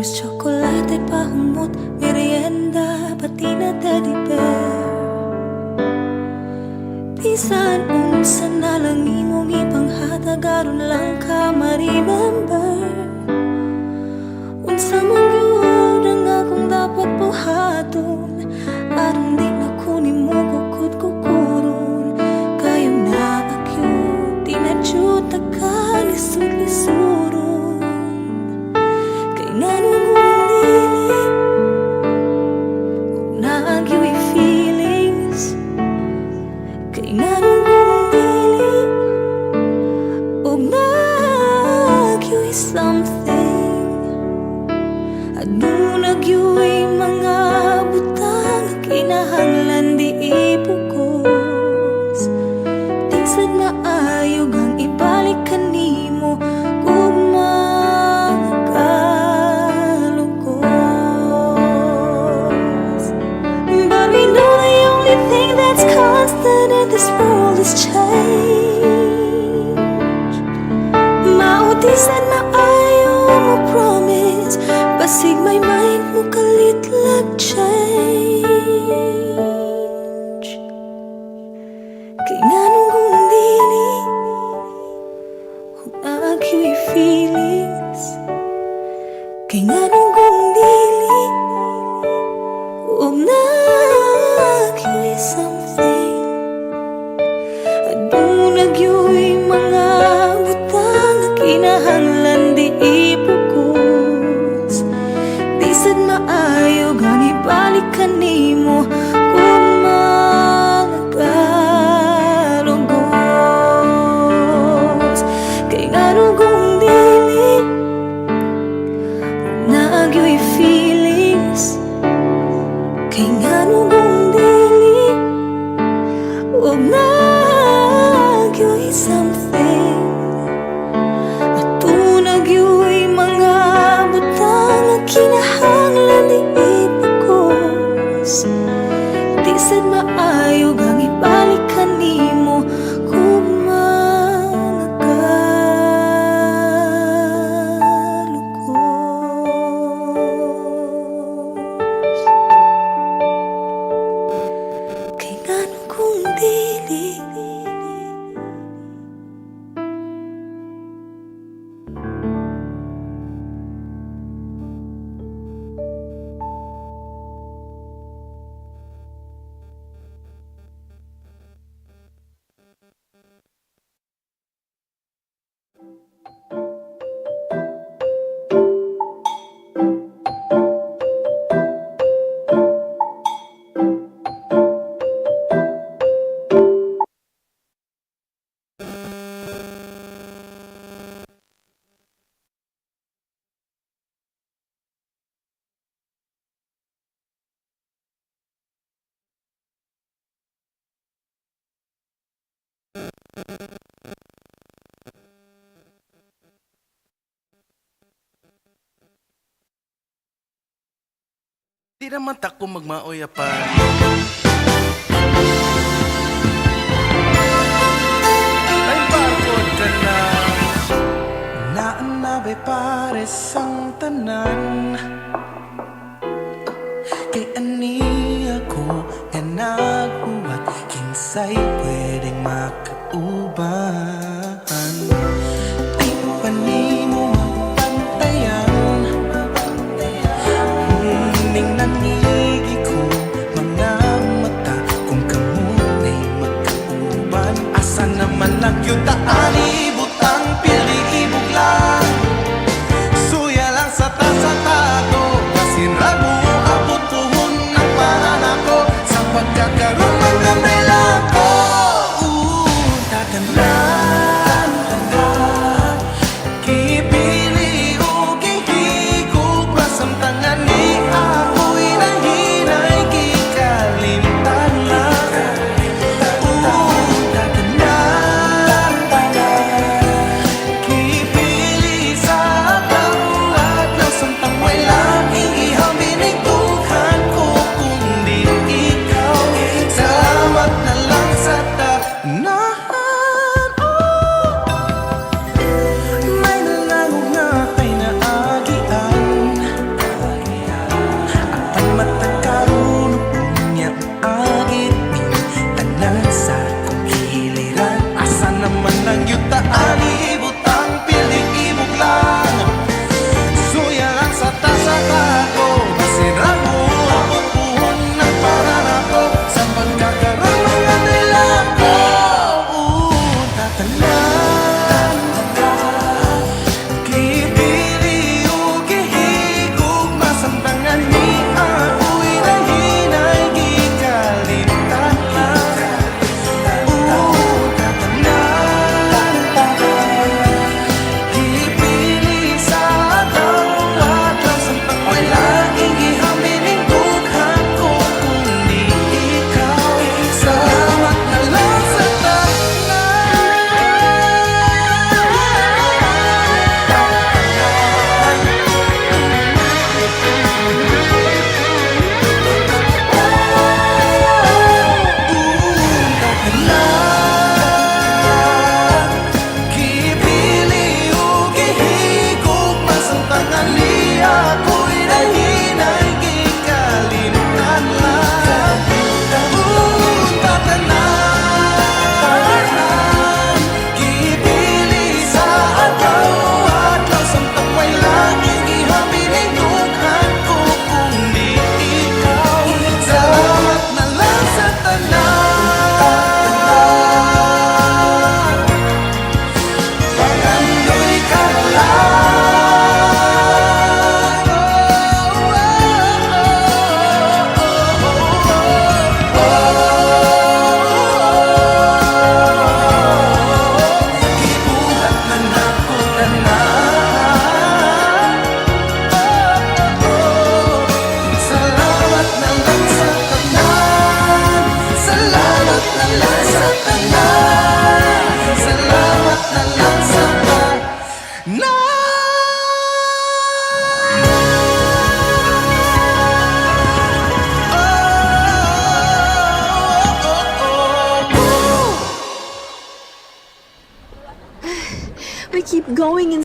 chocolate, pahumot, merienda, pati na teddy bear. Bisan unsa na lang imong ipanghatag, aron lang ka ma-remember. Unsa man gyud ang akong dapat buhaton, aron di na ko nimo gukod-kukuron. Kayo na akyud, di na jud ka lisod-lisuron. Ngano kung dili ug naagyo'y feelings, kay ngano kung dili ug naagyo'y something. Ano nagyo'y mga butang kinahanglan di ibukos. Di sad maayog ang ibalik kanimo kung constant in this world is change. Maudi sad maayo mo promise, basig may mind mo kalit lag change. Kay nganong kung dili ug naagyo'y feelings, kay nganong kung dili ug naagyo'y something. Nagyo'y mga butang kinahanglan di ibukos. Di sad maayog ang ibalik kanimo kung magkalugos. Kay ngano kung dili ug Di naman tako magmaoy pa. Ay barkod ka na. Naanabay pares ang tanan. Kay ani ako nga naghuwat kinsay pwedeng makauban. Di pa nimo mapantayan. Ning nanigi ko mga mata kung kamunay magkauban. Asa naman nagyutaan ibutang pili-ibog lang. Suya lang sa tasatago kasinrago abot puhon ng paran ako sa pagkakaroon magandang lang ko. Tatandaan kipili o kihigog masamtangan ni ako'y nahinay kikalimtan lang. Tatandaan kipili sa bawat nasamtang walang iihamin tuhan ko kundi ikaw. Salamat na lang sa tanahan. May nalangog nga kay naagian. Ang matagkaroon niya agit tanan sa kong giliran. Asa naman ang yutaan ibutang pili-ibog lang. Suya lang sa tasatako masiramo abot puhon ng paran ako sa pagkakaroon mga nilang ko. Tatandaan kipili o kihigog masamtangan ni ako'y nahinay kikalimtan lang. Tatandaan kipili sa bawat nasamtang walang iihamin tuhan ko kundi ikaw. Salamat na lang sa kipili o kihigog masamtangan ni ako'y nahinay kikalimtan lang. Tatandaan kipili sa bawat nasamtang walang iihamin tuhan ko kundi ikaw. Salamat na lang sa tanan. Pagandoy ka Gibuhat man ako tanan. Salamat na lang sa tanan. Salamat na lang sa tanan. Salamat na lang sa tanan. We keep going and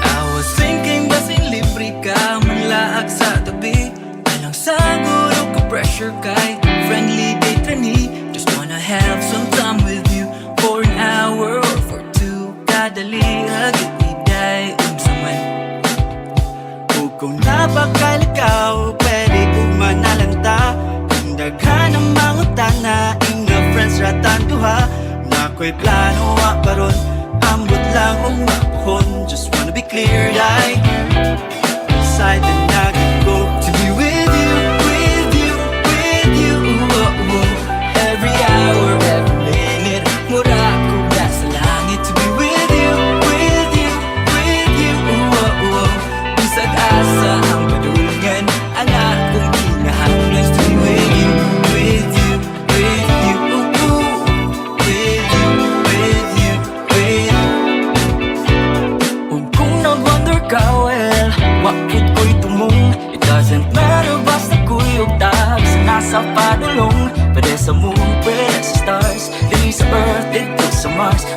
I was thinking basing libre ka manlaag sa tabi. Alang sa guro ko pressure kay friendly date trainee. Just wanna have some time with you for an hour or for two. Kadali agad iday unsa man. Kung napakalikaw pwede umanalanta. Kung daghan ang mangutana inga friends ratan duha. Nako'y plano wa paron ambot lang ang mapuhon. Just wanna be clear-eyed. Excited na go to be with you, with you, with you. Every hour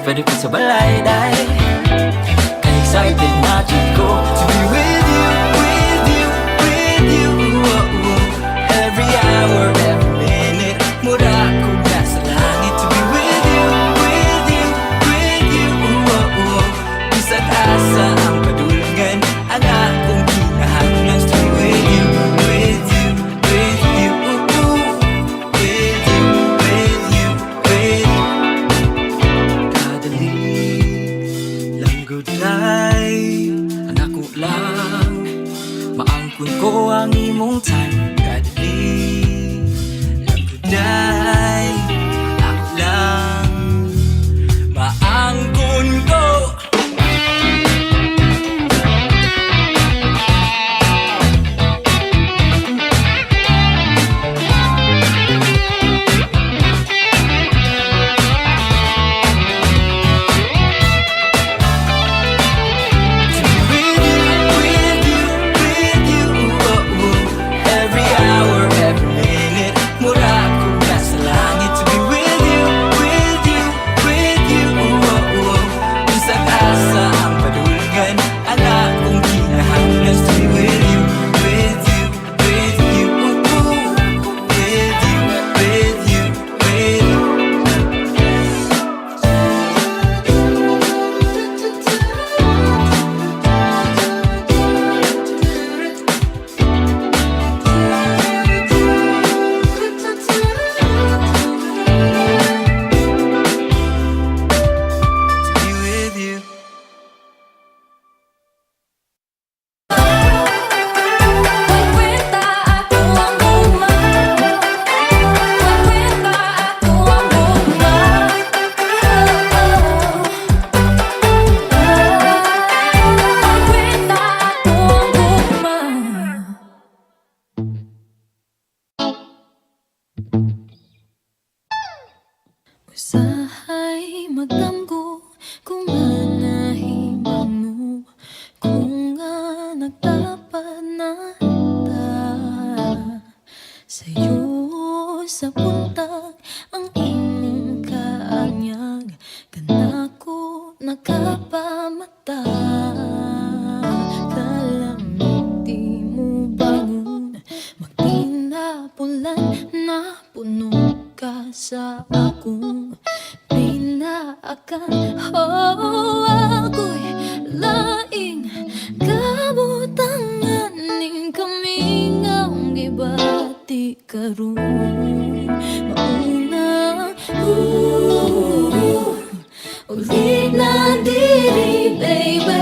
pwede ko sa balay, day. Ka-excited na jud ko to be with you, with you, with you. Every hour, every minute, mura ko nasa langit to be with you, with you, with you. Isa't asa ang padulungan, ang akong kinahanglan to be with you, with you, with you, with you, with you, with you. Kadali lang gudlay, ang ako lang, maangkon ko ang imong time. Kadali lang gudlay, ako lang, maangkon ko. Every hour, every minute, mura ko nasa langit to be with you, with you, with you. Isa't asa ang padulungan, ang akong kinahanglan to be with you, with you, with you, with you, with you, with you. With you. Usahay magdamgo kung manahimang mo, kung nga nagtapat na ta sa'yo sa puntag ang imong kaanyag, kanako nakapamata. Kalamiti mo bangon, magtinapulan na puno ka sa akong pinaakan. Ako'y laing kabutangan ning kaming ang gibati karon. Mauna ulit na diri, baby.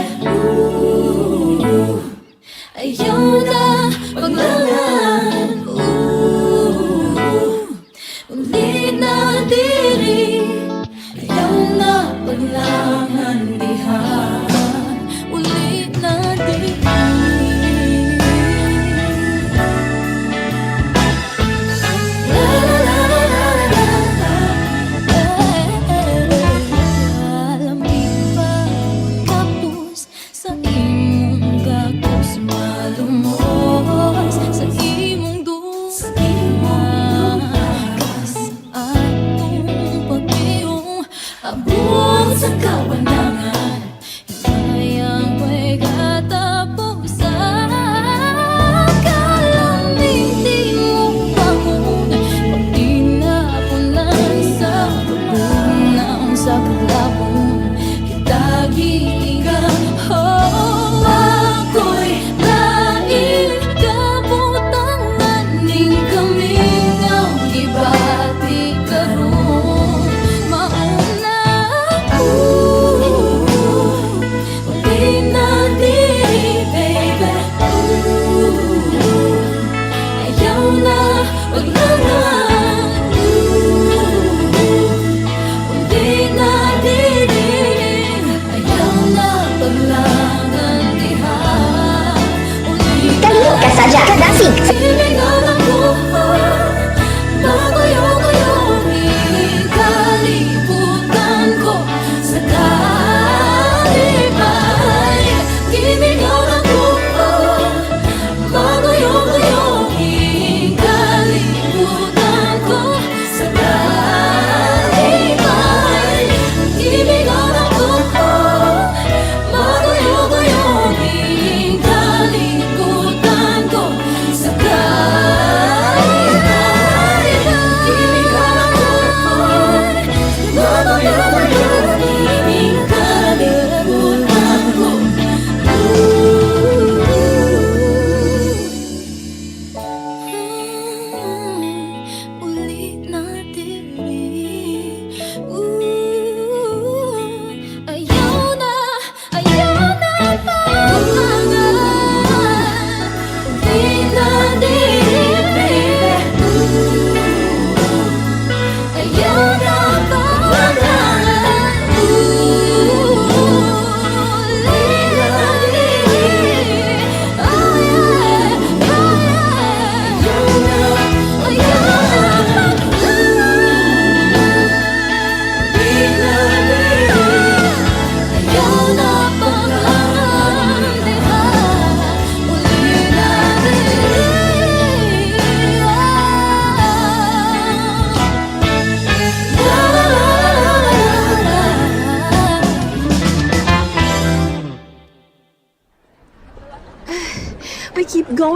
Ayaw na maglangan. Ulit na diri, ayaw na paglangan diha. Ulit na diri. Lamig pa tapos sa imong gagos, malumos sa imong duwa. Kas atong pag-iyong abot sa kawan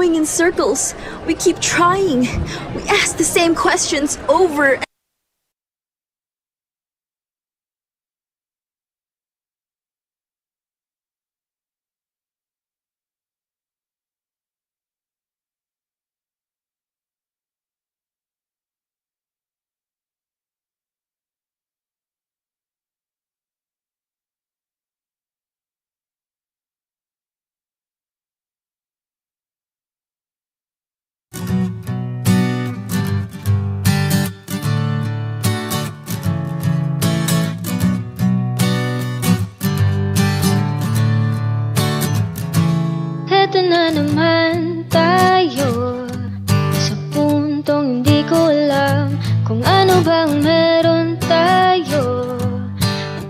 going in circles. We keep trying. We ask the same questions over. Heto na naman tayo sa puntong hindi ko alam kung ano bang meron tayo.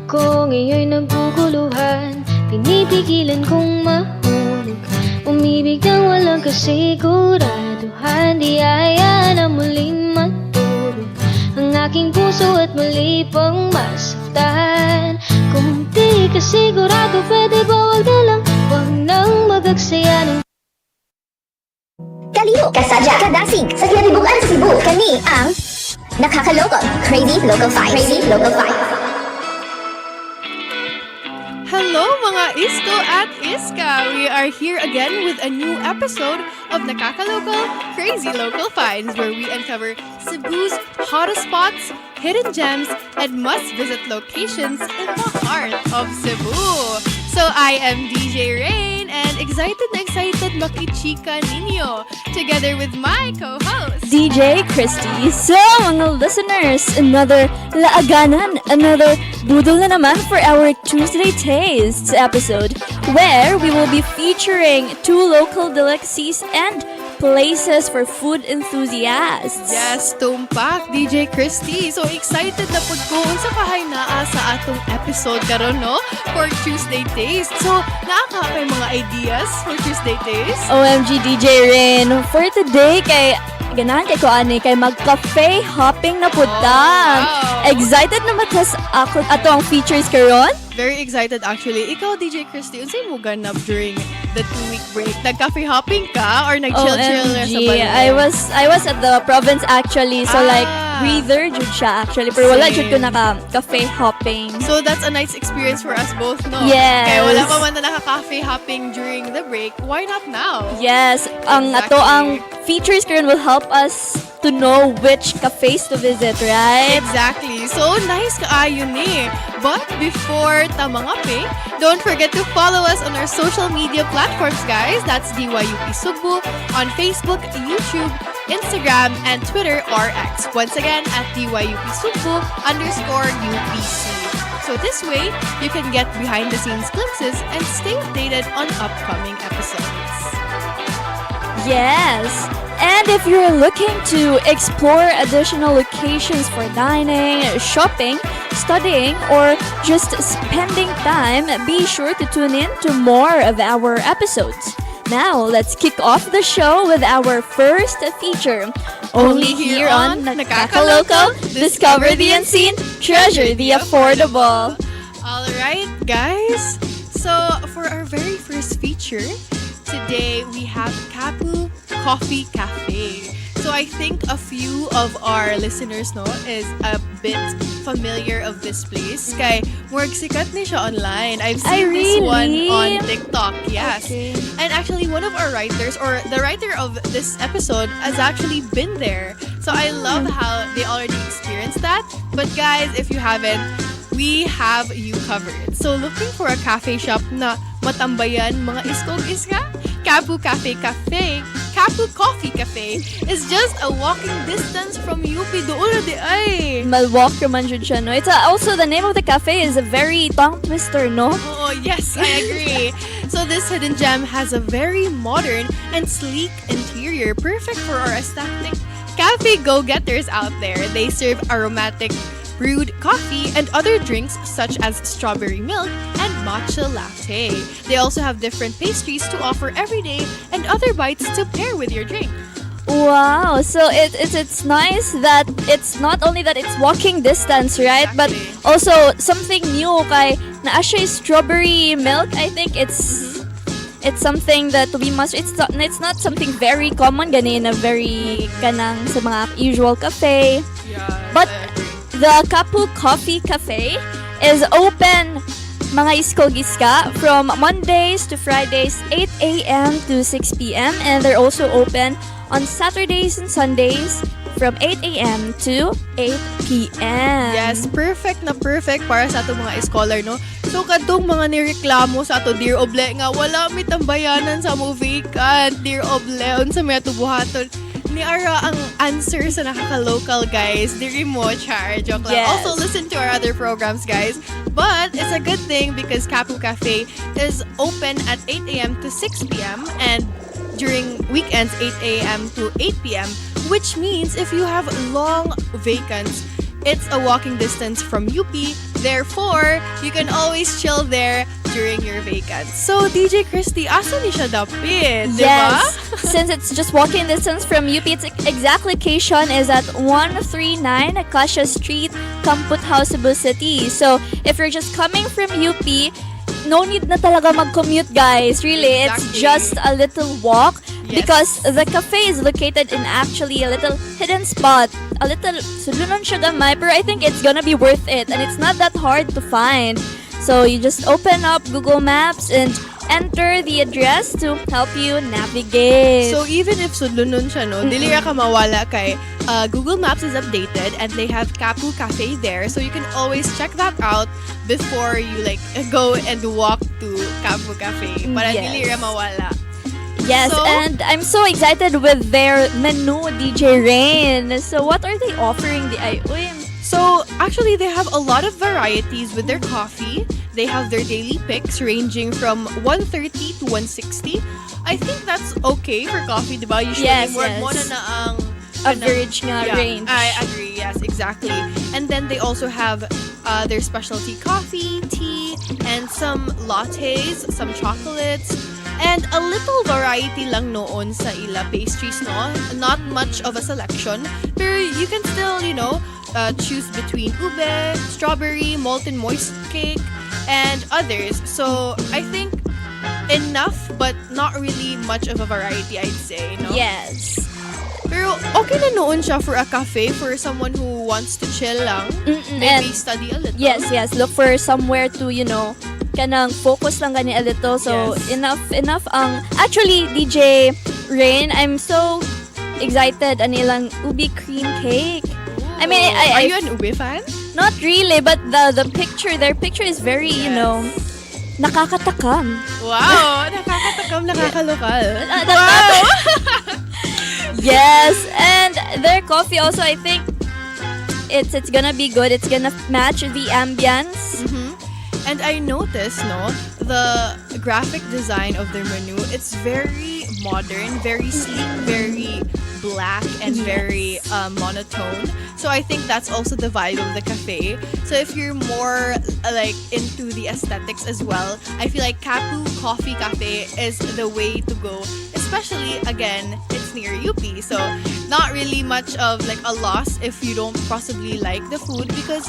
Ako ngayon'y naguguluhan, pinipigilan kong mahulog, umibig ng walang kasiguraduhan. Di hayaan na muling matulog ang aking puso at muli pang masaktan. Kung di ka sigurado, pwede ba wag na lang, wag nang magagsaya ng Kaliho, kasadya, kadasig, sa kinalibukan sa Cebu. Kami ang nakakalokal, Crazy Local 5. Crazy Local 5. Hello mga Isko at Iska! We are here again with a new episode of Nakakalocal Crazy Local Finds, where we uncover Cebu's hottest spots, hidden gems, and must-visit locations in the heart of Cebu. So I am DJ Rain, and excited makichika ninyo, together with my co-host, DJ Christy. So, mga listeners, another laaganan, another budol na naman for our Tuesday Tastes episode, where we will be featuring 2 local delicacies and places for food enthusiasts. Yes, tumpak, DJ Christy. So excited na po ko sa kahay naa sa atong episode karon, no? For Tuesday Taste. So, nakaka mga ideas for Tuesday Taste? OMG DJ Rin. For today, kay ganahan kay ko ani kay mag-cafe hopping na putang. wow. Excited na matas ako ato ang features karon? Very excited actually. Ikaw, DJ Christy, unsay mo ganap during the 2-week break? Nag-cafe hopping ka or nag-chill-chill sa balay? I was at the province actually. So like breather jud siya actually. Pero wala jud ko naka-cafe hopping. So that's a nice experience for us both, no? Yes. Kaya wala pa man na naka-cafe hopping during the break. Why not now? Yes, ang ato ang features karon will help us to know which cafes to visit, right? Exactly. So nice kaayo ni. But before ta mangape, don't forget to follow us on our social media platforms, guys. That's DYUP Sugbo on Facebook, YouTube, Instagram, and Twitter or X. Once again, at DYUP Sugbo _UPC. So this way, you can get behind-the-scenes glimpses and stay updated on upcoming episodes. Yes. And if you're looking to explore additional locations for dining, shopping, studying, or just spending time, be sure to tune in to more of our episodes. Now, let's kick off the show with our first feature. Only here on Nakakalocal, discover the unseen, treasure the affordable. Alright, guys. So, for our very first feature, today we have Kapu Coffee Cafe. So I think a few of our listeners is a bit familiar of this place. Kay murag sikat ni siya online. I've seen this one on TikTok. Yes. Okay. And actually one of our writers, or the writer of this episode, has actually been there. So I love how they already experienced that. But guys, if you haven't, we have you covered. So looking for a cafe shop na matambayan mga iskog iska? Kapu Cafe Cafe, Kapu Coffee Cafe is just a walking distance from UP. Doon na di ay. Malwalk naman jud siya, no? It's also the name of the cafe is a very tongue twister, no? Oh, yes, I agree. So this hidden gem has a very modern and sleek interior, perfect for our aesthetic cafe go-getters out there. They serve aromatic brewed coffee and other drinks such as strawberry milk and matcha latte. They also have different pastries to offer every day and other bites to pair with your drink. Wow, so it's nice that it's not only that it's walking distance, right? Exactly. But also something new kay naa siya strawberry milk. I think it's it's something that we must. It's not something very common gani in a very kanang sa mga usual cafe. But the Kapu Coffee Cafe is open mga iskogiska from Mondays to Fridays 8 a.m. to 6 p.m. and they're also open on Saturdays and Sundays from 8 a.m. to 8 p.m. Yes, perfect na perfect para sa ato mga scholar, no? So, kadtong mga nireklamo sa ato, Dear Oble, nga wala may tambayanan sa mo vacant, Dear Oble, unsa may ato buhaton. Ni Ara ang answer sa nakaka-local, guys. Diri mo, char. Joke lang. Yes. Also, listen to our other programs, guys. But it's a good thing because Kapu Cafe is open at 8 a.m. to 6 p.m. and during weekends, 8 a.m. to 8 p.m. Which means if you have long vacants, it's a walking distance from UP. Therefore, you can always chill there during your vacants. So, DJ Christy, asa ni siya dapit, di ba? Yes, since it's just walking distance from UP, its exact location is at 139 Acacia Street, Kamput House, Cebu City. So, if you're just coming from UP, no need na talaga mag-commute, guys. Really, it's just a little walk. Yes. Because the cafe is located in actually a little hidden spot. A little, sulunan siya gamay, pero I think it's gonna be worth it. And it's not that hard to find. So you just open up Google Maps and enter the address to help you navigate. So even if sudlunon siya, no, dili ra ka mawala kay Google Maps is updated and they have Kapu Cafe there. So you can always check that out before you like go and walk to Kapu Cafe. Para dili ra mawala. Yes, So- and I'm so excited with their menu, DJ Rain. So what are they offering? So actually, they have a lot of varieties with their coffee. They have their daily picks ranging from 130 to 160. I think that's okay for coffee, diba? Usually, Yes, more yes. na ang Average nga range. I agree. Yes, exactly. And then they also have their specialty coffee, tea, and some lattes, some chocolates, and a little variety lang noon sa ila pastries, no? Not much of a selection, pero you can still, choose between ube, strawberry, molten moist cake, and others. So I think enough, but not really much of a variety, I'd say, no? Yes. Pero okay na noon siya for a cafe for someone who wants to chill lang. Maybe and- study a little. Yes. Look for somewhere to, kanang focus lang gani a little. So, enough ang... Actually, DJ Rain, I'm so excited anilang ubi cream cake. I mean, Are you an ube fan? Not really, but their picture is very, nakakatakam. Wow! Nakakatakam, nakakalokal. Wow! Yes, and their coffee also, I think, it's gonna be good. It's gonna match the ambience. And I noticed, the graphic design of their menu, it's very modern, very sleek, very black, and very monotone. So I think that's also the vibe of the cafe. So if you're more into the aesthetics as well, I feel like Kapu Coffee Cafe is the way to go. Especially, again, it's near UP. So not really much of a loss if you don't possibly like the food because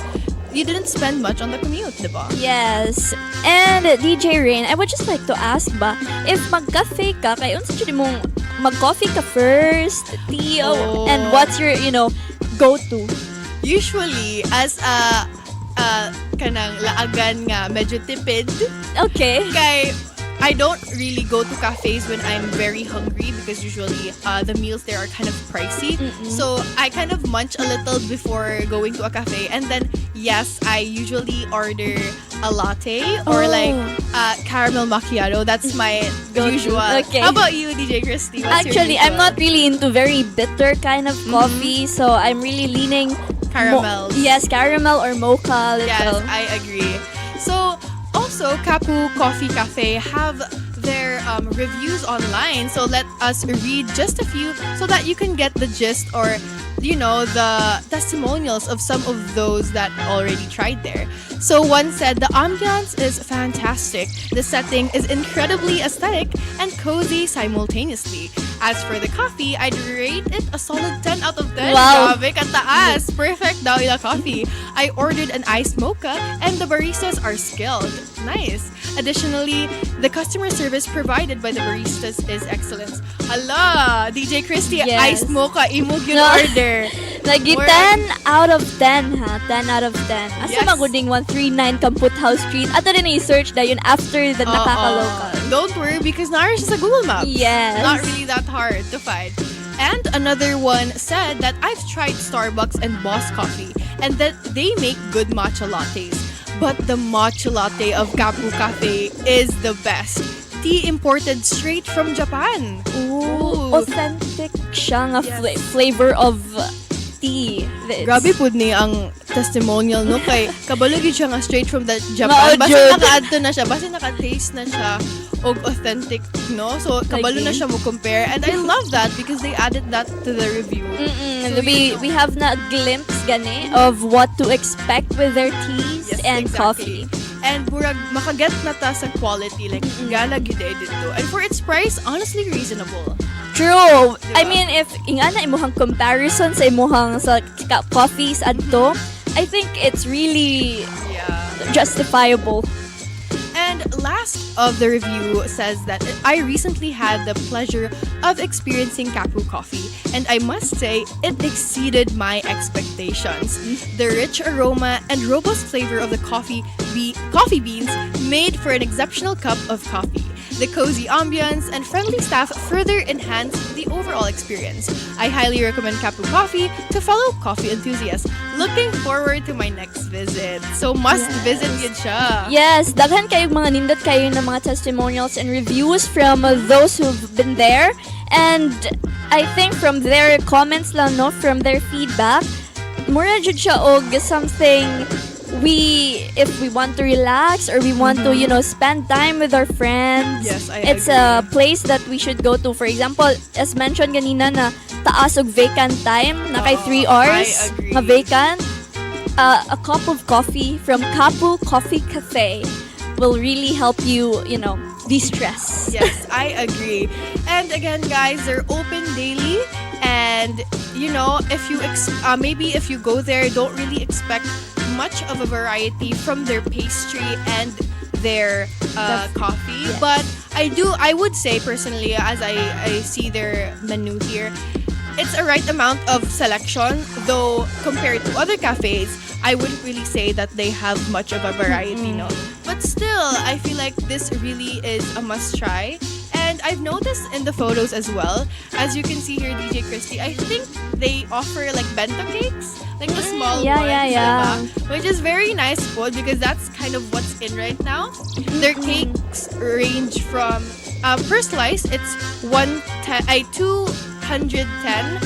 you didn't spend much on the commute, diba? Yes. And DJ Rain, I would just like to ask ba, if mag-cafe ka, kay unsa jud mong mag-coffee ka first, tea, and what's your, go-to? Usually, as a kanang laagan nga medyo tipid. Okay. Kay I don't really go to cafes when I'm very hungry because usually the meals there are kind of pricey. So I kind of munch a little before going to a cafe. And then, yes, I usually order a latte or caramel macchiato. That's my usual. Okay. How about you, DJ Christy? What's your Actually, I'm usual? not really into very bitter kind of coffee, so I'm really leaning Caramels. yes, caramel or mocha. Yes, Little. I agree. So, also, Kapu Coffee Cafe have their reviews online. So let us read just a few so that you can get the gist or, the testimonials of some of those that already tried there. So one said, the ambiance is fantastic. The setting is incredibly aesthetic and cozy simultaneously. As for the coffee, I'd rate it a solid 10 out of 10. Wow. Grabe, kataas. Perfect daw yung coffee. I ordered an iced mocha and the baristas are skilled. Nice. Additionally, the customer service provided by the baristas is excellent. Hala, DJ Christy, Yes. iced mocha, imog yung No. order. Lagi Or- 10 out of 10 ha. 10 out of 10. Asa Yes. maguding 139 Kamput House Street. Ato rin i-search na yun after the nakakaloka. Don't worry because naroon siya sa Google Maps. Yes. Not really that hard to find. And another one said that I've tried Starbucks and Boss Coffee and that they make good matcha lattes. But the matcha latte of Kapu Cafe is the best. Tea imported straight from Japan. Ooh, authentic siya nga flavor of tea. Grabe po ni ang testimonial no kay kabalugid siya nga straight from the Mao, Japan. Basta Jud. naka-adto na siya, basta naka-taste na siya og authentic, no? So kabalo na siya mo compare and I love that because they added that to the review. So, We have na glimpse gani of what to expect with their teas and coffee. And murag makaget na ta sa quality like gala gyud dito. And for its price, honestly reasonable. True. I mean, if ingana imuhang comparison sa imuhang sa coffees adto, I think it's really justifiable. And last of the review says that I recently had the pleasure of experiencing Kapu coffee, and I must say it exceeded my expectations. The rich aroma and robust flavor of the coffee beans made for an exceptional cup of coffee. The cozy ambience and friendly staff further enhance the overall experience. I highly recommend Kapu Coffee to fellow coffee enthusiasts. Looking forward to my next visit. So must visit yun siya. Yes, daghan kayong mga nindot kayo ng mga testimonials and reviews from those who've been there. And I think from their comments lang, no, from their feedback, mura jud siya og something if we want to relax or we want to, spend time with our friends. Yes, it's a place that we should go to. For example, as mentioned ganina na taas og vacant time, na kay 3 hours I agree. nga vacant. A cup of coffee from Kapu Coffee Cafe will really help you, de-stress. Yes, I agree. And again, guys, they're open daily. And, if you maybe if you go there, don't really expect much of a variety from their pastry and their coffee. yes. But I would say personally, as I see their menu here, it's a right amount of selection, though compared to other cafes, I wouldn't really say that they have much of a variety, no. But still, I feel like this really is a must try. And I've noticed in the photos as well, as you can see here, DJ Christy, I think they offer like bento cakes, like the small yeah, ones, yeah. diba? Which is very nice food because that's kind of what's in right now. Their cakes range from per slice, it's 210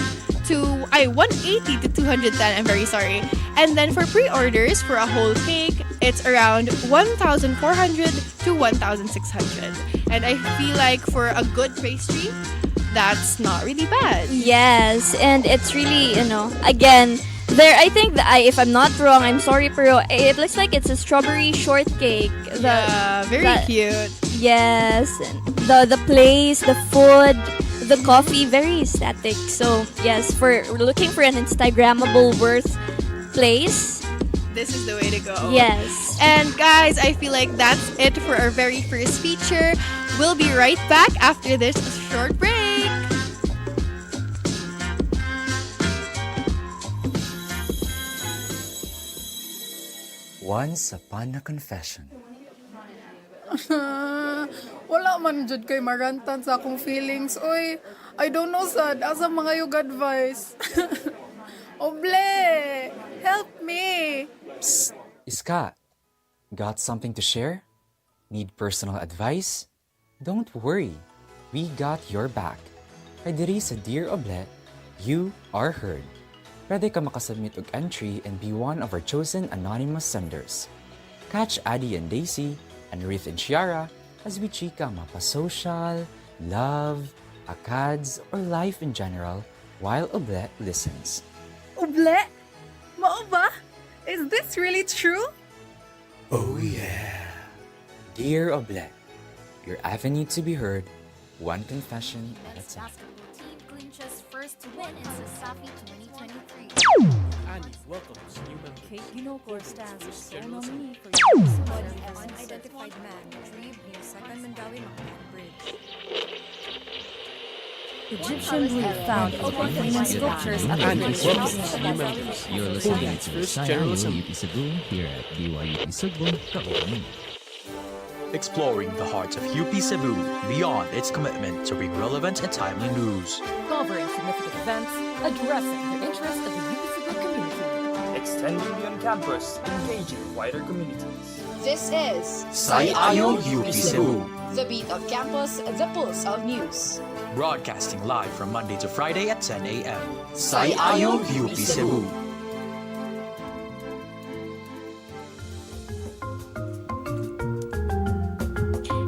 to 180 to 210. I'm very sorry. And then for pre-orders for a whole cake, it's around 1,400 to 1,600. And I feel like for a good pastry, that's not really bad. Yes, and it's really, again, I think that if I'm not wrong, I'm sorry, pero it looks like it's a strawberry shortcake. Very cute. Yes, the place, the food, the coffee, very aesthetic. So yes, for looking for an Instagrammable worth place, this is the way to go. Yes. And guys, I feel like that's it for our very first feature. We'll be right back after this short break. Once upon a confession. Wala man jud kay marantan sa akong feelings. Oy, I don't know sad. Asa mga yung advice? Oble, help me. Psst, Iska. Got something to share? Need personal advice? Don't worry. We got your back. Kay diri sa Dear Oble, you are heard. Pwede ka makasubmit og entry and be one of our chosen anonymous senders. Catch Addie and Daisy, and Ruth and Shiara as we chika mapa-social, love, akads, or life in general while Oble listens. Oble? Mao ba? Is this really true? Oh yeah. Dear Oble, your avenue to be heard, one confession at a time. course to win in Sasafi 2023. Annie welcomes new members. Kate Ginocor stands as sole nominee for Body as unidentified man retrieved near Second Mandawi Mactan Bridge. Egyptian blue found in Ukrainian sculptures at the Annie British welcomes Museum. new members. You're listening to First Sayaw journalism. UP Cebu here at DYUP Sugbo, Kaukani. Exploring the heart of UP Cebu beyond its commitment to bring relevant and timely news. Covering significant events, addressing the interests of the UP Cebu community. Extending beyond campus, engaging wider communities. This is Sayaw UP Cebu. the beat of campus, the pulse of news. Broadcasting live from Monday to Friday at 10 a.m. Sayaw UP Cebu.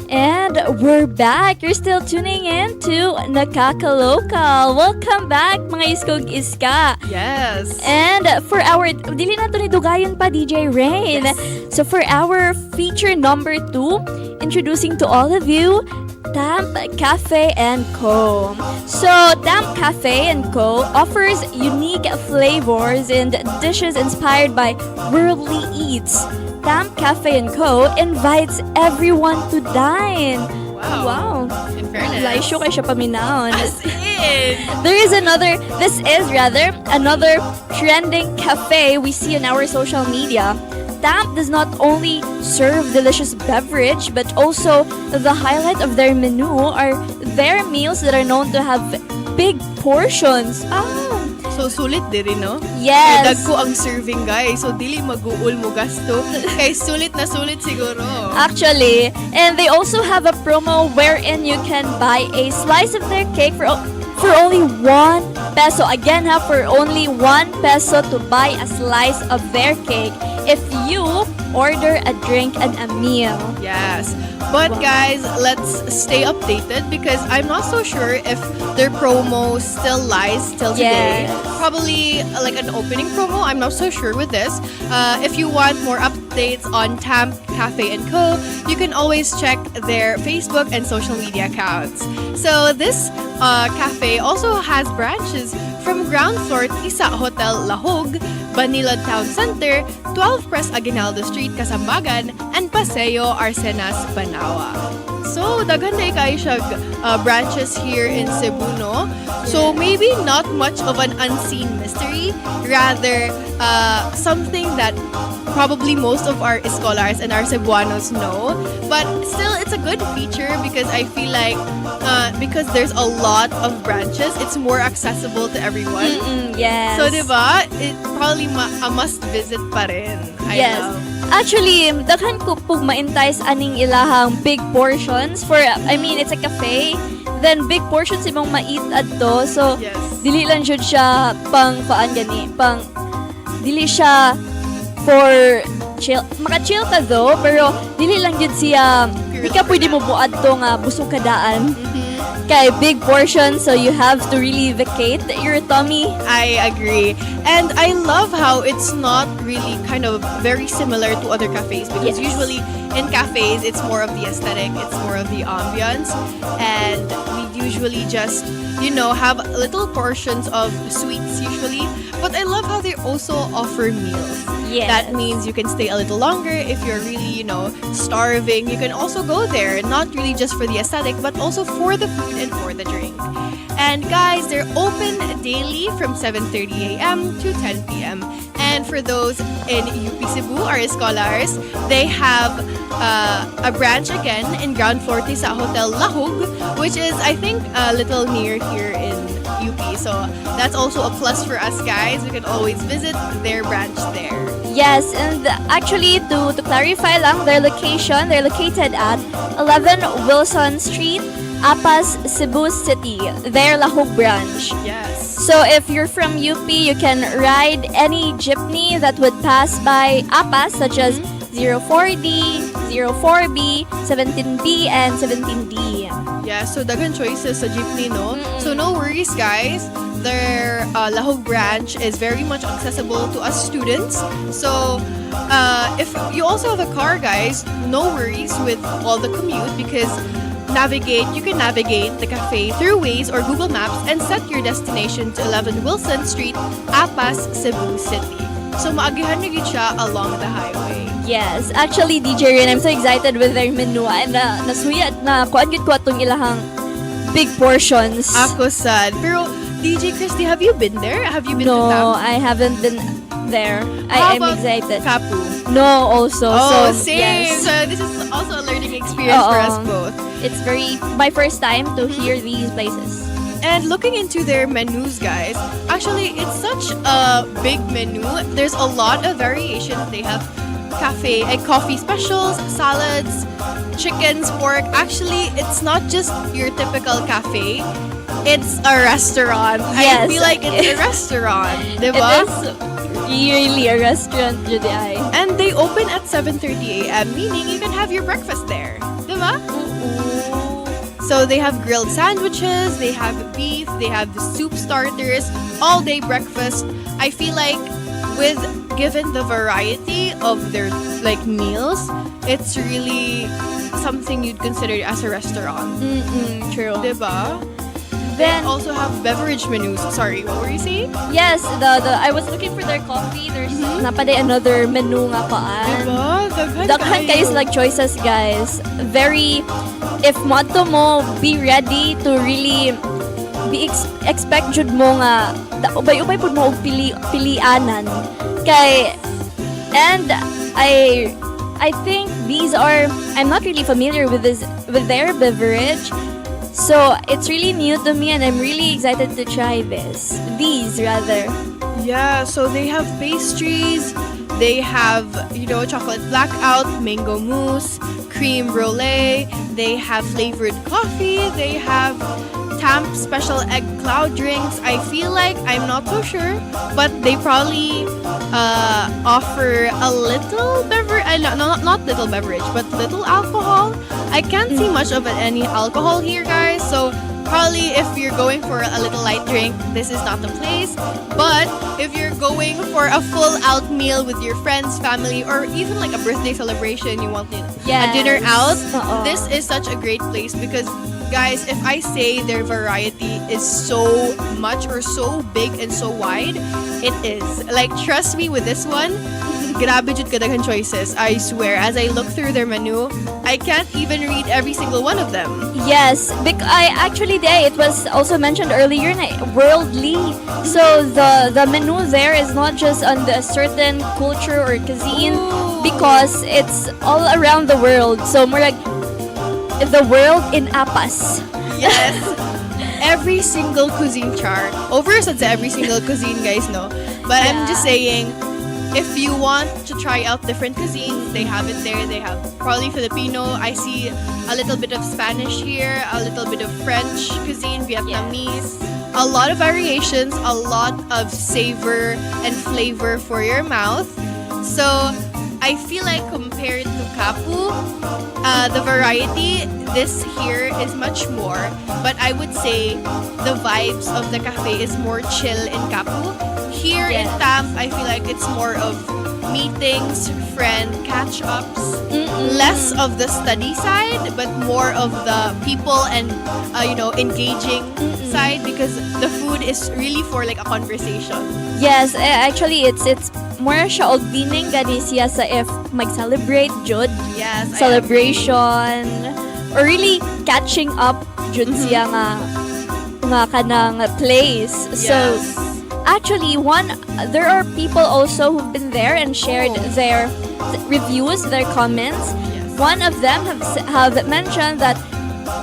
And we're back. You're still tuning in to NKKLKL. Welcome back, mga iskog iska. Yes. And for our, dili na to ni Dugayon pa, DJ Rain. So for our feature number 2, introducing to all of you, Tamp Cafe & Co. So, Tamp Cafe & Co. offers unique flavors and dishes inspired by worldly eats. Tamp Cafe & Co. invites everyone to dine. Wow. In fairness. Laisyo kay siya paminaon. As in. This is another trending cafe we see on our social media. Tamp does not only serve delicious beverage, but also the highlight of their menu are their meals that are known to have big portions. So, sulit diri, no? Yes. Kaya dagko ang serving, guys. So, dili mag-uul mo gasto. Kay sulit na sulit siguro. Actually, and they also have a promo wherein you can buy a slice of their cake for only 1 peso. Again, for only 1 peso to buy a slice of their cake if you order a drink and a meal. Yes. But guys, let's stay updated because I'm not so sure if their promo still lies till today. Yes. Probably like an opening promo. I'm not so sure with this. If you want more updates on Tamp Cafe & Co., you can always check their Facebook and social media accounts. So this cafe also has branches from ground floor Tisa Hotel Lahog, Banilad Town Center, 12 Pres Aguinaldo Street, Kasambagan, and Paseo Arsenas, Banawa. So, daghan na kayo siya branches here in Cebu, no? So, maybe not much of an unseen mystery, rather something that probably most of our scholars and our Cebuanos know. But still, it's a good feature because I feel like because there's a lot of branches, it's more accessible to everyone. Yes. So, diba? It probably a must-visit pa rin. Yes. Actually, daghan ko pug ma-entice aning ilahang big portions for, I mean, it's a cafe. Then, big portions imong ma-eat adto. So, dili lang jud siya pang dili siya for chill. Maka-chill ka though, pero dili lang jud siya, di ka pwede mo buad to nga busog ka daan. Kay big portions, so you have to really vacate your tummy. I agree. And I love how it's not really kind of very similar to other cafes because usually in cafes, it's more of the aesthetic, it's more of the ambience. And we usually just, have little portions of sweets usually. But I love how they also offer meals. Yes. That means you can stay a little longer if you're really, starving. You can also go there, not really just for the aesthetic, but also for the food and for the drink. And guys, they're open daily from 7:30 a.m. to 10 p.m. And for those in UP Cebu, our scholars, they have a branch again in ground floor sa Hotel Lahog, which is, I think, a little near here in UP. So that's also a plus for us, guys. We can always visit their branch there. Yes, and actually, to clarify lang, they're located at 11 Wilson Street, Apas, Cebu City, their Lahog branch. Yes. So if you're from UP, you can ride any jeepney that would pass by Apas, such as 04D, 04B, 17B, and 17D. Yeah, so daghan choices sa jeepney, no? So no worries, guys. Their Lahog branch is very much accessible to us students. So if you also have a car, guys, no worries with all the commute because You can navigate the cafe through Waze or Google Maps and set your destination to 11 Wilson Street, Apas, Cebu City. So maagihan na gid siya along the highway. Yes, actually DJ Rin, I'm so excited with their menu. Na nasuyat na kuan gid ko atong ilahang big portions. Ako sad. Pero DJ Christy, have you been there? Have you been to Tam? No, I haven't been there. How I'm about excited. Kapu? No, also. Oh, so, same. Yes. So this is also a learning experience for us both. It's my first time to hear these places. And looking into their menus, guys, actually, it's such a big menu. There's a lot of variations. They have cafe and coffee specials, salads, chickens, pork. Actually, it's not just your typical cafe. It's a restaurant. I Yes. feel like it's a restaurant. Diba? It is really a restaurant, Judy. And they open at 7:30 a.m., meaning you can have your breakfast there. Diba? So they have grilled sandwiches, they have beef, they have the soup starters, all-day breakfast. I feel like given the variety of their meals, it's really something you'd consider as a restaurant. True. Diba? Then they also have beverage menus. Sorry, what were you saying? Yes, I was looking for their coffee. There's napaday another menu nga paan. Diba? Daghan kayo like choices, guys. If motto mo, be ready to really expect jud mo nga ubay-ubay pud mo og pilianan. And I think I'm not really familiar with their beverage. So it's really new to me and I'm really excited to try these rather. Yeah, so they have pastries, they have, chocolate blackout, mango mousse, cream brulee, they have flavored coffee, they have Tamp special egg cloud drinks. I feel like, I'm not so sure, but they probably offer a little beverage, not little beverage, but little alcohol. I can't see much of any alcohol here, guys, so probably if you're going for a little light drink, this is not the place. But if you're going for a full out meal with your friends, family, or even like a birthday celebration, you want a dinner out, this is such a great place because, guys, if I say their variety is so much or so big and so wide, it is. Like, trust me with this one, grabe jud kadaghan choices. I swear, as I look through their menu, I can't even read every single one of them. Yes, it was also mentioned earlier na worldly. So the menu there is not just on the certain culture or cuisine because it's all around the world. So more like the world in Apas. Yes. Every single cuisine chart. Over sa every single cuisine, guys, no? But I'm just saying, if you want to try out different cuisines, they have it there. They have probably Filipino. I see a little bit of Spanish here, a little bit of French cuisine, Vietnamese. A lot of variations, a lot of savor and flavor for your mouth. So I feel like compared to Kapu, the variety, this here is much more. But I would say the vibes of the cafe is more chill in Kapu. Here in Tamp, I feel like it's more of meetings, friend catch-ups, less of the study side, but more of the people and engaging side because the food is really for like a conversation. Yes, actually it's more siya og dining gani siya sa if mag-celebrate jud. Yes, celebration or really catching up jud siya nga kanang place. Yes. So actually, there are people also who've been there and shared their reviews, their comments. Yes. One of them have mentioned that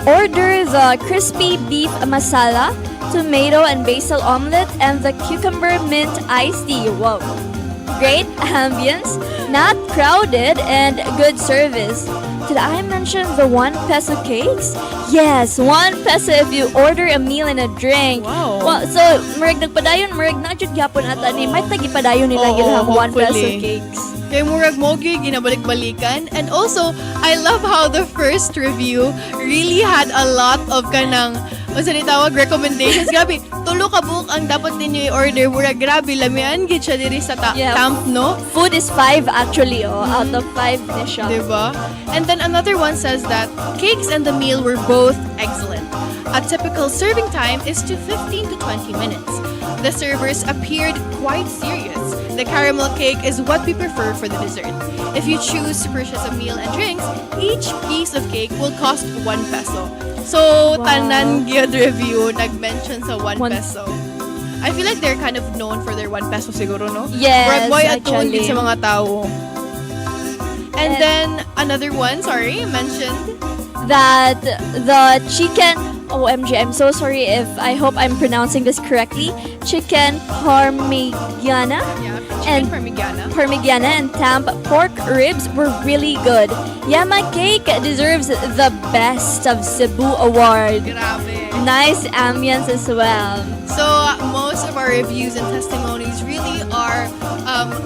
order the crispy beef masala, tomato and basil omelette, and the cucumber mint iced tea. Wow. Great ambience, not crowded, and good service. Did I mention the 1 peso cakes? Yes, 1 peso if you order a meal and a drink. Wow. Well, so, murag nagpadayon, murag na jud gyapon ata ni may tagipadayon nila gilahang 1 peso cakes. Kay murag mo gyud ginabalik-balikan. And also, I love how the first review really had a lot of kanang O sa tawag recommendations, grabe, tulo ka book ang dapat ninyo i-order. Mura, grabe, lamian, gid siya diri sa camp, no? Food is 5 actually, out of 5 na siya. Diba? And then another one says that cakes and the meal were both excellent. A typical serving time is to 15 to 20 minutes. The servers appeared quite serious. The caramel cake is what we prefer for the dessert. If you choose to purchase a meal and drinks, each piece of cake will cost 1 peso. So, tanan gyud review nag-mention sa 1 peso. I feel like they're kind of known for their 1 peso siguro, no? Yes, Brad boy at actually. sa mga tao. And then, another one, mentioned that the chicken, OMG, I'm so sorry if I hope I'm pronouncing this correctly. Chicken parmigiana and parmigiana and tamp pork ribs were really good. Yama cake deserves the best of Cebu award. Nice ambience as well. So most of our reviews and testimonies really are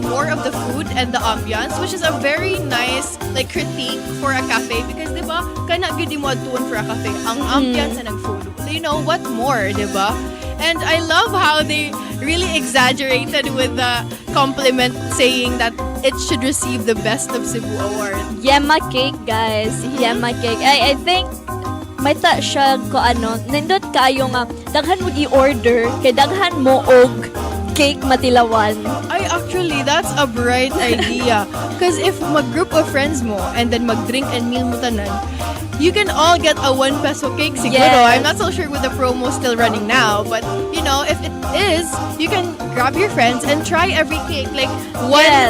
more of the food and the ambiance, which is a very nice critique for a cafe because diba kana gyud mo adtuon for a cafe ang ambiance and ang food. So you know what more, diba? And I love how they really exaggerated with the compliment saying that it should receive the best of Cebu award. Yema cake, guys. Yema cake. I think may ta siya ko nindot kayo nga daghan mo i-order kay daghan mo og cake matilawan. Ay, actually, that's a bright idea. Because if mag-group of friends mo and then mag-drink and meal mo tanan, you can all get a 1 peso cake siguro. Yes. I'm not so sure with the promo still running now, but you know, if it is, you can grab your friends and try every cake. Like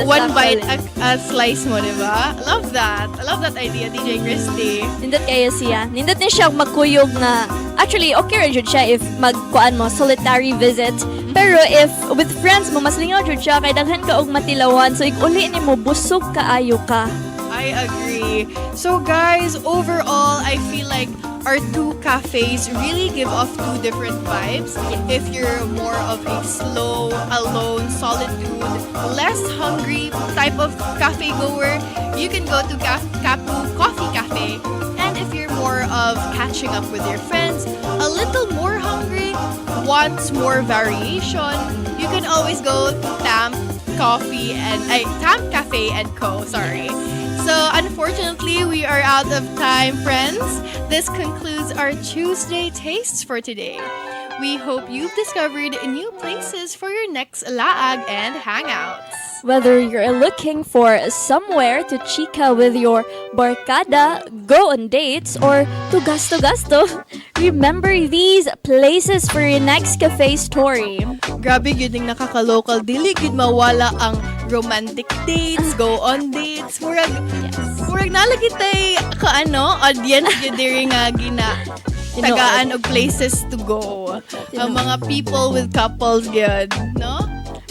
one bite a slice mo, diba? Love that. I love that idea, DJ Christy. Nindot kayo siya. Nindot ni siya magkuyog na actually okay ra jud siya if magkuan mo solitary visit. Pero if with friends mo mas lingaw jud siya kay daghan ka og matilawan so uli nimo busog kaayo ka. I agree. So guys, overall, I feel like our two cafes really give off two different vibes. If you're more of a slow, alone, solitude, less hungry type of cafe goer, you can go to Kapu Coffee Cafe. And if you're more of catching up with your friends, a little more hungry, wants more variation, you can always go to Tamp Cafe and Co. Sorry. So unfortunately, we are out of time, friends. This concludes our Tuesday tastes for today. We hope you've discovered new places for your next laag and hangouts. Whether you're looking for somewhere to chika with your barkada, go on dates, or to gasto-gasto, remember these places for your next cafe story. Grabe yun yung nakaka-local. Dili gid mawala ang romantic dates, go on dates. Murag nalagi tay audience yun diri nga tagaan og places to go. Ang mga people with couples yun, no?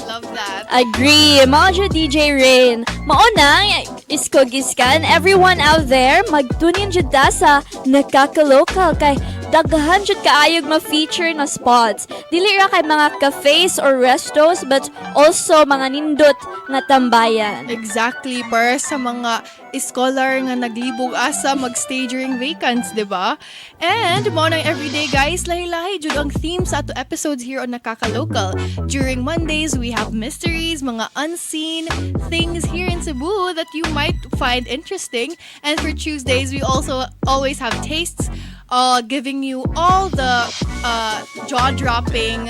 Love that. Agree. Mao DJ Rain. Mauna, isko giskan. Everyone out there, magtunin jud ta sa NKKLKL kay daghan jud kaayog ma-feature na spots. Dili ra kay mga cafes or restos but also mga nindot nga tambayan. Exactly. Para sa mga scholar nga naglibog asa magstay during vacants, diba? And mo nang everyday guys, lahi-lahi jud ang theme sa ato episodes here on NKKLKL. During Mondays, we have mysteries, mga unseen things here in Cebu that you might find interesting. And for Tuesdays, we also always have tastes, giving you all the jaw-dropping,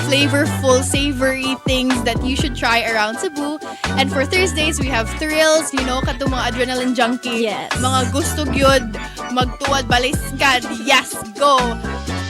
flavorful, savory things that you should try around Cebu. And for Thursdays, we have thrills, kato mga adrenaline junkie. Yes. Mga gusto gyud magtuwad baliskad. Yes, go!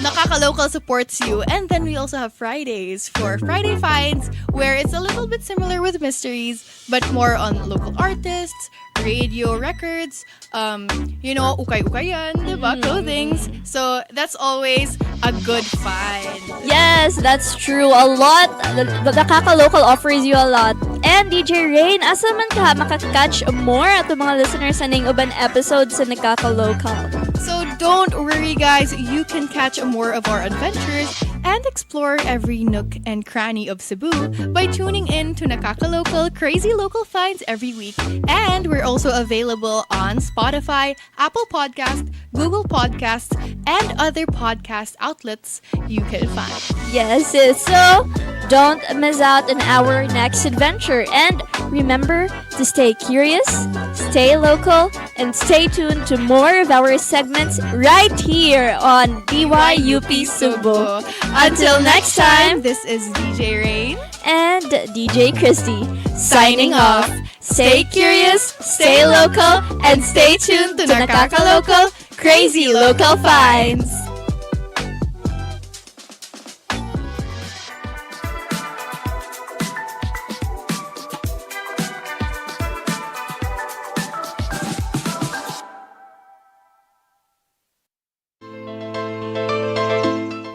NKKLKL supports you. And then we also have Fridays for Friday Finds, where it's a little bit similar with mysteries, but more on local artists, radio records, ukay-ukayan, diba? Clothings. So that's always a good find. Yes, that's true. A lot. The NKKLKL offers you a lot. And DJ Rain, asa man ka makakatch more ato mga listeners sa ning uban episodes sa NKKLKL. So don't worry guys, you can catch more of our adventures and explore every nook and cranny of Cebu by tuning in to Nakakalocal Crazy Local Finds every week. And we're also available on Spotify, Apple Podcast, Google Podcasts, and other podcast outlets you can find. Yes, so don't miss out on our next adventure. And remember to stay curious, stay local, and stay tuned to more of our segments right here on DYUP Sugbo. Until next time, this is DJ Rain and DJ Christy signing off. Stay curious, stay local, and stay tuned to Nakakalocal Crazy Local Finds.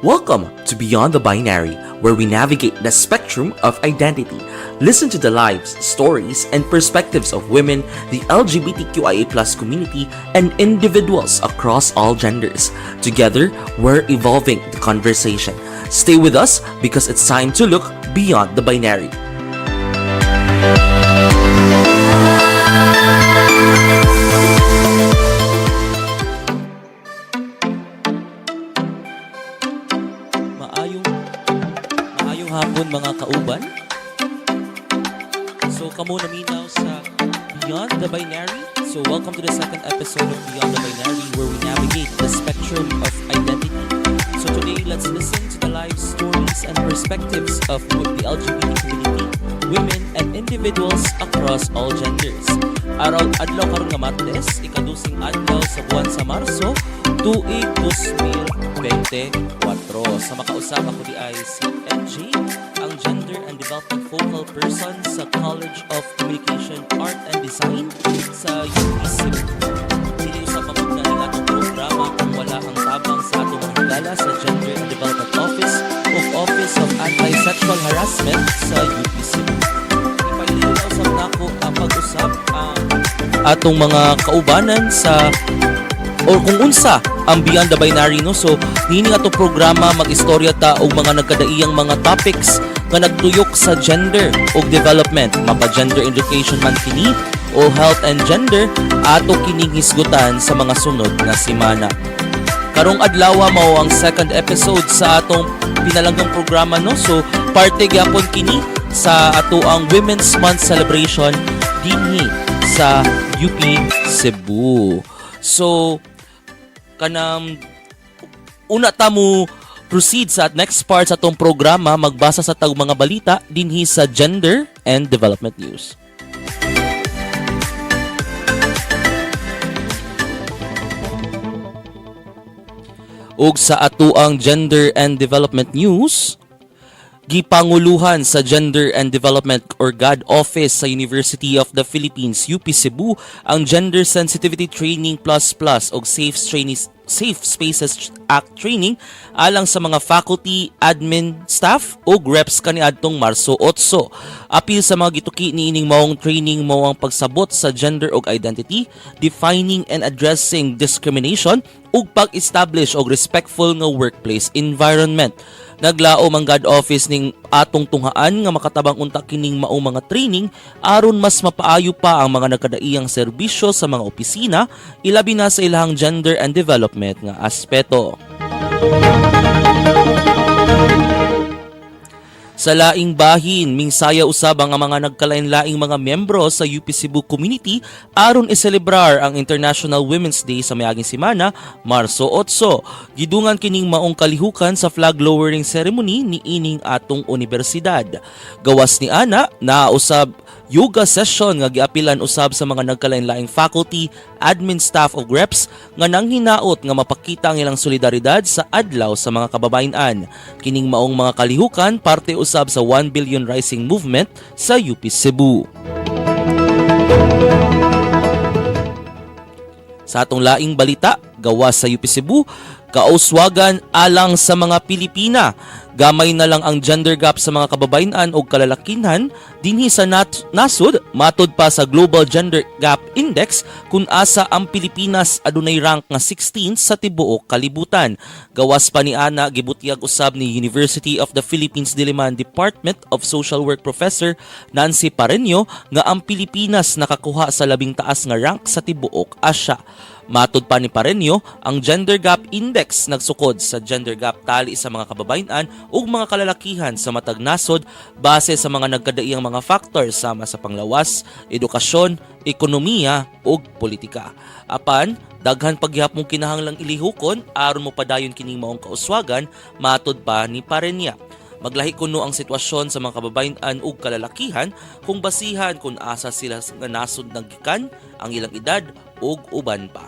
Welcome to Beyond the Binary, where we navigate the spectrum of identity. Listen to the lives, stories, and perspectives of women, the LGBTQIA+ community, and individuals across all genders. Together, we're evolving the conversation. Stay with us because it's time to look beyond the binary. Maayong hapon mga kauban. So kamo naminaw sa Beyond the Binary. So welcome to the second episode of Beyond the Binary, where we navigate the spectrum of identity. So today, let's listen to the life stories and perspectives of the LGBT community, women, and individuals across all genders. Adlaw karon nga Martes, ikadusing adlaw sa buwan sa Marso, tuig 2024. Sa makausap ako di ay si MJ, ang Gender and Development Focal Person sa College of Communication, Art and Design sa UP Cebu. Hindi usap mamagna ng atong programa kung wala ang tabang sa atong higala sa Gender and Development Office o Office of Anti-Sexual Harassment sa UP Cebu. Ipalilausap na ako ang pag-usap ang atong mga kaubanan sa or kung unsa ang Beyond the Binary, no? So hini nga to programa mag-istorya ta og mga nagkadaiyang mga topics nga nagtuyok sa gender o development, mapa gender education man kini o health and gender, ato kining hisgutan sa mga sunod nga semana. Karong adlaw mao ang second episode sa atong pinalanggang programa, no? So parte gyapon kini sa ato ang Women's Month celebration dinhi sa UP Cebu. So kanang una ta mo proceed sa next part sa atong programa, magbasa sa tag mga balita dinhi sa Gender and Development News. Ug sa atuang Gender and Development News, gipanguluhan sa Gender and Development or GAD Office sa University of the Philippines, UP Cebu, ang Gender Sensitivity Training Plus o Safe Spaces Act Training alang sa mga faculty, admin, staff o reps kaniadtong Marso 8. Apil sa mga gituki niining maong training mao ang pagsabot sa gender og identity, defining and addressing discrimination ug pag-establish og respectful nga workplace environment. Naglaom ang GAD Office ning atong tunghaan nga makatabang unta kining maong mga training aron mas mapaayo pa ang mga nagkadaiyang serbisyo sa mga opisina, ilabi na sa ilahang gender and development nga aspeto. Sa laing bahin, mingsaya usab ang mga nagkalain-laing mga membro sa UP Cebu community aron iselebrar ang International Women's Day sa miaging semana, Marso 8. Gidungan kining maong kalihukan sa flag lowering ceremony ni ining atong universidad. Gawas ni ana, nausab yoga session nga giapilan usab sa mga nagkalain-laing faculty, admin staff o reps nga nanghinaot nga mapakita ang ilang solidaridad sa adlaw sa mga kababayan. Kining maong mga kalihukan parte usab sa 1 Billion Rising Movement sa UP Cebu. Sa atong laing balita, gawas sa UP Cebu, kauswagan alang sa mga Pilipina. Gamay na lang ang gender gap sa mga kababayan o kalalakihan dinhi sa nasod matud pa sa Global Gender Gap Index kun asa ang Pilipinas adunay rank nga 16 sa tibuok kalibutan. Gawas pa ni ana gibutyag usab ni University of the Philippines Diliman Department of Social Work Professor Nancy Pareño nga ang Pilipinas nakakuha sa labing taas nga rank sa tibuok Asya. Matud pa ni Pareño, ang Gender Gap Index nagsukod sa gender gap tali sa mga kababayan ug mga kalalakihan sa matag nasod base sa mga nagkadaiyang mga factors sama sa panglawas, edukasyon, ekonomiya ug politika. Apan, daghan pagyapong kinahanglang ilihukon aron mo padayon kining maong kauswagan, matud pa ni Pareño. Maglahi kuno ang sitwasyon sa mga kababayan ug kalalakihan kung basihan kung asa sila nga nasod naggikan, ang ilang edad ug uban pa.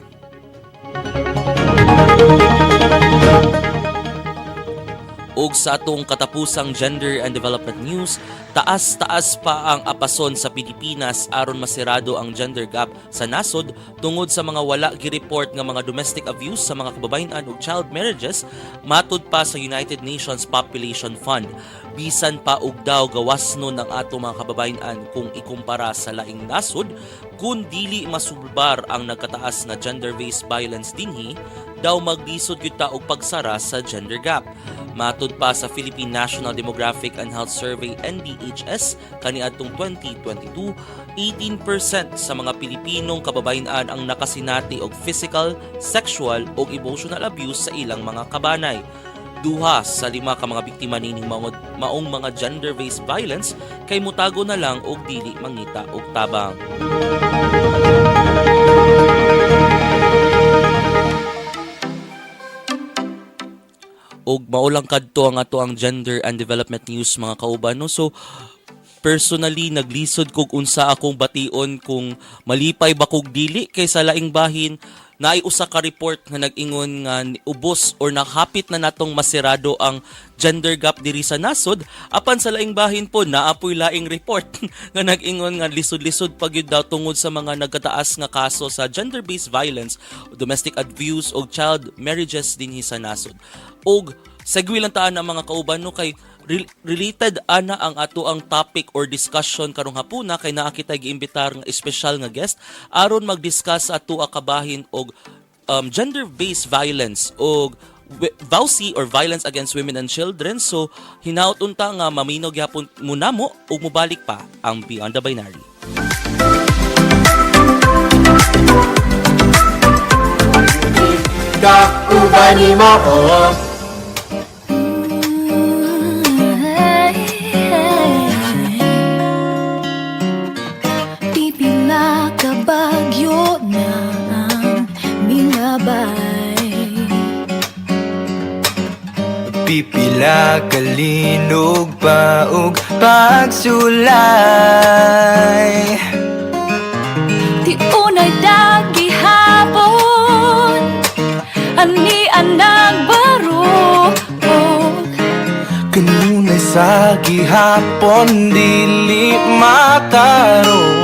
Ug sa atong katapusang gender and development news, taas-taas pa ang apason sa Pilipinas aron masirado ang gender gap sa nasod tungod sa mga wala gi-report nga mga domestic abuse sa mga kababayan ug child marriages matud pa sa United Nations Population Fund. Bisan pa og daw gawasnon ng ato mga kababayan kung ikumpara sa laing nasod, kung dili masubbar ang nagkataas na gender-based violence dinhi, daw maglisod gyud ta og pagsara sa gender gap. Matud pa sa Philippine National Demographic and Health Survey NDHS kaniadtong 2022, 18% sa mga Pilipinong kababayan ang nakasinati og physical, sexual ug emotional abuse sa ilang mga kabanay. 2 sa 5 ka mga biktima nining maong mga gender-based violence kay mutago na lang og dili mangita og tabang. Og maulang kadto ang ato ang gender and development news mga kauban no. So personally naglisod kog unsa akong bation kung malipay ba kog dili kay sa laing bahin naay usa ka report nga nag-ingon nga ubos or nakapit na natong masirado ang gender gap diri sa nasod, apan sa laing bahin po naapoy laing report nga nag-ingon nga lisod-lisod pa gyud daw tungod sa mga nagkataas nga kaso sa gender-based violence, domestic abuse o child marriages dinhi sa nasod. Og segue lang taan ang mga kauban no kay related ana ang ato ang topic or discussion karong hapuna kay naa kita giimbitar nga espesyal nga guest aron mag-discuss ato kabahin og gender-based violence og VAUC or violence against women and children. So hinaut unta nga maminaw gyapon muna mo ug mobalik pa ang Beyond the Binary. Kaubani mo Bagyo na ang mingabay. Pipila kalinog paug pagsulay. Di unay dagihapon ani anang baro. Kanunay sa gihapon dili matarong.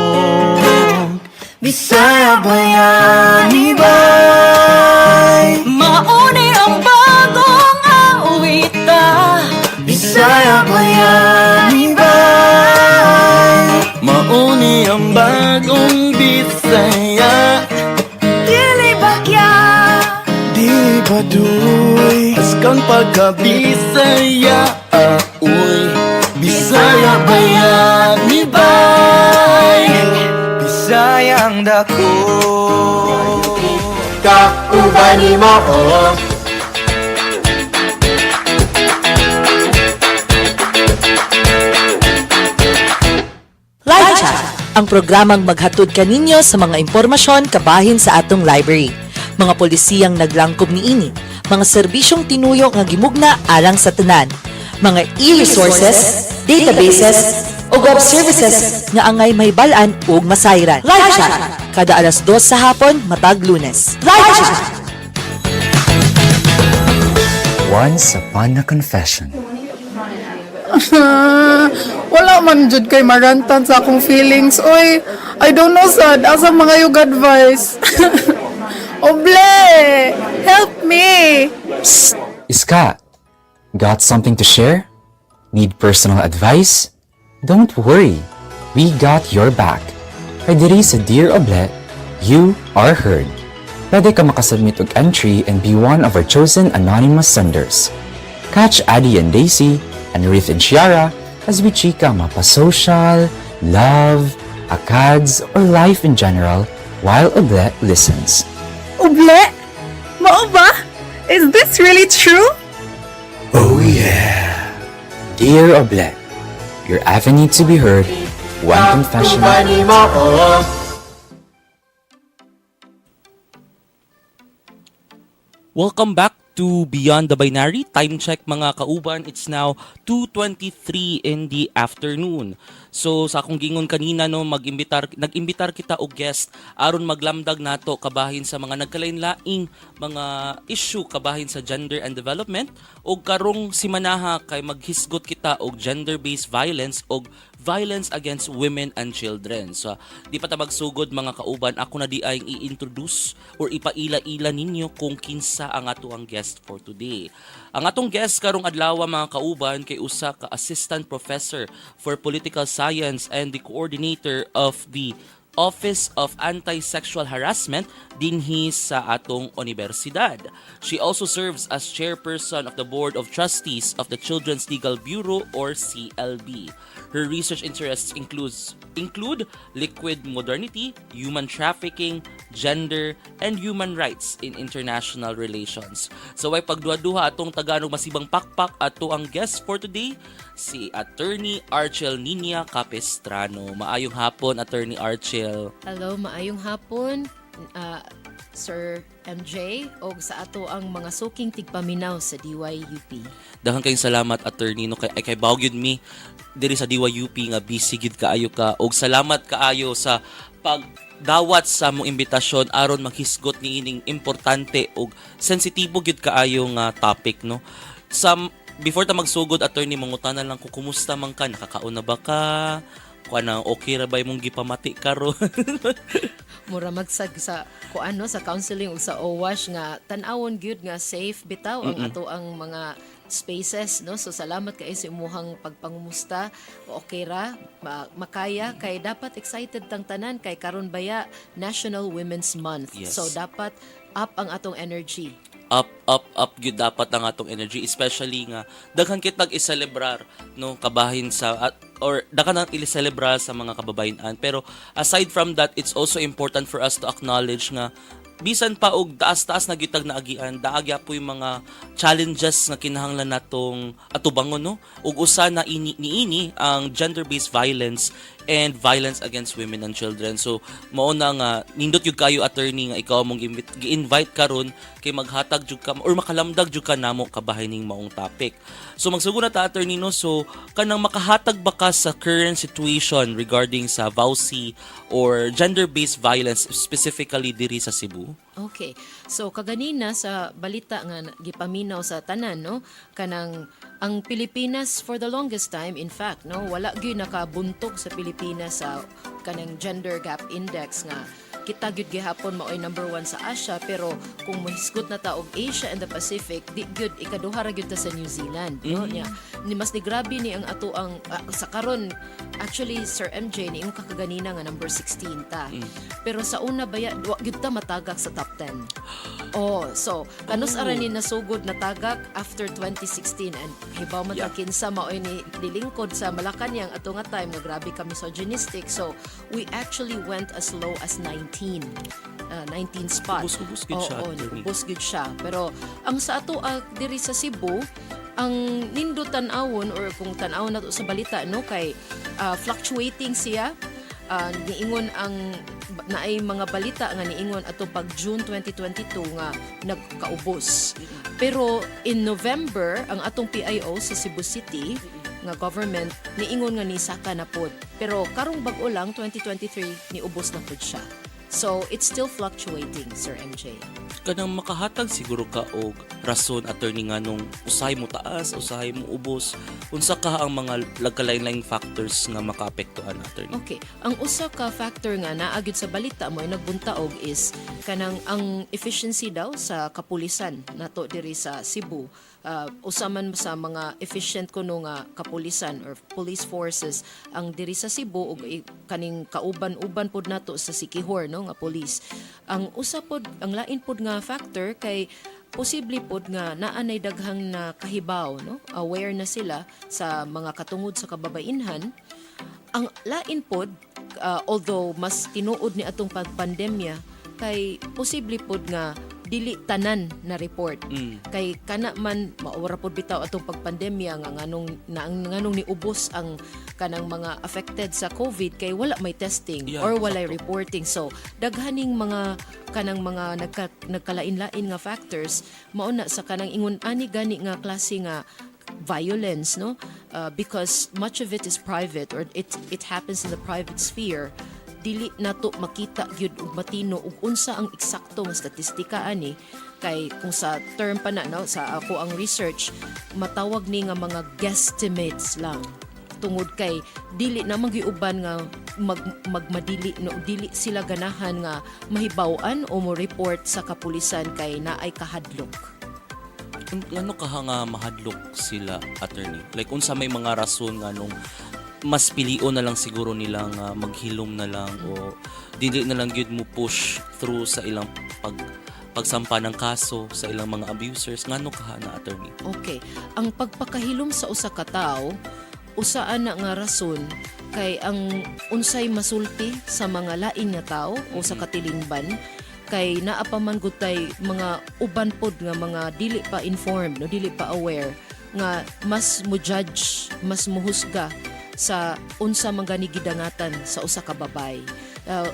Bisaya bayani bay, mauni ang bagong awita. Bisaya bayani bay, mauni ang bagong Bisaya. Dili bagya, di baduy, askang pagka-Bisaya. Uy, Bisaya bayani bay, Bisayang dako. Kaubani mo Live Chat, ang programang maghatod kaninyo sa mga impormasyon kabahin sa atong library. Mga polisiyang naglangkob niini, mga serbisyong tinuyo nga gimugna alang sa tanan, mga e-resources, databases, o web services nga angay mahibalaan ug masayran. Live Chat, kada alas 2 sa hapon matag Lunes. Live Chat! Once upon a confession. Wala man jud kay marantan sa akong feelings. Oy, I don't know sad asa mga yung advice. Oble! Help me! Psst! Iska! Got something to share? Need personal advice? Don't worry, we got your back. Kay diri sa Dear Oble, you are heard. Pwede ka makasubmit og entry and be one of our chosen anonymous senders. Catch Addie and Daisy, and Ruth and Shiara as we chika mapa-social, love, akads, or life in general while Oble listens. Oble? Mao ba? Is this really true? Oh yeah! Dear Oble, your avenue to be heard, one confession. Welcome back to Beyond the Binary. Time check mga kauban, it's now 2:23 in the afternoon. So sa akong gingon kanina no, nag-imbitar kita og guest aron maglamdag nato kabahin sa mga nagkalain-laing mga issue kabahin sa gender and development og karong simanaha kay maghisgot kita og gender-based violence og violence against women and children. So, di pa ta magsugod mga kauban, ako na di ay i-introduce or ipaila-ila ninyo kung kinsa ang ato ang guest for today. Ang atong guest karong adlaw mga kauban kay usa ka assistant professor for political science and the coordinator of the Office of Anti-Sexual Harassment dinhi sa atong universidad. She also serves as chairperson of the Board of Trustees of the Children's Legal Bureau or CLB. Her research interests include liquid modernity, human trafficking, gender, and human rights in international relations. So ay pagduha-duha atong Tagalog masibang pakpak ato ang guest for today, si Attorney Archel Nina Capistrano. Maayong hapon, Attorney Archel. Hello, maayong hapon, Sir MJ, o sa ato ang mga suking tigpaminaw sa DYUP. Daghang kayong salamat, Attorney, no, kay bawgyud mi diri sa DYUP nga busy gid kaayo ka, og salamat kaayo sa pagdawat sa mong imbitasyon aron maghisgot ni ining importante og sensitibo gyud kaayo nga topic, no. Before ta magsugod, Attorney, mangutanan lang ko kumusta man ka, nakakaon na ba ka? Kuana okay ra ba imong gipamati karon? Mura magsag sa kuano sa counseling ug sa OWASH nga tan-awon gyud nga safe bitaw ang ato ang mga spaces, no. So salamat kay sa imuhang pagpangumusta. Okay ra, makaya kay dapat excited tang tanan kay karon baya National Women's Month. Yes. So dapat up ang atong energy. Up gyud dapat ang atong energy, especially nga daghan kitag i-celebrar no kabahin sa or daghan nang i-celebrar sa mga kababayan. Pero aside from that, it's also important for us to acknowledge nga bisan pa og taas-taas na gitag naagian, daagya po yung mga challenges nga kinahanglan natong atubangon, no, ug usa na niini ang gender-based violence and violence against women and children. So mao na nga nindot yun kayo, Attorney, nga ikaw mong gi-invite karon kay maghatag jud ka or makalamdag jud ka namo kabahining maong topic. So magsugod na ta, Attorney, no. So kanang makahatag ba ka sa current situation regarding sa VAUSI or gender-based violence specifically diri sa Cebu? Okay. So kaganina sa balita nga gipaminaw sa tanan, no, kanang ang Pilipinas for the longest time, in fact, no, wala gyud nakabuntog sa Pilipinas sa kanang gender gap index nga kita gyud gihapon maoy number 1 sa Asia, pero kung mohisgot na ta og Asia and the Pacific, di gyud ikaduha ra gyud ta sa New Zealand, no. Ni mas ni grabe ni ang ato ang sa karon, actually Sir MJ ni yung kakaganina nga number 16 ta. Pero sa una baya wa gyud ta matagak sa top 10. So kanus ara ni nasugod na tagak after 2016, and hibaw man ta kinsa maoy ni nilingkod sa Malacañang ato nga time nga grabe ka misogynistic. So we actually went as low as 19 spot. Ubus gud siya. Ubus gud siya. Pero ang sa ato diri sa Cebu, ang nindo tan-awon or kung tan-awon nato sa balita, no, kay fluctuating siya. Niingon ang naay mga balita nga niingon ato pag June 2022 nga nagkaubos. Pero in November ang atong PIO sa Cebu City nga government niingon nga ni saka na pod. Pero karong bag-o lang 2023 ni ubos na pod siya. So it's still fluctuating, Sir MJ. kanang makahatag siguro ka og rason attorney nga nung usahay mo taas, usahay mo ubos, unsa ka ang mga lagkalain-laing factors nga makaapektuhan attorney? Okay, ang usa ka factor nga naagid sa balita mo ay nagbuntaog is kanang ang efficiency daw sa kapulisan nato diri sa Cebu. Usa man sa mga efficient kuno nga kapulisan or police forces ang diri sa Cebu ug kaning kauban-uban pod nato sa Sikihor no nga police. Ang usa pod ang lain pod nga factor kay posible pod nga naanay daghang na kahibaw no aware na sila sa mga katungod sa kababainhan. Ang lain pod although mas tinuod ni atong pagpandemya kay posible pod nga dili tanan na report kay kana man maura pod bitaw atong pagpandemya nga nganong niubos ang kanang mga affected sa COVID kay wala may testing or walay reporting, so daghaning mga kanang mga nagkalain-lain nga factors mao na sa kanang ingon ani gani nga klase nga violence no because much of it is private or it happens in the private sphere. Dili nato makita gyud og matino ug unsa ang eksakto nga statistika ani kay kung sa term pa na no sa ako ang research matawag ni nga mga guesstimates lang tungod kay dili na magiuban nga magmadili no dili sila ganahan nga mahibaw-an o mo report sa kapulisan kay naay kahadlok. Ano ka nga mahadlok sila attorney? Like unsa may mga rason nga nung mas pilio na lang siguro nilang maghilom na lang o dili na lang gyud mo push through sa ilang pagsampa ng kaso sa ilang mga abusers ngano ka na attorney? Okay, ang pagpakahilom sa usa ka tawo usaan na nga rason kay ang unsay masulti sa mga lain nga tawo o sa katilingban kay naa pa man gud tay mga uban pod nga mga dili pa informed no dili pa aware nga mas mo judge mas muhusga sa unsa man gani gidangatan sa usa ka babay.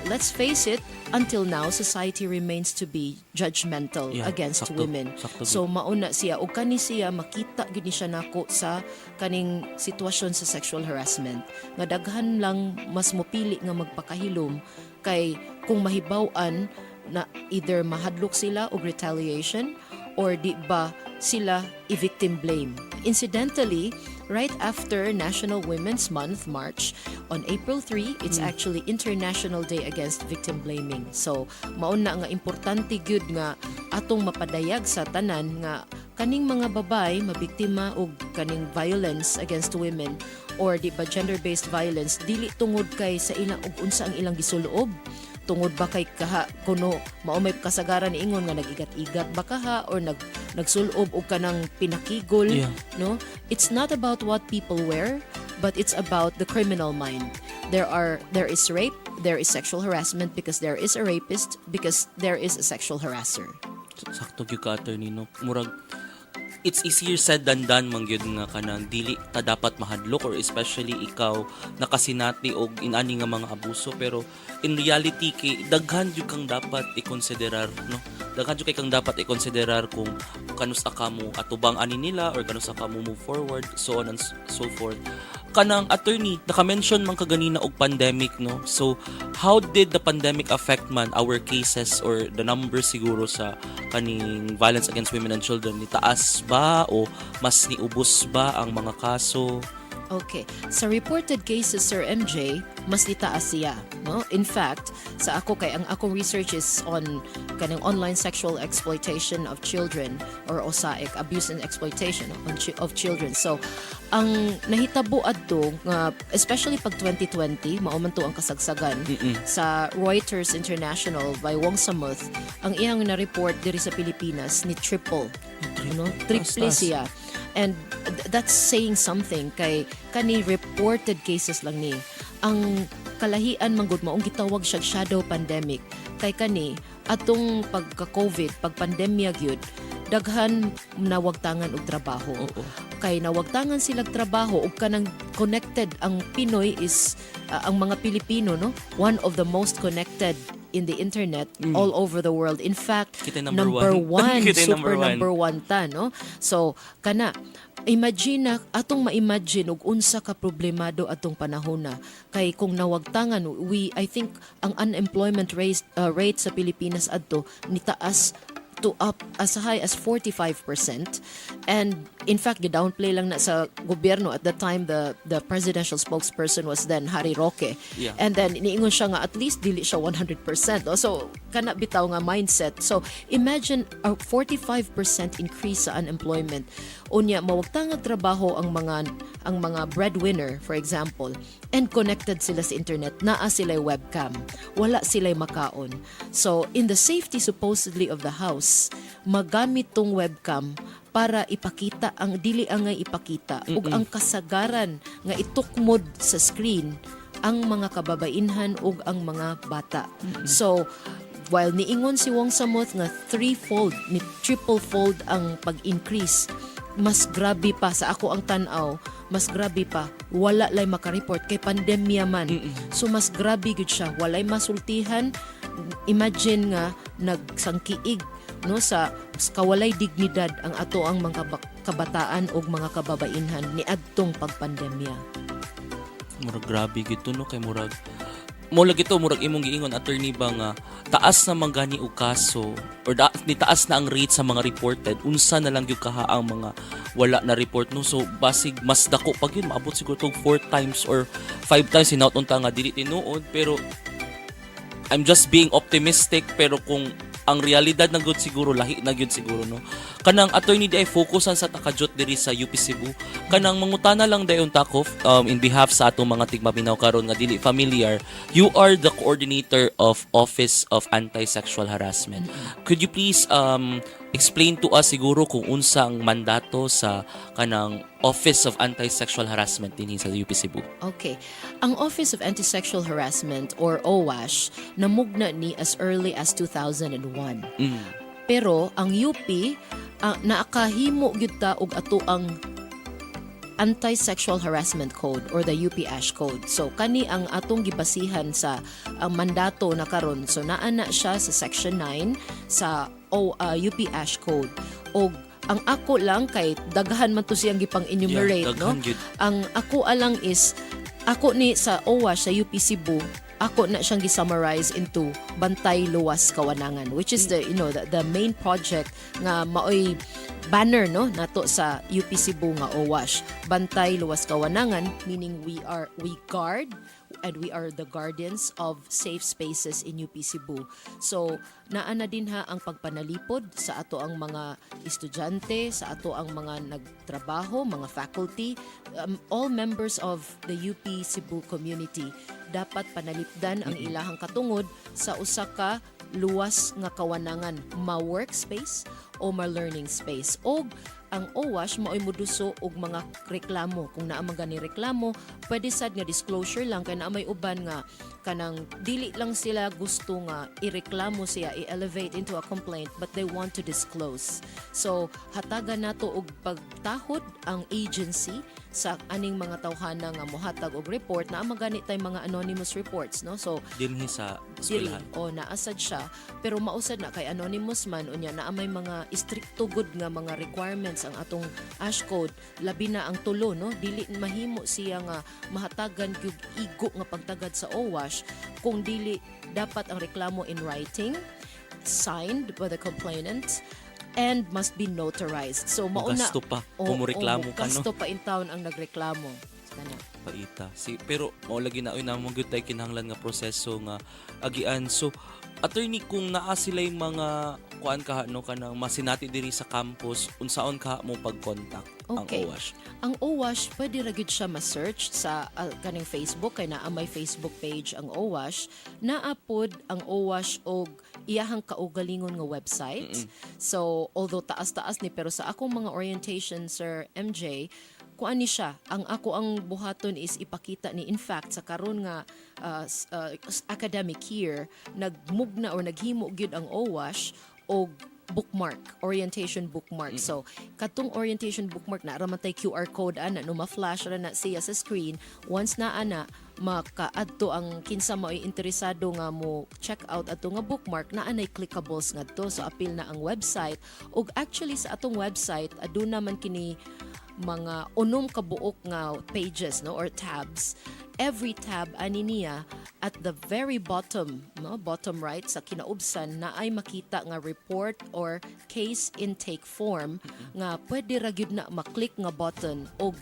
Let's face it, until now society remains to be judgmental against women. So mauna siya og kani siya makita gid ni siya nako sa kaning sitwasyon sa sexual harassment. Nga daghan lang mas mopili nga magpakahilom kay kung mahibaw-an na either mahadlok sila og retaliation or di ba sila i-victim blame. Incidentally, right after National Women's Month, March, on April 3, it's actually International Day Against Victim Blaming. So, mauna nga importante gyud nga atong mapadayag sa tanan nga kaning mga babay mabiktima og kaning violence against women or di ba gender-based violence dili tungod kay sa ilang og unsa ang ilang gisuloob tungod ba kay kaha kuno mao may kasagaran ingon nga nagigat-igat ba kaha or nagsulob og kanang pinakigol no, it's not about what people wear but it's about the criminal mind. There is rape, there is sexual harassment because there is a rapist, because there is a sexual harasser. Sakto gyud ka attorney no, murag it's easier said than done man gyud nga kanang dili ta dapat mahadlok or especially ikaw nakasinati og inani nga mga abuso pero in reality kay daghan jud kang dapat i-considerar no, daghan jud kay kang dapat i-considerar kung kanusa ka mo atubang ani nila or kanusa ka mo move forward so on and so forth. Kanang attorney naka-mention man kaganina og pandemic no, so how did the pandemic affect man our cases or the numbers siguro sa kaning violence against women and children? Ni taas ba o mas niubos ba ang mga kaso? Okay. Sa reported cases, Sir MJ, mas itaas siya. No? In fact, sa ako kay ang akong research is on kanang online sexual exploitation of children or OSAIC, abuse and exploitation of children. So, ang nahitabo adto nga especially pag 2020, mao man to ang kasagsagan sa Reuters International by Wong Samuth, ang iyang na-report diri sa Pilipinas ni triple siya. And that's saying something kay kani reported cases lang ni. Ang kalahian manggod maong gitawag siya shadow pandemic. Kay kani atong pagka-COVID, pagpandemya gyud, daghan nawagtangan og trabaho. Kay nawagtangan sila trabaho ug kanang connected ang Pinoy is ang mga Pilipino no, one of the most connected in the internet all over the world. In fact, number one super number one ta no. So kana imagine na atong ma-imagine og unsa ka problemado atong panahon na kay kung nawagtangan I think ang unemployment rate sa Pilipinas adto nitaas to up as high as 45%. And in fact, downplay lang na sa gobyerno at the time the presidential spokesperson was then Harry Roque. Yeah. And then niingon siya nga at least dili siya 100%. No? So kana bitaw nga mindset. So imagine a 45% increase sa unemployment. Unya mawagtang trabaho ang mga breadwinner, for example, and connected sila sa internet, naa sila webcam, wala sila makaon. So in the safety supposedly of the house, magamit tong webcam para ipakita ang dili angay ipakita ug ang kasagaran nga itukmod sa screen ang mga kababainhan ug ang mga bata. So while niingon si Wong Samoth nga threefold ni triple-fold ang pag-increase, mas grabe pa sa ako ang tan-aw, mas grabe pa wala lay makareport kay pandemya man. So mas grabe gud siya, walay masultihan. Imagine nga nagsangkiig no sa kawalay dignidad ang ato ang mga kabataan ug mga kababainhan ni adtong pagpandemya. Murag grabe gito no kay murag murag imong giingon attorney ba nga taas na man gani og kaso or ni taas na ang rate sa mga reported, unsa na lang gyud kaha ang mga wala na report no. So basig mas dako pag yun maabot siguro tog 4 times or 5 times hinaut unta nga dili tinuod, pero I'm just being optimistic, pero kung ang realidad na good siguro lahi na gyud siguro no. Kanang attorney di ay focusan sa takajot diri sa UP Cebu, kanang mangutana lang dayon takof in behalf sa atong mga tigmaminaw karon nga dili familiar. You are the coordinator of Office of Anti-Sexual Harassment. Could you please explain to us siguro kung unsang mandato sa kanang Office of Anti-Sexual Harassment dinhi sa UP Cebu? Okay. Ang Office of Anti-Sexual Harassment or OWASH namugna ni as early as 2001. Pero ang UP naakahimo gyud ta og ato ang Anti-Sexual Harassment Code or the UP Ash Code. So kani ang atong gibasihan sa mandato na karon. So naa na siya sa Section 9 sa UP Ash Code. Og ang ako lang kay daghan man to siyang gipang enumerate, no? Ang ako alang is ako ni sa OWASH sa UP Cebu, ako na siyang gi-summarize into Bantay Luwas Kawanangan, which is the the main project nga maoy banner no nato sa UP Cebu nga OWASH. Bantay Luwas Kawanangan, meaning we guard and we are the guardians of safe spaces in UP Cebu. So naa na din ha ang pagpanalipod sa ato ang mga estudyante, sa ato ang mga nagtrabaho, mga faculty, all members of the UP Cebu community dapat panalipdan ang ilahang katungod sa usa ka luwas nga kawanangan, ma-workspace o ma-learning space. O ang OWASH maoy moduso og mga reklamo. Kung naa man gani reklamo, pwede sad nga disclosure lang kay naa may uban nga kanang dili lang sila gusto nga ireklamo siya, i-elevate into a complaint, but they want to disclose. So hatagan nato og pagtahod ang agency sa aning mga tawhana nga mohatag og report na magani tay mga anonymous reports, no? So dinhi sa eskwelahan naasad siya, pero mausad na kay anonymous man unya na may mga stricto good nga mga requirements ang atong Ash Code, labi na ang tulo, no? Dili mahimo siya nga mahatagan gyud igo nga pagtagad sa OWASH kung dili dapat ang reklamo in writing, signed by the complainant, and must be notarized. So mauna gasto pa kung reklamo ka, no? Gasto pa in town ang nagreklamo. Kana paita. Pero mao lagi na namong gyud tay kinahanglan nga proseso nga agian. So attorney, kung naa sila yung mga kuan kaha no kanang masinati diri sa campus, unsaon ka mo pag-contact ang OWASH? Ang OWASH pwede ra gyud siya ma-search sa kaning Facebook kay naa may Facebook page ang OWASH. Naapod ang OWASH og iyahang kaugalingon nga website. So although taas-taas ni, pero sa akong mga orientation, Sir MJ, kuan ni siya, ang buhaton is ipakita ni, in fact sa karon nga academic year, nagmugna or naghimo gyud ang OWASH og bookmark, orientation bookmark. So katong orientation bookmark na ramatay QR code ana no ma-flash ra na siya sa screen. Once na ana makaadto ang kinsa mao'y interesado nga mo check out ato nga bookmark, na anay clickables ngadto, so apil na ang website. Og actually sa atong website aduna man kini mga unom ka buok nga pages, no, or tabs. every tab ani niya at the very bottom, no, bottom right sa kinaubsan na ay makita nga report or case intake form nga pwede ra gyud na maklik nga button og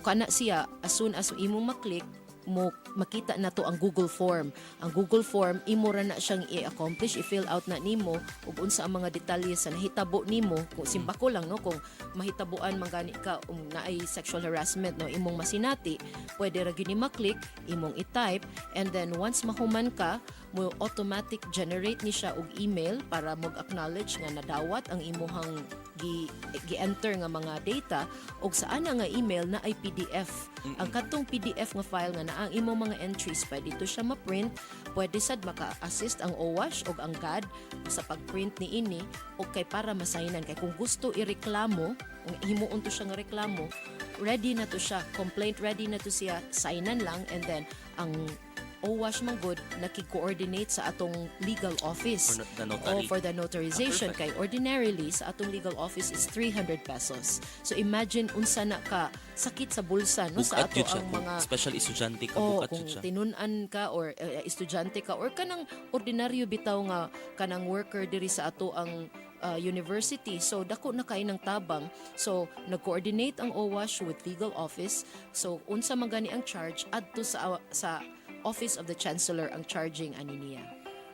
kana siya as soon as imo maklik mo makita na to ang Google Form. Ang Google Form imo ra na siyang i-accomplish, i-fill out na nimo ug unsa ang mga detalye sa nahitabo nimo kung simbako lang no kung mahitabuan man gani ka naay sexual harassment no imong masinati, pwede ra gyud ni maklik, imong i-type and then once mahuman ka mo automatic generate ni siya og email para mag-acknowledge nga nadawat ang imuhang gi-enter nga mga data og sa ana nga email na ay PDF. Ang katong PDF nga file nga naa ang imong mga entries pwede dito siya ma-print, pwede sad maka-assist ang OWASH og ang GAD sa pag-print ni ini og kay para masaynan kay kung gusto ireklamo, himuon to siya nga reklamo, ready na to siya, complaint ready na to siya, signan lang and then ang OWASH manggod naki-coordinate sa atong legal office for the notarization kay ordinarily sa atong legal office is 300 pesos. So imagine unsa na ka sakit sa bulsa no sa ato ang mga special estudyante ka bukat kung siya. tinun-an ka or estudyante ka or kanang ordinaryo bitaw nga kanang worker diri sa ato ang university. So dako na kay ng tabang. So nag-coordinate ang OWASH with legal office. So unsa man gani ang charge adto sa Office of the Chancellor ang charging ani niya.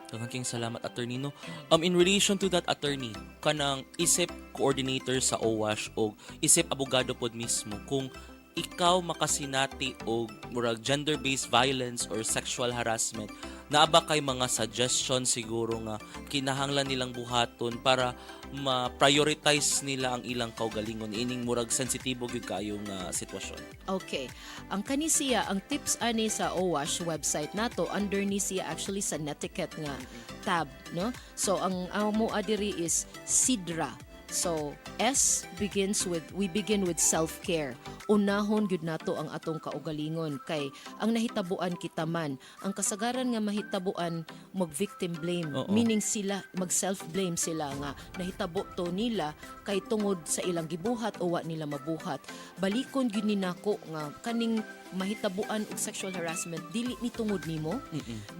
Daghang salamat attorney no. In relation to that attorney, kanang isip coordinator sa OWASH o isip abogado pod mismo kung ikaw makasinati og murag gender-based violence or sexual harassment, naa ba kay mga suggestion siguro nga kinahanglan nilang buhaton para ma-prioritize nila ang ilang kaugalingon ining murag sensitibo gyud kaayong sitwasyon? Okay. Ang kanisiya, ang tips ani sa OWASH website nato under ni siya actually sa netiquette nga tab, no? So ang mo adiri is SIDRA. So, we begin with self-care. Unahon gyud nato ang atong kaugalingon kay ang nahitabuan kita man, ang kasagaran nga mahitabuan mag-victim blame, meaning sila mag-self-blame sila nga nahitabo to nila kay tungod sa ilang gibuhat o wa nila mabuhat. Balikon gyud ni nako nga kaning mahitabuan og sexual harassment dili ni tungod nimo,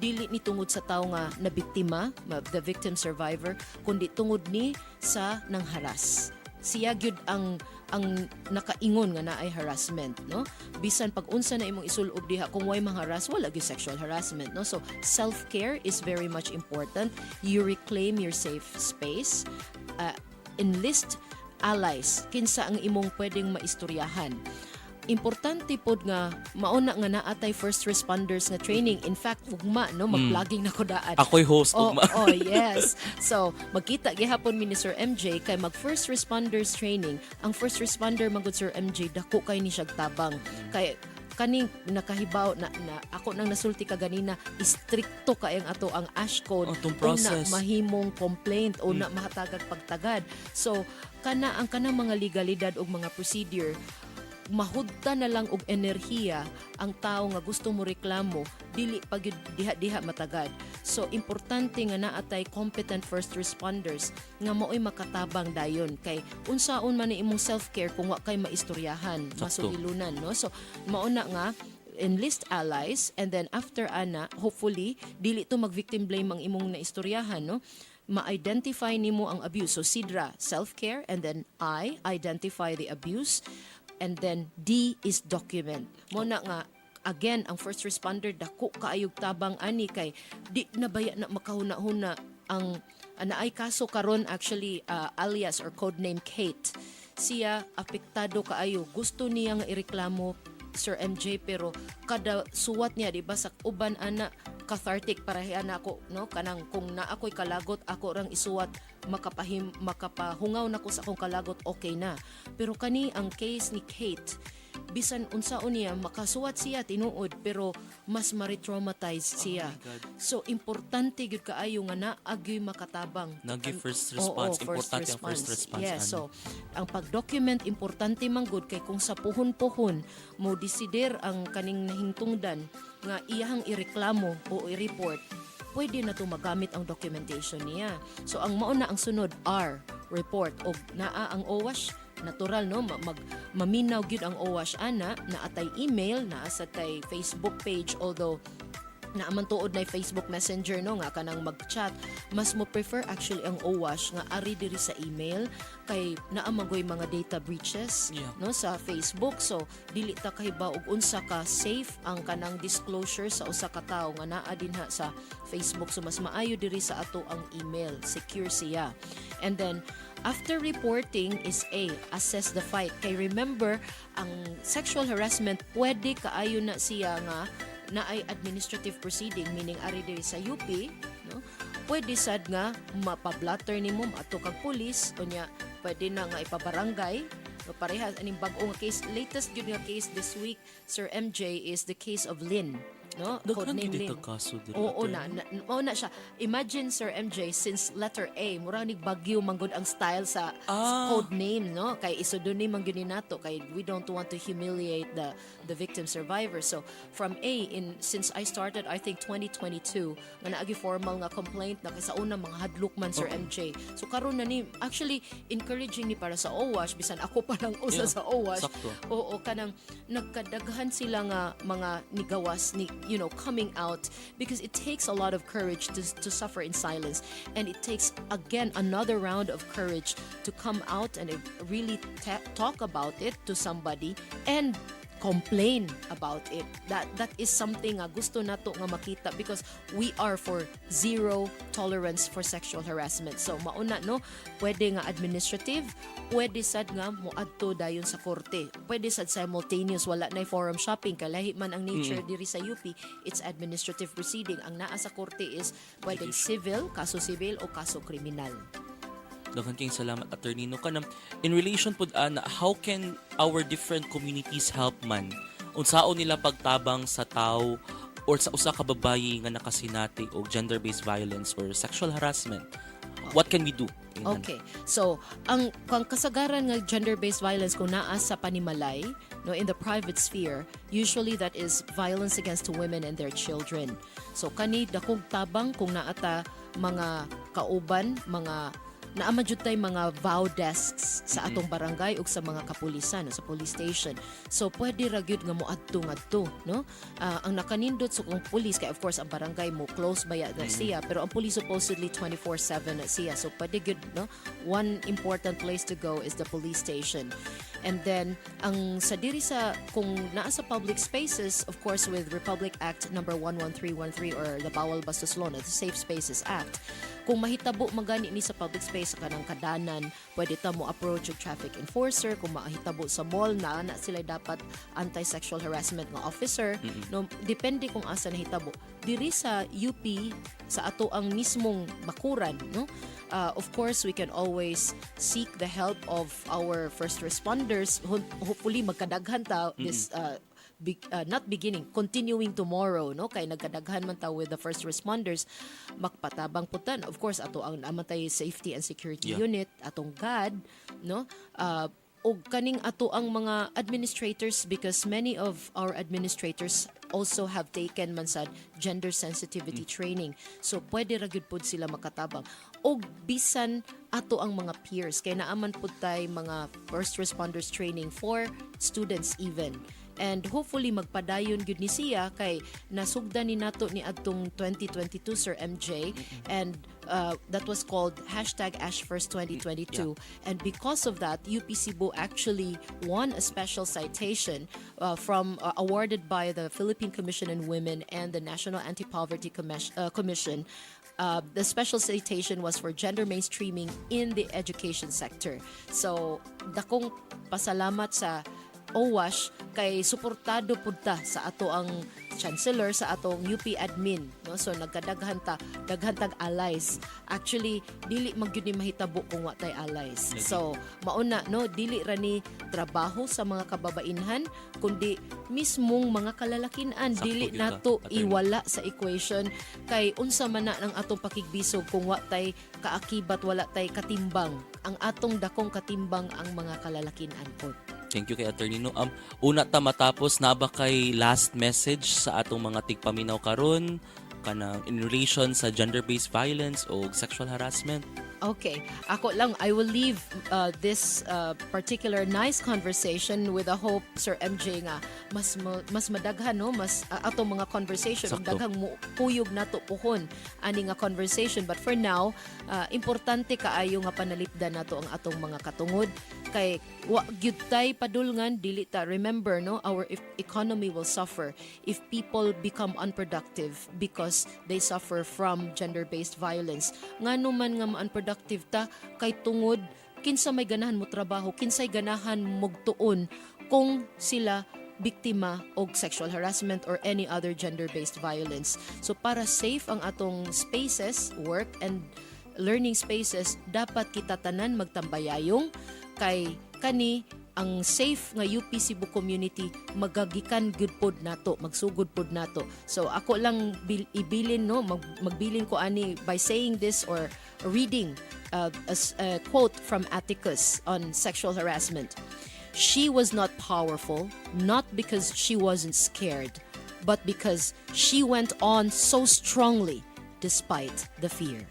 dili ni tungod sa tawo nga nabiktima, the victim survivor, kundi tungod ni sa nang haras. Siya gyud ang nakaingon nga naay harassment, no? Bisan pag unsa na imong isulob diha kung way mangharas, wala gyud sexual harassment, no? So self-care is very much important. You reclaim your safe space. Enlist allies kinsa ang imong pwedeng maistoryahan. Importante pod nga mauna nga naatay first responders nga training. In fact, ugma no mag-vlogging na ko daan. Ako'y host ugma. Oh, yes. So, magkita gihapon mi ni Sir MJ kay mag first responders training. Ang first responder magud Sir MJ dako kay ni siya tabang. Kay kani nakahibaw na ako nang nasulti ka ganina istrikto kay ang ato ang ASH code una mahimong complaint o na mahatagag pagtagad. So kana ang kanang mga legalidad ug mga procedure mahudta na lang og enerhiya ang tao nga gusto mo reklamo dili pag diha matagad. So importante nga naatay competent first responders nga maoy makatabang dayon kay unsaon man ni imong self-care kung wa kay maistoryahan, masulilunan, no? So mauna nga enlist allies and then after ana hopefully dili to mag-victim blame ang imong naistoryahan, no? Ma-identify nimo ang abuse. So SIDRA, self-care, and then I, identify the abuse. And then D is document. Muna nga again ang first responder dako kaayog tabang ani kay di na baya na makahuna-huna ang naay kaso karon actually alias or code name Kate. Siya apektado kaayo, gusto niya nga ireklamo Sir MJ pero kada suwat niya di ba sa uban ana cathartic parahian ako, no? Kanang kung na ako'y kalagot ako rang isuwat makapahungaw nako sa akong kalagot, okay na. Pero kani ang case ni Kate, bisan unsaon niya makasuwat siya tinuod pero mas ma-traumatize siya. So importante gyud kaayo nga naagyoy makatabang. Nagi first response, importante ang first response. Yeah, so ang pag-document importante manggod kay kung sa puhon-puhon mo desider ang kaning nahingtungdan nga iyahang ireklamo o i-report, pwede na to magamit ang documentation niya. So ang mauna ang sunod R, report, o naa ang OWASH natural no maminaw gyud ang OWASH ana na atay email na sa tay Facebook page, although naaman tuod na Facebook Messenger no nga kanang mag-chat, mas mo prefer actually ang OWASH nga ari diri sa email kay naamagoy mga data breaches no sa Facebook. So dili ta kahibaw og unsa ka safe ang kanang disclosure sa usa ka tawo nga naa dinha sa Facebook. So mas maayo diri sa ato ang email, secure siya. And then after reporting is A, assess the fight. Kay remember ang sexual harassment pwede kaayo na siya nga na ay administrative proceeding, meaning ari diri sa UP no, pwede sad nga mapablatter nimo ato kag pulis unya pwede na nga ipabarangay no, parehas aning bag-o nga case. Latest gyud nga case this week, Sir MJ, is the case of Lynn no, code name Lynn. Oo na siya. Imagine Sir MJ, since letter A mura nig bagyo manggod ang style sa code name no, kay isudunim man gyud nato kay we don't want to humiliate the victim survivor. So from A, since I started I think 2022 nga naagi formal nga complaint na kay sa una mga hadlok man Sir MJ. So karon na ni actually encouraging ni para sa OWASH bisan ako pa lang usa sa OWASH. Oo kanang nagkadaghan sila nga mga nigawas ni coming out, because it takes a lot of courage to suffer in silence, and it takes again another round of courage to come out and really talk about it to somebody and complain about it. That is something gusto nato nga makita, because we are for zero tolerance for sexual harassment. So mauna no, pwede nga administrative, pwede sad nga moadto dayon sa korte, pwede sad simultaneous, wala na forum shopping kalahi man ang nature diri sa UP. It's administrative proceeding. Ang naa sa korte is pwede civil, kaso civil o kaso kriminal. Daghang kayong salamat, Attorney. No, kanang in relation pud ana, how can our different communities help man unsaon nila pagtabang sa tao or sa usa ka babayi nga nakasinati og gender-based violence or sexual harassment? What can we do? Okay. So, ang kasagaran nga gender-based violence kung naa sa panimalay, no, in the private sphere, usually that is violence against women and their children. So, kani dakong tabang kung naata mga kauban, mga naamajud tay mga vow desks sa atong barangay ug sa mga kapulisan sa police station. So pwede ra gyud nga moadto ngadto no. Ang nakanindot so kung police kay of course ang barangay mo close by na siya, pero ang police supposedly 24/7 na siya. So pwede gyud no, one important place to go is the police station. And then ang sa diri sa kung naa sa public spaces, of course with Republic Act number 11313 or the Bawal Bastos Law, the Safe Spaces Act, kung mahitabo magani ni sa public space sa kanang kadanan, pwede ta mo approach yung traffic enforcer. Kung mahitabo sa mall na sila dapat anti-sexual harassment nga officer, no, depende kung asa nahitabo. Diri sa UP sa ato ang mismong bakuran, no, of course we can always seek the help of our first responders. Hopefully magkadaghan ta this not beginning, continuing tomorrow, no, kay nagkadaghan man ta with the first responders. Makpatabang putan of course ato ang amatay safety and security unit, atong GAD, no, og kaning ato ang mga administrators, because many of our administrators also have taken man sad gender sensitivity training. So pwede ra gyud pud sila makatabang, og bisan ato ang mga peers kay naaman pud tay mga first responders training for students even. And hopefully magpadayon gyud ni siya kay nasugdan ni nato ni adtong 2022 Sir MJ, and that was called #AshFirst2022. And because of that, UP Cebu actually won a special citation from awarded by the Philippine Commission on Women and the National Anti-Poverty Commission. The special citation was for gender mainstreaming in the education sector. So dakong pasalamat sa OWASH kay suportado pud ta sa ato ang chancellor, sa atong UP admin, no. So nagkadaghan tag allies. Actually dili man gyud ni mahitabo kung wa tay allies. So mauna no, dili ra ni trabaho sa mga kababainhan kundi mismong mga kalalakinan. Dili nato iwala sa equation kay unsa man na ng atong pakigbisog kung wa tay kaakibat, wala tay katimbang. Ang atong dakong katimbang ang mga kalalakinan pod. Thank you kay Attorney. No, una ta matapos na ba kay last message sa atong mga tigpaminaw karon kanang in relation sa gender-based violence o sexual harassment? Okay, ako lang, I will leave this particular nice conversation with a hope, Sir MJ, nga mas madaghan, no? Mas atong mga conversation, Sakto. daghang puyog nato puhon ani nga conversation. But for now, importante kaayo nga panalipdan nato ang atong mga katungod kay wa gyud tay padulngan dili ta. Remember, no, our economy will suffer if people become unproductive because they suffer from gender-based violence. Ngano man nga unproductive ta kay tungod kinsa may ganahan mo trabaho, kinsay ganahan mogtuon kung sila biktima og sexual harassment or any other gender-based violence. So para safe ang atong spaces, work and learning spaces, dapat kita tanan magtambayayong kay kani ang safe nga UP Cebu community magagikan good pod nato, magsugod pod nato. So ako lang ibilin, no, magbilin ko ani by saying this or reading a quote from Atticus on sexual harassment. She was not powerful, not because she wasn't scared, but because she went on so strongly despite the fear.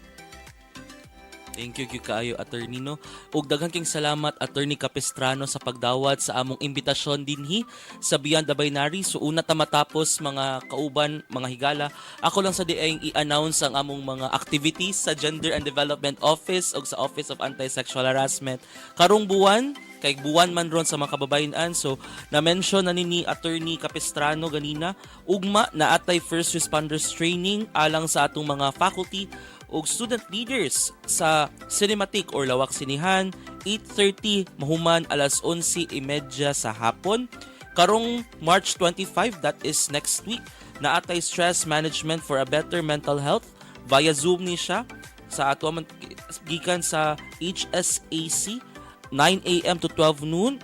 Thank you kaayo, attorney, no. Ug daghang king salamat, attorney Capistrano, sa pagdawat sa among imbitasyon dinhi sa Beyond the Binary. So una ta matapos mga kauban, mga higala, ako lang sa diayong i-announce ang among mga activities sa Gender and Development Office ug sa Office of Anti-Sexual Harassment karong buwan. Kay buwan man ron sa mga kababayan. So na-mention na ni attorney Capistrano ganina, ugma na atay first responders training alang sa atong mga faculty ug student leaders sa cinematic or lawak sinihan 8:30 mahuman alas 11:30 sa hapon. Karong March 25, that is next week, na atay stress management for a better mental health via Zoom ni siya sa ato gikan sa HSAC 9 a.m. to 12 noon.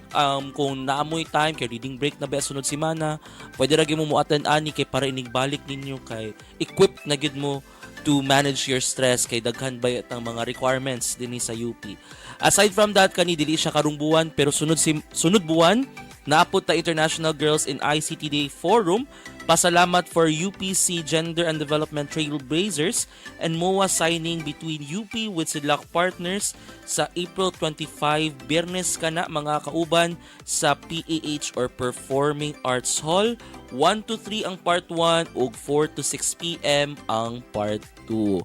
Kung naamoy time kay reading break na ba sunod semana, pwede ra gyud mo attend ani kay para inigbalik ninyo kay equipped na gyud mo to manage your stress kay daghan bayat ang mga requirements dinhi sa UP. Aside from that, kani dili siya karong buwan pero sunod buwan naapod ta International Girls in ICT Day Forum. Pasalamat for UPC Gender and Development Trailblazers and MOA signing between UP with Sidlak Partners sa April 25, Biyernes kana mga kauban sa PAH or Performing Arts Hall. 1 to 3 ang part 1 ug 4 to 6 p.m. ang part 2.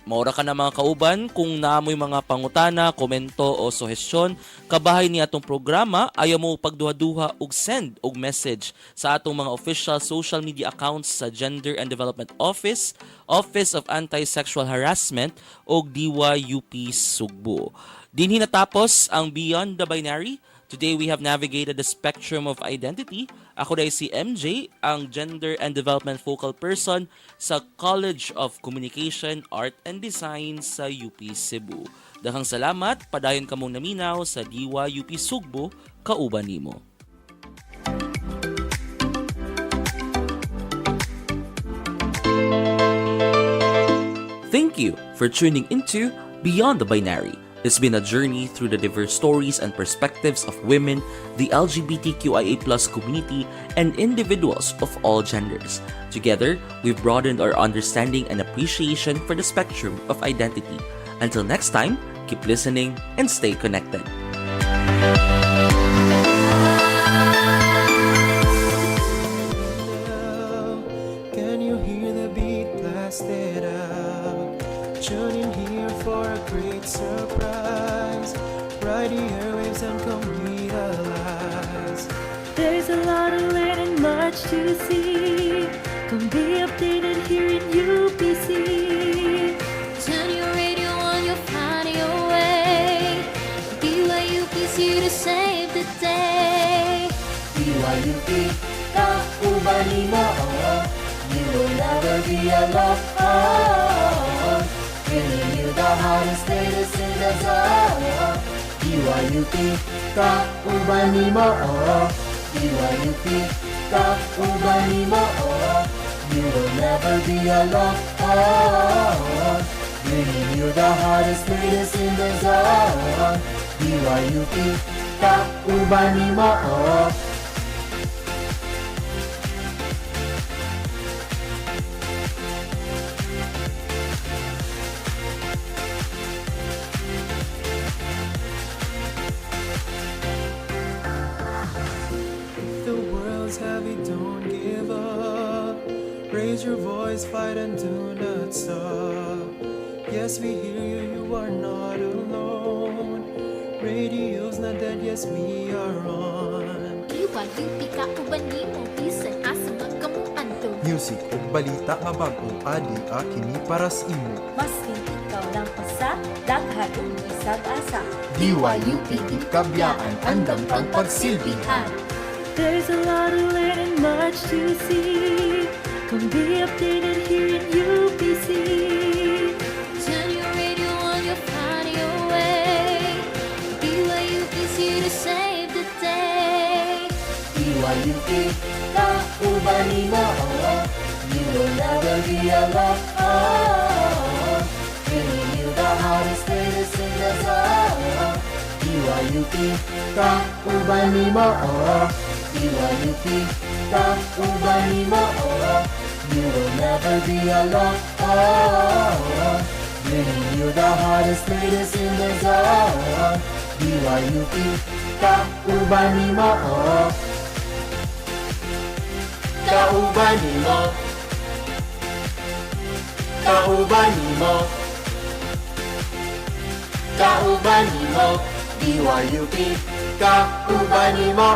Maura ka na mga kauban, kung naamoy mga pangutana, komento o suhestyon, kabahay ni atong programa, ayaw mo pagduha-duha ug send og message sa atong mga official social media accounts sa Gender and Development Office, Office of Anti-Sexual Harassment o DYUP Sugbo. Dinhi natapos ang Beyond the Binary. Today we have navigated the spectrum of identity. Ako dahil si MJ, ang Gender and Development Focal Person sa College of Communication, Art and Design sa UP Cebu. Daghang salamat, padayon ka mong naminaw sa DYUP Sugbo, kauban nimo. Thank you for tuning into Beyond the Binary. It's been a journey through the diverse stories and perspectives of women, the LGBTQIA+ community, and individuals of all genders. Together, we've broadened our understanding and appreciation for the spectrum of identity. Until next time, keep listening and stay connected. Can you hear the beat blasted out? Tune in here for a great surprise. Ride the airwaves and come realize There's a lot to learn and much to see. Come be updated here in UPC. Turn your radio on, you'll find your way. DYUP's here to save the day. DYUP, kauban nimo. You will never be alone. Bringing you the hottest, latest in the zone. DYUP, kauban nimo. DYUP, kauban nimo. You will never be alone. Bringing you the hottest, latest in the zone. DYUP, kauban nimo. Raise your voice, fight and do not stop. Yes, we hear you, you are not alone. Radio's not dead, yes, we are on. DYUP kauban nimo bisan asa magkamuan to. Music ug balita nga bag-ong adi kini para sa imo. Maski ikaw lang usa, daghan ug isag asa. DYUP Kabiyaan andam kang pagsilbihan. There's a lot to learn and much to see. Come be updated here in UPC. Turn your radio on, you'll find your way. DYUP's here to save the day. DYUP kauban nimo. You will never be alone. Bringing you the hottest, latest in the zone. DYUP kauban nimo. DYUP kauban nimo. You will never be alone. Bringing you the hottest, latest in the zone. DYUP kauban nimo. Kauban nimo. Kauban nimo. Kauban nimo. DYUP kauban nimo.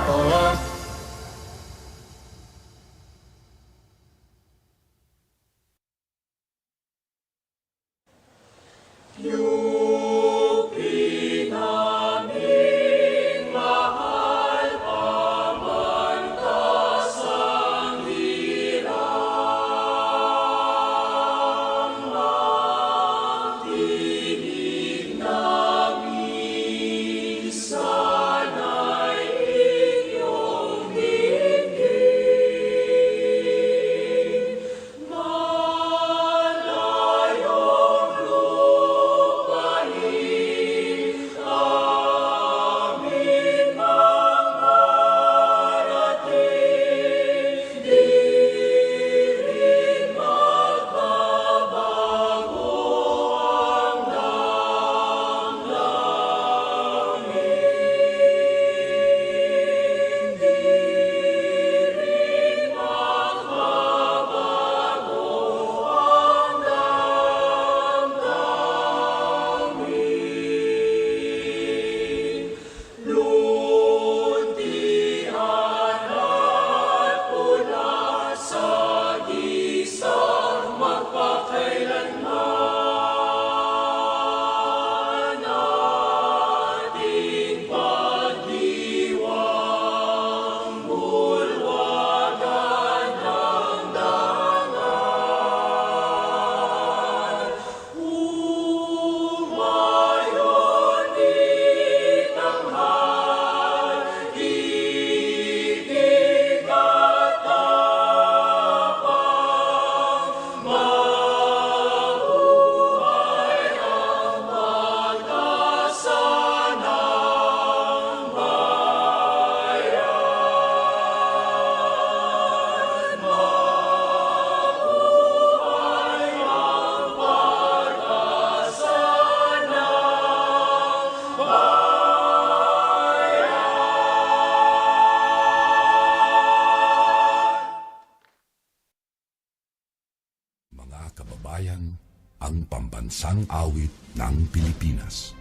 Kababayan, ang pambansang awit ng Pilipinas.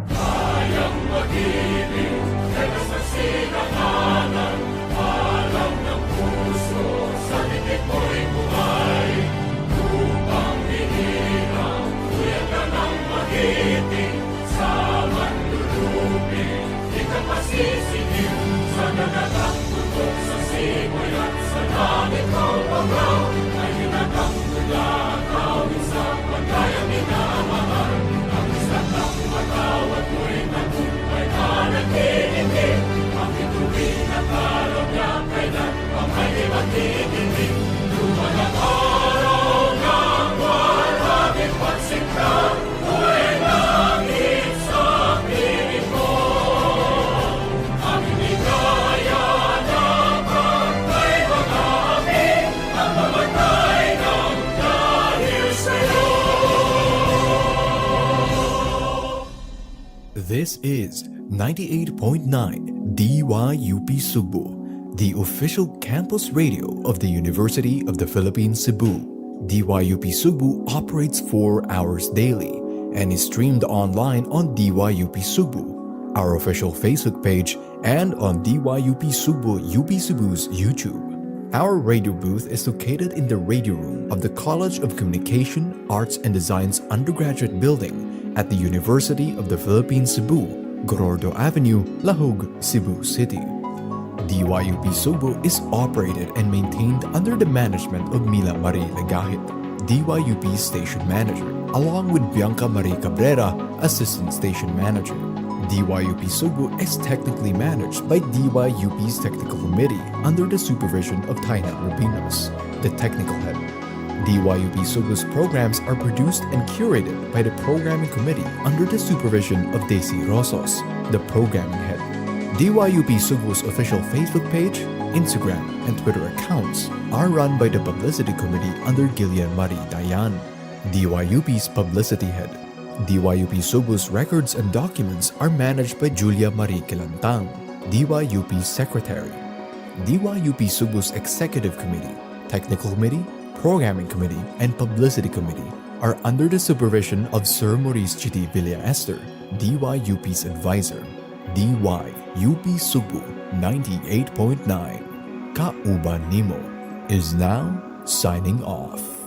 Kayang mag-ibig, pero sa sinakanan, alam ng puso, sa dikit mo'y buhay. Upang hinirang, kuya ka ng magiting, sa manlulupin, di ka pasisingin, sa nanagang tutok sa simoy at sa langit ng pagaw, ay hinatang mula kawin sa pagkayang minamahal. Ang isang ng matawad mo'y nagumpay na nag-iindig, ang ituloy na karong niya kailan ang may di magtitindig. Lumalang araw ng walang pagsiklan, mo'y langit sa piling ko. Ang hinigaya na pagkay mag-aami, ang mamatay ng dahil sa'yo. This is 98.9 DYUP Sugbo, the official campus radio of the University of the Philippines, Cebu. DYUP Sugbo operates 4 hours daily and is streamed online on DYUP Sugbo, our official Facebook page, and on DYUP Sugbo UP Cebu's YouTube. Our radio booth is located in the radio room of the College of Communication, Arts and Design's undergraduate building at the University of the Philippines, Cebu, Gorordo Avenue, Lahog, Cebu City. DYUP Sugbo is operated and maintained under the management of Mila Marie Legahit, DYUP Station Manager, along with Bianca Marie Cabrera, Assistant Station Manager. DYUP Sugbo is technically managed by DYUP's Technical Committee under the supervision of Taina Rubinos, the Technical Head. DYUP Sugbo's programs are produced and curated by the Programming Committee under the supervision of Daisy Rosos, the Programming Head. DYUP Sugbo's official Facebook page, Instagram, and Twitter accounts are run by the Publicity Committee under Gillian Marie Dayan, DYUP's Publicity Head. DYUP Sugbo's records and documents are managed by Julia Marie Kilantang, DYUP's Secretary. DYUP Sugbo's Executive Committee, Technical Committee, Programming Committee, and Publicity Committee are under the supervision of Sir Maurice Chiti Villa Esther, DYUP's Advisor. DYUP Sugbo 98.9 Kauban Nimo is now signing off.